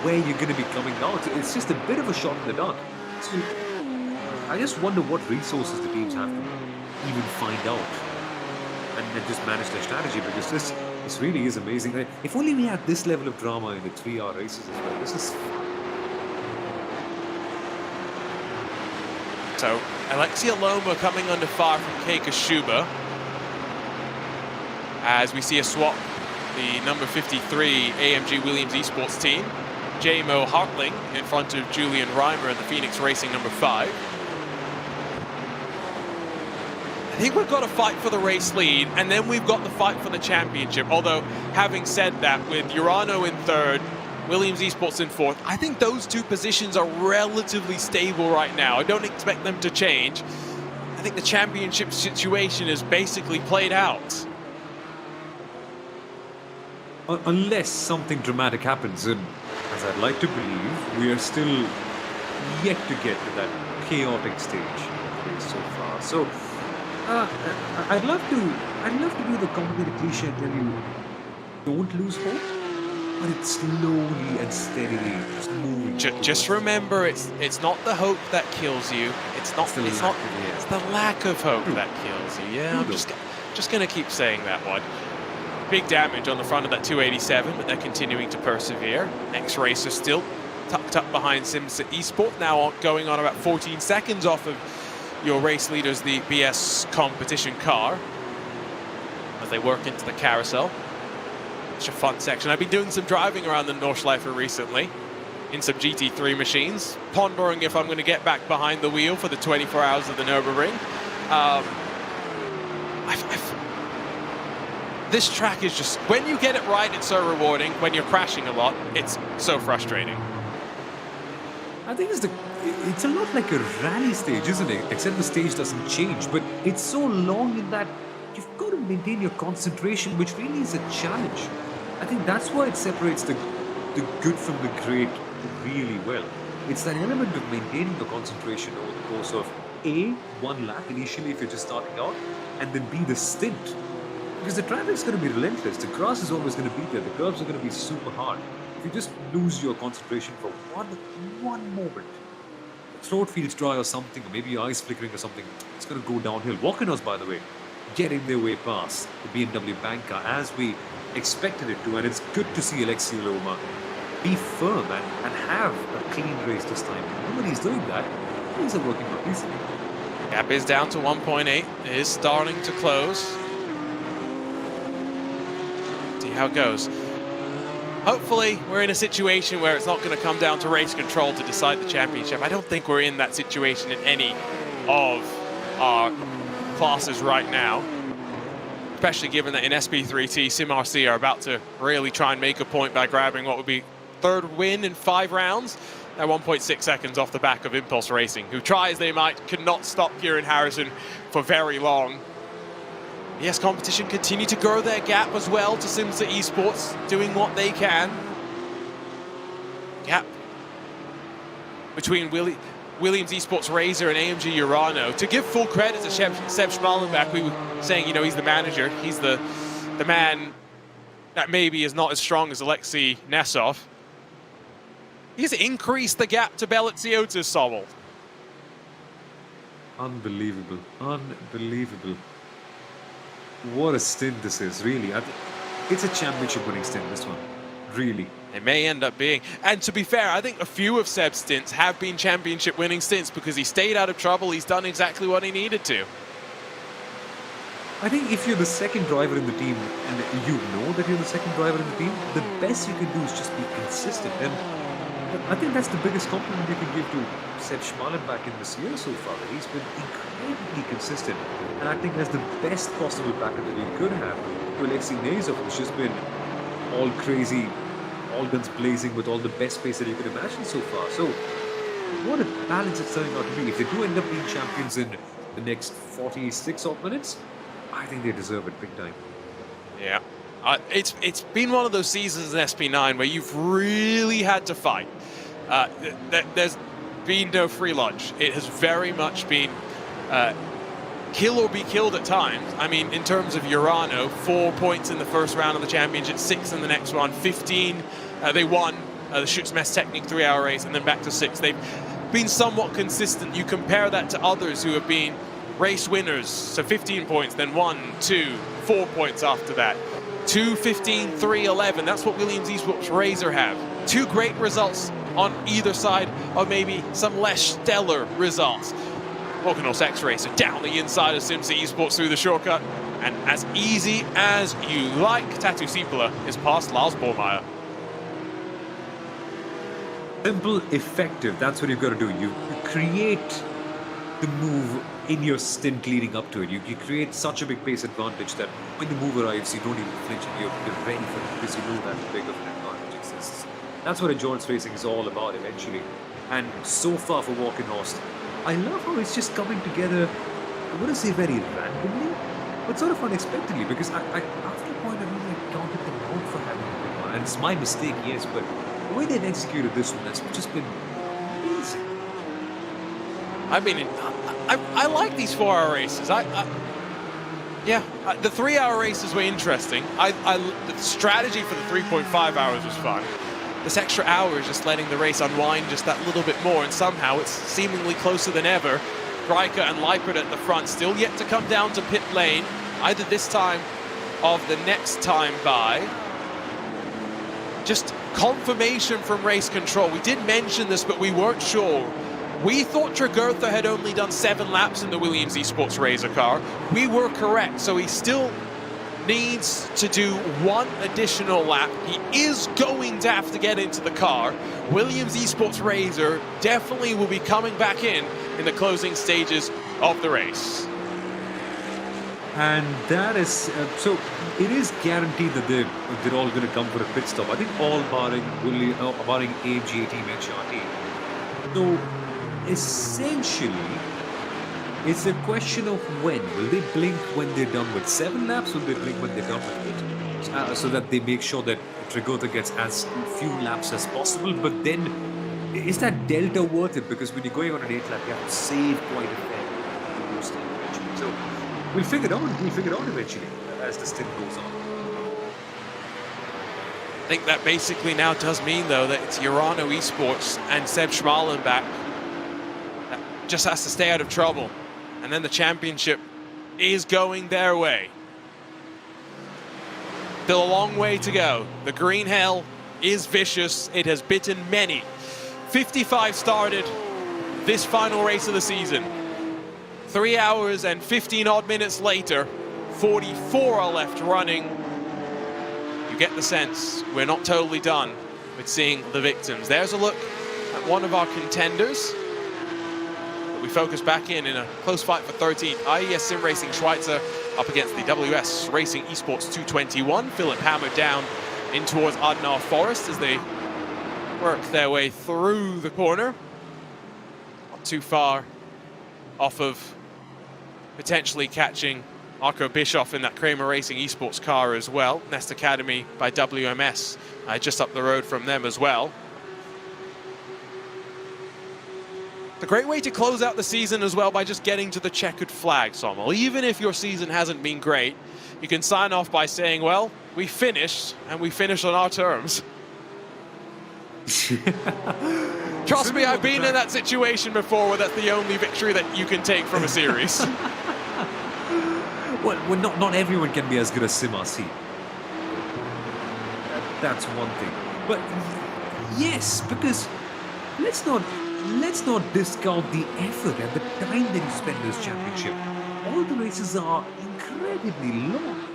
where you're going to be coming out. It's just a bit of a shot in the dark. So I just wonder what resources the teams have to even find out and just manage their strategy, because this really is amazing. If only we had this level of drama in the 3-hour races as well. This is fun. So Alexia Loma coming under fire from Keika Schuba, as we see a swap, the number 53 AMG Williams Esports team J-Mo Hartling in front of Julian Reimer and the Phoenix Racing number 5. I think we've got to fight for the race lead, and then we've got the fight for the championship. Although, having said that, with Urano in 3rd, Williams Esports in 4th, I think those 2 positions are relatively stable right now. I don't expect them to change. I think the championship situation is basically played out. Unless something dramatic happens, and as I'd like to believe, we are still yet to get to that chaotic stage so far. So I'd love to do the complicated cliche and tell you, don't lose hope, but it's slowly and steadily just moving. Just remember, it's not the hope that kills you. It's the lack of hope that kills you. Yeah, I'm just gonna keep saying that one. Big damage on the front of that 287, but they're continuing to persevere. Next racer still tucked up behind Simsa Esports, now going on about 14 seconds off of your race leaders, the BS competition car, as they work into the carousel. Such a fun section. I've been doing some driving around the Nordschleife recently in some GT3 machines, pondering if I'm going to get back behind the wheel for the 24 hours of the Nürburgring. This track is just, when you get it right, it's so rewarding. When you're crashing a lot, it's so frustrating. I think it's a lot like a rally stage, isn't it? Except the stage doesn't change, but it's so long in that you've got to maintain your concentration, which really is a challenge. I think that's why it separates the good from the great really well. It's that element of maintaining the concentration over the course of A, 1 lap initially if you're just starting out, and then B, the stint. Because the traffic's going to be relentless. The grass is always going to be there. The curves are going to be super hard. If you just lose your concentration for one moment, throat feels dry or something, or maybe your eyes flickering or something, it's going to go downhill. Walk-in-ons, by the way, getting their way past the BMW bank car as we expected it to, and it's good to see Alexei Loma be firm and have a clean race this time. And when he's doing that, things are working out easily. Gap is down to 1.8. It is starting to close. See how it goes. Hopefully, we're in a situation where it's not going to come down to race control to decide the championship. I don't think we're in that situation in any of our classes right now, especially given that in SP3T, SimRC are about to really try and make a point by grabbing what would be 3rd win in 5 rounds. They're 1.6 seconds off the back of Impulse Racing, who try as they might, could not stop Kieran Harrison for very long. Yes, competition continue to grow their gap as well to Simsa Esports, doing what they can. Gap between Williams Esports Razor and AMG Urano. To give full credit to Seb Schmalenbach, we were saying, you know, he's the manager. He's the man that maybe is not as strong as Alexei Nesov. He's increased the gap to Belitsiotis, Sobel. Unbelievable. Unbelievable. What a stint this is, really. It's a championship winning stint, this one. Really. It may end up being. And to be fair, I think a few of Seb's stints have been championship winning stints because he stayed out of trouble. He's done exactly what he needed to. I think if you're the second driver in the team and you know that you're the second driver in the team, the best you can do is just be consistent. And I think that's the biggest compliment you can give to Seb Schmalenbach in this year so far. He's been incredibly consistent. And I think that's the best possible backup that he could have to Alexei Nesov, who's just been all crazy, all guns blazing with all the best pace that you could imagine so far. So, what a balance it's turning out to be. If they do end up being champions in the next 46 odd minutes, I think they deserve it big time. Yeah. It's been one of those seasons in SP9 where you've really had to fight. There's been no free lunch. It has very much been kill or be killed at times. I mean, in terms of Urano, 4 points in the first round of the championship, 6 in the next one, 15. They won the Schu's Messtechnik 3-hour race and then back to 6. They've been somewhat consistent. You compare that to others who have been race winners, so 15 points, then 1, 2, 4 points after that. 2, 15, 3, 11. That's what Williams Esports Razor have. 2 great results on either side of maybe some less stellar results. Volcanos X-Racer down the inside of Simsa Esports through the shortcut. And as easy as you like, Tatu Sipala is past Lars Bormeyer. Simple, effective. That's what you've got to do. You create the move in your stint leading up to it. You create such a big pace advantage that when the move arrives, you don't even flinch and you're ready for it because you know that big of an advantage exists. That's what endurance racing is all about eventually. And so far for Walkenhorst, I love how it's just coming together, I wouldn't say very randomly, but sort of unexpectedly, because after a point I really counted them out for having a good one. And it's my mistake, yes, but the way they've executed this one has just been amazing. I mean, I like these 4-hour races. The 3-hour races were interesting. The strategy for the 3.5 hours was fun. This extra hour is just letting the race unwind just that little bit more, and somehow it's seemingly closer than ever. Riker and Leipert at the front, still yet to come down to pit lane, either this time or the next time by. Just confirmation from race control. We did mention this, but we weren't sure. We thought Tregurtha had only done 7 laps in the Williams Esports Razor car. We were correct, so he still needs to do 1 additional lap. He is going to have to get into the car. Williams Esports Razor definitely will be coming back in the closing stages of the race. And that is, so it is guaranteed that they're all going to come for a pit stop. I think all barring AMG team HRT. So essentially, it's a question of when. Will they blink when they're done with 7 laps? Will they blink when they're done with 8? So that they make sure that Tregurtha gets as few laps as possible. But then, is that delta worth it? Because when you're going on an 8 lap, you have to save quite a bit. So we'll figure it out. We'll figure it out eventually as the stint goes on. I think that basically now does mean, though, that it's Urano Esports and Seb Schmalenbach that just has to stay out of trouble. And then the championship is going their way. Still a long way to go. The green hell is vicious. It has bitten many. 55 started this final race of the season. 3 hours and 15 odd minutes later, 44 are left running. You get the sense we're not totally done with seeing the victims. There's a look at one of our contenders. We focus back in a close fight for 13th. IES Sim Racing Schweizer up against the WS Racing Esports 221. Philip hammered down in towards Adenauer Forest as they work their way through the corner. Not too far off of potentially catching Arco Bischoff in that Kramer Racing Esports car as well. Nest Academy by WMS just up the road from them as well. It's a great way to close out the season as well by just getting to the checkered flag, Sommel. Even if your season hasn't been great, you can sign off by saying, well, we finished, and we finished on our terms. Trust me, I've been in that situation before where that's the only victory that you can take from a series. Well, not everyone can be as good as Sim RC. That's one thing. But yes, because let's not discount the effort and the time that you spend in this championship. All the races are incredibly long.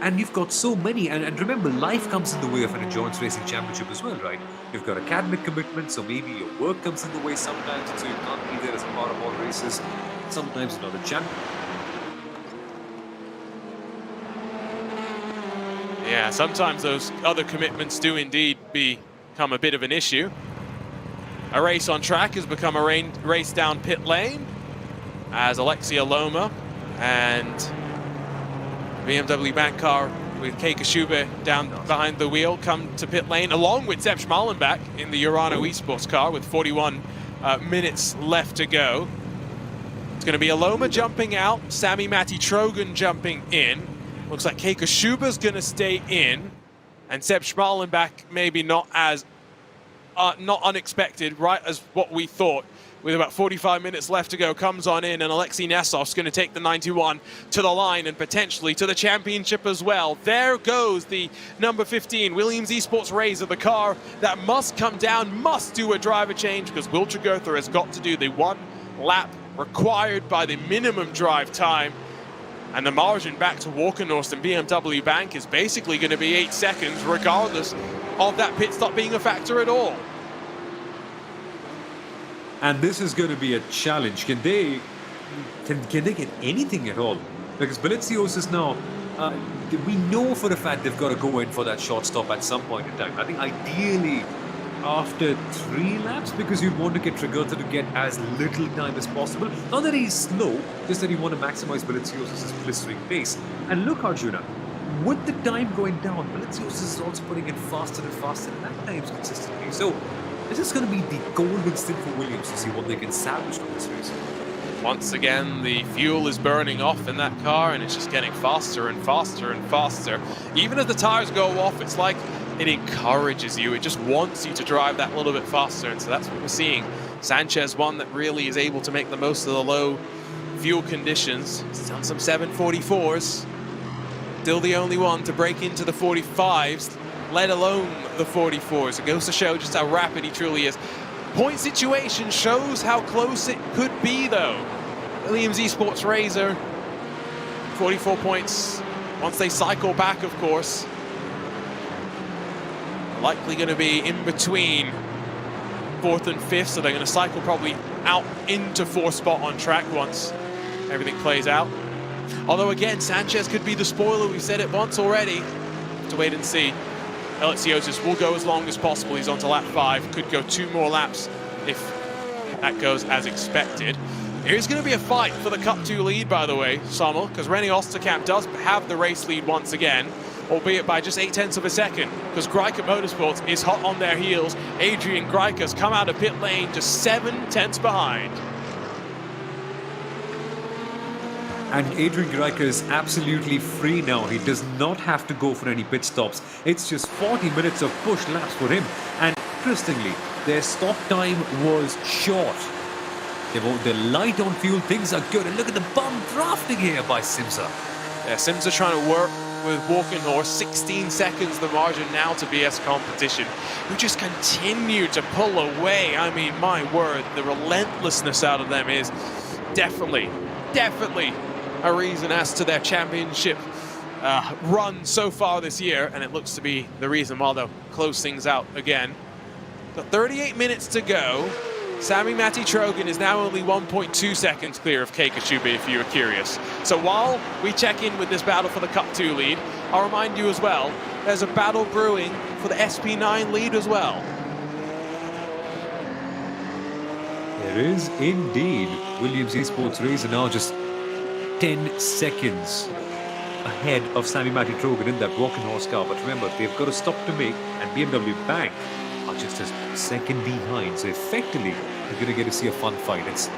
And you've got so many, and remember, life comes in the way of an endurance racing championship as well, right? You've got academic commitments, so maybe your work comes in the way sometimes, so you can't be there as a part of all races. Sometimes you're not a champion. Yeah, sometimes those other commitments do indeed become a bit of an issue. A race on track has become a race down pit lane as Alexia Loma and BMW Bank car with Keika Schube down behind the wheel come to pit lane, along with Sepp Schmalenbach in the Urano Esports car with 41 minutes left to go. It's going to be Aloma jumping out, Sami Matti Trogan jumping in. Looks like Keika Schuber's going to stay in, and Sepp Schmalenbach maybe not as not unexpected, right as what we thought. With about 45 minutes left to go, comes on in, and Alexei Nesov's going to take the 91 to the line and potentially to the championship as well. There goes the number 15 Williams Esports Razor, the car that must come down, must do a driver change because Will Tregurtha has got to do the 1 lap required by the minimum drive time. And the margin back to Walkenhorst and BMW Bank is basically going to be 8 seconds, regardless of that pit stop being a factor at all. And this is going to be a challenge. Can they get anything at all? Because Balencios is now, we know for a fact they've got to go in for that short stop at some point in time. I think ideally after 3 laps, because you want to get Triggerta to get as little time as possible. Not that he's slow, just that you want to maximize Balencios' blistering pace. And look, Arjuna, with the time going down, Balencios is also putting in faster and faster lap times consistently. So this is going to be the golden stint for Williams to see what they can salvage from this race. Once again, the fuel is burning off in that car, and it's just getting faster and faster and faster. Even as the tires go off, it's like it encourages you. It just wants you to drive that little bit faster, and so that's what we're seeing. Sanchez, one that really is able to make the most of the low fuel conditions. He's done some 744s. Still the only one to break into the 45s, let alone the 44s. It goes to show just how rapid he truly is. Point situation shows how close it could be, though. Williams Esports Razor, 44 points once they cycle back, of course. Likely going to be in between 4th and 5th, so they're going to cycle probably out into 4th spot on track once everything plays out. Although, again, Sanchez could be the spoiler. We've said it once already. Have to wait and see. Balencios will go as long as possible. He's on to lap 5. Could go 2 more laps if that goes as expected. Here's going to be a fight for the Cup 2 lead, by the way, Samuel, because Rennie Osterkamp does have the race lead once again, albeit by just 0.8 of a second, because Greiker Motorsports is hot on their heels. Adrian Greiker's come out of pit lane just 0.7 behind. And Adrian Greiker is absolutely free now. He does not have to go for any pit stops. It's just 40 minutes of push laps for him. And interestingly, their stop time was short. They're light on fuel, things are good. And look at the bum drafting here by Simsa. Yeah, Simsa trying to work with Walking Horse. 16 seconds the margin now to BS Competition, who just continue to pull away. I mean, my word, the relentlessness out of them is definitely a reason as to their championship run so far this year, and it looks to be the reason why they'll close things out again. So 38 minutes to go. Sami Matti Trogan is now only 1.2 seconds clear of Keika Chube, if you were curious. So while we check in with this battle for the Cup 2 lead, I'll remind you as well, there's a battle brewing for the SP9 lead as well. There is indeed. Williams Esports Razor now just 10 seconds ahead of Sami Matti Trogan in that Walking Horse car. But remember, they've got a stop to make, and BMW Bank are just a second behind. So effectively, you're going to get to see a fun fight. It's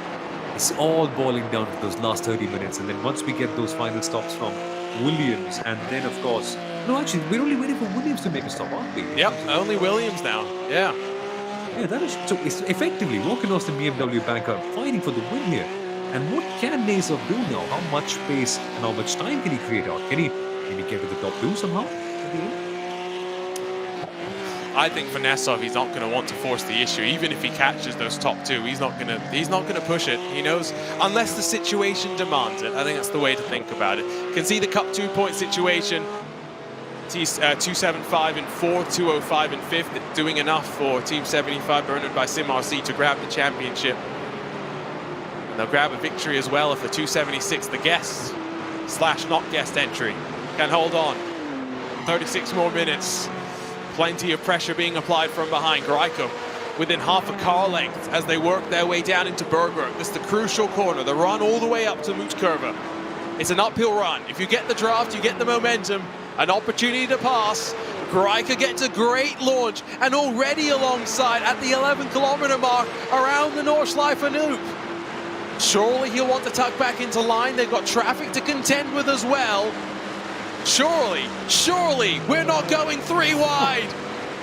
all boiling down to those last 30 minutes. And then once we get those final stops from Williams, and then, of course... No, actually, we're only waiting for Williams to make a stop, aren't we? Yep, only Williams now. Yeah. Yeah, that is... So it's effectively, Walking Horse and BMW Bank are fighting for the win here. And what can Nasov do now? How much pace and how much time can he create out? Can he get to the top 2 somehow? I think for Nasov, he's not going to want to force the issue. Even if he catches those top 2, he's not going to push it. He knows, unless the situation demands it. I think that's the way to think about it. You can see the Cup 2 point situation. 275 in 4th, 205 in 5th, doing enough for Team 75, burdened by Sim RC, to grab the championship. And they'll grab a victory as well if the 276, the guest / not guest entry, can hold on. 36 more minutes. Plenty of pressure being applied from behind. Greiker within half a car length as they work their way down into Bergberg. This is the crucial corner, the run all the way up to Mootkurve. It's an uphill run. If you get the draft, you get the momentum, an opportunity to pass. Greiker gets a great launch, and already alongside at the 11-kilometer mark around the Nordschleife Loop. Surely he'll want to tuck back into line. They've got traffic to contend with as well. Surely, we're not going 3 wide.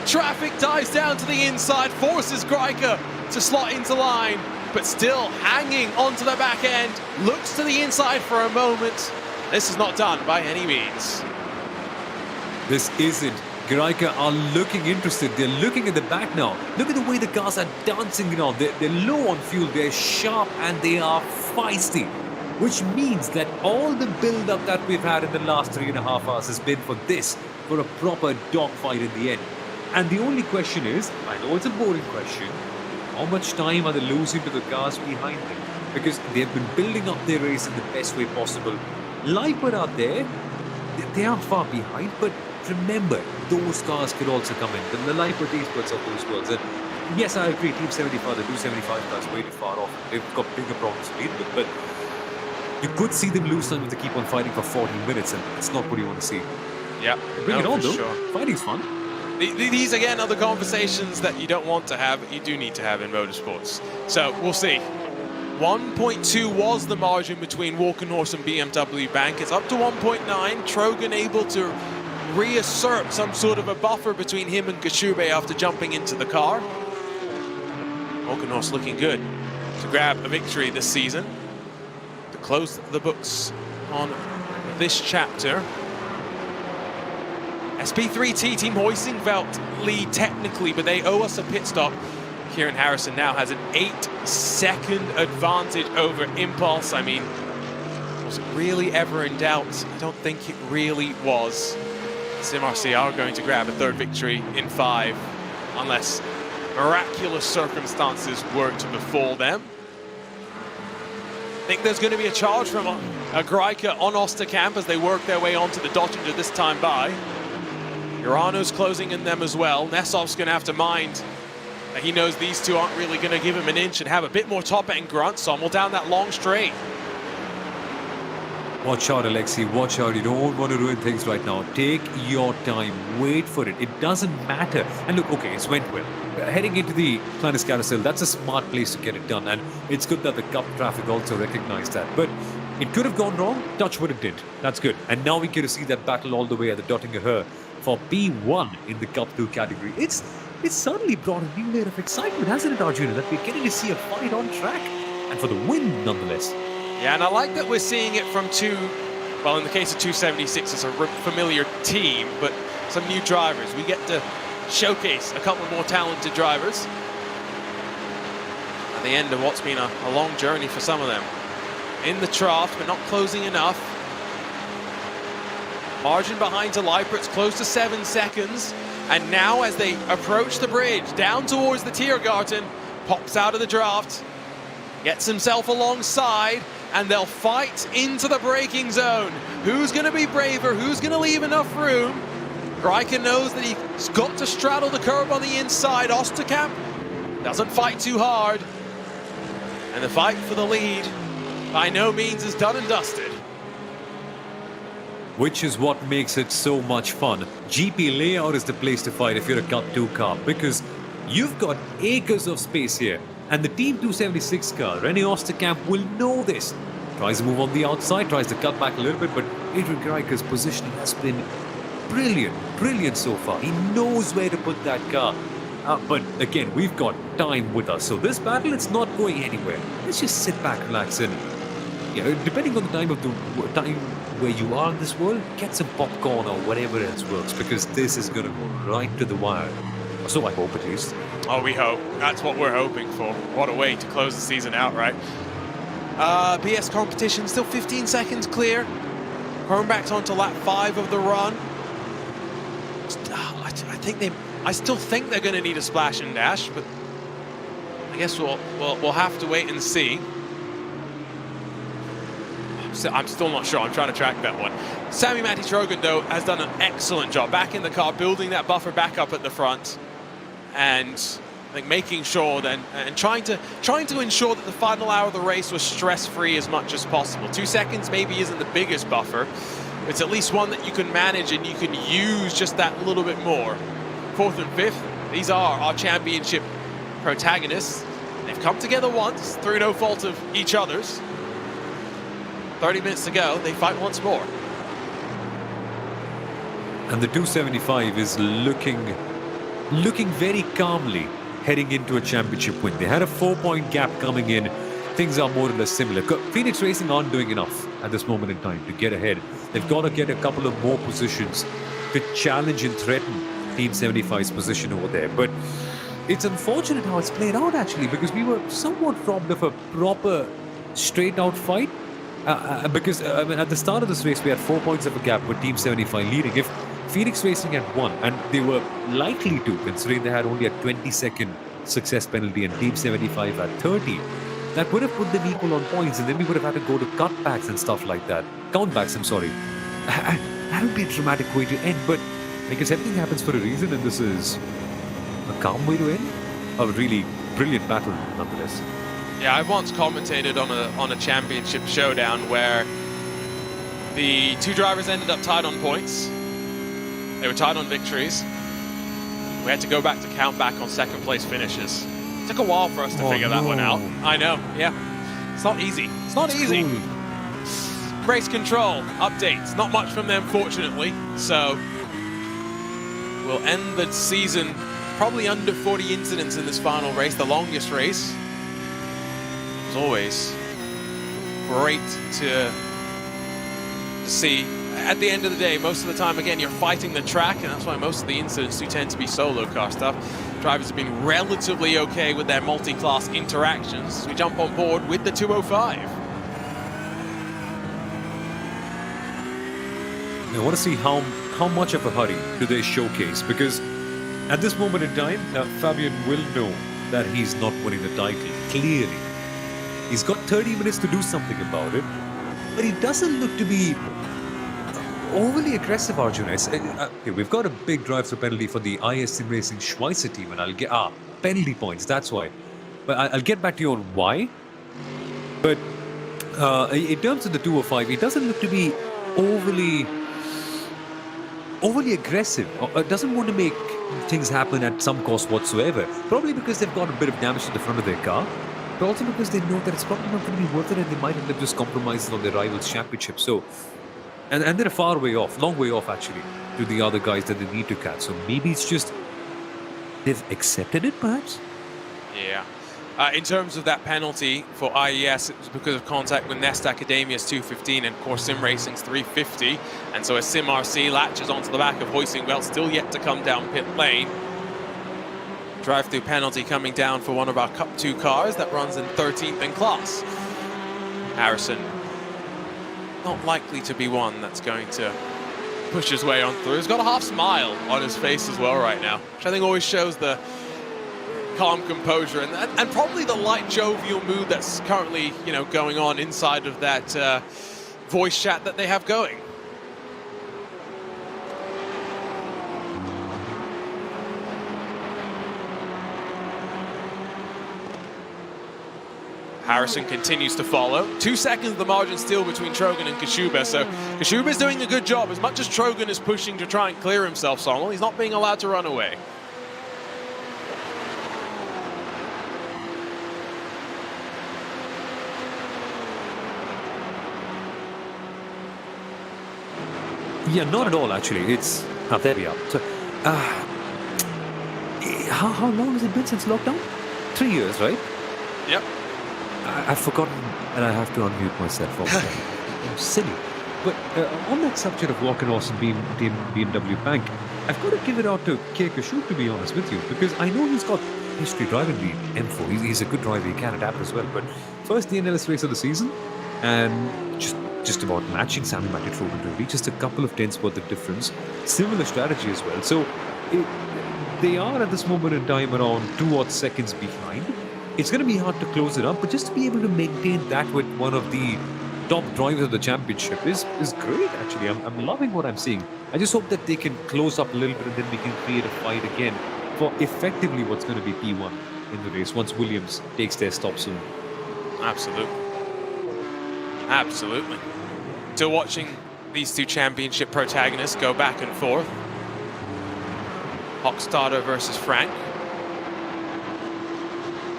Traffic dives down to the inside, forces Greiker to slot into line, but still hanging onto the back end. Looks to the inside for a moment. This is not done by any means. This isn't. Greiker are looking interested. They're looking at the back now. Look at the way the cars are dancing now. They're low on fuel, they're sharp, and they are feisty. Which means that all the build-up that we've had in the last 3.5 hours has been for this, for a proper dogfight in the end. And the only question is, I know it's a boring question, how much time are they losing to the cars behind them? Because they've been building up their race in the best way possible. Liper are there. They are far behind, but remember, those cars could also come in. The Liper experts of those worlds. And yes, I agree, Team 75, the 275 cars way too far off. They've got bigger problems to deal with, but you could see them lose time if they keep on fighting for 40 minutes, and it's not what you want to see. Yeah, Bring it on, though. Sure. Fighting's fun. These, again, are the conversations that you don't want to have, but you do need to have in motorsports. So, we'll see. 1.2 was the margin between Walkenhorst and BMW Bank. It's up to 1.9. Trogan able to reassert some sort of a buffer between him and Gachube after jumping into the car. Walkenhorst looking good to grab a victory this season, to close the books on this chapter. SP3T Team Hoisingveld lead technically, but they owe us a pit stop. Kieran Harrison now has an 8-second advantage over Impulse. I mean, was it really ever in doubt? I don't think it really was. SimRC are going to grab a third victory in 5, unless miraculous circumstances were to befall them. I think there's going to be a charge from Greike on Osterkamp as they work their way onto the Dottinger this time by. Urano's closing in them as well. Nessov's going to have to mind that he knows these two aren't really going to give him an inch and have a bit more top-end grunt. Sommel down that long straight. Watch out, Alexei. Watch out. You don't want to ruin things right now. Take your time. Wait for it. It doesn't matter. And look, okay, it's went well. Heading into the Kleines Carousel, that's a smart place to get it done. And it's good that the Cup traffic also recognized that. But it could have gone wrong. Touch what it did. That's good. And now we get to see that battle all the way at the Dottinger for P1 in the Cup 2 category. It's suddenly brought a new layer of excitement, hasn't it, Arjuna? That we're getting to see a fight on track. And for the win, nonetheless. Yeah, and I like that we're seeing it from two, well, in the case of 276, it's a familiar team, but some new drivers. We get to showcase a couple more talented drivers at the end of what's been a long journey for some of them. In the trough, but not closing enough. Margin behind to Leiper, it's close to 7 seconds. And now as they approach the bridge, down towards the Tiergarten, pops out of the draft, gets himself alongside, and they'll fight into the braking zone. Who's going to be braver? Who's going to leave enough room? Greike knows that he's got to straddle the curb on the inside. Osterkamp doesn't fight too hard. And the fight for the lead by no means is done and dusted. Which is what makes it so much fun. GP layout is the place to fight if you're a Cup 2 car, because you've got acres of space here. And the Team 276 car, René Osterkamp, will know this. Tries to move on the outside, tries to cut back a little bit, but Adrian Greike's positioning has been brilliant so far. He knows where to put that car. But again, we've got time with us. So this battle, it's not going anywhere. Let's just sit back, relax, and depending on the time where you are in this world, get some popcorn or whatever else works, because this is going to go right to the wire. So I hope, at least. Oh, we hope. That's what we're hoping for. What a way to close the season out, right? BS competition, still 15 seconds clear. Kronbach's onto lap 5 of the run. I still think they're going to need a splash and dash, but I guess we'll have to wait and see. I'm still not sure. I'm trying to track that one. Sami Matti Trogan, though, has done an excellent job back in the car, building that buffer back up at the front, and I think making sure then and trying to ensure that the final hour of the race was stress-free as much as possible. 2 seconds maybe isn't the biggest buffer. It's at least one that you can manage and you can use just that little bit more. 4th and 5th, these are our championship protagonists. They've come together once through no fault of each other's. 30 minutes to go, they fight once more. And the 275 is looking very calmly heading into a championship win. They had a 4-point gap coming in. Things are more or less similar. Phoenix Racing aren't doing enough at this moment in time to get ahead. They've got to get a couple of more positions to challenge and threaten Team 75's position over there. But it's unfortunate how it's played out, actually, because we were somewhat robbed of a proper straight-out fight. Because at the start of this race, we had 4 points of a gap with Team 75 leading. If Phoenix Racing had won, and they were likely to, considering they had only a 20-second success penalty and Team 75 at 30, that would have put them equal on points, and then we would have had to go to cutbacks and stuff like that. Countbacks, I'm sorry. That would be a dramatic way to end, but I guess everything happens for a reason, and this is a calm way to end. A really brilliant battle, nonetheless. Yeah, I once commentated on a championship showdown where the two drivers ended up tied on points. They were tied on victories. We had to go back to count back on second place finishes. It took a while for us to figure that one out. I know, yeah. It's not easy. It's not easy. Cool. Race control updates. Not much from them, fortunately. So we'll end the season probably under 40 incidents in this final race, the longest race. As always, great to see. At the end of the day, most of the time, again, you're fighting the track, and that's why most of the incidents do tend to be solo car stuff. Drivers have been relatively okay with their multi-class interactions as we jump on board with the 205. I want to see how much of a hurry do they showcase, because at this moment in time, Fabian will know that he's not winning the title, clearly. He's got 30 minutes to do something about it, but he doesn't look to be overly aggressive, Arjun. Okay, we've got a big drive to penalty for the IS Sim Racing Schweizer team, and I'll get penalty points, that's why. But I'll get back to you on why. But in terms of the 205, he doesn't look to be overly aggressive, or doesn't want to make things happen at some cost whatsoever. Probably because they've got a bit of damage to the front of their car, but also because they know that it's probably not going to be worth it, and they might end up just compromising on their rivals' championship. So, and they're a far way off, long way off actually, to the other guys that they need to catch. So maybe it's just they've accepted it, perhaps. Yeah. In terms of that penalty for IES, it was because of contact with Nest Academia's 215 and Core Sim Racing's 350. And so as Sim RC latches onto the back of Hoisting Belt, still yet to come down pit lane. Drive-through penalty coming down for one of our Cup 2 cars that runs in 13th in class. Harrison, not likely to be one that's going to push his way on through. He's got a half smile on his face as well right now, which I think always shows the calm composure and probably the light jovial mood that's currently, you know, going on inside of that voice chat that they have going. Harrison continues to follow. 2 seconds the margin still between Trogan and Kashuba, so Kashuba's doing a good job. As much as Trogan is pushing to try and clear himself, Sonal, he's not being allowed to run away. Yeah, not at all, actually. It's... there we are. So, how long has it been since lockdown? 3 years, right? Yep. I've forgotten, and I have to unmute myself. I'm silly. But on that subject of Walker Austin being BMW Bank, I've got to give it out to K. Kashu, to be honest with you, because I know he's got history driving the M4. He's a good driver, he can adapt as well. But first the NLS race of the season, and just about matching Sammy Matic-Trogan really, just a couple of tenths worth of difference. Similar strategy as well. So they are at this moment in time around 2 odd seconds behind. It's going to be hard to close it up, but just to be able to maintain that with one of the top drivers of the championship is great, actually. I'm loving what I'm seeing. I just hope that they can close up a little bit and then we can create a fight again for effectively what's going to be P1 in the race once Williams takes their stop soon. Absolutely. Absolutely. Still watching these two championship protagonists go back and forth. Hochstadter versus Frank.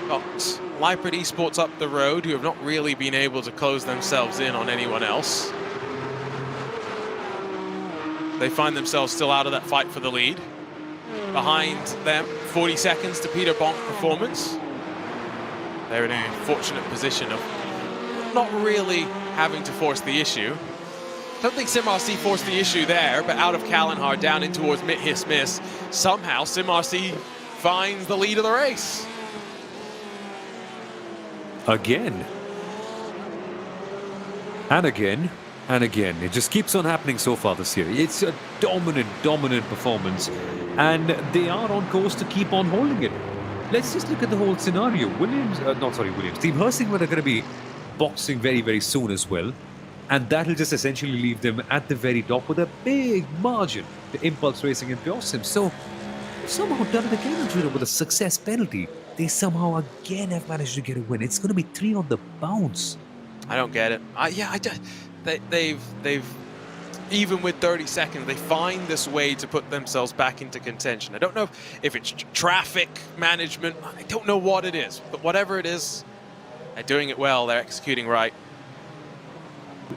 Got Leipert Esports up the road, who have not really been able to close themselves in on anyone else. They find themselves still out of that fight for the lead. Behind them, 40 seconds to Peter Bonk Performance. They're in a fortunate position of not really having to force the issue. Don't think SimRC forced the issue there, but out of Kallenhar down in towards Hiss Miss. Somehow SimRC finds the lead of the race. Again. And again. And again. It just keeps on happening so far this year. It's a dominant performance. And they are on course to keep on holding it. let's just look at the whole scenario. Williams. Team Heusinger are going to be boxing very, very soon as well. And that'll just essentially leave them at the very top with a big margin to Impulse Racing and Pure Sim. So, somehow done it again, Judah, with a success penalty. They somehow again have managed to get a win. It's going to be 3 on the bounce. I don't get it. They've even with 30 seconds, they find this way to put themselves back into contention. I don't know if it's traffic management. I don't know what it is, but whatever it is, they're doing it well. They're executing right.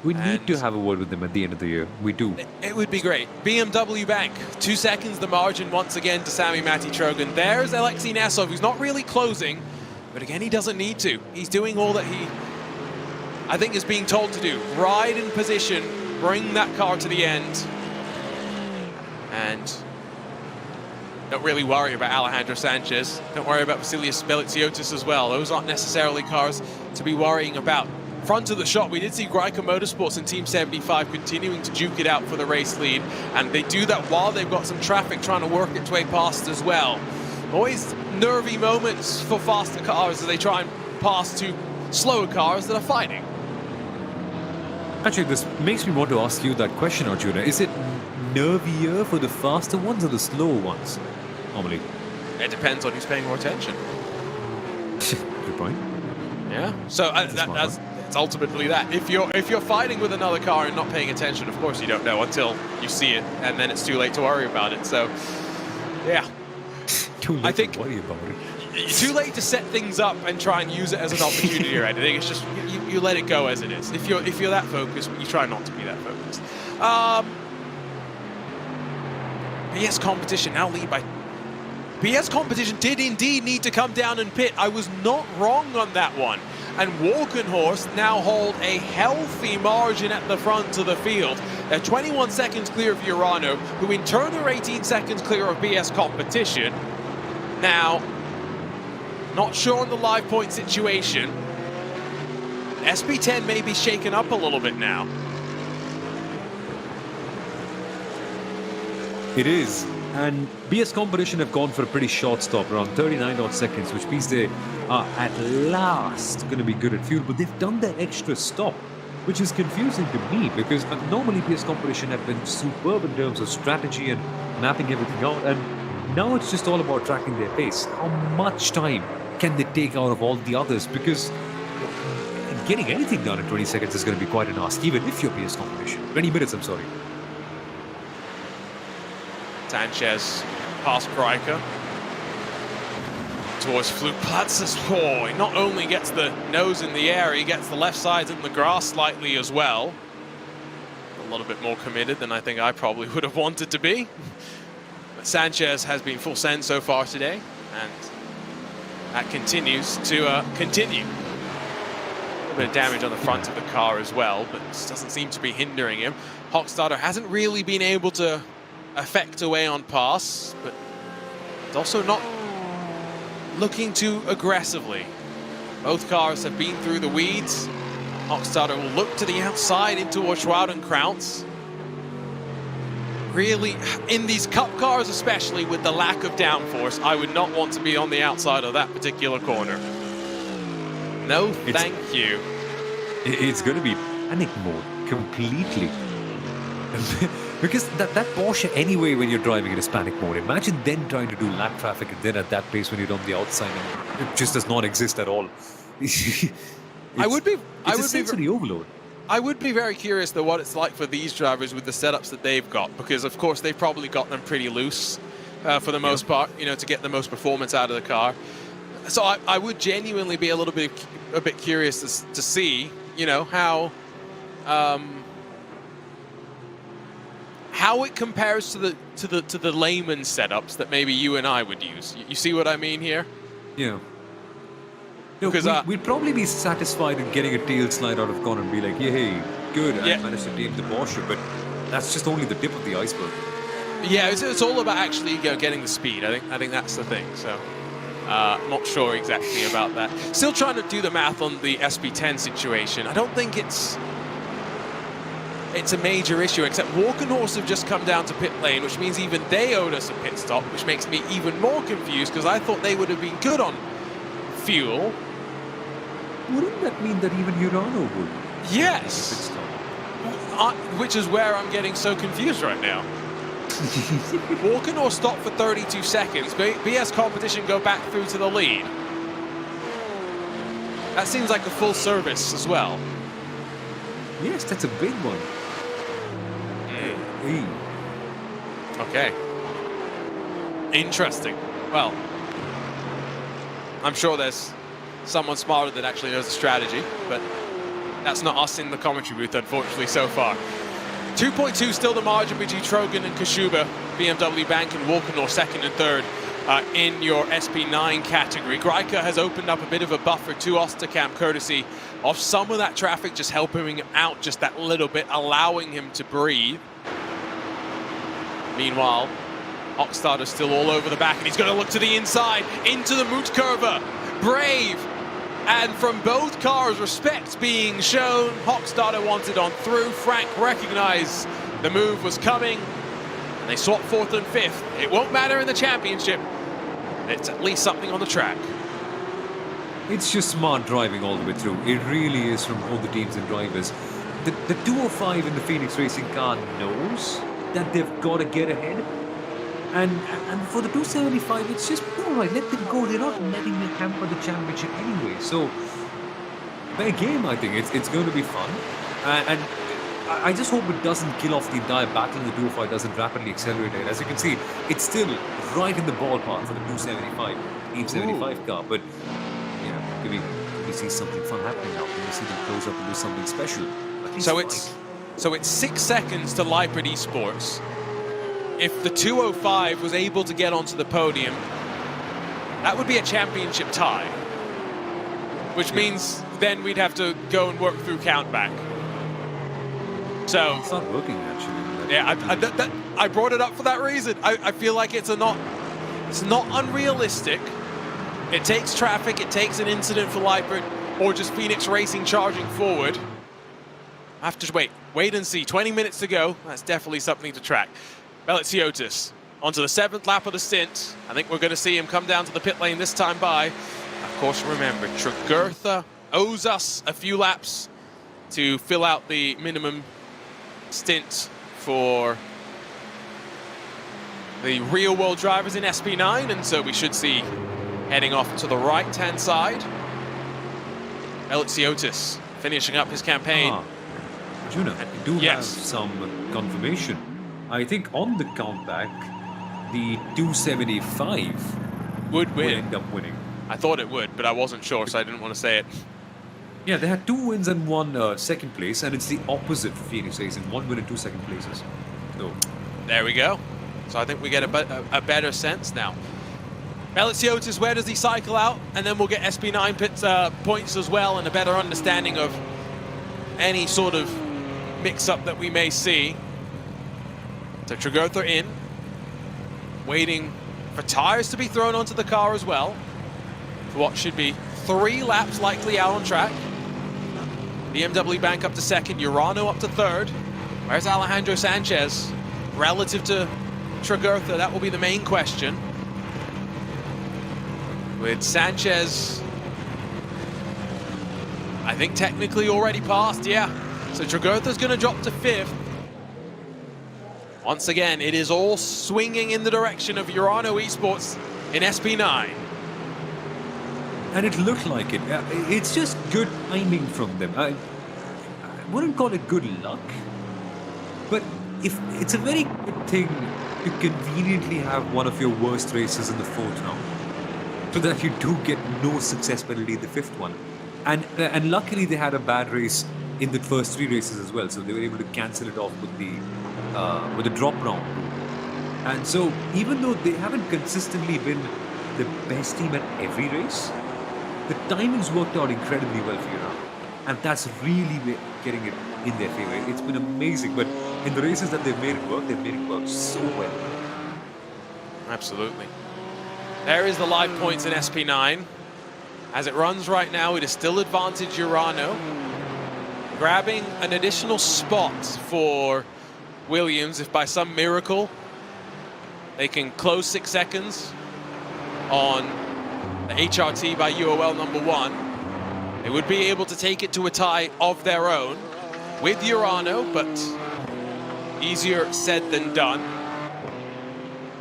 We need to have a word with them at the end of the year. We do. It would be great. BMW Bank, 2 seconds the margin once again to Sami Matti Trojan. There's Alexei Nesov, who's not really closing, but again, he doesn't need to. He's doing all that he, I think, is being told to do. Ride in position, bring that car to the end, and don't really worry about Alejandro Sanchez. Don't worry about Vasilios Belitsiotis as well. Those aren't necessarily cars to be worrying about. Front of the shot, we did see Greico Motorsports and Team 75 continuing to duke it out for the race lead, and they do that while they've got some traffic trying to work its way past as well. Always nervy moments for faster cars as they try and pass to slower cars that are fighting. Actually, this makes me want to ask you that question, Arjuna. Is it nervier for the faster ones or the slower ones, normally? It depends on who's paying more attention. Good point. Yeah, so that's it's ultimately that. If you're fighting with another car and not paying attention, of course you don't know until you see it, and then it's too late to worry about it. So, yeah, Too late to worry about it. Too late to set things up and try and use it as an opportunity or anything. It's just you let it go as it is. If you're that focused, you try not to be that focused. BS Competition now lead by. BS Competition did indeed need to come down and pit. I was not wrong on that one. And Walkenhorst now hold a healthy margin at the front of the field. They're 21 seconds clear of Urano, who in turn are 18 seconds clear of BS Competition. Now, not sure on the live point situation. SP10 may be shaken up a little bit now. It is. And BS Competition have gone for a pretty short stop, around 39 odd seconds, which means they are at last going to be good at fuel. But they've done that extra stop, which is confusing to me because normally BS Competition have been superb in terms of strategy and mapping everything out. And now it's just all about tracking their pace. How much time can they take out of all the others? Because getting anything done in 20 seconds is going to be quite an ask, even if you're BS Competition. 20 minutes, I'm sorry. Sanchez past Greico towards Flugplatz. Oh, he not only gets the nose in the air, he gets the left side in the grass slightly as well. A little bit more committed than I think I probably would have wanted to be. But Sanchez has been full send so far today, and that continues to continue. A little bit of damage on the front of the car as well, but this doesn't seem to be hindering him. Hochstadter hasn't really been able to affect away on pass, but it's also not looking too aggressively. Both cars have been through the weeds. Hochstadter will look to the outside into Schwadenkrautz. Really, in these cup cars especially, with the lack of downforce, I would not want to be on the outside of that particular corner. No, thank you. It's going to be panic mode completely. Because that Porsche anyway, when you're driving in Hispanic mode, imagine then trying to do lap traffic and then at that pace when you're on the outside, and it just does not exist at all. I would be sensory overload. I would be very curious though what it's like for these drivers with the setups that they've got, because of course they've probably got them pretty loose for the most part, you know, to get the most performance out of the car. So I would genuinely be a bit curious to see, you know, how it compares to the layman setups that maybe you and I would use. You see what I mean here? Yeah. No, because we'd probably be satisfied in getting a tail slide out of corner and be like, yeah, hey, good, I managed to tame the Porsche, but that's just only the tip of the iceberg. Yeah, it's all about actually getting the speed. I think that's the thing. So, not sure exactly about that. Still trying to do the math on the SP10 situation. I don't think it's it's a major issue, except Walkenhorst have just come down to pit lane, which means even they owed us a pit stop, which makes me even more confused because I thought they would have been good on fuel. Wouldn't that mean that even Urano would? Yes. Which is where I'm getting so confused right now. Walkenhorst stopped for 32 seconds. BS Competition go back through to the lead. That seems like a full service as well. Yes, that's a big one. Okay. Interesting. Well, I'm sure there's someone smarter that actually knows the strategy, but that's not us in the commentary booth, unfortunately, so far. 2.2 still the margin between Trojan and Kashuba, BMW Bank and Walkenhorst second and third in your SP9 category. Greiker has opened up a bit of a buffer to Osterkamp, courtesy of some of that traffic just helping him out just that little bit, allowing him to breathe. Meanwhile, Hochstadter's still all over the back, and he's going to look to the inside, into the Mutkirche. Brave. And from both cars, respect being shown. Hochstadter wanted on through. Frank recognized the move was coming. And they swap fourth and fifth. It won't matter in the championship. It's at least something on the track. It's just smart driving all the way through. It really is from all the teams and drivers. The 205 in the Phoenix Racing car knows that they've got to get ahead. And for the 275, it's just, all right, let them go. They're not letting them hamper the championship anyway. So, fair game, I think. It's going to be fun. And I just hope it doesn't kill off the entire battle and the 205 doesn't rapidly accelerate it. As you can see, it's still right in the ballpark for the 275, Team 75 car. But, yeah, maybe we see something fun happening now. Maybe see them close up and do something special. So it's 6 seconds to Leipert Esports. If the 205 was able to get onto the podium, that would be a championship tie. Which means then we'd have to go and work through countback. So it's not working, actually. Yeah, I brought it up for that reason. I feel like it's not unrealistic. It takes traffic, it takes an incident for Leipert, or just Phoenix Racing charging forward. I have to wait and see. 20 minutes to go. That's definitely something to track. Beliziotis onto the 7th lap of the stint. I think we're going to see him come down to the pit lane this time by. Of course, remember, Tregurtha owes us a few laps to fill out the minimum stint for the real-world drivers in SP9, and so we should see heading off to the right-hand side. Beliziotis finishing up his campaign. Juna, we do have some confirmation. I think on the countback, the 275 would end up winning. I thought it would, but I wasn't sure, so I didn't want to say it. Yeah, they had 2 wins and 1 second place, and it's the opposite for Phoenix Racing, 1 win and 2 second places. So there we go. So I think we get a better sense now. Beliziotis, where does he cycle out? And then we'll get SP9 points as well, and a better understanding of any sort of mix-up that we may see. So Tregurtha in, waiting for tires to be thrown onto the car as well, for what should be 3 laps likely out on track. BMW Bank up to second, Urano up to third. Where's Alejandro Sanchez relative to Tregurtha? That will be the main question. With Sanchez, I think technically already passed, yeah. So Tregurtha's going to drop to 5th. Once again, it is all swinging in the direction of Urano Esports in SP9. And it looked like it. It's just good timing from them. I wouldn't call it good luck, but if it's a very good thing to conveniently have one of your worst races in the 4th round, so that you do get no success penalty in the 5th one. And luckily they had a bad race in the first 3 races as well, so they were able to cancel it off with the drop round. And so even though they haven't consistently been the best team at every race, the timings worked out incredibly well for Urano, and that's really getting it in their favor. It's been amazing, but in the races that they've made it work so well. Absolutely. There is the live points in SP9. As it runs right now, it is still advantage Urano. grabbing an additional spot for Williams if by some miracle they can close 6 seconds on the HRT by UOL number 1. They would be able to take it to a tie of their own with Urano, but easier said than done.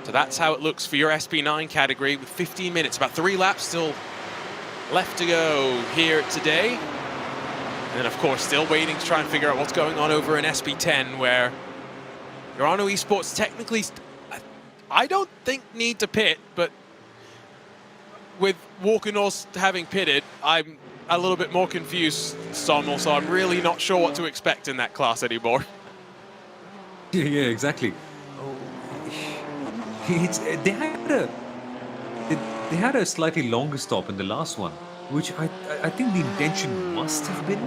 So that's how it looks for your SP9 category with 15 minutes, about 3 laps still left to go here today. And then, of course, still waiting to try and figure out what's going on over in SP10, where Urano Esports technically, I don't think need to pit, but with Walker-North having pitted, I'm a little bit more confused, Sommel, so I'm really not sure what to expect in that class anymore. Yeah, exactly. They had a slightly longer stop in the last one, which I think the intention must have been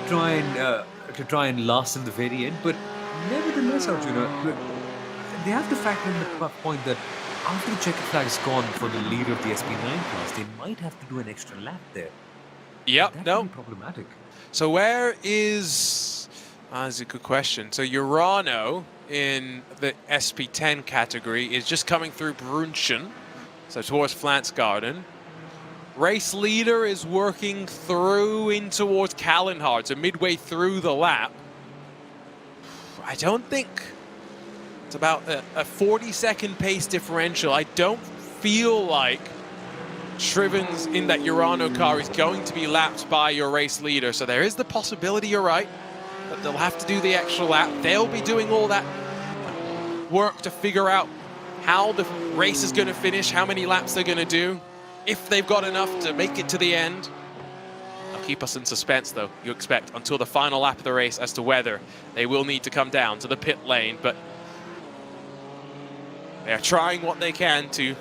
to try and last in the very end. But nevertheless, Arjuna, they have to factor in the point that after the checkered flag is gone for the leader of the SP9 class, they might have to do an extra lap there. Yep, That no. could be problematic. So where is... that's a good question. So Urano in the SP10 category is just coming through Brunchen, so towards Flansgarden. Race leader is working through in towards Kallenhard, so midway through the lap. I don't think it's about a 40-second pace differential. I don't feel like Shrivens in that Urano car is going to be lapped by your race leader. So there is the possibility, you're right, that they'll have to do the extra lap. They'll be doing all that work to figure out how the race is going to finish, how many laps they're going to do, if they've got enough to make it to the end. They'll keep us in suspense, though, you expect, until the final lap of the race as to whether they will need to come down to the pit lane. But they are trying what they can to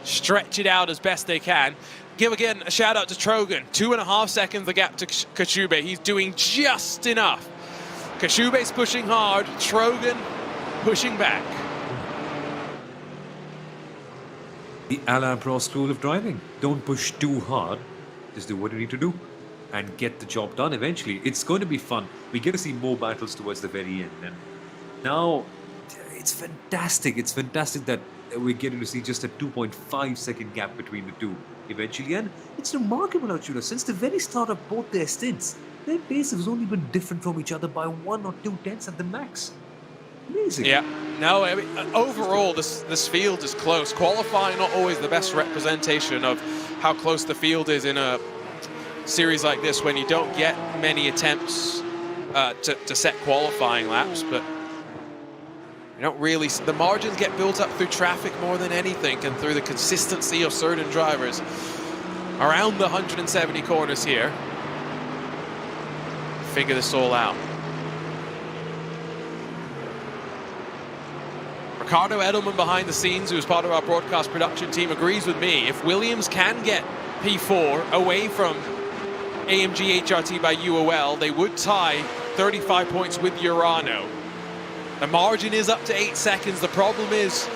stretch it out as best they can. Give again a shout out to Trogan. 2.5 seconds the gap to Kachube. He's doing just enough. Kachube's pushing hard. Trogan pushing back. The Alain Prost rule of driving. Don't push too hard. Just do what you need to do and get the job done eventually. It's going to be fun. We get to see more battles towards the very end. And now it's fantastic. It's fantastic that we're getting to see just a 2.5 second gap between the two eventually. And it's remarkable, Arjuna, since the very start of both their stints, their pace has only been different from each other by 1 or 2 tenths at the max. Amazing. Yeah, no, I mean, overall, this field is close. Qualifying not always the best representation of how close the field is in a series like this when you don't get many attempts to set qualifying laps, but you don't really, the margins get built up through traffic more than anything and through the consistency of certain drivers around the 170 corners here. Figure this all out. Ricardo Edelman behind the scenes, who is part of our broadcast production team, agrees with me. If Williams can get P4 away from AMG HRT by UOL, they would tie 35 points with Urano. The margin is up to 8 seconds. The problem is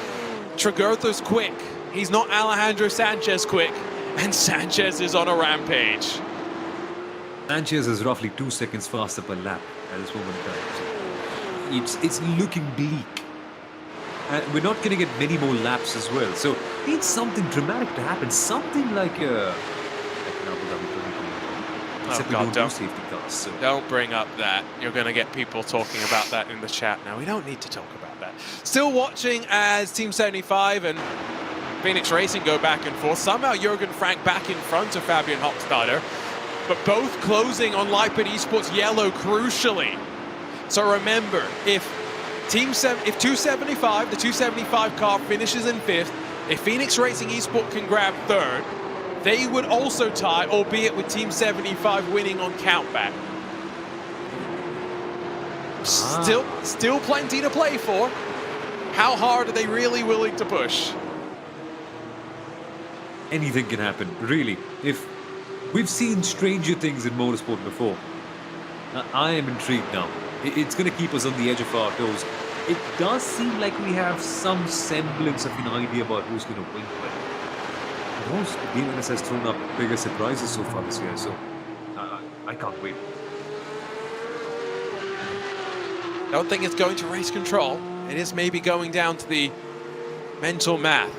Tregurtha's quick. He's not Alejandro Sanchez quick, and Sanchez is on a rampage. Sanchez is roughly 2 seconds faster per lap at this moment in time. It's looking bleak. And we're not going to get many more laps as well. So needs something dramatic to happen. Something like an Abu Dhabi 2022. Except we don't do safety cars. So. Don't bring up that. You're going to get people talking about that in the chat now. We don't need to talk about that. Still watching as Team 75 and Phoenix Racing go back and forth. Somehow Jürgen Frank back in front of Fabian Hochstadter, but both closing on Leipzig Esports yellow crucially. So remember, if 275, the 275 car finishes in 5th, if Phoenix Racing Esport can grab 3rd, they would also tie, albeit with Team 75 winning on countback. Still plenty to play for. How hard are they really willing to push? Anything can happen, really. If we've seen stranger things in motorsport before, I am intrigued now. It's going to keep us on the edge of our toes. It does seem like we have some semblance of an idea about who's going to win, but most DNS has thrown up bigger surprises so far this year, so I can't wait. Don't think it's going to race control. It is maybe going down to the mental math.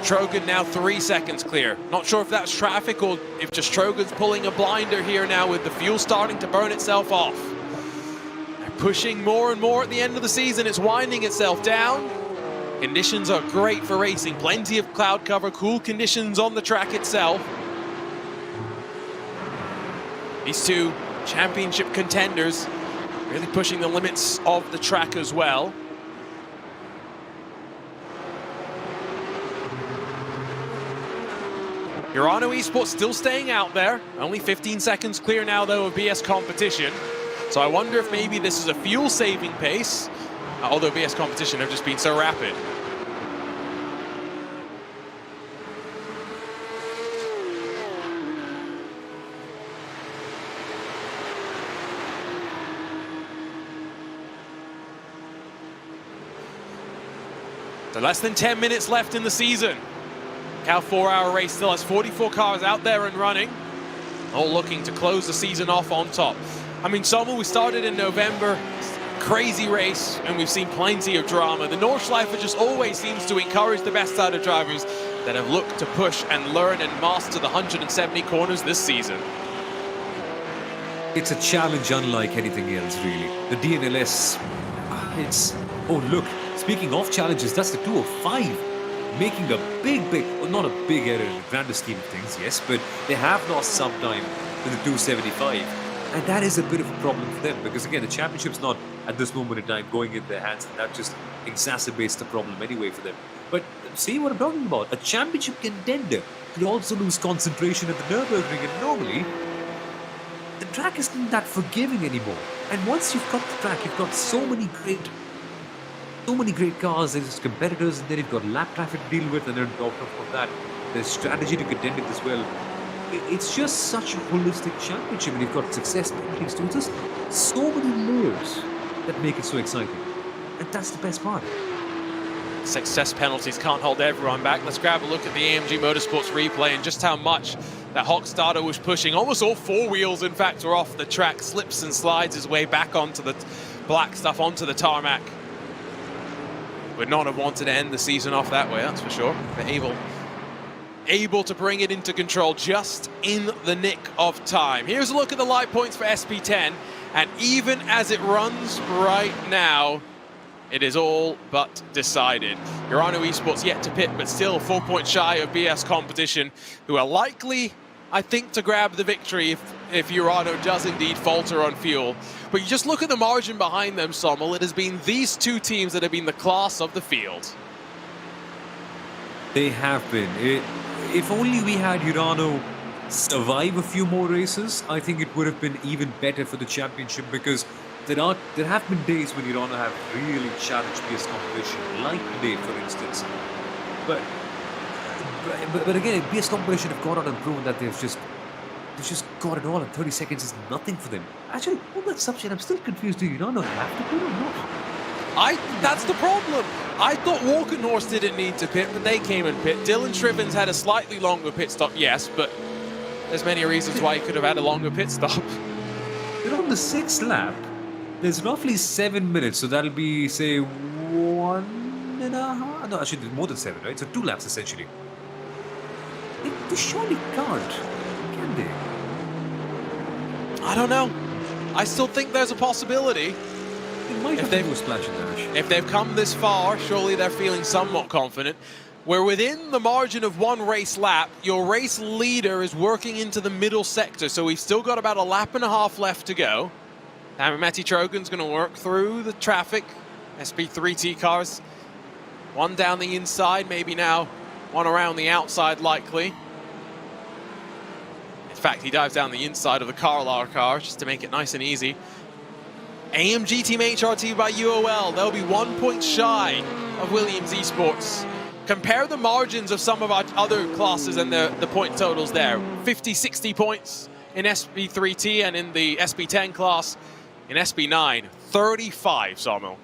Trogan now 3 seconds clear. Not sure if that's traffic or if just Trogan's pulling a blinder here now with the fuel starting to burn itself off. They're pushing more and more at the end of the season. It's winding itself down. Conditions are great for racing. Plenty of cloud cover, cool conditions on the track itself. These two championship contenders really pushing the limits of the track as well. Urano Esports still staying out there. Only 15 seconds clear now, though, of BS competition. So I wonder if maybe this is a fuel-saving pace, although BS competition have just been so rapid. So less than 10 minutes left in the season. KALFF 4h-Race still has 44 cars out there and running, all looking to close the season off on top. I mean, Sommel, we started in November, crazy race, and we've seen plenty of drama. The Nordschleife just always seems to encourage the best out of drivers that have looked to push and learn and master the 170 corners this season. It's a challenge unlike anything else, really. The DNLS, it's... Oh, look, speaking of challenges, that's the 205. Making a big, well, not a big error in the grander scheme of things, yes, but they have lost some time in the 275. And that is a bit of a problem for them, because again, the championship's not at this moment in time going in their hands, and that just exacerbates the problem anyway for them. But see what I'm talking about? A championship contender could also lose concentration at the Nürburgring, and normally the track isn't that forgiving anymore. And once you've got the track, you've got so many great cars, there's competitors, and then you've got lap traffic to deal with, and then on top of that, there's strategy to contend with as well. It's just such a holistic championship, and you've got success penalties too. Just so many layers that make it so exciting. And that's the best part. Success penalties can't hold everyone back. Let's grab a look at the AMG Motorsports replay and just how much that Hochstadter was pushing. Almost all four wheels, in fact, are off the track. Slips and slides his way back onto the black stuff, onto the tarmac. Would not have wanted to end the season off that way, that's for sure. But able to bring it into control just in the nick of time. Here's a look at the light points for SP10, and even as it runs right now, it is all but decided. Urano Esports yet to pit, but still 4 points shy of BS competition, who are likely, I think, to grab the victory if Urano does indeed falter on fuel. But you just look at the margin behind them, Sommel. It has been these two teams that have been the class of the field. They have been. If only we had Urano survive a few more races, I think it would have been even better for the championship, because there have been days when Urano have really challenged BS competition, like today, for instance. But again, BS competition have gone out and proven that they've just got it all, and 30 seconds is nothing for them. Actually, on that subject, I'm still confused. Do Urano have to pit or not? That's the problem. I thought Walkenhorst didn't need to pit, but they came and pit. Dylan Shrivens had a slightly longer pit stop, yes, but there's many reasons why he could have had a longer pit stop. They're on the 6th lap. There's roughly 7 minutes, so that'll be, say, 1.5? No, actually, more than 7, right? So 2 laps, essentially. They surely can't, can they? I don't know. I still think there's a possibility. They might have to do a splash and dash. If they've come this far, surely they're feeling somewhat confident. We're within the margin of 1 race lap. Your race leader is working into the middle sector, so we've still got about a lap and a half left to go. Matti Trogan's going to work through the traffic. SP3T cars. One down the inside, maybe now one around the outside, likely. In fact, he dives down the inside of the Carlar car just to make it nice and easy. AMG Team HRT by UOL. They'll be 1 point shy of Williams Esports. Compare the margins of some of our other classes and the point totals there. 50, 60 points in SP3T, and in the SP10 class. In SP9, 35, Sommel.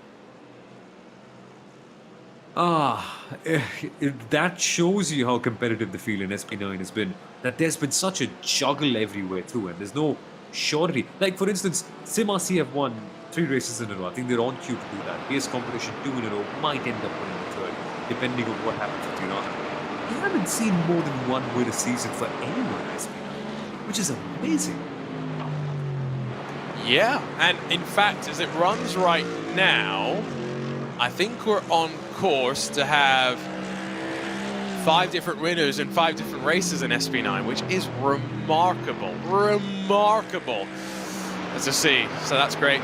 That shows you how competitive the field in SP9 has been. That there's been such a juggle everywhere through, and there's no surety. Like, for instance, Sim RCF won 3 races in a row. I think they're on cue to do that. Pace competition 2 in a row, might end up winning the third, depending on what happens with United. We haven't seen more than one win a season for anyone in SB9, which is amazing. Yeah, and in fact, as it runs right now, I think we're on course to have 5 different winners in 5 different races in SB9, which is remarkable, as to see. So that's great.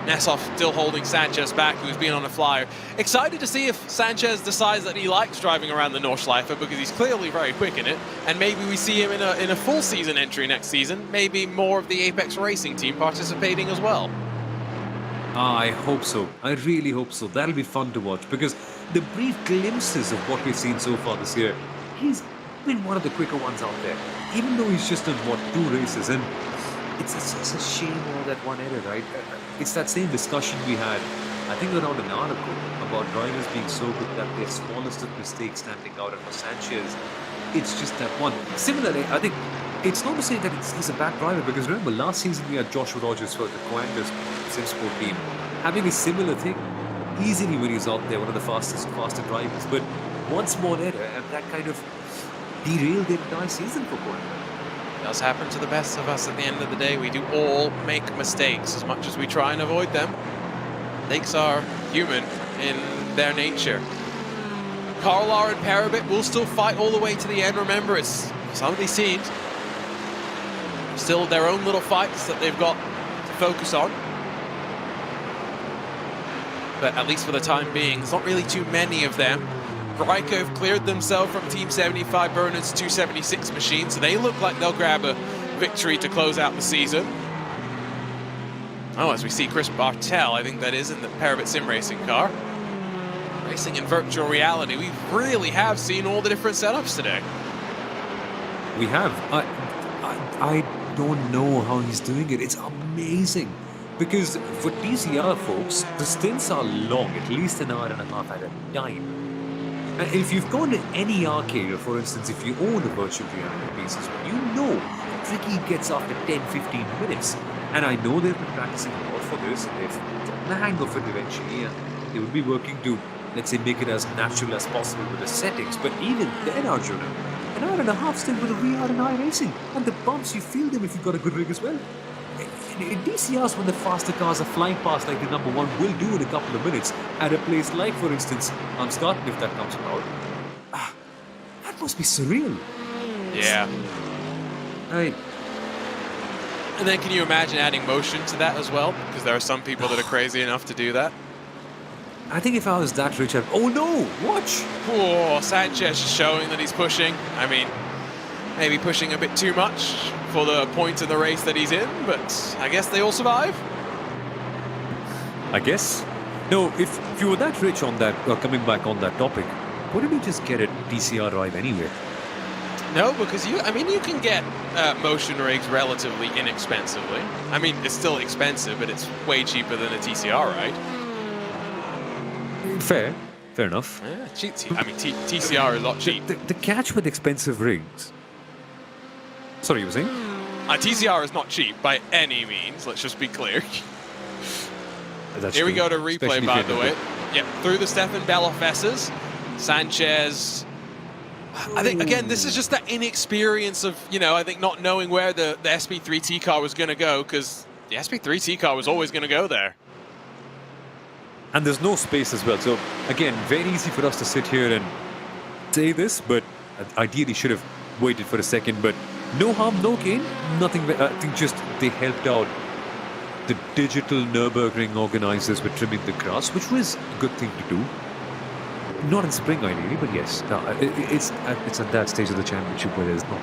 Nessoff still holding Sanchez back, who's been on a flyer. Excited to see if Sanchez decides that he likes driving around the Nordschleife, because he's clearly very quick in it, and maybe we see him in a full season entry next season, maybe more of the Apex Racing team participating as well. I hope so. I really hope so. That'll be fun to watch, because the brief glimpses of what we've seen so far this year, he's been one of the quicker ones out there, even though he's just done, 2 races, and it's a shame all that one error, right? It's that same discussion we had, I think, around an article about drivers being so good that their smallest of mistakes standing out, and for Sanchez, it's just that one. Similarly, I think it's not to say that he's a bad driver, because remember, last season we had Joshua Rogers for the Coanders SimSport team having a similar thing. Easily when he's out there, one of the faster drivers, but one small error, and that kind of derailed the entire season for Coanders. Does happen to the best of us at the end of the day. We do all make mistakes, as much as we try and avoid them. Mistakes are human in their nature. Karlar and Parabit will still fight all the way to the end. Remember, it's some of these teams still their own little fights that they've got to focus on. But at least for the time being, there's not really too many of them. Ryko have cleared themselves from Team 75 Bernard's 276 machine, so they look like they'll grab a victory to close out the season. Oh, as we see Chris Bartel, I think that is, in the Parabit Sim Racing car. Racing in virtual reality. We really have seen all the different setups today. We have. I don't know how he's doing it. It's amazing. Because for TCR folks, the stints are long, at least an hour and a half at a time. And if you've gone to any arcade, or for instance, if you own a virtual reality basis, you know how tricky it gets after 10-15 minutes. And I know they've been practicing a lot for this, and they've gotten the hang of it eventually, and they will be working to, let's say, make it as natural as possible with the settings. But even then, Arjuna, an hour and a half still with a VR and iRacing, and the bumps, you feel them if you've got a good rig as well. In DCRs, when the faster cars are flying past, like the number 1 will do in a couple of minutes, at a place like, for instance, Scotland, if that comes about, that must be surreal. Yeah. And then can you imagine adding motion to that as well? Because there are some people that are crazy enough to do that. I think if I was that rich, oh no, watch! Oh, Sanchez showing that he's pushing. I mean, maybe pushing a bit too much for the point in the race that he's in, but I guess they all survive. I guess. No, if you were that rich on that, coming back on that topic, wouldn't you just get a DCR drive anyway? No, because you can get motion rigs relatively inexpensively. I mean, it's still expensive, but it's way cheaper than a TCR, right? Fair enough. Yeah, cheap. I mean, TCR is a lot cheap. The catch with expensive rigs. Sorry, you were saying? TCR is not cheap by any means. Let's just be clear. That's Here true. we go to replay, Especially by the way. Yep, through the Stefan Bella Fesses. Sanchez. I think, again, this is just that inexperience of, I think not knowing where the SP3T car was going to go, because the SP3T car was always going to go there. And there's no space as well. So, again, very easy for us to sit here and say this, but ideally should have waited for a second. But no harm, no gain. Nothing. I think just they helped out the Digital Nürburgring organizers with trimming the grass, which was a good thing to do. Not in spring, ideally, but yes. It's at that stage of the championship where there's not.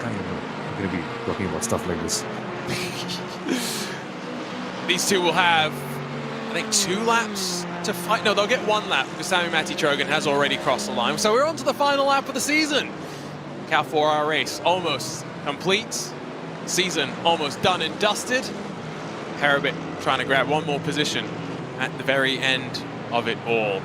I'm going to be talking about stuff like this. These two will have, I think, 2 laps to fight. No, they'll get 1 lap because Sami Matti Trogan has already crossed the line. So we're on to the final lap of the season. KALFF 4h-Race almost complete. Season almost done and dusted. Parabit trying to grab 1 more position at the very end of it all.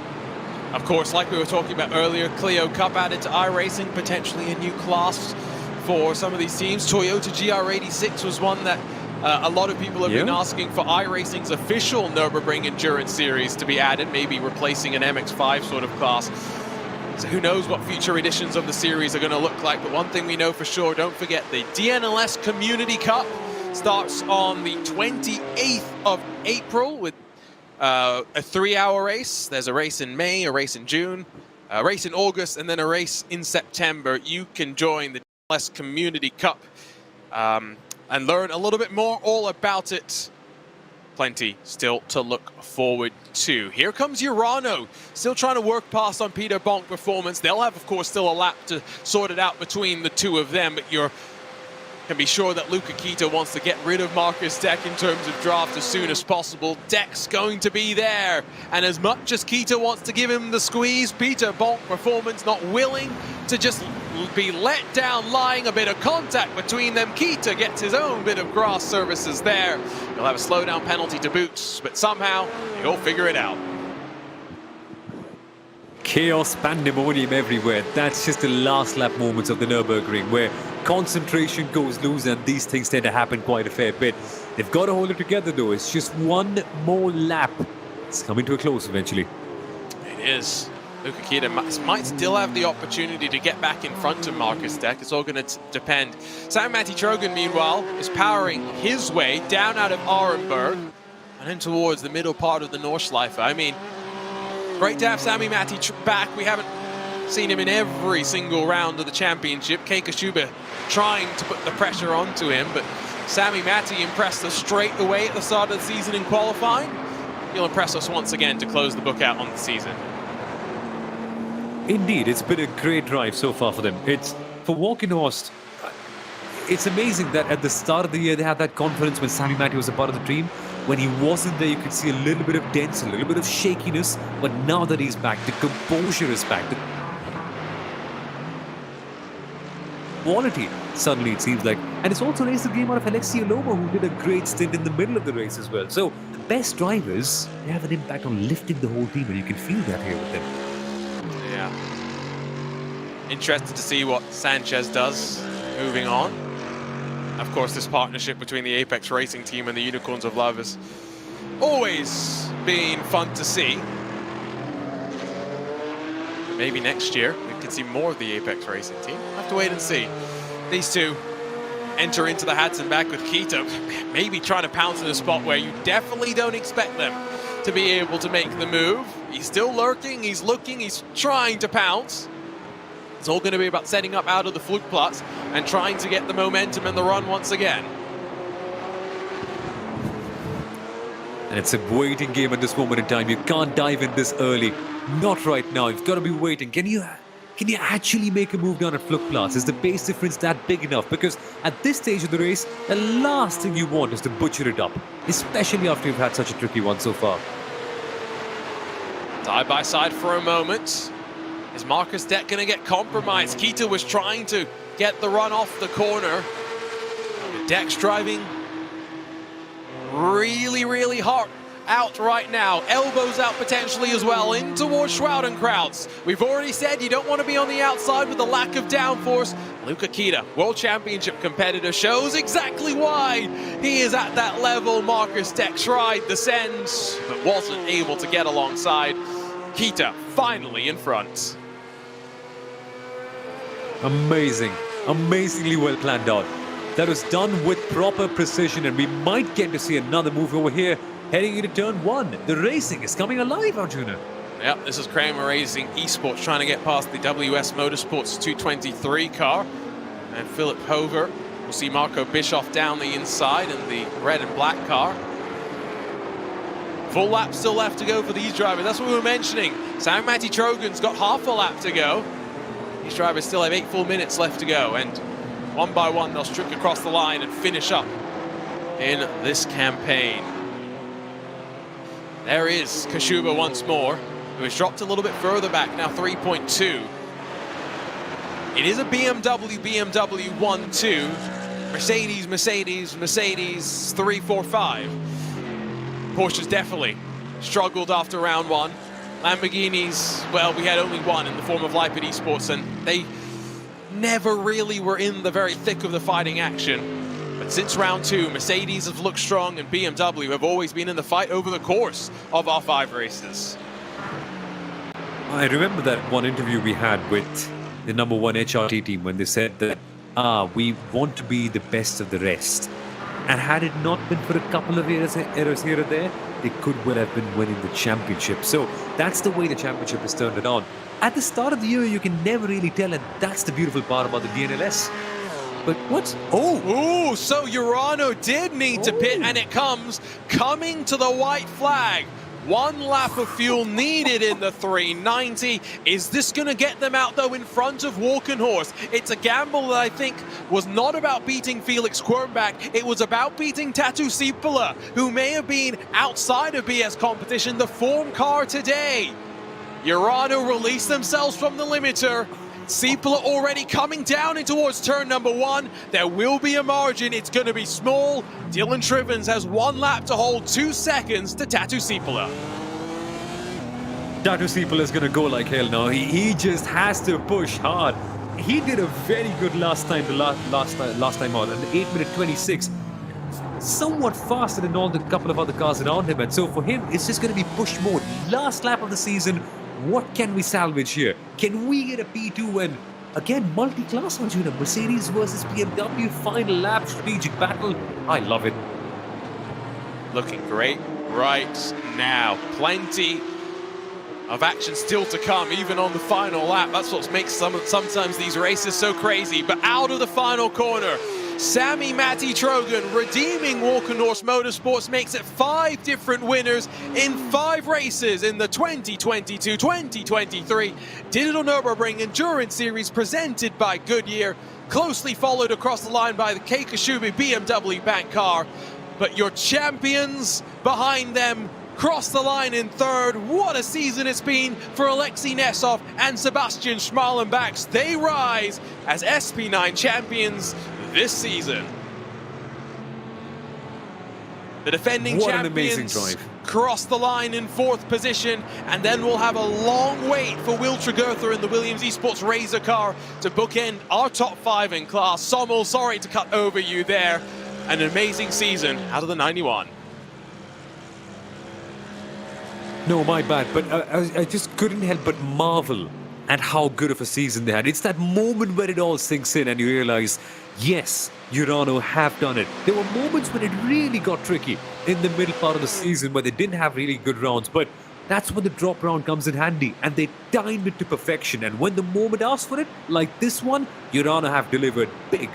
Of course, like we were talking about earlier, Clio Cup added to iRacing, potentially a new class for some of these teams. Toyota GR86 was one that A lot of people have been asking for iRacing's official Nürburgring Endurance Series to be added, maybe replacing an MX-5 sort of class. So who knows what future editions of the series are going to look like, but one thing we know for sure, don't forget the DNLS Community Cup starts on the 28th of April with a 3-hour race. There's a race in May, a race in June, a race in August, and then a race in September. You can join the DNLS Community Cup and learn a little bit more all about it. Plenty still to look forward to. Here comes Urano, still trying to work past on Peter Bonk Performance. They'll have, of course, still a lap to sort it out between the two of them, but you can be sure that Luca Kita wants to get rid of Marcus Deck in terms of draft as soon as possible. Deck's going to be there, and as much as Kita wants to give him the squeeze, Peter Bonk Performance not willing to just be let down, lying a bit of contact between them. Kita gets his own bit of grass services there. He'll have a slowdown penalty to boot, but somehow he'll figure it out. Chaos, pandemonium everywhere. That's just the last lap moments of the Nürburgring where concentration goes loose and these things tend to happen quite a fair bit. They've got to hold it together though. It's just one more lap. It's coming to a close eventually. It is. Luca Kita might still have the opportunity to get back in front of Marcus Deck. It's all going to depend. Sam-Matti Trojan, meanwhile, is powering his way down out of Arenberg and in towards the middle part of the Nordschleife. I mean, great to have Sami-Matti back. We haven't seen him in every single round of the championship. Keiko Schuber trying to put the pressure onto him, but Sami-Matti impressed us straight away at the start of the season in qualifying. He'll impress us once again to close the book out on the season. Indeed, it's been a great drive so far for them. It's for Walkenhorst. It's amazing that at the start of the year they had that confidence when Sami-Matti was a part of the team. When he wasn't there, you could see a little bit of dents, a little bit of shakiness. But now that he's back, the composure is back. The quality, suddenly it seems like. And it's also raised the game out of Alexia Loma, who did a great stint in the middle of the race as well. So the best drivers, they have an impact on lifting the whole team, and you can feel that here with them. Yeah. Interested to see what Sanchez does moving on. Of course, this partnership between the Apex Racing team and the Unicorns of Love has always been fun to see. Maybe next year we can see more of the Apex Racing team. We'll have to wait and see. These two enter into the Hudson back with Keto, maybe trying to pounce in a spot where you definitely don't expect them to be able to make the move. He's still lurking, he's looking, he's trying to pounce. It's all going to be about setting up out of the Flugplatz and trying to get the momentum and the run once again. And it's a waiting game at this moment in time. You can't dive in this early. Not right now. You've got to be waiting. Can you actually make a move down at Flugplatz? Is the pace difference that big enough? Because at this stage of the race, the last thing you want is to butcher it up, especially after you've had such a tricky one so far. Side by side for a moment. Is Marcus Deck going to get compromised? Kita was trying to get the run off the corner. Deck's driving really, really hard out right now. Elbows out potentially as well, in towards Schwaudenkrautz. We've already said you don't want to be on the outside with the lack of downforce. Luca Kita, World Championship competitor, shows exactly why he is at that level. Marcus Deck tried the send, but wasn't able to get alongside. Kita finally in front. Amazing. Amazingly well planned out. That was done with proper precision, and we might get to see another move over here heading into turn one. The racing is coming alive, Arjuna. Yep, this is Kramer Racing Esports trying to get past the WS Motorsports 223 car. And Philip Hover. We'll see Marco Bischoff down the inside in the red and black car. Full lap still left to go for these drivers. That's what we were mentioning. Sam-Matti Trojan's got half a lap to go. These drivers still have 8 full minutes left to go. And one by one, they'll streak across the line and finish up in this campaign. There is Kashuba once more, who has dropped a little bit further back, now 3.2. It is a BMW 1-2. Mercedes 3, 4, 5. Porsche's definitely struggled after round one. Lamborghinis, well, we had only one in the form of Leipzig Esports, and they never really were in the very thick of the fighting action. But Since round 2, Mercedes have looked strong and BMW have always been in the fight over the course of our 5 races. I remember that one interview we had with the number 1 HRT team when they said that, we want to be the best of the rest. And had it not been for a couple of errors here or there, they could well have been winning the championship. So that's the way the championship has turned it on. At the start of the year, you can never really tell, and that's the beautiful part about the DNLS. But what? Oh, so Urano did need to pit, and it coming to the white flag. 1 lap of fuel needed in the 390. Is this going to get them out, though, in front of Walkenhorst? It's a gamble that I think was not about beating Felix Quirnbach. It was about beating Tatu Sipala, who may have been outside of BS competition, the form car today. Urano released themselves from the limiter. Sipala already coming down in towards turn number 1. There will be a margin. It's going to be small. Dylan Trivens has 1 lap to hold 2 seconds to Tatu Sipala. Tatu Sipala is going to go like hell now. He just has to push hard. He did a very good last time out, an 8-minute 26. Somewhat faster than all the couple of other cars around him. And so for him, it's just going to be push mode. Last lap of the season. What can we salvage here? Can we get a P2 and again multi-class Arjuna? Mercedes versus BMW final lap strategic battle. I love it. Looking great right now. Plenty of action still to come, even on the final lap. That's what makes sometimes these races so crazy. But out of the final corner, Sami Matti Trojan redeeming Walkenhorst Motorsports makes it 5 different winners in 5 races in the 2022-2023 Digital Nürburgring Endurance Series presented by Goodyear, closely followed across the line by the Keikashubi BMW Bank car. But your champions behind them cross the line in 3rd. What a season it's been for Alexei Nesov and Sebastian Schmalenbach. They rise as SP9 champions this season. The defending champions cross the line in 4th position, and then we'll have a long wait for Will Tregurtha in the Williams Esports Razor car to bookend our top 5 in class. Sommel, sorry to cut over you there. An amazing season out of the 91. No, my bad, but I just couldn't help but marvel at how good of a season they had. It's that moment where it all sinks in and you realize, yes, Urano have done it. There were moments when it really got tricky in the middle part of the season where they didn't have really good rounds, but that's when the drop round comes in handy and they timed it to perfection. And when the moment asks for it, like this one, Urano have delivered big.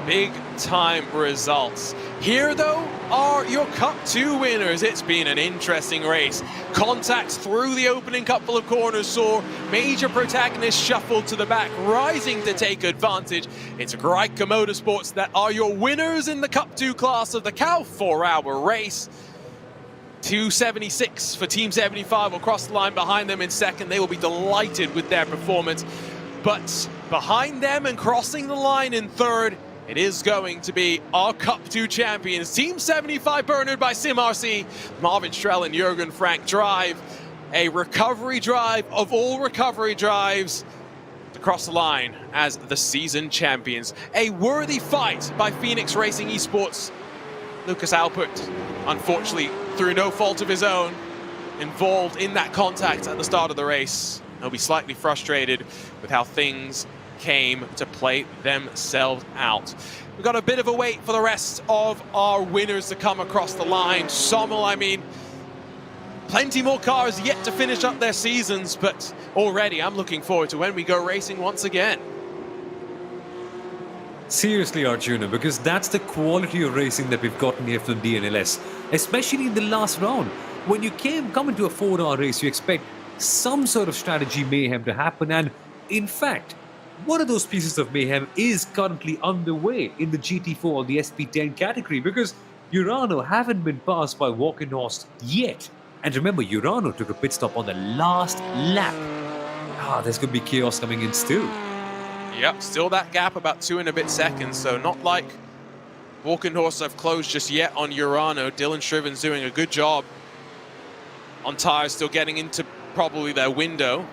Big time results. Here, though, are your Cup 2 winners. It's been an interesting race. Contacts through the opening couple of corners saw major protagonists shuffled to the back, rising to take advantage. It's Greika Motorsports that are your winners in the Cup 2 class of the KALFF 4-hour race. 276 for Team 75 will cross the line behind them in 2nd. They will be delighted with their performance. But behind them and crossing the line in 3rd, it is going to be our Cup 2 champions. Team 75 Bernard by SimRC. Marvin Strell and Jürgen Frank drive a recovery drive of all recovery drives to cross the line as the season champions. A worthy fight by Phoenix Racing Esports. Lucas Alpert, unfortunately, through no fault of his own, involved in that contact at the start of the race. He'll be slightly frustrated with how things came to play themselves out. We've got a bit of a wait for the rest of our winners to come across the line. Sommel, I mean, plenty more cars yet to finish up their seasons, but already I'm looking forward to when we go racing once again. Seriously, Arjuna, because that's the quality of racing that we've gotten here from DNLS, especially in the last round. When you come into a 4-hour race, you expect some sort of strategy mayhem to happen, and in fact, one of those pieces of mayhem is currently underway in the GT4 or the SP10 category, because Urano haven't been passed by Walkenhorst yet. And remember, Urano took a pit stop on the last lap. There's going to be chaos coming in still. Yep, still that gap about 2 and a bit seconds, so not like Walkenhorst have closed just yet on Urano. Dylan Shriven's doing a good job on tires, still getting into probably their window.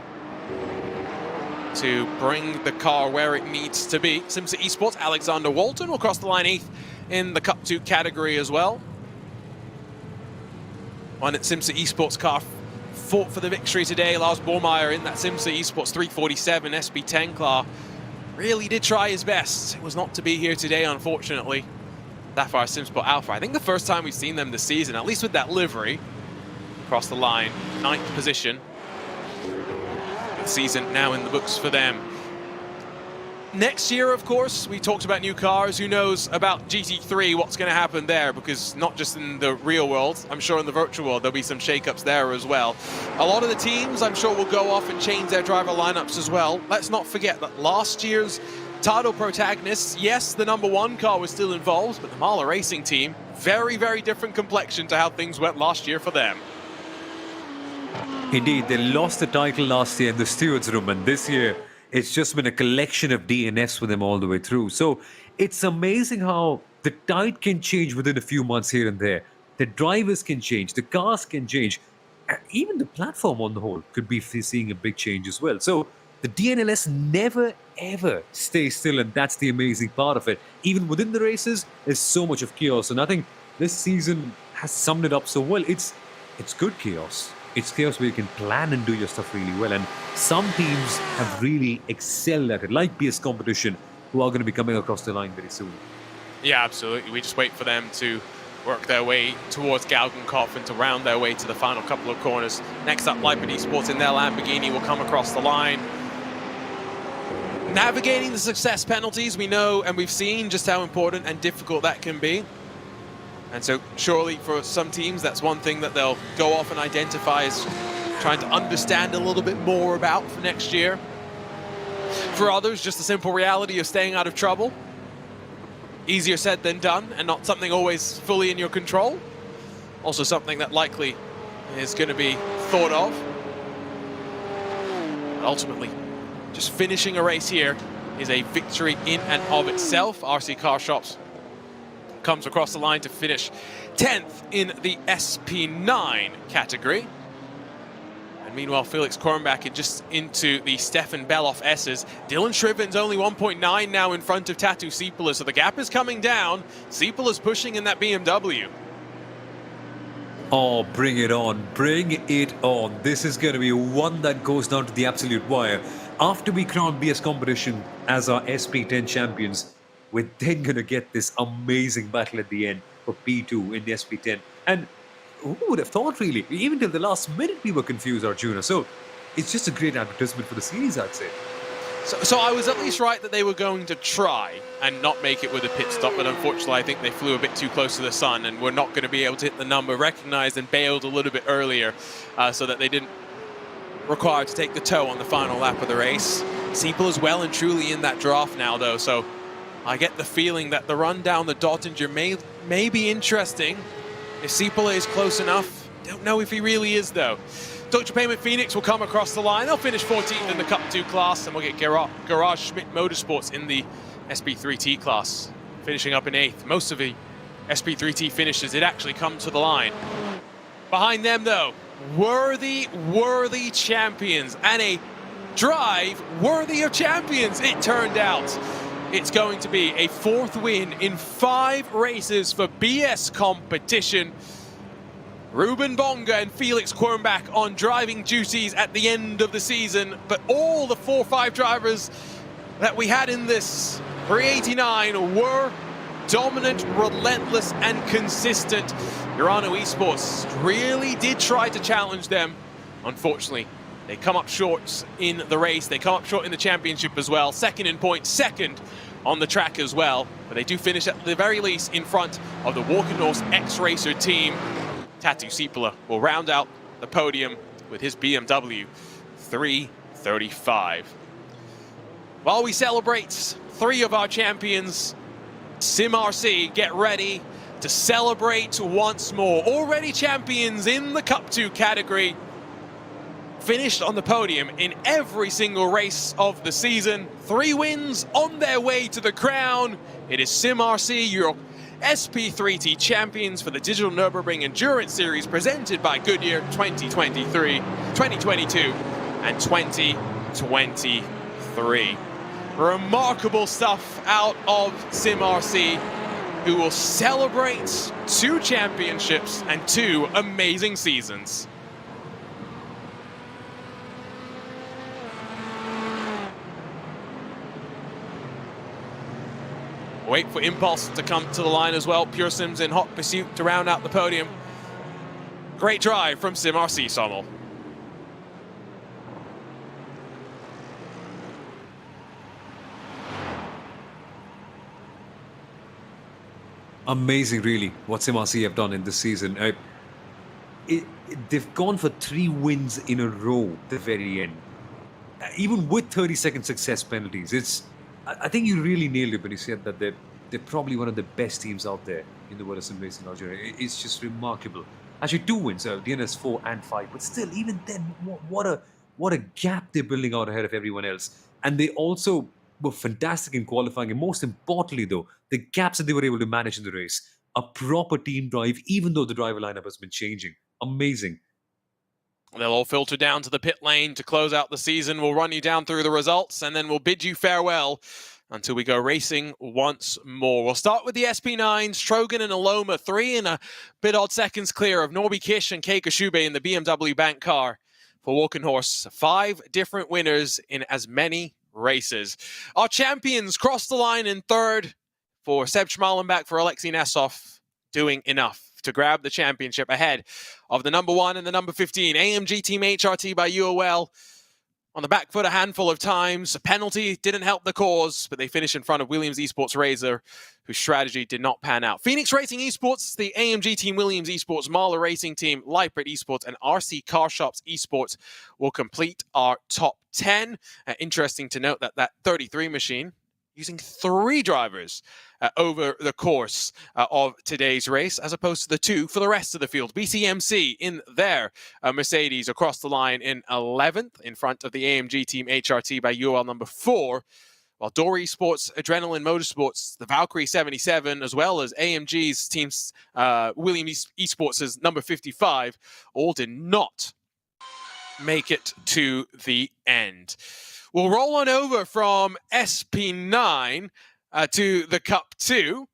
to bring the car where it needs to be. Simsa Esports, Alexander Walton will cross the line 8th in the Cup 2 category as well. One at Simsa Esports car fought for the victory today. Lars Bormeyer in that Simsa Esports 347 SP10 car really did try his best. It was not to be here today, unfortunately. Sapphire Simsport Alpha. I think the first time we've seen them this season, at least with that livery. Across the line, 9th position. The season now in the books for them. Next year, of course, we talked about new cars. Who knows about GT3, what's going to happen there? Because not just in the real world, I'm sure in the virtual world, there'll be some shakeups there as well. A lot of the teams, I'm sure, will go off and change their driver lineups as well. Let's not forget that last year's title protagonists, yes, the #1 car was still involved, but the Mahler Racing team, very, very different complexion to how things went last year for them. Indeed, they lost the title last year in the stewards room, and this year it's just been a collection of DNFs for them all the way through. So it's amazing how the tide can change within a few months here and there. The drivers can change, the cars can change, even the platform on the whole could be seeing a big change as well. So the DNLS never ever stays still, and that's the amazing part of it. Even within the races, there's so much of chaos, and I think this season has summed it up so well. It's good chaos. It's chaos where you can plan and do your stuff really well, and some teams have really excelled at it, like BS Competition, who are going to be coming across the line very soon. Yeah, absolutely. We just wait for them to work their way towards Galgenkopf and to round their way to the final couple of corners. Next up, Leipzig Esports in their Lamborghini will come across the line. Navigating the success penalties, we know and we've seen just how important and difficult that can be. And so surely for some teams, that's one thing that they'll go off and identify as trying to understand a little bit more about for next year. For others, just the simple reality of staying out of trouble. Easier said than done, and not something always fully in your control. Also something that likely is going to be thought of. But ultimately, just finishing a race here is a victory in and of itself. RC Car Shops comes across the line to finish 10th in the SP9 category. And meanwhile, Felix Kornbach just into the Stefan Beloff S's. Dylan Shriven's only 1.9 now in front of Tatu Sipula, so the gap is coming down. Sipula's pushing in that BMW. Oh, bring it on. Bring it on. This is going to be one that goes down to the absolute wire. After we crown BS Competition as our SP10 champions, we're then going to get this amazing battle at the end for P2 in the SP10. And who would have thought, really? Even till the last minute, we were confused, Arjuna. So it's just a great advertisement for the series, I'd say. So I was at least right that they were going to try and not make it with a pit stop, but unfortunately I think they flew a bit too close to the sun and were not going to be able to hit the number, recognized and bailed a little bit earlier so that they didn't require to take the tow on the final lap of the race. Siepel is well and truly in that draft now, though, so I get the feeling that the run down the Dottinger may be interesting. If Siepel is close enough, don't know if he really is, though. Deutsche Payment Phoenix will come across the line. They'll finish 14th in the Cup 2 class, and we'll get Garage Schmidt Motorsports in the SP3T class, finishing up in 8th. Most of the SP3T finishes did actually come to the line. Behind them, though, worthy champions, and a drive worthy of champions, it turned out. It's going to be a 4th win in 5 races for BS Competition. Ruben Bonga and Felix Kornbach on driving duties at the end of the season, but all the 4-5 drivers that we had in this pre-89 were dominant, relentless, and consistent. Urano Esports really did try to challenge them. Unfortunately, they come up short in the race. They come up short in the championship as well. 2nd in points, 2nd on the track as well. But they do finish at the very least in front of the Walker North X-Racer team. Tatu Sipula will round out the podium with his BMW 335. While we celebrate 3 of our champions, SimRC get ready to celebrate once more. Already champions in the Cup 2 category, finished on the podium in every single race of the season. 3 wins on their way to the crown. It is SimRC, your SP3T champions for the Digital Nürburgring Endurance Series presented by Goodyear 2023, 2022, and 2023. 3. Remarkable stuff out of SimRC, who will celebrate 2 championships and 2 amazing seasons. Wait for Impulse to come to the line as well. Pure Sims in hot pursuit to round out the podium. Great drive from SimRC, Sommel. Amazing, really, what SimRC have done in this season. They've gone for 3 wins in a row at the very end. Even with 30-second success penalties, I think you really nailed it when you said that they're probably one of the best teams out there in the world of sim racing. It's just remarkable. Actually, 2 wins, DNS 4 and 5, but still, even then, what a gap they're building out ahead of everyone else. And they also were fantastic in qualifying, and most importantly, though, the gaps that they were able to manage in the race. A proper team drive, even though the driver lineup has been changing. Amazing. They'll all filter down to the pit lane to close out the season. We'll run you down through the results, and then we'll bid you farewell until we go racing once more. We'll start with the SP9s, Trogan and Aloma, 3 and a bit odd seconds clear of Norby Kish and Keiko Shube in the BMW Bank car. For Walking Horse, 5 different winners in as many races. Our champions crossed the line in 3rd for Seb Schmalenbach for Alexei Nesov, doing enough to grab the championship ahead of the number 1 and the number 15. AMG Team HRT by UOL on the back foot a handful of times. A penalty didn't help the cause, but they finished in front of Williams Esports Razor, whose strategy did not pan out. Phoenix Racing Esports, the AMG Team Williams Esports, Mahler Racing Team, Leipert Esports, and RC Car Shops Esports will complete our top 10. Interesting to note that 33 machine using 3 drivers over the course of today's race, as opposed to the 2 for the rest of the field. BCMC in their Mercedes across the line in 11th, in front of the AMG Team HRT by UL number 4, while Dory Esports, Adrenaline Motorsports, the Valkyrie 77, as well as AMG's teams, Williams Esports' number 55, all did not make it to the end. We'll roll on over from SP9 to the Cup 2,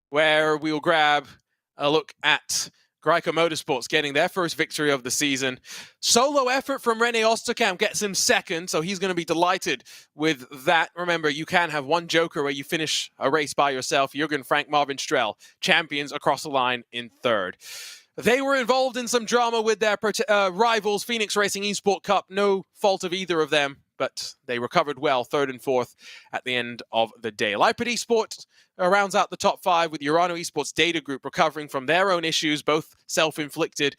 where we'll grab a look at Greico Motorsports getting their first victory of the season. Solo effort from Rene Osterkamp gets him 2nd, so he's going to be delighted with that. Remember, you can have one joker where you finish a race by yourself. Jürgen Frank, Marvin Strell, champions across the line in 3rd. They were involved in some drama with their rivals, Phoenix Racing Esport Cup. No fault of either of them, but they recovered well, 3rd and 4th at the end of the day. Leipert Esports rounds out the top 5 with Urano Esports Data Group recovering from their own issues, both self-inflicted.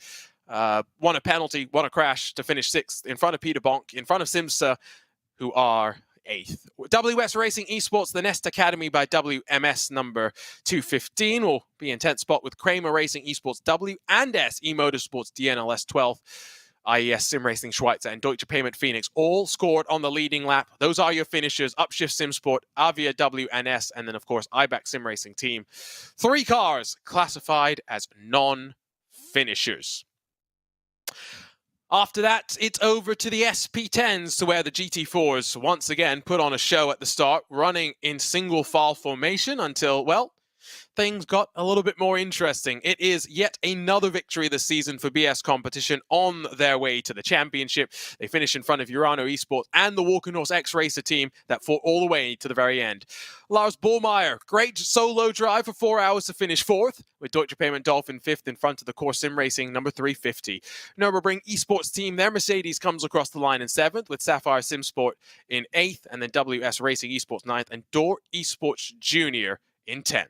One a penalty, one a crash to finish 6th in front of Peter Bonk, in front of Simsa, who are 8th. WS Racing Esports, the Nest Academy by WMS number 215 will be in 10th spot, with Kramer Racing Esports W and S eMotorsports DNLS 12th. IES Sim Racing Schweitzer and Deutsche Payment Phoenix all scored on the leading lap. Those are your finishers: Upshift Simsport, Avia WNS, and then of course IBAC Sim Racing Team. 3 cars classified as non-finishers. After that, it's over to the SP10s, to where the GT4s once again put on a show at the start, running in single file formation until, well, things got a little bit more interesting. It is yet another victory this season for BS Competition on their way to the championship. They finish in front of Urano Esports and the Walking Horse X-Racer team that fought all the way to the very end. Lars Bormeyer, great solo drive for 4 hours to finish 4th, with Deutsche Payment Dolphin 5th in front of the Core Sim Racing number 350. Nürburgring Esports team, their Mercedes comes across the line in 7th, with Sapphire Simsport in 8th, and then WS Racing Esports 9th, and Door Esports Junior in 10th.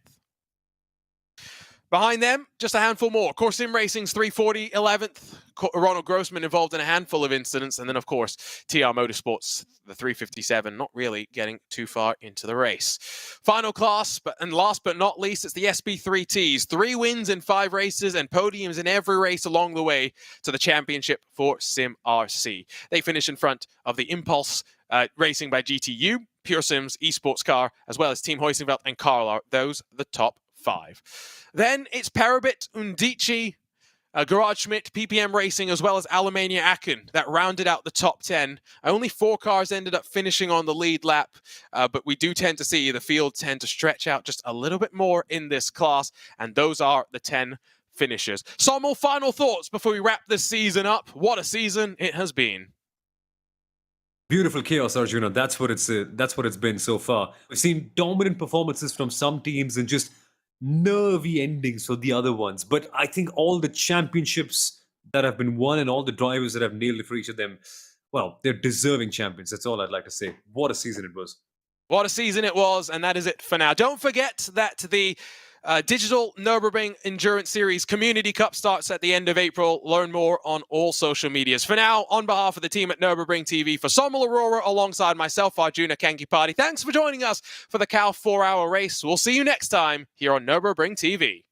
Behind them, just a handful more. Core Sim Racing's 340, 11th. Ronald Grossman involved in a handful of incidents. And then, of course, TR Motorsports, the 357, not really getting too far into the race. Final class, and last but not least, it's the SP3Ts. 3 wins in 5 races and podiums in every race along the way to the championship for SimRC. They finish in front of the Impulse Racing by GTU, Pure Sims, Esports Car, as well as Team Hoisenveld and Carlar. Those are the top 5. Then it's Parabit, Undici, Garage Schmidt, PPM Racing, as well as Alemannia Aachen that rounded out the top 10. Only 4 cars ended up finishing on the lead lap, but we do tend to see the field tend to stretch out just a little bit more in this class, and those are the 10 finishers. Some more final thoughts before we wrap this season up. What a season it has been. Beautiful chaos, Arjuna. That's what it's been so far. We've seen dominant performances from some teams and just nervy endings for the other ones. But I think all the championships that have been won and all the drivers that have nailed it for each of them, well, they're deserving champions. That's all I'd like to say. What a season it was. What a season it was, and that is it for now. Don't forget that the Digital Nürburgring Endurance Series Community Cup starts at the end of April. Learn more on all social medias. For now, on behalf of the team at Nürburgring TV, for Sommel Aurora, alongside myself, Arjuna Kankipati, thanks for joining us for the KALFF 4-hour race. We'll see you next time here on Nürburgring TV.